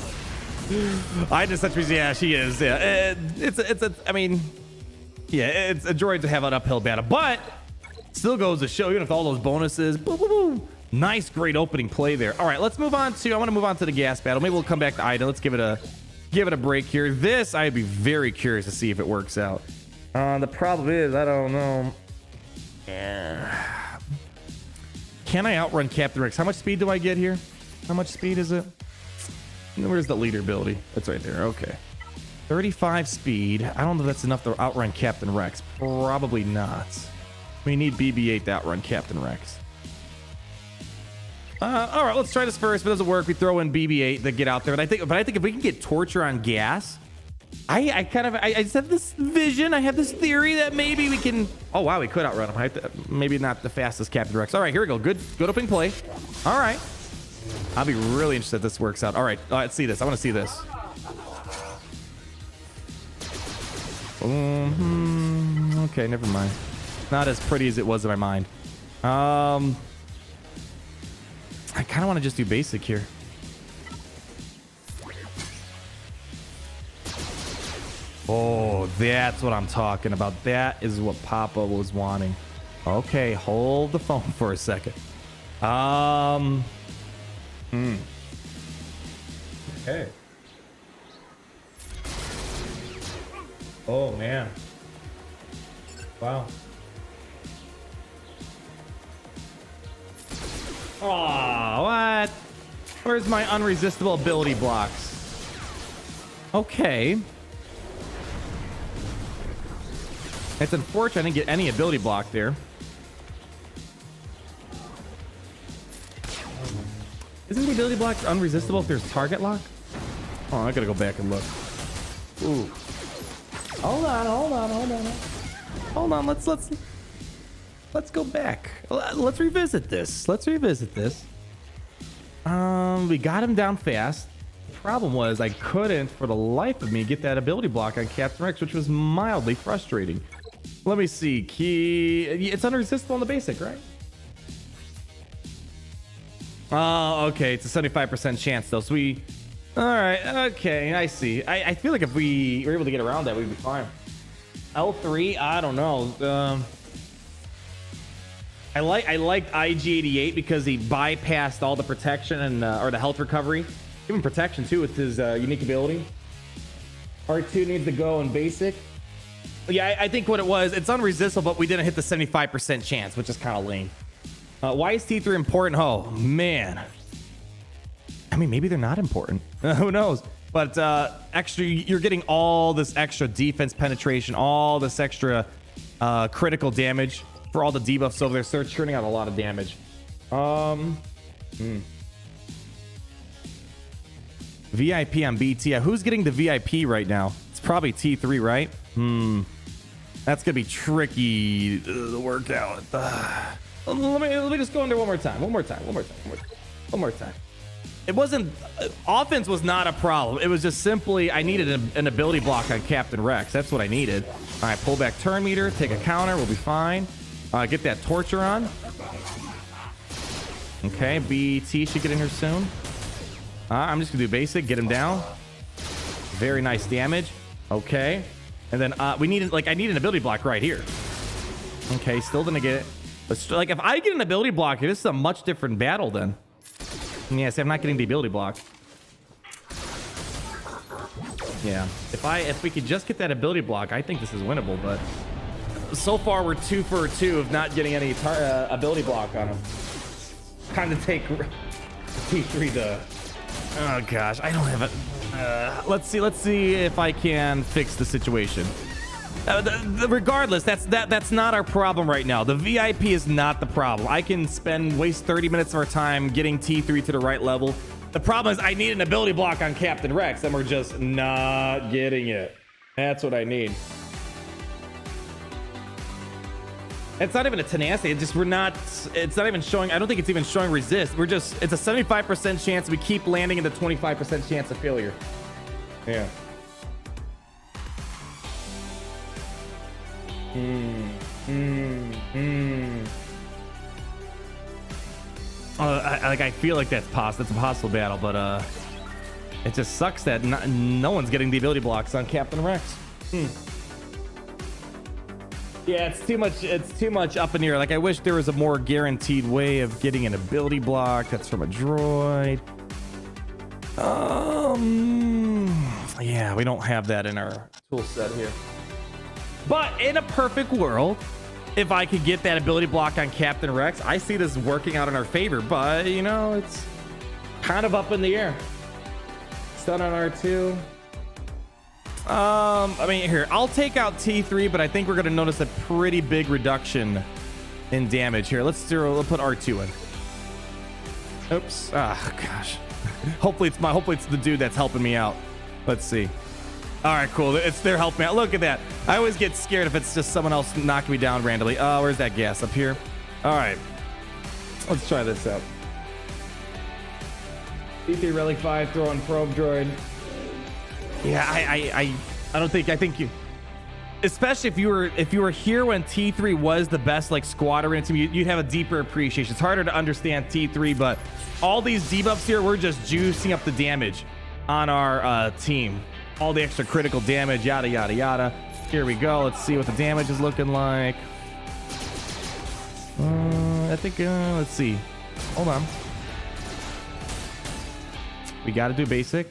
A: I just such yeah, she is. Yeah, it's I mean, yeah, it's a droid to have an uphill battle, but still goes to show, even with all those bonuses. Boom, boom, boom. Nice, great opening play there. All right, let's move on to. I want to move on to the gas battle. Maybe we'll come back to Iden. Let's give it a break here. This I'd be very curious to see if it works out. The problem is I don't know. Yeah. Can I outrun Captain Rex? How much speed do I get here? How much speed is it? Where's the leader ability? That's right there. Okay. 35 speed. I don't know if that's enough to outrun Captain Rex. Probably not. We need BB-8 to outrun Captain Rex. All right, let's try this first. If it doesn't work, we throw in BB-8 to get out there. But I think if we can get torture on gas, I just have this vision. I have this theory that maybe we can. Oh wow, we could outrun him. Maybe not the fastest Captain Rex. All right, here we go. Good opening play. All right. I'll be really interested if this works out. All right, let's see this. I want to see this. Okay, never mind. Not as pretty as it was in my mind. I kind of want to just do basic here. Oh, that's what I'm talking about. That is what Papa was wanting. Okay, hold the phone for a second. Okay. Oh man. Wow. Oh, what? Where's my unresistible ability blocks? Okay. It's unfortunate I didn't get any ability block there. Isn't the ability block unresistible if there's target lock? Oh, I gotta go back and look. Ooh. Hold on. Let's go back. Let's revisit this. We got him down fast. The problem was I couldn't, for the life of me, get that ability block on Captain Rex, which was mildly frustrating. Let me see. Key. It's unresistible on the basic, right? Oh, okay. It's a 75% chance, though. So we... All right. Okay, I see. I feel like if we were able to get around that, we'd be fine. L3? I don't know. I liked IG-88 because he bypassed all the protection and or the health recovery. Even protection, too, with his unique ability. R2 needs to go in basic. Yeah, I think what it was, it's unresistible, but we didn't hit the 75% chance, which is kind of lame. Why is T3 important? Oh, man. I mean, maybe they're not important. Who knows? But extra, you're getting all this extra defense penetration, all this extra critical damage for all the debuffs over there. So they're churning out a lot of damage. VIP on BT. Who's getting the VIP right now? It's probably T3, right? That's gonna be tricky to work out. Let me just go in there one more time. It wasn't offense was not a problem. It was just simply I needed an ability block on Captain Rex. That's what I needed. All right, pull back turn meter, take a counter, we'll be fine. Get that torture on. Okay, BT should get in here soon. I'm just gonna do basic, get him down. Very nice damage. Okay, and then I need an ability block right here. Okay, still gonna get it. But like if I get an ability block here, this is a much different battle then. Yeah, see, I'm not getting the ability block. Yeah, if we could just get that ability block, I think this is winnable. But so far we're 2 for 2 of not getting any ability block on him. Time to take T3 to. Oh gosh, I don't have it. Let's see if I can fix the situation. Regardless, that's not our problem right now. The VIP is not the problem. I can waste 30 minutes of our time getting T3 to the right level. The problem is I need an ability block on Captain Rex, and we're just not getting it. That's what I need. It's not even a tenacity. It's not even showing. I don't think it's even showing resist. It's a 75% chance. We keep landing in the 25% chance of failure. Yeah. I feel like that's possible. It's a possible battle, but it just sucks that no one's getting the ability blocks on Captain Rex. Yeah, it's too much. It's too much up in the air. Like I wish there was a more guaranteed way of getting an ability block that's from a droid. Yeah, we don't have that in our tool set here. But in a perfect world, if I could get that ability block on Captain Rex, I see this working out in our favor. But, you know, it's kind of up in the air. Stun on R2. I mean, here, I'll take out T3, but I think we're going to notice a pretty big reduction in damage here. Let's put R2 in. Oops. Ah, gosh. Hopefully it's the dude that's helping me out. Let's see. All right, cool. They're helping me out. Look at that. I always get scared if it's just someone else knocking me down randomly. Oh, where's that gas? Up here? All right. Let's try this out. B3 Relic 5, throw on probe droid. Yeah, I don't think. I think you, especially if you were here when T3 was the best like squadron team, you'd have a deeper appreciation. It's harder to understand T3, but all these debuffs here, we're just juicing up the damage on our team. All the extra critical damage, yada, yada, yada. Here we go. Let's see what the damage is looking like. I think, let's see. Hold on. We got to do basic.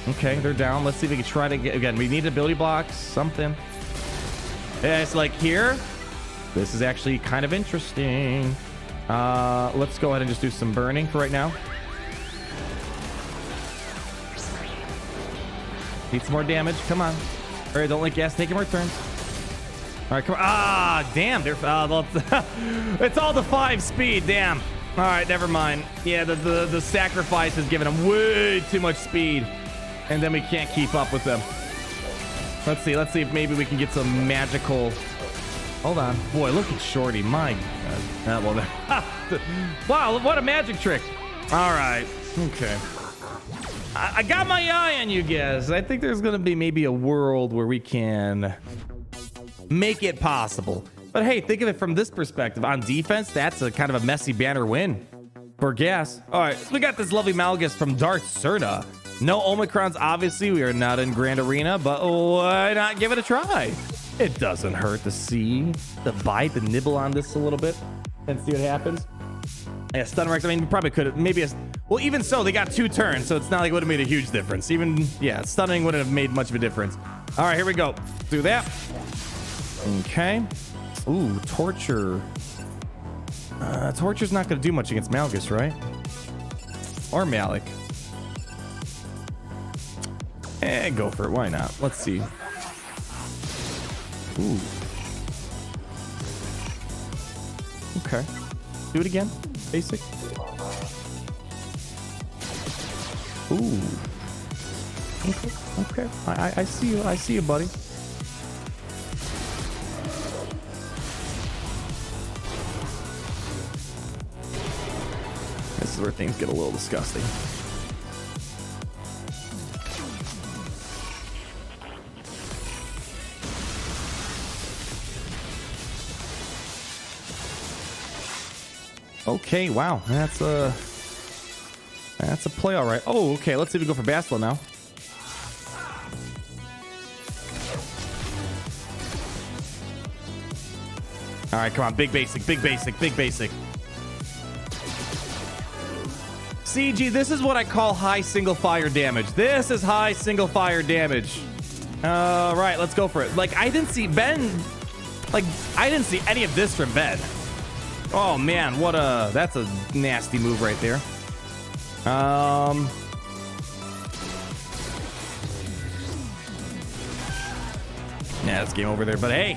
A: Okay, they're down. Let's see if we can try to get, again, we need ability blocks, something. Yeah, it's like here. This is actually kind of interesting. Let's go ahead and just do some burning for right now. Need some more damage. Come on. All right, don't let gas taking more turns. right, come on. Ah, damn. It's all the 5 speed. Damn. All right, never mind. Yeah, the sacrifice is giving them way too much speed, and then we can't keep up with them. Let's see if maybe we can get some magical. Hold on. Boy, look at Shorty. My God. Wow, what a magic trick. All right. Okay. I got my eye on you guys. I think there's going to be maybe a world where we can make it possible. But hey, think of it from this perspective. On defense, that's a kind of a messy banner win for gas. All right, so we got this lovely Malgus from Darth Cerna. No Omicrons, obviously. We are not in Grand Arena, but why not give it a try? It doesn't hurt to see, to bite, to nibble on this a little bit and see what happens. Yeah, stun rex. I mean, we probably could have maybe. Well, even so, they got 2 turns, so it's not like it would have made a huge difference. Even, yeah, stunning wouldn't have made much of a difference. All right, here we go. Do that. Okay. Ooh, torture. Torture's not going to do much against Malgus, right? Or Malik. Go for it. Why not? Let's see. Ooh. Okay. Do it again. Basic. Ooh. Okay. I see you. I see you, buddy. This is where things get a little disgusting. Okay, wow, that's a play, all right. Oh, okay, let's see if we go for Bastila now. All right, come on, big basic. CG, this is what I call high single fire damage. This is high single fire damage. All right, let's go for it. Like, I didn't see any of this from Ben. Oh man, that's a nasty move right there. Yeah, it's game over there, but hey,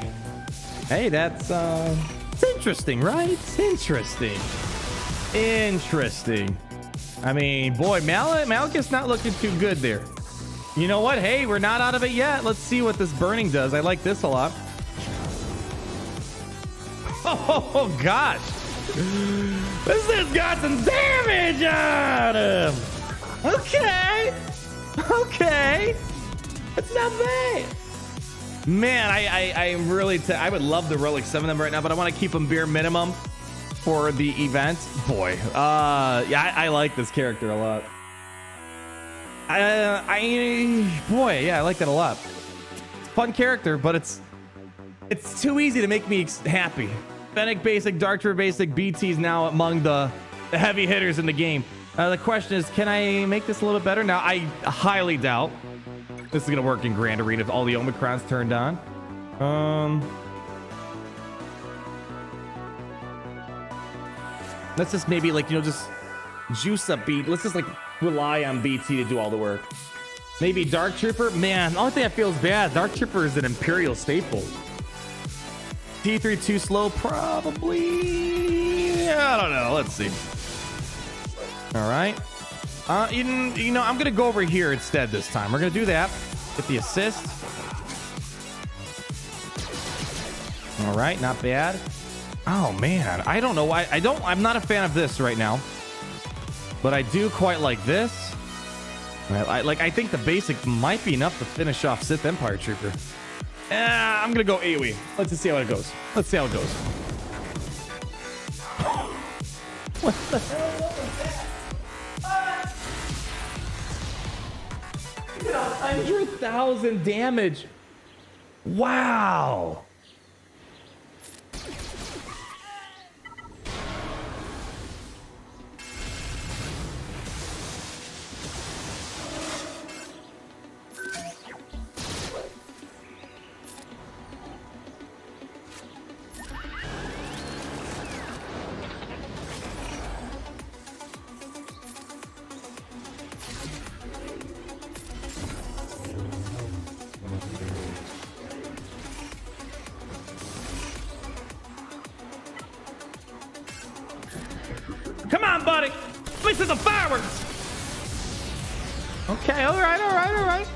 A: that's it's interesting, right? It's interesting. I mean, boy, Malgus not looking too good there. You know what? Hey, we're not out of it yet. Let's see what this burning does. I like this a lot. Oh gosh, this has got some damage on him. Okay, it's not bad. Man, I'm really I would love to relic 7 of them right now, but I want to keep them bare minimum for the event. Boy, yeah, I like this character a lot. Boy, yeah, I like that a lot. Fun character, but it's too easy to make me happy. Fennec basic, Dark Trooper basic, BT's now among the heavy hitters in the game. The question is, can I make this a little bit better? Now, I highly doubt this is going to work in Grand Arena if all the Omicrons turned on. Let's just maybe, like, just juice up BT. Let's just, like, rely on BT to do all the work. Maybe Dark Trooper. Man, the only thing that feels bad, Dark Trooper is an Imperial staple. T3 too slow, probably. I don't know. Let's see. All right. You know, I'm gonna go over here instead this time. We're gonna do that. Get the assist. All right, not bad. Oh man, I don't know why. I'm not a fan of this right now, but I do quite like this. I think the basic might be enough to finish off Sith Empire Trooper. I'm gonna go AoE. Let's just see how it goes. Let's see how it goes. What the hell was that? 100,000 damage. Wow. Come on, buddy. At least it's a fireworks. Okay, all right, all right, all right.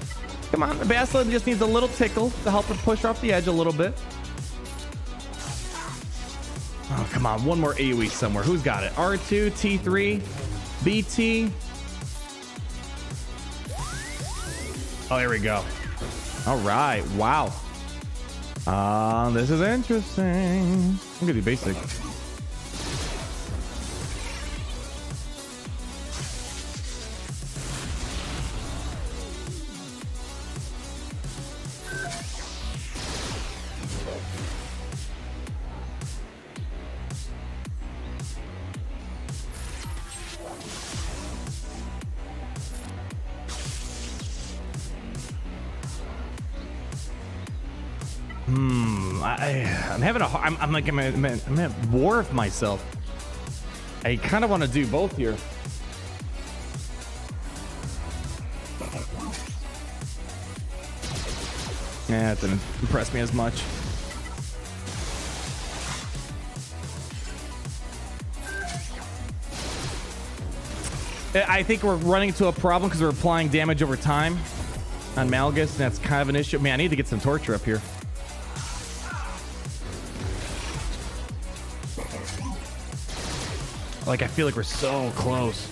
A: Come on, Basilisk just needs a little tickle to help her push off the edge a little bit. Oh, come on, one more AoE somewhere. Who's got it? R2, T3, BT. Oh, here we go. All right, wow. This is interesting. I'm gonna do basic. I'm having a. I'm like I'm at war with myself. I kind of want to do both here. Yeah, it didn't impress me as much. I think we're running into a problem because we're applying damage over time on Malgus, and that's kind of an issue. Man, I need to get some torture up here. Like, I feel like we're so close.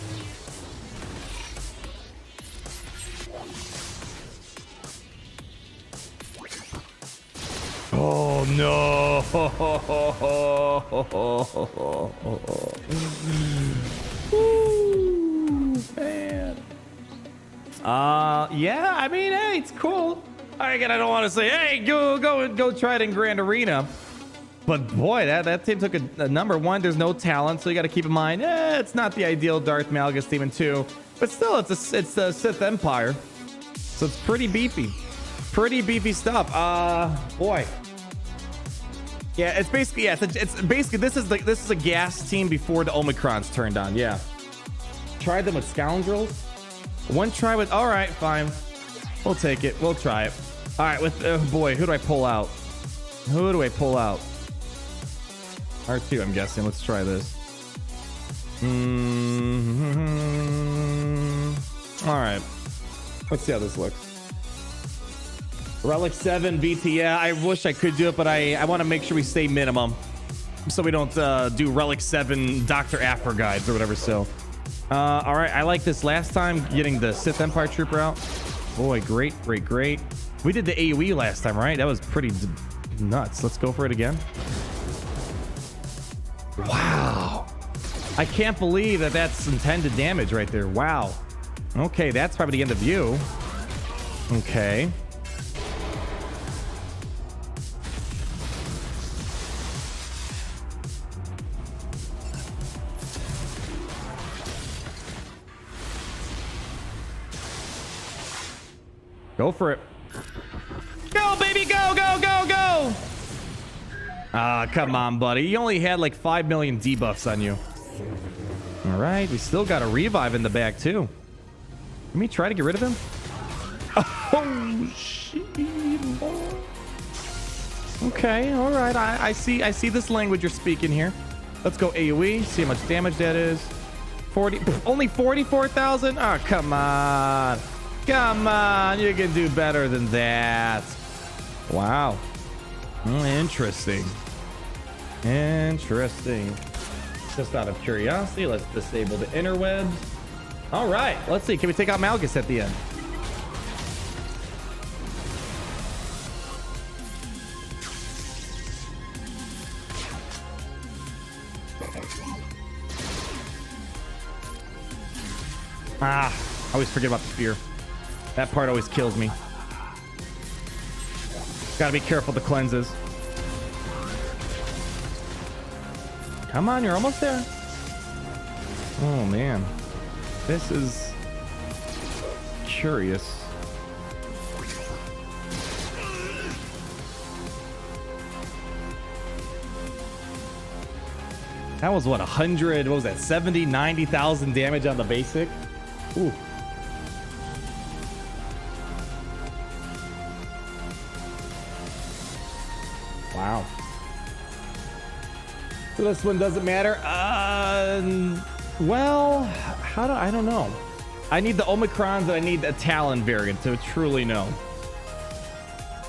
A: Oh, no. Ooh, man. Yeah, I mean, hey, it's cool. Again, I don't want to say, hey, go try it in Grand Arena. But boy, that team took a number one. There's no talent, so you got to keep in mind, it's not the ideal Darth Malgus team in 2, but still, it's the Sith Empire, so it's pretty beefy stuff. Boy, yeah, it's basically this is a gas team before the Omicrons turned on. Yeah, tried them with Scoundrels. One try with. All right, fine, we'll take it. We'll try it. All right, with boy, who do I pull out? Who do I pull out? R2, I'm guessing. Let's try this. All right. Let's see how this looks. Relic 7 BT. Yeah, I wish I could do it, but I want to make sure we stay minimum so we don't do Relic 7 Dr. Ackbar guides or whatever. So, all right. I like this last time, getting the Sith Empire Trooper out. Boy, great. We did the AoE last time, right? That was pretty nuts. Let's go for it again. Wow, I can't believe that's intended damage right there. Wow. Okay, that's probably the end of you. Okay. Go for it. Go, baby, go, go, go, go. Ah, come on, buddy. You only had like 5 million debuffs on you. All right, we still got a revive in the back too. Let me try to get rid of him. Oh, shit. Okay, all right. I see this language you're speaking here. Let's go AoE. See how much damage that is. 40. Only 44,000. Oh, come on. Come on. You can do better than that. Wow. Interesting. Just out of curiosity, let's disable the interwebs. All right, let's see. Can we take out Malgus at the end? I always forget about the spear. That part always kills me. Gotta be careful with the cleanses. Come on, you're almost there. Oh man, this is curious. That was what, 100, what was that, 70, 90,000 damage on the basic? Ooh. Wow. So this one doesn't matter. Well, I don't know. I need the Omicrons and I need a Talon variant to truly know.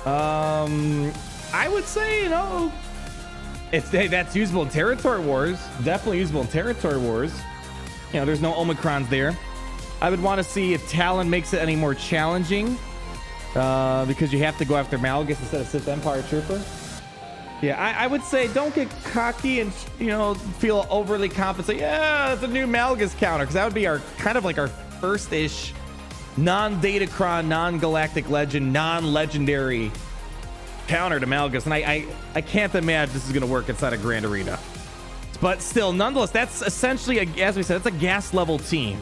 A: I would say, you know, that's usable in Territory Wars. Definitely usable in Territory Wars. You know, there's no Omicrons there. I would want to see if Talon makes it any more challenging, because you have to go after Malgus instead of Sith Empire Trooper. Yeah, I would say don't get cocky and, you know, feel overly confident. Yeah, it's a new Malgus counter, because that would be our kind of like our first-ish non-Datacron, non-galactic legend, non-legendary counter to Malgus, and I can't imagine this is going to work inside a Grand Arena. But still, nonetheless, that's essentially, as we said, it's a gas level team.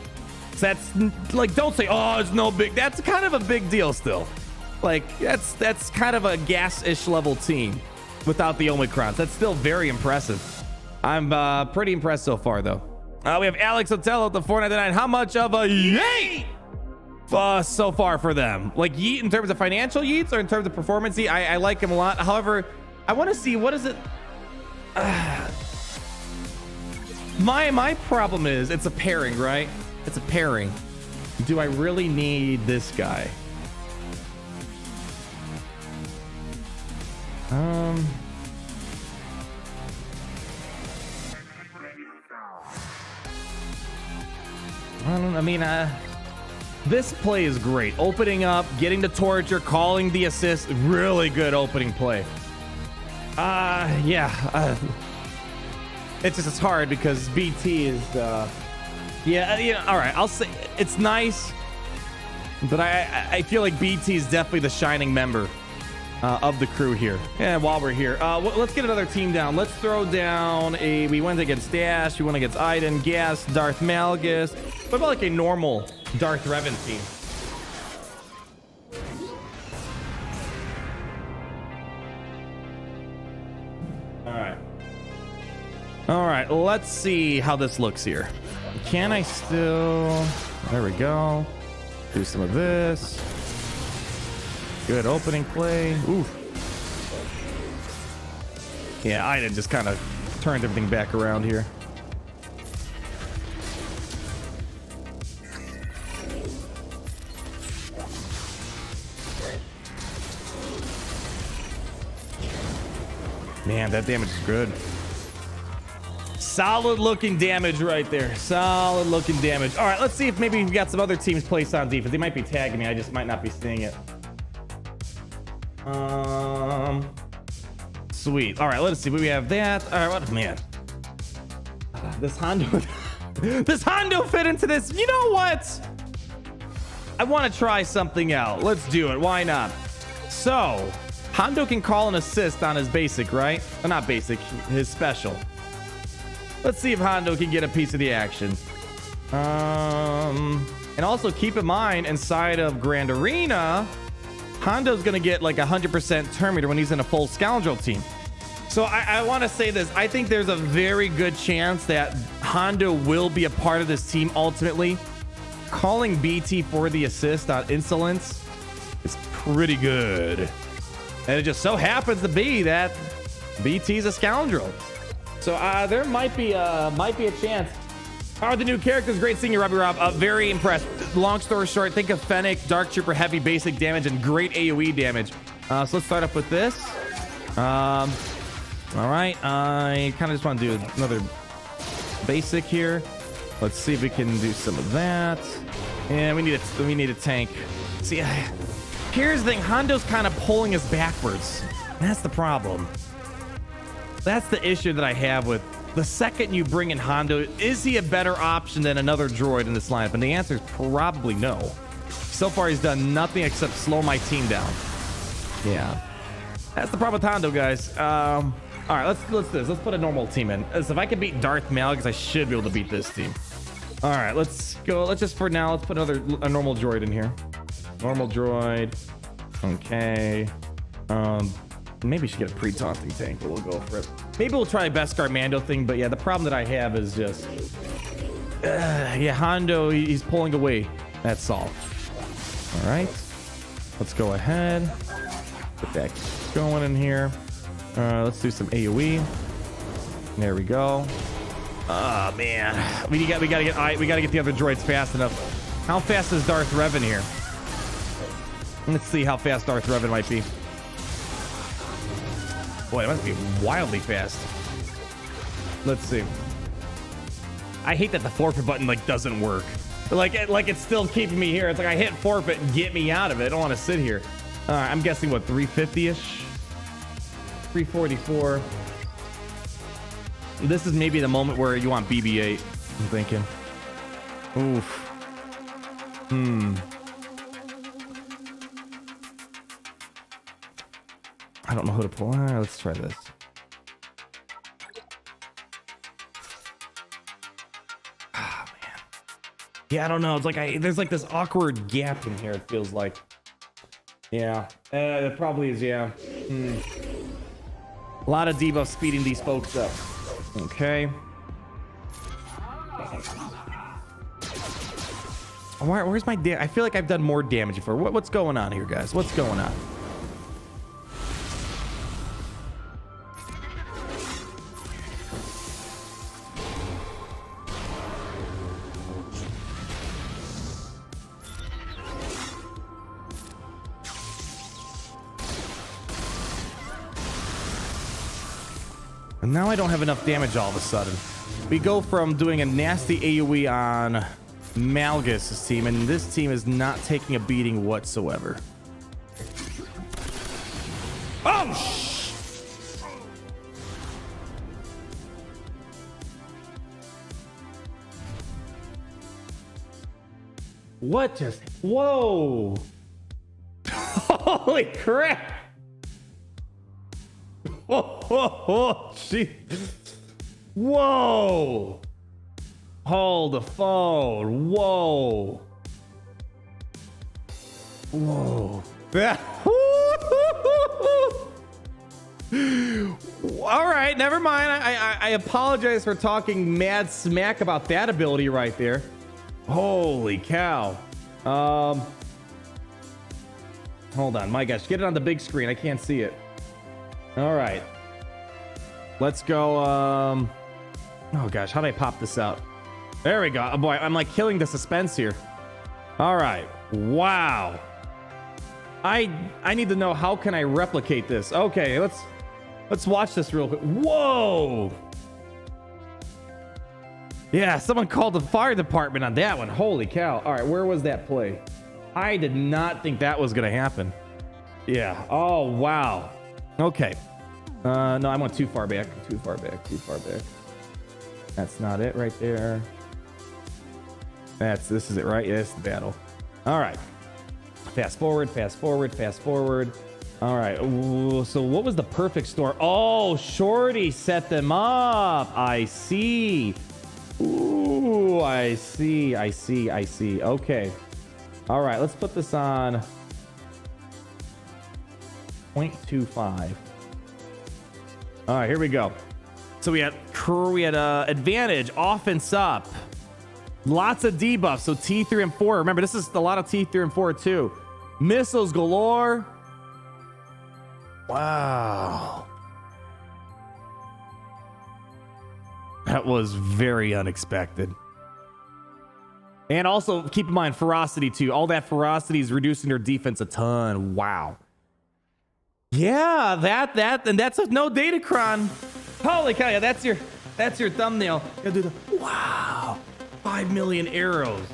A: So that's like, don't say, oh, it's no big. That's kind of a big deal still. Like, that's kind of a gas-ish level team without the Omicrons. That's still very impressive. I'm pretty impressed so far, though. We have Alex Otello at the 499. How much of a yeet so far for them? Like yeet in terms of financial yeets or in terms of performance yeet? I like him a lot. However, I want to see, what is it? My problem is it's a pairing, right? It's a pairing. Do I really need this guy? I mean, this play is great. Opening up, getting the torture, calling the assist. Really good opening play. Yeah. It's hard because BT is, yeah, all right. I'll say it's nice, but I feel like BT is definitely the shining member of the crew here. Yeah, while we're here, let's get another team down. Let's throw down we went against Dash, we went against Iden, Gas, Darth Malgus. What about like a normal Darth Revan team? All right, let's see how this looks here. Can I still, there we go. Do some of this. Good opening play. Oof. Yeah, Iden just kind of turned everything back around here. Man, that damage is good. Solid looking damage right there. Solid looking damage. All right, let's see if maybe we've got some other teams placed on defense. They might be tagging me. I just might not be seeing it. Sweet. All right, let's see. We have that. All right, what, man. This Hondo. This Hondo fit into this. You know what? I want to try something out. Let's do it. Why not? So, Hondo can call an assist on his basic, right? Or not basic, his special. Let's see if Hondo can get a piece of the action. And also keep in mind, inside of Grand Arena, Hondo's going to get like 100% Terminator when he's in a full Scoundrel team. So I want to say this. I think there's a very good chance that Hondo will be a part of this team ultimately. Calling BT for the assist on Insolence is pretty good. And it just so happens to be that BT's a Scoundrel. So there might be a chance. How are the new characters? Great seeing you, Robbie Rob. Very impressed. Long story short, think of Fennec, Dark Trooper, heavy basic damage, and great AoE damage. So let's start up with this. All right, I kind of just want to do another basic here. Let's see if we can do some of that. And we need a tank. See, here's the thing. Hondo's kind of pulling us backwards. That's the problem. That's the issue that I have with the second you bring in Hondo. Is he a better option than another droid in this lineup? And the answer is probably no. So far, he's done nothing except slow my team down. Yeah, that's the problem with Hondo, guys. All right, let's do this. Let's put a normal team in. So if I can beat Darth Malgus, I should be able to beat this team. All right, let's go. Let's just for now, let's put a normal droid in here. Normal droid. Okay. Maybe we should get a pre-taunting tank, but we'll go for it. Maybe we'll try a Beskar Mando thing, but yeah, the problem that I have is just yeah, Hondo, he's pulling away. That's all. All right, let's go ahead, get that going in here. Let's do some AoE. There we go. Oh man, we gotta get the other droids fast enough. How fast is Darth Revan here? Let's see how fast Darth Revan might be. Boy, it must be wildly fast. Let's see. I hate that the forfeit button like doesn't work. Like it's still keeping me here. It's like I hit forfeit and get me out of it. I don't want to sit here. I'm guessing what, 350-ish? 344. This is maybe the moment where you want BB-8. I'm thinking. Oof. I don't know who to pull. Let's try this. Ah, man. Yeah, I don't know. It's like there's like this awkward gap in here. It feels like. Yeah, it probably is. Yeah. A lot of debuff speeding these folks up. Okay. Where's my damage? I feel like I've done more damage before. What's going on here, guys? What's going on? And now I don't have enough damage all of a sudden. We go from doing a nasty AoE on Malgus' team, and this team is not taking a beating whatsoever. Oh, what just... Whoa! Holy crap! Oh, jeez. Whoa. Hold the phone. Whoa. Whoa. All right, never mind. I apologize for talking mad smack about that ability right there. Holy cow. Hold on, my gosh. Get it on the big screen. I can't see it. All right, let's go. Oh gosh, how do I pop this out? There we go. Oh boy, I'm like killing the suspense here. All right, wow. I need to know, how can I replicate this? Okay, let's watch this real quick. Whoa. Yeah, someone called the fire department on that one. Holy cow. All right, where was that play? I did not think that was gonna happen. Yeah. Oh wow. Okay. No, I went too far back. Too far back. That's not it right there. This is it, right? Yeah, it's the battle. All right. Fast forward. All right. Ooh, so what was the perfect storm? Oh, Shorty set them up. I see. Ooh, I see. Okay. All right. Let's put this on 0.25. All right, here we go. So we had advantage, offense up, lots of debuffs. So T3 and 4. Remember, this is a lot of T3 and 4 too. Missiles galore. Wow. That was very unexpected. And also keep in mind ferocity too. All that ferocity is reducing their defense a ton. Wow. Yeah, and that's a no Datacron. Holy cow, yeah, that's your thumbnail. You do the wow, 5 million arrows.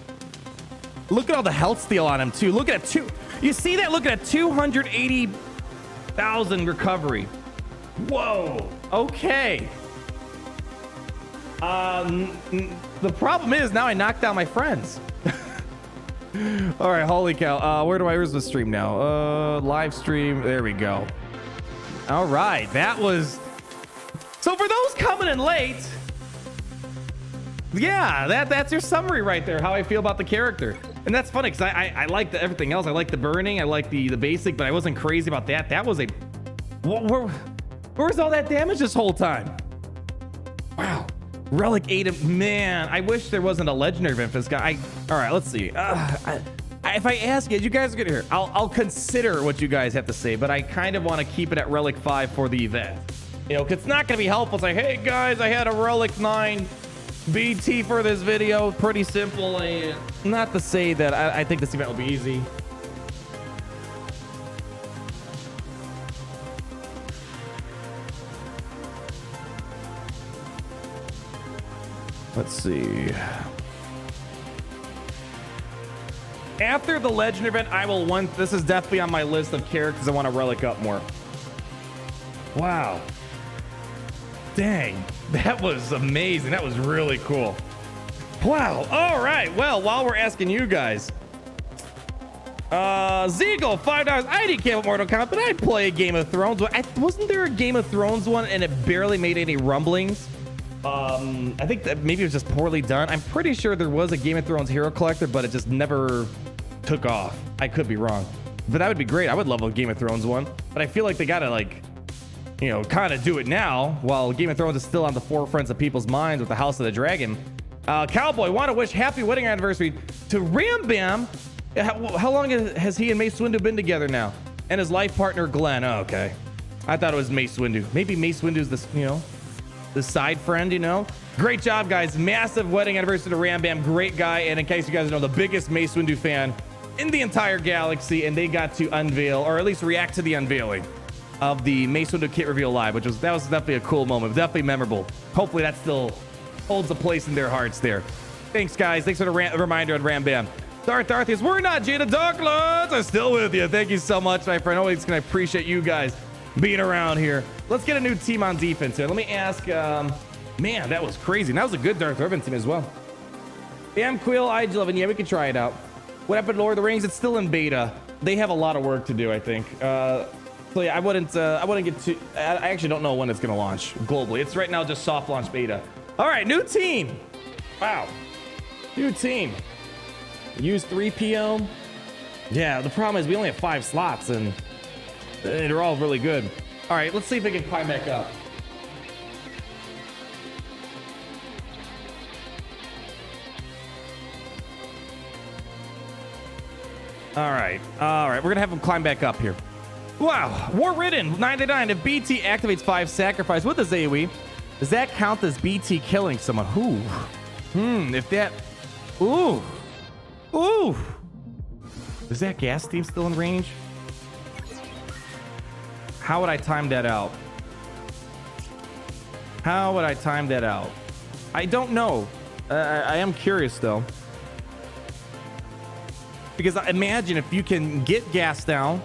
A: Look at all the health steal on him too. Look at that you see that? Look at that 280,000 recovery. Whoa. Okay. The problem is now I knocked down my friends. All right, holy cow. Where's the stream now? Live stream. There we go. All right, that was... So for those coming in late, yeah, that's your summary right there, how I feel about the character. And that's funny, because I like everything else. I like the burning, I like the basic, but I wasn't crazy about that. That was a... Where's all that damage this whole time? Wow. Relic 8, man, I wish there wasn't a legendary event for this guy. All right, let's see. If I ask you guys are gonna hear, I'll consider what you guys have to say, but I kind of want to keep it at Relic 5 for the event. You know, 'cause it's not going to be helpful. It's like, hey guys, I had a Relic 9 BT for this video. Pretty simple. And not to say that I think this event will be easy. Let's see. After the Legend event, I will want. This is definitely on my list of characters I want to relic up more. Wow. Dang. That was amazing. That was really cool. Wow. All right. Well, while we're asking you guys, Zeagle, $5. I didn't care about Mortal Kombat, but I'd play a Game of Thrones. Wasn't there a Game of Thrones one and it barely made any rumblings? I think that maybe it was just poorly done. I'm pretty sure there was a Game of Thrones Hero Collector, but it just never took off. I could be wrong, but that would be great. I would love a Game of Thrones one, but I feel like they gotta, like, you know, kind of do it now while Game of Thrones is still on the forefronts of people's minds with the House of the Dragon. Cowboy, want to wish happy wedding anniversary to Ram Bam. How long has he and Mace Windu been together now? And his life partner Glenn. Oh, okay, I thought it was Mace Windu. Maybe Mace Windu's this, you know, the side friend, you know. Great job, guys. Massive wedding anniversary to Ram Bam. Great guy. And in case you guys know, the biggest Mace Windu fan in the entire galaxy, and they got to unveil, or at least react to the unveiling of the Mace Windu kit reveal live, that was definitely a cool moment, definitely memorable. Hopefully that still holds a place in their hearts there. Thanks, guys. Thanks for the reminder on Ram Bam. Darth is, we're not Jada Dark Lords. I'm still with you. Thank you so much, my friend. Always gonna appreciate you guys being around here. Let's get a new team on defense here. Let me ask, man, that was crazy. That was a good Darth Urban team as well. Bam, Quill, IG11. Yeah, we can try it out. What happened to Lord of the Rings? It's still in beta. They have a lot of work to do, I think. So yeah, I wouldn't get too. I actually don't know when it's gonna launch globally. It's right now just soft launch beta. All right, new team. Wow, new team. Use 3PO. Yeah, the problem is we only have 5 slots and they're all really good. All right, let's see if we can climb back up. All right. We're gonna have him climb back up here. Wow, War Ridden 99. If BT activates 5 sacrifice with his AoE, does that count as BT killing someone? If that, ooh, is that gas team still in range? How would I time that out? I don't know. I am curious though. Because imagine if you can get gas down,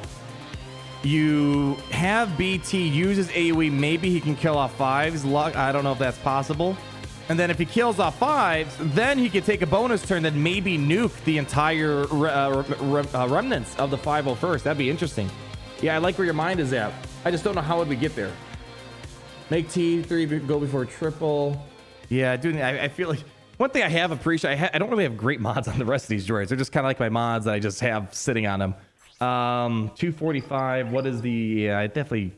A: you have BT use his AoE, maybe he can kill off 5s. I don't know if that's possible. And then if he kills off 5s, then he could take a bonus turn that maybe nuke the entire remnants of the 501st. That'd be interesting. Yeah, I like where your mind is at. I just don't know how would we get there. Make T3 go before triple. Yeah, dude, I feel like one thing I have appreciated, I don't really have great mods on the rest of these droids. They're just kind of like my mods that I just have sitting on them. 245. What is the? Yeah, I definitely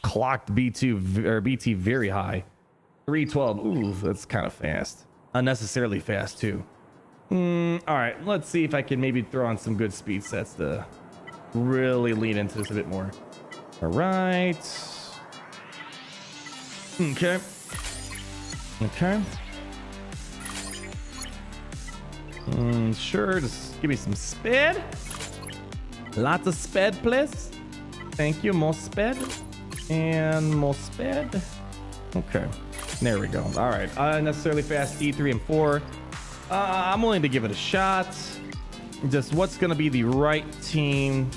A: clocked B2 or BT very high. 312. Ooh, that's kind of fast. Unnecessarily fast too. All right, let's see if I can maybe throw on some good speed sets to really lean into this a bit more. All right. Okay. Sure, just give me some sped. Lots of sped, please. Thank you. More sped. And more sped. Okay. There we go. All right. Unnecessarily fast E3 and 4. I'm willing to give it a shot. Just what's going to be the right team.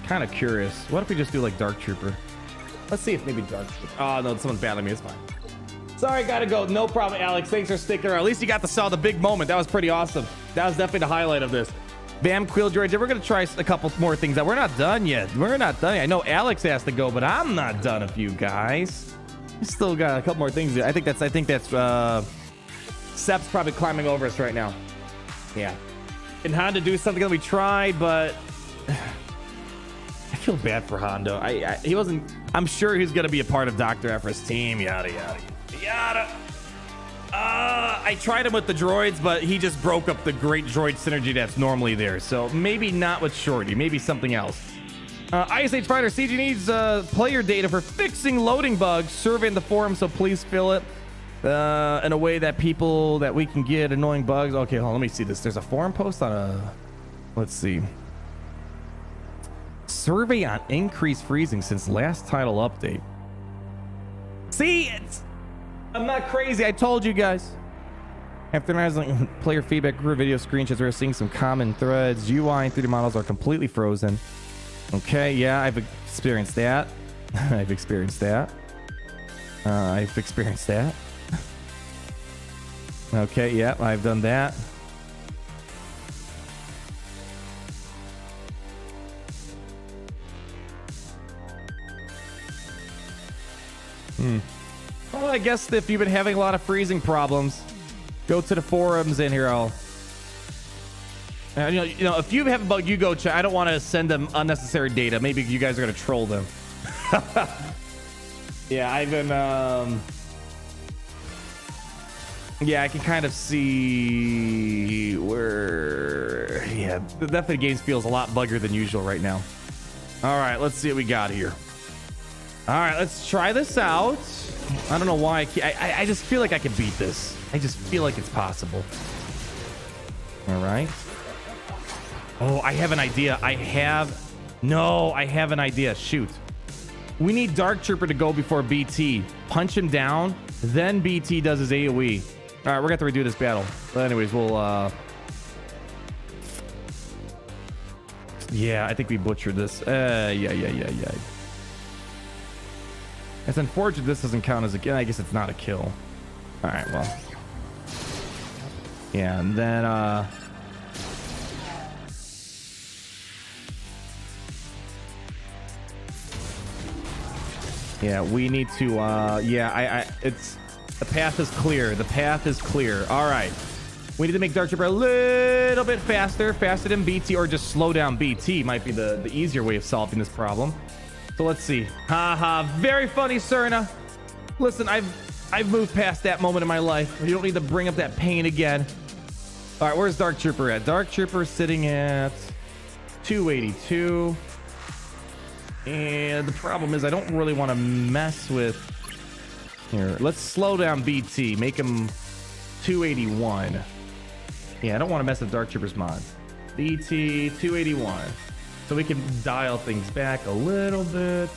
A: Kind of curious. What if we just do like Dark Trooper? Let's see if maybe Dark Trooper. Oh, no, someone's battling me. It's fine. Sorry, gotta go. No problem, Alex. Thanks for sticking around. At least you got to saw the big moment. That was pretty awesome. That was definitely the highlight of this. Bam, Quill Droids. We're gonna try a couple more things out. We're not done yet. I know Alex has to go, but I'm not done with you guys. We still got a couple more things. I think that's Sep's probably climbing over us right now. Yeah. And Hondo do something that we tried, but I feel bad for Hondo. He wasn't. I'm sure he's gonna be a part of Dr. Efra's team. Yada yada yada. I tried him with the droids, but he just broke up the great droid synergy that's normally there. So maybe not with Shorty. Maybe something else. Ice Age Fighter, CG needs player data for fixing loading bugs. Survey in the forum, so please fill it in a way that we can get annoying bugs. Okay, hold on, let me see this. There's a forum post on a... Let's see. Survey on increased freezing since last title update. See, I'm not crazy. I told you guys. After analyzing player feedback, group video screenshots, we're seeing some common threads. UI and 3D models are completely frozen. Okay, yeah, I've experienced that. I've experienced that. Okay, yeah, I've done that. Well, I guess if you've been having a lot of freezing problems, go to the forums in here. You know, if you have a bug, you go check. I don't want to send them unnecessary data. Maybe you guys are gonna troll them. Yeah, I've been. Yeah, I can kind of see where. Yeah, definitely games feels a lot buggier than usual right now. All right, let's see what we got here. All right, let's try this out. I don't know why. I just feel like I can beat this. I just feel like it's possible. All right. Oh, I have an idea. I have an idea. Shoot. We need Dark Trooper to go before BT. Punch him down, then BT does his AoE. All right, we're going to have to redo this battle. But anyways, we'll... Yeah, I think we butchered this. Yeah. It's unfortunate this doesn't count as a kill. I guess it's not a kill. All right, well. Yeah, and then... Yeah, we need to, it's, the path is clear. The path is clear. All right. We need to make Dark Trooper a little bit faster than BT, or just slow down BT might be the easier way of solving this problem. So let's see. Haha, very funny, Cerna. Listen, I've moved past that moment in my life. You don't need to bring up that pain again. All right, where's Dark Trooper at? Dark Trooper is sitting at 282. And the problem is I don't really want to mess with... Here, let's slow down BT. Make him 281. Yeah, I don't want to mess with Dark Trooper's mod. BT 281. So we can dial things back a little bit.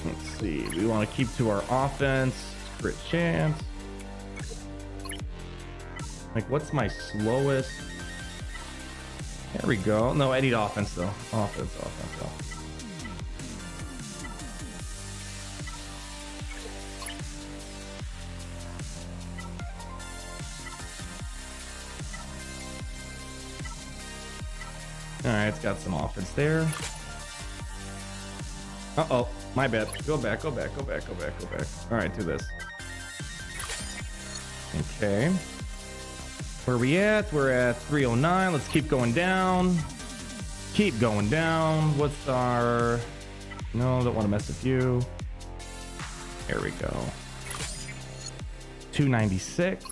A: Let's see. We want to keep to our offense. Crit chance. Like, what's my slowest? There we go. No, I need offense, though. Offense, though. All right, it's got some offense there. Uh-oh, my bad. Go back. All right, do this. Okay. Where are we at? We're at 309. Let's keep going down. What's our... No, don't want to mess with you. There we go. 296.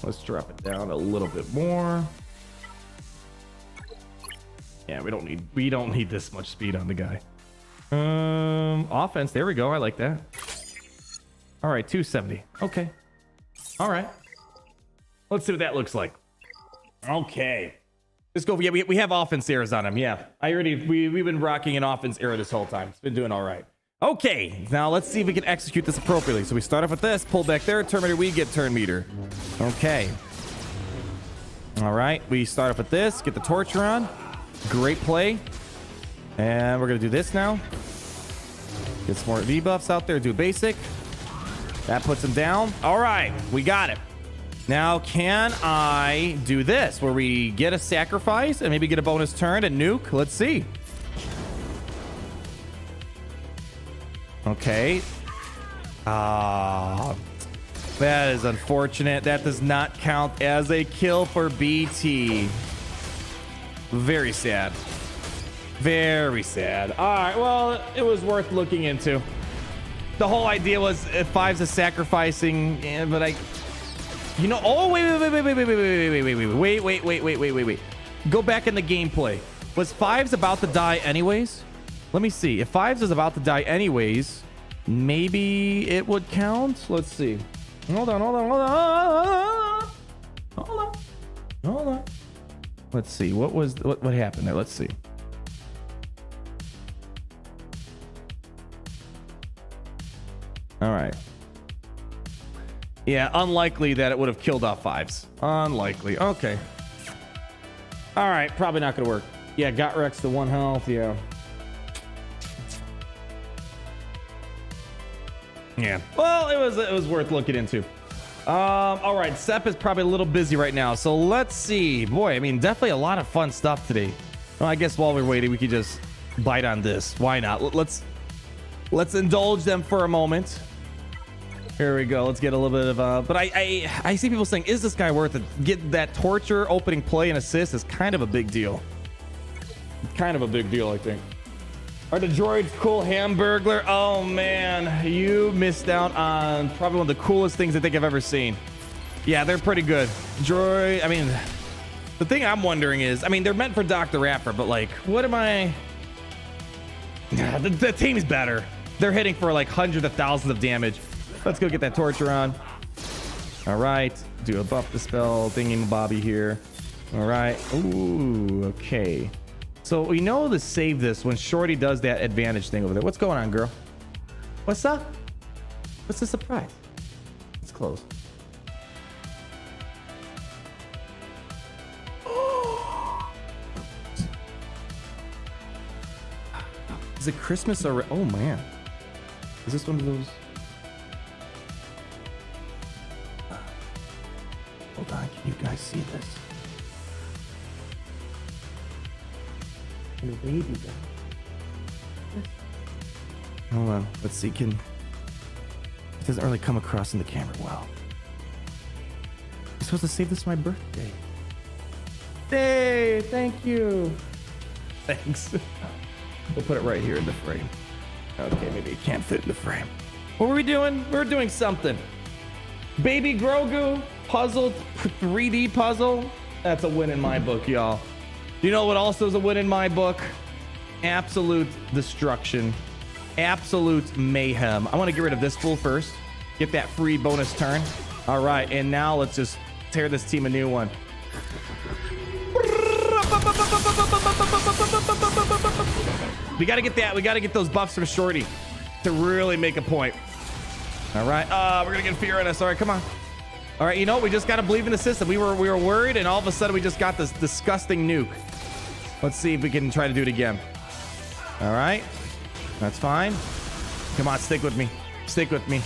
A: Let's drop it down a little bit more. Yeah, we don't need this much speed on the guy. Offense, there we go. I like that. All right, 270. Okay. All right. Let's see what that looks like. Okay. Let's go. Yeah, we have offense errors on him. Yeah. We've been rocking an offense error this whole time. It's been doing all right. Okay. Now let's see if we can execute this appropriately. So we start off with this, pull back there, turn meter, we get turn meter. Okay. All right. We start off with this, get the torture on. Great play. And we're going to do this now. Get some more debuffs out there. Do basic. That puts him down. All right. We got it. Now, can I do this where we get a sacrifice and maybe get a bonus turn and nuke? Let's see. Okay. That is unfortunate. That does not count as a kill for BT. Very sad. Very sad. All right, well, it was worth looking into. The whole idea was if Five's a sacrificing, but I... You know, oh, wait. Go back in the gameplay. Was Fives about to die anyways? Let me see. If Fives is about to die anyways, maybe it would count. Let's see. Hold on. Let's see. What happened there? Let's see. All right. Yeah, unlikely that it would have killed off Fives. Unlikely. Okay. All right, probably not gonna work. Yeah, got Rex to 1 health. Yeah. Yeah. Well, it was worth looking into. All right, Sep is probably a little busy right now, so let's see. Boy, I mean, definitely a lot of fun stuff today. Well, I guess while we're waiting, we could just bite on this. Why not? Let's indulge them for a moment. Here we go. Let's get a little bit of but I see people saying, is this guy worth it? Get that torture opening play and assist is kind of a big deal. Kind of a big deal, I think. Are the droids cool? Hamburglar? Oh man, you missed out on probably one of the coolest things I think I've ever seen. Yeah, they're pretty good. Droid, I mean, the thing I'm wondering is, I mean, they're meant for Dr. Rapper, but like, what am I? The team's better. They're hitting for like hundreds of thousands of damage. Let's go get that torture on. All right, do a buff dispel thingy bobby here. All right. Ooh, okay. So we know to save this when Shorty does that advantage thing over there. What's going on, girl? What's up? What's the surprise? It's close. Is it Christmas already? Oh man. Is this one of those? Hold on, can you guys see this? And the baby down. Hold on, let's see. It doesn't really come across in the camera well. I'm supposed to save this for my birthday. Hey, thank you. Thanks. We'll put it right here in the frame. Okay, maybe it can't fit in the frame. What were we doing? We were doing something. Baby Grogu puzzle, 3D puzzle. That's a win in my book, y'all. You know what also is a win in my book? Absolute destruction. Absolute mayhem. I want to get rid of this fool first. Get that free bonus turn. All right, and now let's just tear this team a new one. We got to get that. We got to get those buffs from Shorty to really make a point. All right. We're going to get fear in us. All right, come on. All right, you know, we just got to believe in the system. We were worried, and all of a sudden we just got this disgusting nuke. Let's see if we can try to do it again. All right. That's fine. Come on, stick with me. Stick with me.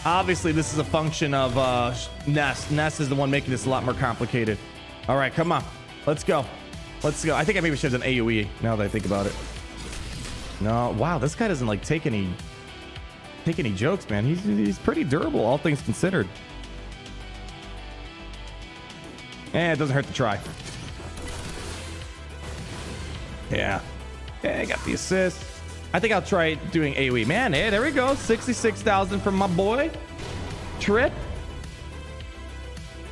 A: Obviously, this is a function of Ness. Ness is the one making this a lot more complicated. All right, come on. Let's go. Let's go. I think I maybe should have done AoE now that I think about it. No, wow, this guy doesn't like take any jokes, man. He's pretty durable, all things considered. Eh, it doesn't hurt to try. Yeah. Yeah, I got the assist. I think I'll try doing AoE. Man, hey, there we go. 66,000 from my boy. Trip.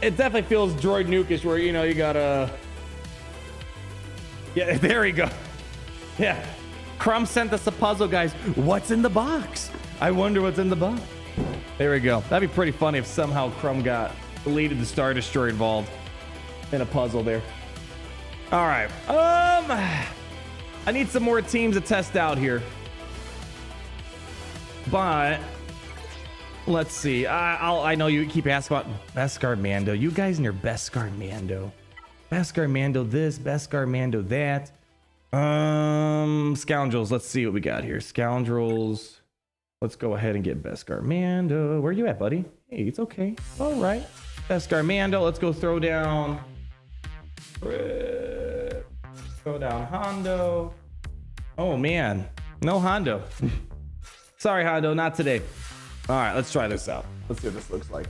A: It definitely feels droid nukish where, you know, you gotta... Yeah, there we go. Yeah. Crumb sent us a puzzle, guys. What's in the box? I wonder what's in the box. There we go. That'd be pretty funny if somehow Crumb got deleted the Star Destroyer involved in a puzzle there. All right. I need some more teams to test out here. But let's see. I know you keep asking about Beskar Mando. You guys and your Beskar Mando. Beskar Mando this, Beskar Mando that. Scoundrels. Let's see what we got here. Scoundrels. Let's go ahead and get Beskar Mando. Where you at, buddy? Hey, it's okay. All right. Beskar Mando. Let's go throw down. Throw down Hondo. Oh man, no Hondo. Sorry, Hondo, not today. All right, let's try this out. Let's see what this looks like.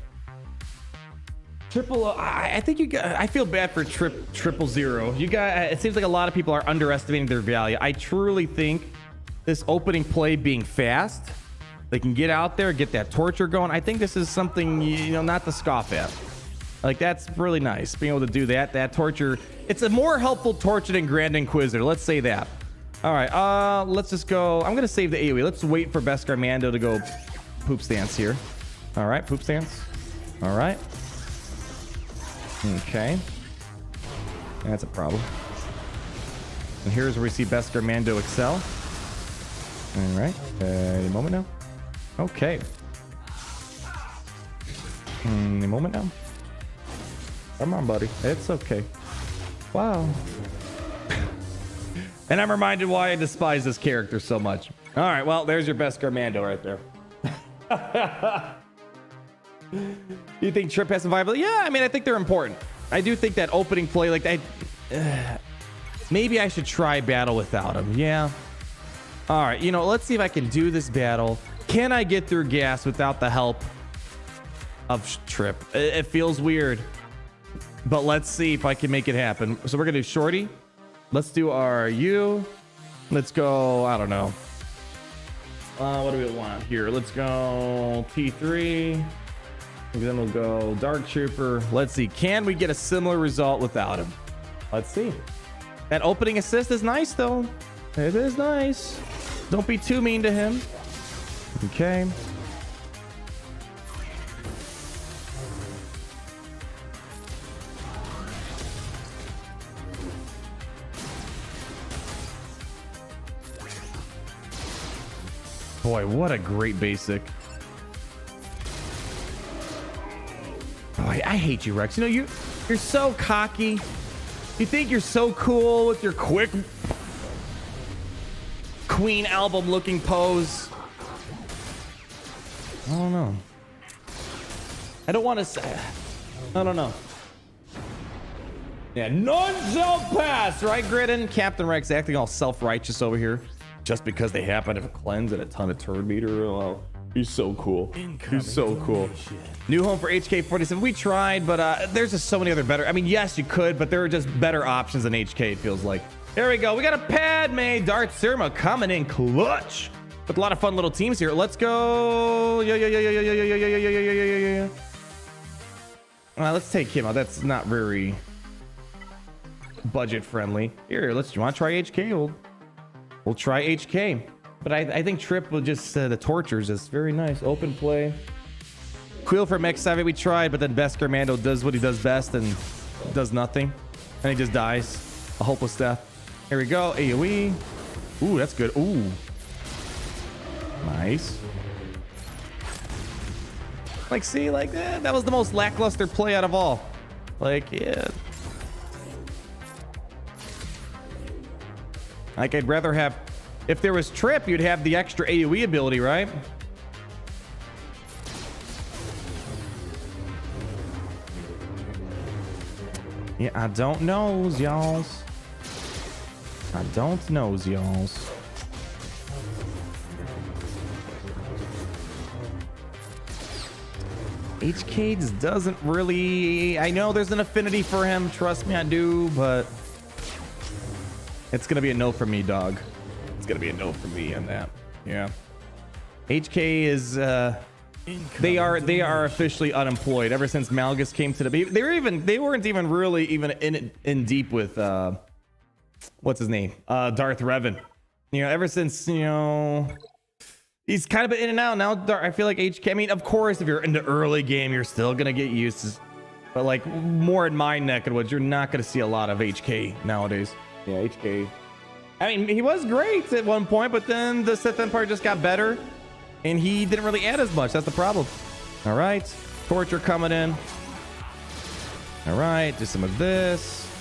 A: I think you guys, I feel bad for 000. You guys, it seems like a lot of people are underestimating their value. I truly think this opening play being fast, they can get out there, get that torture going. I think this is something, you know, not to scoff at. Like, that's really nice being able to do that. That torture, it's a more helpful torture than Grand Inquisitor, let's say that. All right, let's just go. I'm gonna save the AoE. Let's wait for Beskar Mando to go poop stance here. All right, poop stance. All right. Okay, that's a problem. And here's where we see Beskar Mando excel. All right, any moment now. Okay. Any moment now. Come on, buddy. It's okay. Wow. And I'm reminded why I despise this character so much. All right, well, there's your Beskar Mando right there. You think Trip has some viability? Yeah, I mean, I think they're important. I do think that opening play, like, maybe I should try battle without him. Yeah. All right, you know, let's see if I can do this battle. Can I get through gas without the help of Trip? It feels weird, but let's see if I can make it happen. So we're gonna do Shorty. Let's do our U. Let's go, I don't know. What do we want here? Let's go T3. And then we'll go Dark Trooper. Let's see. Can we get a similar result without him? Let's see. That opening assist is nice, though. It is nice. Don't be too mean to him. Okay. Boy, what a great basic. Oh, I hate you, Rex. You know, you're so cocky. You think you're so cool with your quick Queen album looking pose. I don't know. I don't want to say. I don't know. Yeah, none shall pass, right, Gridden? Captain Rex acting all self-righteous over here. Just because they happen to have a cleanse and a ton of turn meter. Oh, he's so cool. He's so cool. New home for HK47. We tried, but there's just so many other better. I mean, yes, you could, but there are just better options than HK, it feels like. There we go. We got a Padme Darth Sirma coming in clutch with a lot of fun little teams here. Let's go. Yeah. Let's take him out. That's not very budget friendly. Here, you want to try HK? We'll try HK, but I think Trip will just the tortures is very nice. Open play. Quill for X7 we tried, but then Beskar Mando does what he does best and does nothing, and he just dies a hopeless death. Here we go. AoE. Ooh, that's good. Ooh, nice. Like, see, like that was the most lackluster play out of all. Like, yeah. Like, I'd rather have, if there was Trip, you'd have the extra AoE ability, right? Yeah, I don't know, y'alls. I don't know, y'alls. HK doesn't really, I know there's an affinity for him, trust me, I do, but it's gonna be a no for me, dog. It's gonna be a no for me on that. Yeah. HK is they are officially unemployed ever since Malgus came to the. They weren't even really even in deep with what's his name? Darth Revan. You know, ever since, you know, he's kind of been in and out. Now I feel like HK, I mean, of course, if you're in the early game, you're still gonna get used to, but like more in my neck of the woods, you're not gonna see a lot of HK nowadays. Yeah, HK. I mean, he was great at one point, but then the Sith Empire just got better, and he didn't really add as much. That's the problem. All right, torture coming in. All right, do some of this.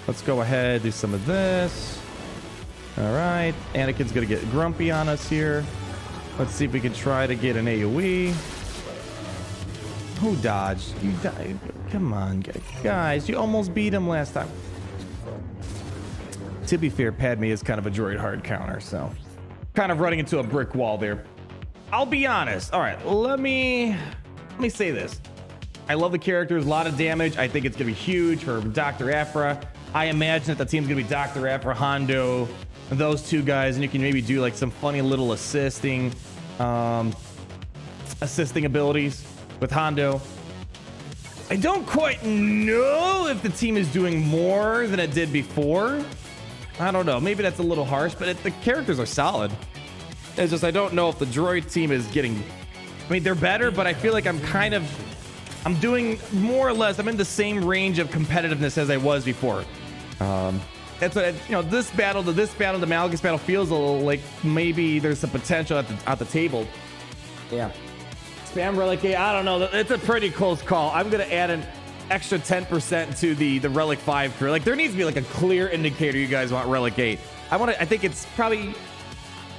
A: Let's go ahead, do some of this. All right, Anakin's gonna get grumpy on us here. Let's see if we can try to get an AoE. Who dodged? You died. Come on, guys. You almost beat him last time. To be fair, Padme is kind of a droid hard counter, so kind of running into a brick wall there. I'll be honest. All right, let me say this. I love the characters, a lot of damage. I think it's gonna be huge for Dr. Aphra. I imagine that the team's gonna be Dr. Aphra, Hondo, those two guys, and you can maybe do like some funny little assisting abilities with Hondo. I don't quite know if the team is doing more than it did before. I don't know. Maybe that's a little harsh, but the characters are solid. It's just I don't know if the droid team is getting... I mean, they're better, but I feel like I'm doing more or less. I'm in the same range of competitiveness as I was before. That's what this battle to the Malgus battle feels a little like maybe there's some potential at the table. Yeah. Spam Relicate. I don't know. It's a pretty close call. I'm gonna add an extra 10% to the Relic 5 crew. Like there needs to be like a clear indicator you guys want Relicate. I think it's probably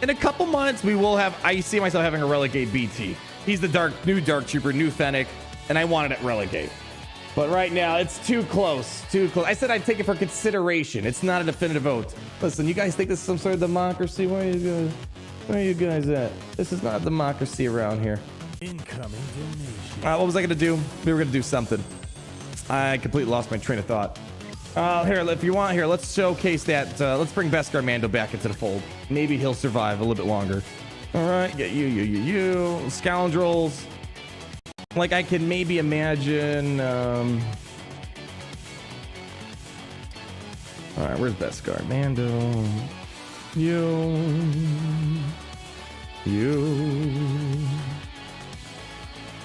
A: in a couple months we will have. I see myself having a Relicate BT. He's the new Dark Trooper, new Fennec, and I wanted it Relicate. But right now, it's too close. Too close. I said I'd take it for consideration. It's not a definitive vote. Listen, you guys think this is some sort of democracy? Where are you guys at? This is not a democracy around here.
G: Incoming donation.
A: What was I going to do? We were going to do something. I completely lost my train of thought. Here, if you want, here, let's showcase that. Let's bring Beskar Mando back into the fold. Maybe he'll survive a little bit longer. All right, get you. Scoundrels. Like I can maybe imagine. All right, where's Beskar Mando? You.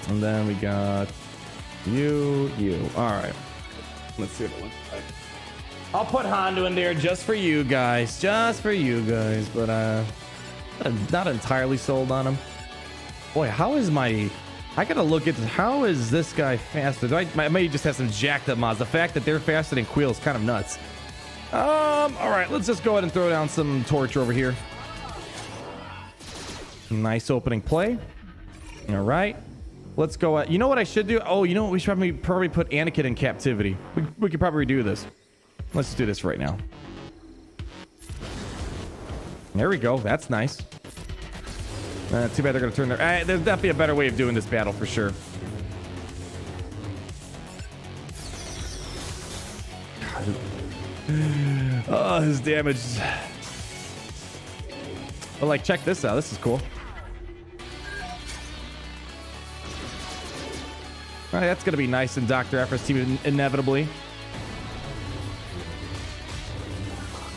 A: And then we got you. All right. Let's see what it looks like. I'll put Hondo in there just for you guys. But I'm not entirely sold on him. Boy, how is my... I gotta look at how is this guy faster? I may just have some jacked up mods. The fact that they're faster than Quill is kind of nuts. All right, let's just go ahead and throw down some torch over here. Nice opening play. All right, let's go. You know what I should do? Oh, you know what? We should probably put Anakin in captivity. We could probably redo this. Let's do this right now. There we go. That's nice. Too bad they're going to turn their... there's definitely a better way of doing this battle for sure. Oh, his damage. But like, check this out. This is cool. All right, that's going to be nice in Dr. Efra's team inevitably.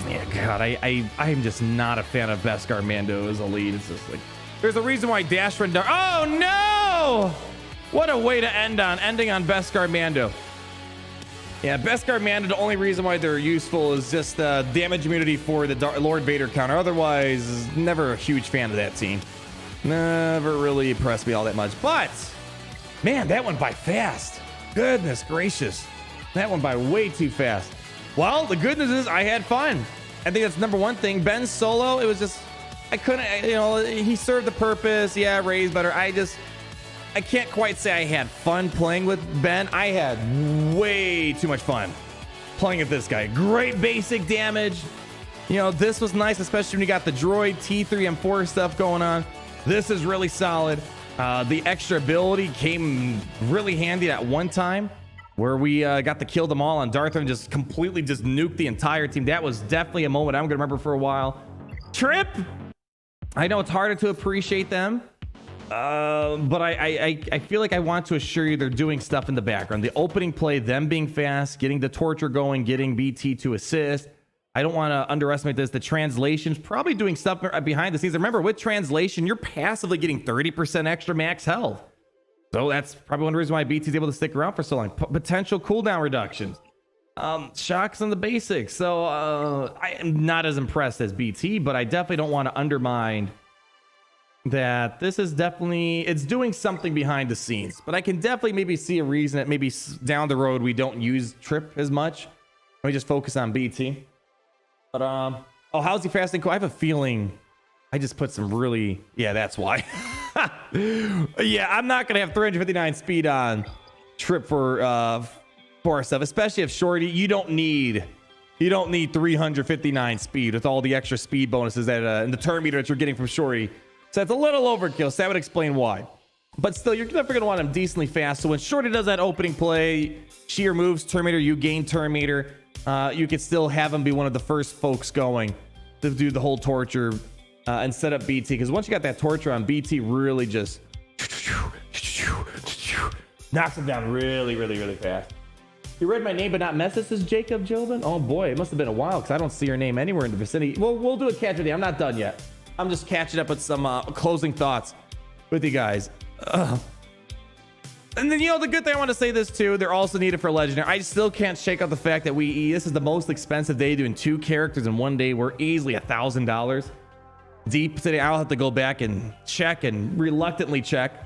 A: Yeah, God, I'm just not a fan of Beskar Mando as a lead. It's just like... There's a reason why Dash Run... Oh, no! What a way to ending on Beskar Mando. Yeah, Beskar Mando, the only reason why they're useful is just damage immunity for the Lord Vader counter. Otherwise, never a huge fan of that team. Never really impressed me all that much. But, man, that went by fast. Goodness gracious. That went by way too fast. Well, the good news is I had fun. I think that's number one thing. Ben solo, it was just... I couldn't, he served the purpose. Yeah, Ray's better. I can't quite say I had fun playing with Ben. I had way too much fun playing with this guy. Great basic damage. This was nice, especially when you got the droid T3 M4 stuff going on. This is really solid. The extra ability came really handy at one time where we got to kill them all on Darth and just completely just nuked the entire team. That was definitely a moment I'm going to remember for a while. Trip. I know it's harder to appreciate them, but I feel like I want to assure you they're doing stuff in the background. The opening play, them being fast, getting the torture going, getting BT to assist. I don't want to underestimate this. The translation's probably doing stuff behind the scenes. Remember, with translation, you're passively getting 30% extra max health. So that's probably one reason why BT's able to stick around for so long. Potential cooldown reductions. Shocks on the basics. So I am not as impressed as BT, but I definitely don't want to undermine that. This is definitely, it's doing something behind the scenes, but I can definitely maybe see a reason that maybe down the road we don't use Trip as much. Let me just focus on BT. But oh, how's he fasting? I have a feeling I just put some really, yeah, that's why. Yeah, I'm not gonna have 359 speed on Trip for our stuff, especially if Shorty, you don't need 359 speed with all the extra speed bonuses that and the turn meter that you're getting from Shorty. So that's a little overkill, so that would explain why. But still, you're never going to want him decently fast. So when Shorty does that opening play, she removes turn meter, you gain turn meter. You could still have him be one of the first folks going to do the whole torture and set up BT. Because once you got that torture on, BT really just Knocks him down really, really, really fast. You read my name but not messages, Jacob Jobin? Oh boy, it must have been a while because I don't see your name anywhere in the vicinity. We'll do a catch with you. I'm not done yet. I'm just catching up with some closing thoughts with you guys. And then, you know, the good thing I want to say this too, they're also needed for legendary. I still can't shake out the fact that this is the most expensive day doing 2 characters in one day. We're easily $1,000 deep today. I'll have to go back and check and reluctantly check.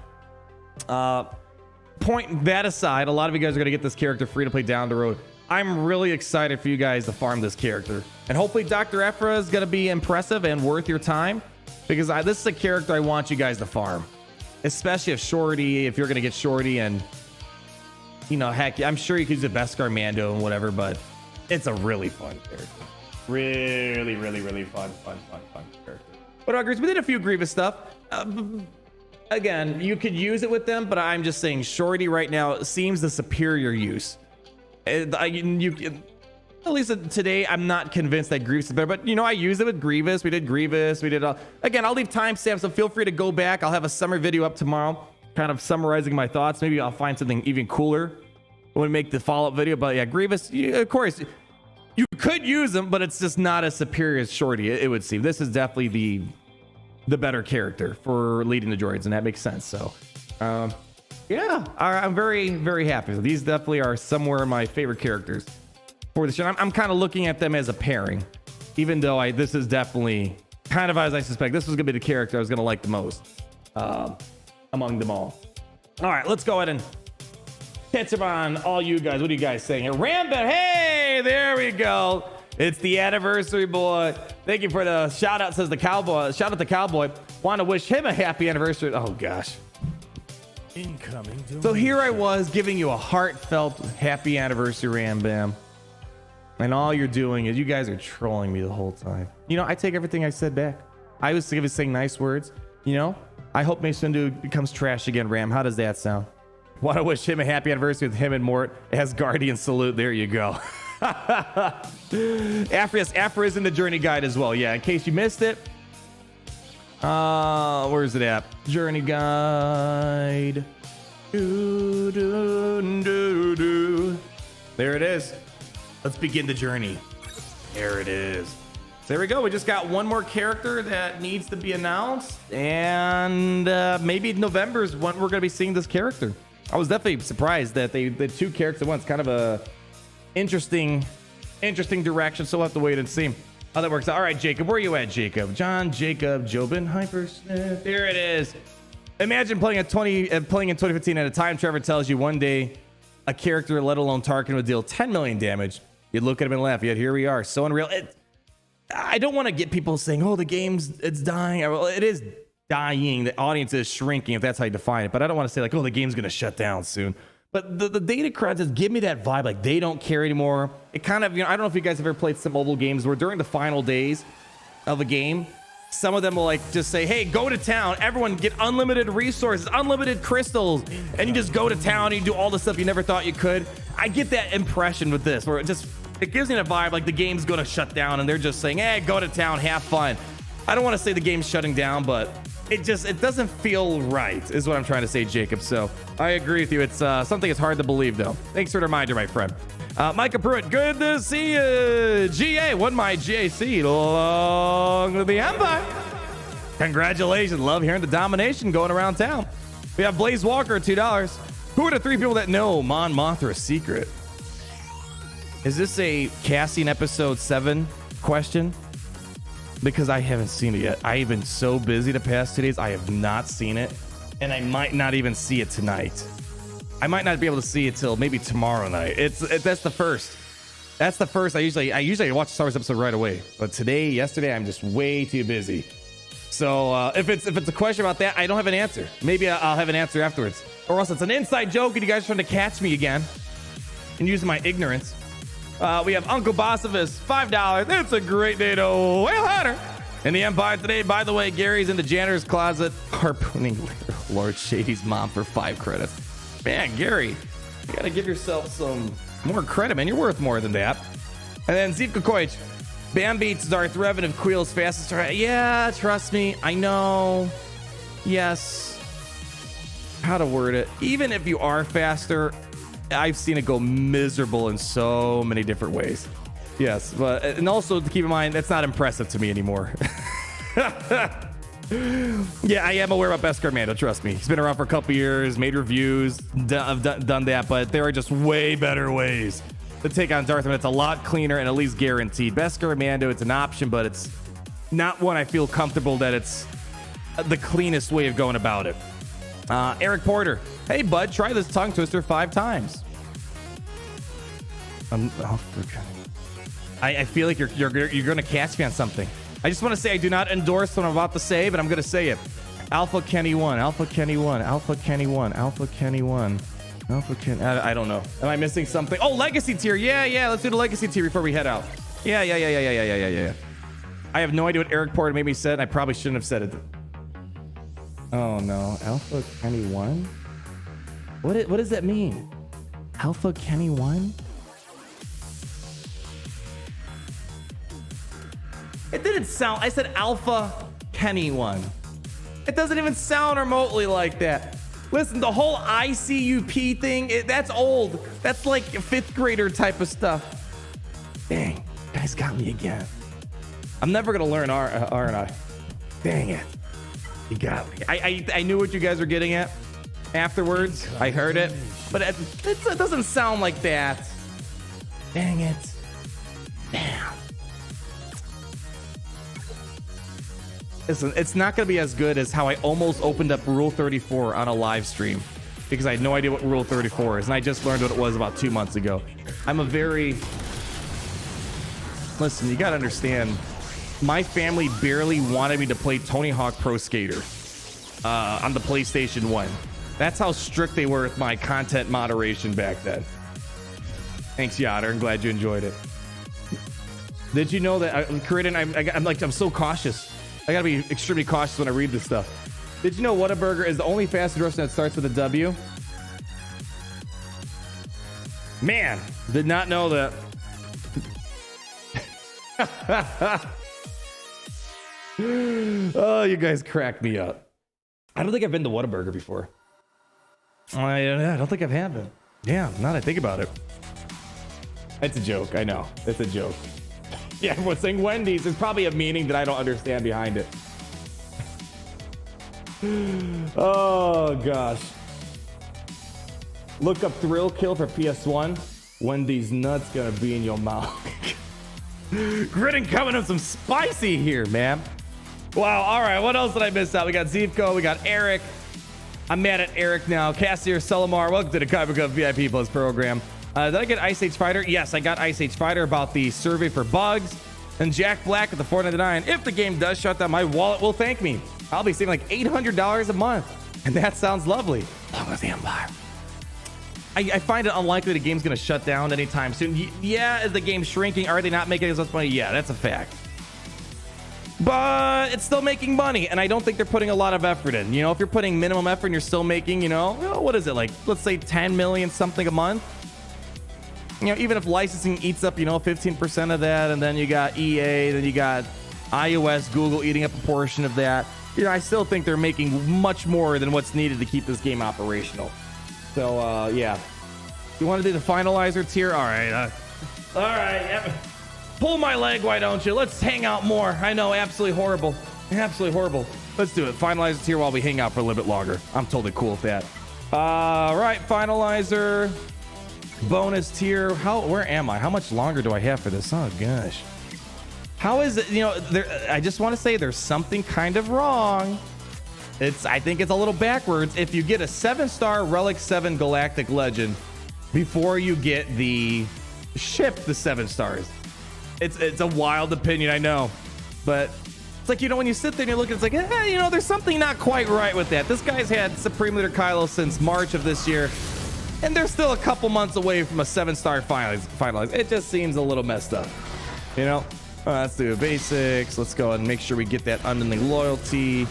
A: Point that aside, a lot of you guys are going to get this character free to play down the road. I'm really excited for you guys to farm this character, and hopefully Dr. Ephra is going to be impressive and worth your time, because this is a character I want you guys to farm, especially if you're going to get Shorty, and you know, heck, I'm sure you could use a Beskar Mando and whatever, but it's a really fun character. Really, really, really fun character. But we did a few Grievous stuff. Again, you could use it with them, but I'm just saying Shorty right now seems the superior use. At least today, I'm not convinced that Grievous is better, but you know, I use it with Grievous. We did Grievous. Again, I'll leave timestamps, so feel free to go back. I'll have a summer video up tomorrow, kind of summarizing my thoughts. Maybe I'll find something even cooler when we make the follow-up video. But yeah, Grievous, of course, you could use them, but it's just not as superior as Shorty, it would seem. This is definitely the better character for leading the droids, and that makes sense. So yeah, I'm very, very happy. These definitely are somewhere in my favorite characters for the show. I'm kind of looking at them as a pairing, even though this is definitely kind of, as I suspect, this was gonna be the character I was gonna like the most among them all. All right, let's go ahead and catch up on all you guys. What are you guys saying here? Rambit, hey, there we go. It's the anniversary boy. Thank you for the shout out, says the cowboy. Shout out to Cowboy. Want to wish him a happy anniversary. Oh gosh.
G: Incoming.
A: So here I was giving you a heartfelt happy anniversary, Ram Bam. And all you're doing is you guys are trolling me the whole time. You know, I take everything I said back. I was saying nice words. You know, I hope Mace Windu becomes trash again, Ram. How does that sound? Want to wish him a happy anniversary with him and Mort as Guardian salute. There you go. Afra is in the journey guide as well. Yeah, in case you missed it. Where's it at? Journey guide. There it is. Let's begin the journey. There it is. There we go. We just got one more character that needs to be announced, and maybe November is when we're going to be seeing this character. I was definitely surprised that they did 2 characters at once. Kind of a interesting direction, so we'll have to wait and see how that works out. All right, Jacob, where are you at, Jacob? John Jacob Jobin Hypersmith. There it is. Imagine playing in 2015 at a time Trevor tells you one day a character, let alone Tarkin, would deal 10 million damage. You'd look at him and laugh. Yet here we are, so unreal. I don't want to get people saying, "Oh, the game's it's dying." Well, it is dying. The audience is shrinking, if that's how you define it. But I don't want to say like, "Oh, the game's gonna shut down soon." But the data crowds just give me that vibe, like they don't care anymore. It kind of, you know, I don't know if you guys have ever played some mobile games where during the final days of a game, some of them will like just say, hey, go to town, everyone get unlimited resources, unlimited crystals, and you just go to town and you do all the stuff you never thought you could. I get that impression with this, where it gives me a vibe like the game's gonna shut down and they're just saying, hey, go to town, have fun. I don't want to say the game's shutting down, but it doesn't feel right, is what I'm trying to say, Jacob. So I agree with you. It's something that's hard to believe, though. Thanks for the reminder, my friend. Micah Pruitt, good to see you. GA won my GAC along with the Empire. Congratulations. Love hearing the domination going around town. We have Blaze Walker, $2. Who are the 3 people that know Mon Mothra's secret? Is this a Cassian episode 7 question? Because I haven't seen it yet. I've been so busy the past 2 days. I have not seen it, and I might not even see it tonight. I might not be able to see it till maybe tomorrow night. That's the first. That's the first. I usually watch the Star Wars episode right away, but yesterday, I'm just way too busy. So if it's a question about that, I don't have an answer. Maybe I'll have an answer afterwards, or else it's an inside joke and you guys are trying to catch me again and using my ignorance. We have Uncle Bossivus, $5. It's a great day to whale hunter in the Empire today. By the way, Gary's in the janitor's closet harpooning Lord Shady's mom for 5 credits. Man, Gary, you gotta give yourself some more credit, man. You're worth more than that. And then Zeke Kokoich, Bam beats Darth Revan of Queel's fastest. Yeah, trust me, I know. Yes. how to word it. Even if you are faster, I've seen it go miserable in so many different ways. Yes, but and also to keep in mind, that's not impressive to me anymore. Yeah, I am aware about Beskar Mando, trust me. He's been around for a couple years, made reviews, I've done that, but there are just way better ways to take on Darth, and it's a lot cleaner and at least guaranteed. Beskar Mando, it's an option, but it's not one I feel comfortable that it's the cleanest way of going about it. Eric Porter, hey bud, try this tongue twister 5 times. I feel like you're gonna catch me on something. I just want to say I do not endorse what I'm about to say, but I'm gonna say it. Alpha Kenny 1, Alpha Kenny 1, Alpha Kenny 1, Alpha Kenny 1, Alpha Kenny. I don't know. Am I missing something? Oh, Legacy tier. Yeah. Let's do the Legacy tier before we head out. Yeah. I have no idea what Eric Porter made me say, and I probably shouldn't have said it. Oh no, Alpha Kenny 1. What does that mean? Alpha Kenny 1? It didn't sound. I said Alpha Kenny 1. It doesn't even sound remotely like that. Listen, the whole ICUP thing, that's old. That's like 5th grader type of stuff. Dang, you guys got me again. I'm never gonna learn R and I. Dang it. You got me. I knew what you guys were getting at afterwards. I heard it, but it doesn't sound like that. Dang it. Damn. Listen, it's not going to be as good as how I almost opened up Rule 34 on a live stream because I had no idea what Rule 34 is, and I just learned what it was about 2 months ago. Listen, you got to understand, my family barely wanted me to play Tony Hawk Pro Skater on the PlayStation 1. That's how strict they were with my content moderation back then. Thanks, Yoder. I'm glad you enjoyed it. Did you know that I'm so cautious. I gotta be extremely cautious when I read this stuff. Did you know Whataburger is the only fast food restaurant that starts with a W? Man, did not know that. Oh, you guys cracked me up. I don't think I've been to Whataburger before. I don't think I've had been. Yeah, now that I think about it. It's a joke, I know. It's a joke. Yeah, everyone's saying Wendy's. There's probably a meaning that I don't understand behind it. Oh, gosh. Look up Thrill Kill for PS1. Wendy's nuts gonna be in your mouth. Gritting coming up some spicy here, man. Wow, all right. What else did I miss out? We got Zivko. We got Eric. I'm mad at Eric now. Cassier Selamar. Welcome to the Kyber Cup VIP Plus program. Did I get Ice Age Fighter? Yes, I got Ice Age Fighter about the survey for bugs. And Jack Black at the $4.99. If the game does shut down, my wallet will thank me. I'll be saving like $800 a month. And that sounds lovely. Long with the Empire. I find it unlikely the game's going to shut down anytime soon. Yeah, is the game shrinking? Are they not making as much money? Yeah, that's a fact. But it's still making money, and I don't think they're putting a lot of effort in. You know, if you're putting minimum effort and you're still making, what is it, like, let's say 10 million something a month? Even if licensing eats up, 15% of that, and then you got EA, then you got iOS, Google eating up a portion of that. I still think they're making much more than what's needed to keep this game operational. So, yeah. You want to do the finalizer tier? All right. All right. Yep. Pull my leg, why don't you? Let's hang out more. I know, absolutely horrible. Absolutely horrible. Let's do it. Finalizer tier while we hang out for a little bit longer. I'm totally cool with that. All right, finalizer. Bonus tier. Where am I? How much longer do I have for this? Oh, gosh. How is it? I just want to say there's something kind of wrong. I think it's a little backwards. If you get a 7-star Relic 7 Galactic Legend before you get the 7 stars. It's a wild opinion, I know. But it's like, when you sit there and you look, it's like, there's something not quite right with that. This guy's had Supreme Leader Kylo since March of this year, and they're still a couple months away from a 7-star finalize. It just seems a little messed up, Let's do basics. Let's go ahead and make sure we get that unending loyalty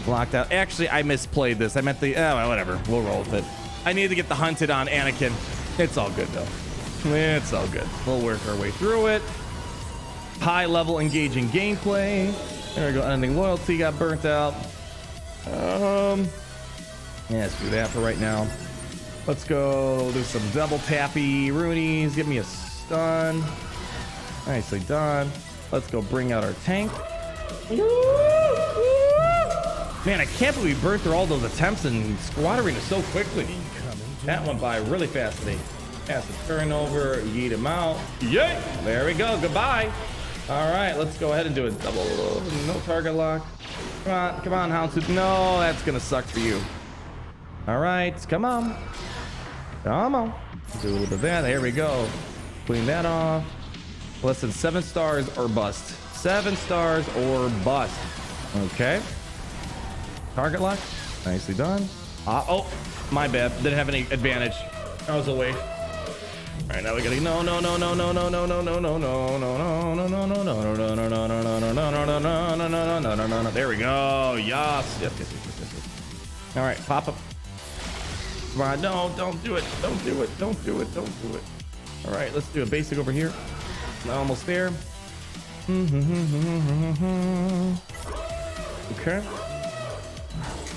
A: locked out. Actually, I misplayed this. I meant whatever. We'll roll with it. I need to get the hunted on Anakin. It's all good, though. It's all good. We'll work our way through it. High level engaging gameplay. There we go. Unending loyalty got burnt out. Yeah, let's do that for right now. Let's go do some double tappy Roonies. Give me a stun. Nicely done. Let's go bring out our tank. Man, I can't believe we burned through all those attempts in Squad Arena so quickly. That went by really fast today. Pass the turnover, yeet him out. Yay! There we go. Goodbye. All right, let's go ahead and do a double. No target lock. Come on, Houndstooth. No, that's gonna suck for you. All right, come on. Come on. Do a little bit of that. There we go. Clean that off. Less than 7 stars or bust. 7 stars or bust. Okay. Target lock. Nicely done. Oh, my bad. Didn't have any advantage. I was away. All right, now we gotta no. There we go. Yes. All right, pop up. Come on, no, don't do it. Don't do it. Don't do it. Don't do it. All right, let's do a basic over here. Almost there. Okay.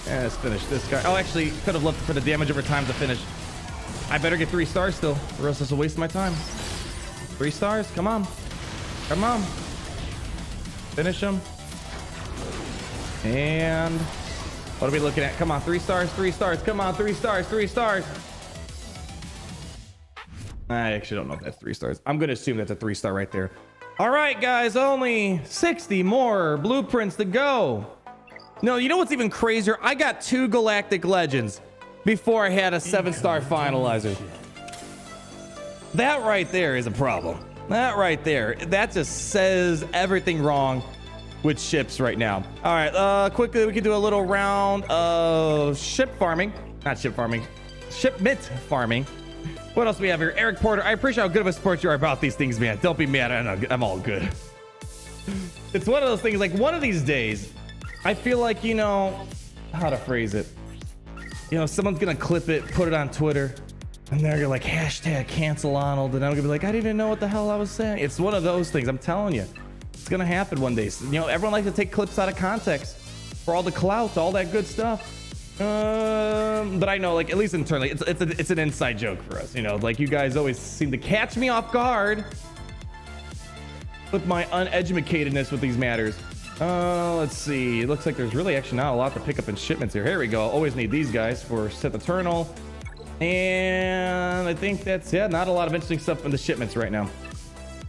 A: Yeah, let's finish this guy. Oh, actually, could have left for the damage over time to finish. I better get 3 stars still, or else it's a waste of my time. 3 stars, come on. Come on. Finish him. And what are we looking at? Come on, 3 stars, 3 stars. Come on, 3 stars, 3 stars. I actually don't know if that's 3 stars. I'm gonna assume that's a 3-star right there. All right, guys, only 60 more blueprints to go. No, you know what's even crazier? I got 2 Galactic Legends before I had a 7-star finalizer. That right there is a problem. That right there, that just says everything wrong with ships right now. All right, quickly, we can do a little round of ship farming. Not ship farming, shipment farming. What else do we have here? Eric Porter, I appreciate how good of a support you are about these things, man. Don't be mad, I'm all good. It's one of those things, like one of these days, I feel like, you know, how to phrase it. You know, someone's gonna clip it, put it on Twitter, and they're gonna like hashtag cancel Arnold, and I'm gonna be like, I didn't even know what the hell I was saying. It's one of those things, I'm telling you. It's gonna happen one day. So, you know, everyone likes to take clips out of context for all the clout, all that good stuff. But I know, like, at least internally, it's an inside joke for us. You know, like you guys always seem to catch me off guard with my uneducatedness with these matters. Let's see. It looks like there's really actually not a lot to pick up in shipments here. Here we go. Always need these guys for Sith Eternal. And I think that's, yeah, not a lot of interesting stuff in the shipments right now.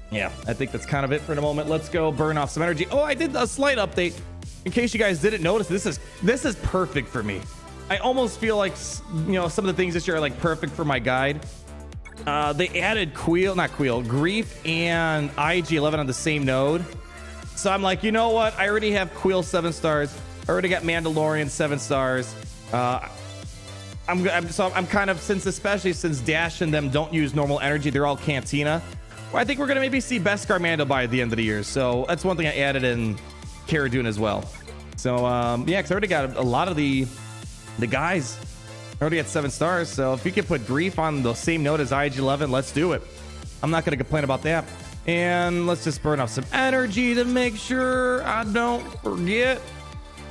A: Yeah, I think that's kind of it for the moment. Let's go burn off some energy. Oh, I did a slight update. In case you guys didn't notice, this is perfect for me. I almost feel like, you know, some of the things this year are like perfect for my guide. They added Grief and IG-11 on the same node. So I'm like, you know what? I already have Queel 7 stars. I already got Mandalorian 7 stars. I'm kind of, especially since Dash and them don't use normal energy, they're all Cantina. Well, I think we're gonna maybe see Beskar Mando by the end of the year. So that's one thing I added in Cara Dune as well. So yeah, because I already got a lot of the guys. I already got 7 stars. So if you can put Grief on the same node as IG-11, let's do it. I'm not gonna complain about that. And let's just burn off some energy to make sure I don't forget.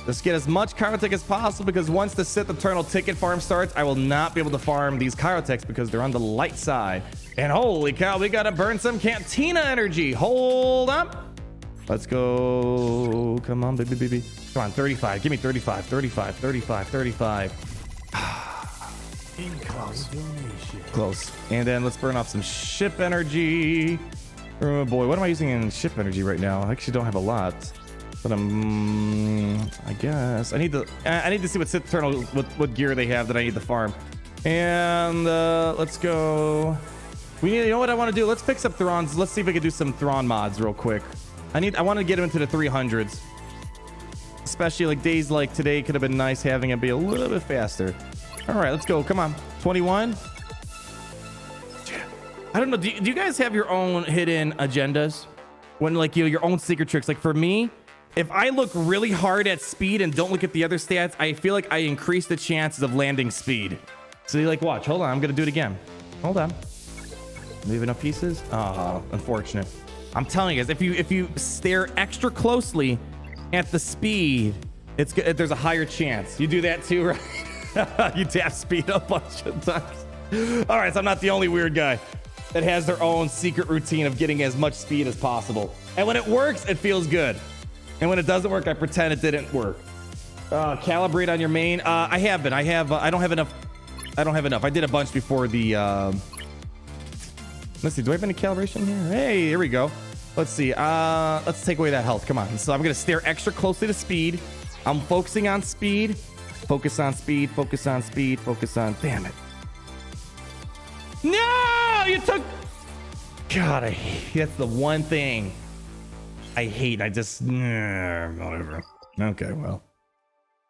A: Let's get as much Kyrotech as possible, because once the Sith Eternal ticket farm starts, I will not be able to farm these Kyrotechs because they're on the light side. And holy cow, we gotta burn some Cantina energy. Hold up. Let's go. Come on, baby. Come on, 35. Give me 35, 35, 35, 35. Close. And then let's burn off some ship energy. Oh boy, what am I using in ship energy right now? I actually don't have a lot. But I guess I need to see what Sith Eternal, what gear they have that I need to farm. And let's go. You know what I want to do? Let's fix up Thrawns. Let's see if we can do some Thrawn mods real quick. I want to get him into the 300s. Especially like days like today, could have been nice having him be a little bit faster. All right, let's go. Come on, 21. I don't know. Do you guys have your own hidden agendas? When like your own secret tricks? Like for me, if I look really hard at speed and don't look at the other stats, I feel like I increase the chances of landing speed. So you like, watch. Hold on, I'm gonna do it again. Hold on. Do we have enough pieces? Oh, unfortunate. I'm telling you guys, if you stare extra closely at the speed, there's a higher chance. You do that too, right? You tap speed a bunch of times. All right, so I'm not the only weird guy that has their own secret routine of getting as much speed as possible. And when it works, it feels good. And when it doesn't work, I pretend it didn't work. Calibrate on your main. I have been. I don't have enough. I did a bunch before the. Let's see. Do I have any calibration here? Hey, here we go. Let's see. Let's take away that health. Come on. So I'm gonna stare extra closely to speed. I'm focusing on speed. Focus on speed. Focus on speed. Focus on. Damn it. No, you took. God, that's the one thing I hate. I just whatever. Okay, well,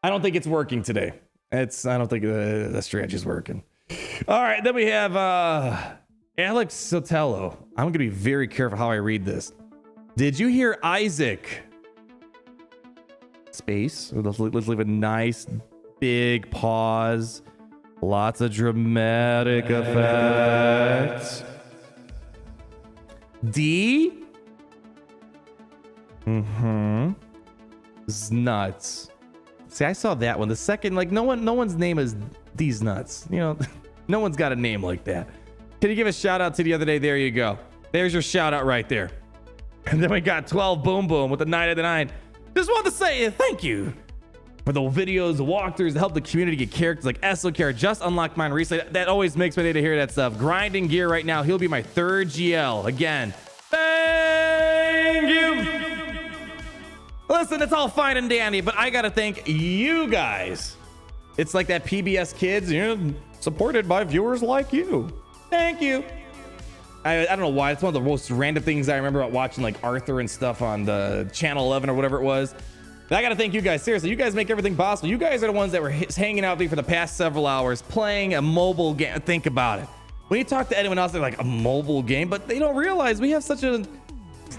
A: I don't think it's working today. I don't think the strategy's working. All right, then we have Alex Sotelo. I'm gonna be very careful how I read this. Did you hear Isaac? Space. Let's leave a nice big pause. Lots of dramatic effects. D? It's nuts. See, I saw that one. The second, like, no one's name is D's nuts. You know, no one's got a name like that. Can you give a shout out to the other day? There you go. There's your shout out right there. And then we got 12 Boom Boom with the 9 out of 9. Just want to say thank you for the videos, the walkthroughs, to help the community get characters like SLKR. Just unlocked mine recently. That always makes my day to hear that stuff. Grinding gear right now. He'll be my 3rd GL. Again, thank you. Listen, it's all fine and dandy, but I got to thank you guys. It's like that PBS Kids, you know, supported by viewers like you. Thank you. I don't know why. It's one of the most random things I remember about watching, like Arthur and stuff on the Channel 11 or whatever it was. But I got to thank you guys. Seriously, you guys make everything possible. You guys are the ones that were hanging out with me for the past several hours playing a mobile game. Think about it. When you talk to anyone else, they're like, a mobile game, but they don't realize we have such a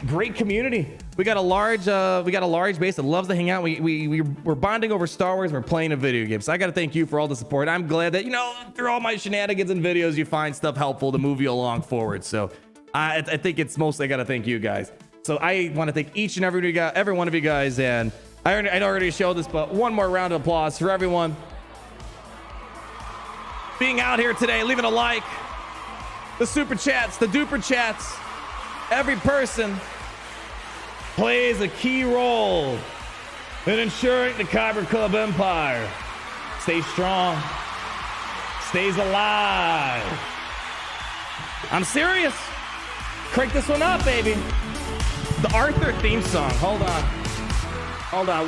A: great community. We got a large base that loves to hang out. We're bonding over Star Wars. We're playing a video game. So I got to thank you for all the support. I'm glad that, you know, through all my shenanigans and videos, you find stuff helpful to move you along forward. So I think it's mostly I got to thank you guys. So I want to thank each and every one of you guys. And I already showed this, but one more round of applause for everyone being out here today, leaving a like, the super chats, the duper chats. Every person plays a key role in ensuring the Kyber Club Empire stays strong, stays alive. I'm serious. Crank this one up, baby. The Arthur theme song. Hold on.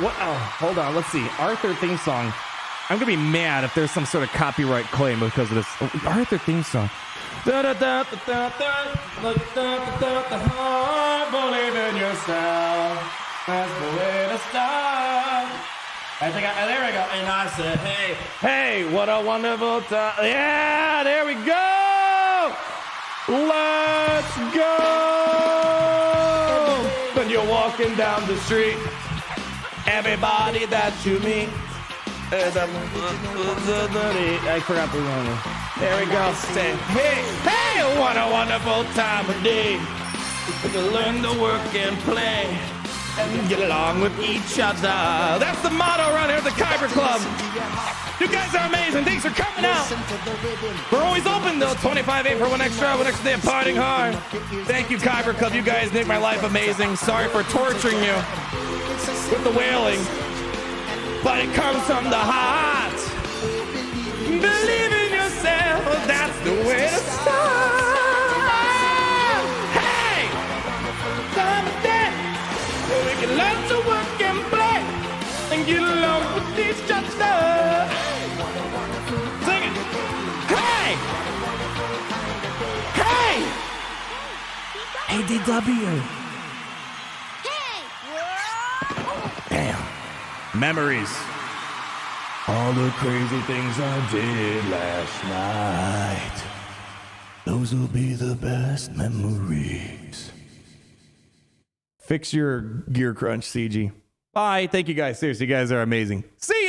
A: What? Oh, hold on. Let's see. Arthur theme song. I'm gonna be mad if there's some sort of copyright claim because of this. Arthur theme song. Believe in yourself. That's the way to start. There we go. And I said, hey, what a wonderful time. Yeah, there we go. Let's go. When you're walking down the street, everybody that you meet. I forgot the one. There we go. Say, hey, what a wonderful time of day. We can learn to work and play and get along with each other. That's the motto around here at the Kyber Club. You guys are amazing. Thanks for coming out. We're always open till 25/8 for one extra day of partying hard. Thank you, Kyber Club. You guys make my life amazing. Sorry for torturing you with the wailing, but it comes from the heart. Believe in yourself. That's the way to start. Hey, someday we can learn to work and play and get along with each other. Sing it. Hey! ADW. Damn. Memories. All the crazy things I did last night. Those will be the best memories. Fix your gear crunch, CG. Bye. Thank you guys. Seriously, you guys are amazing. See ya.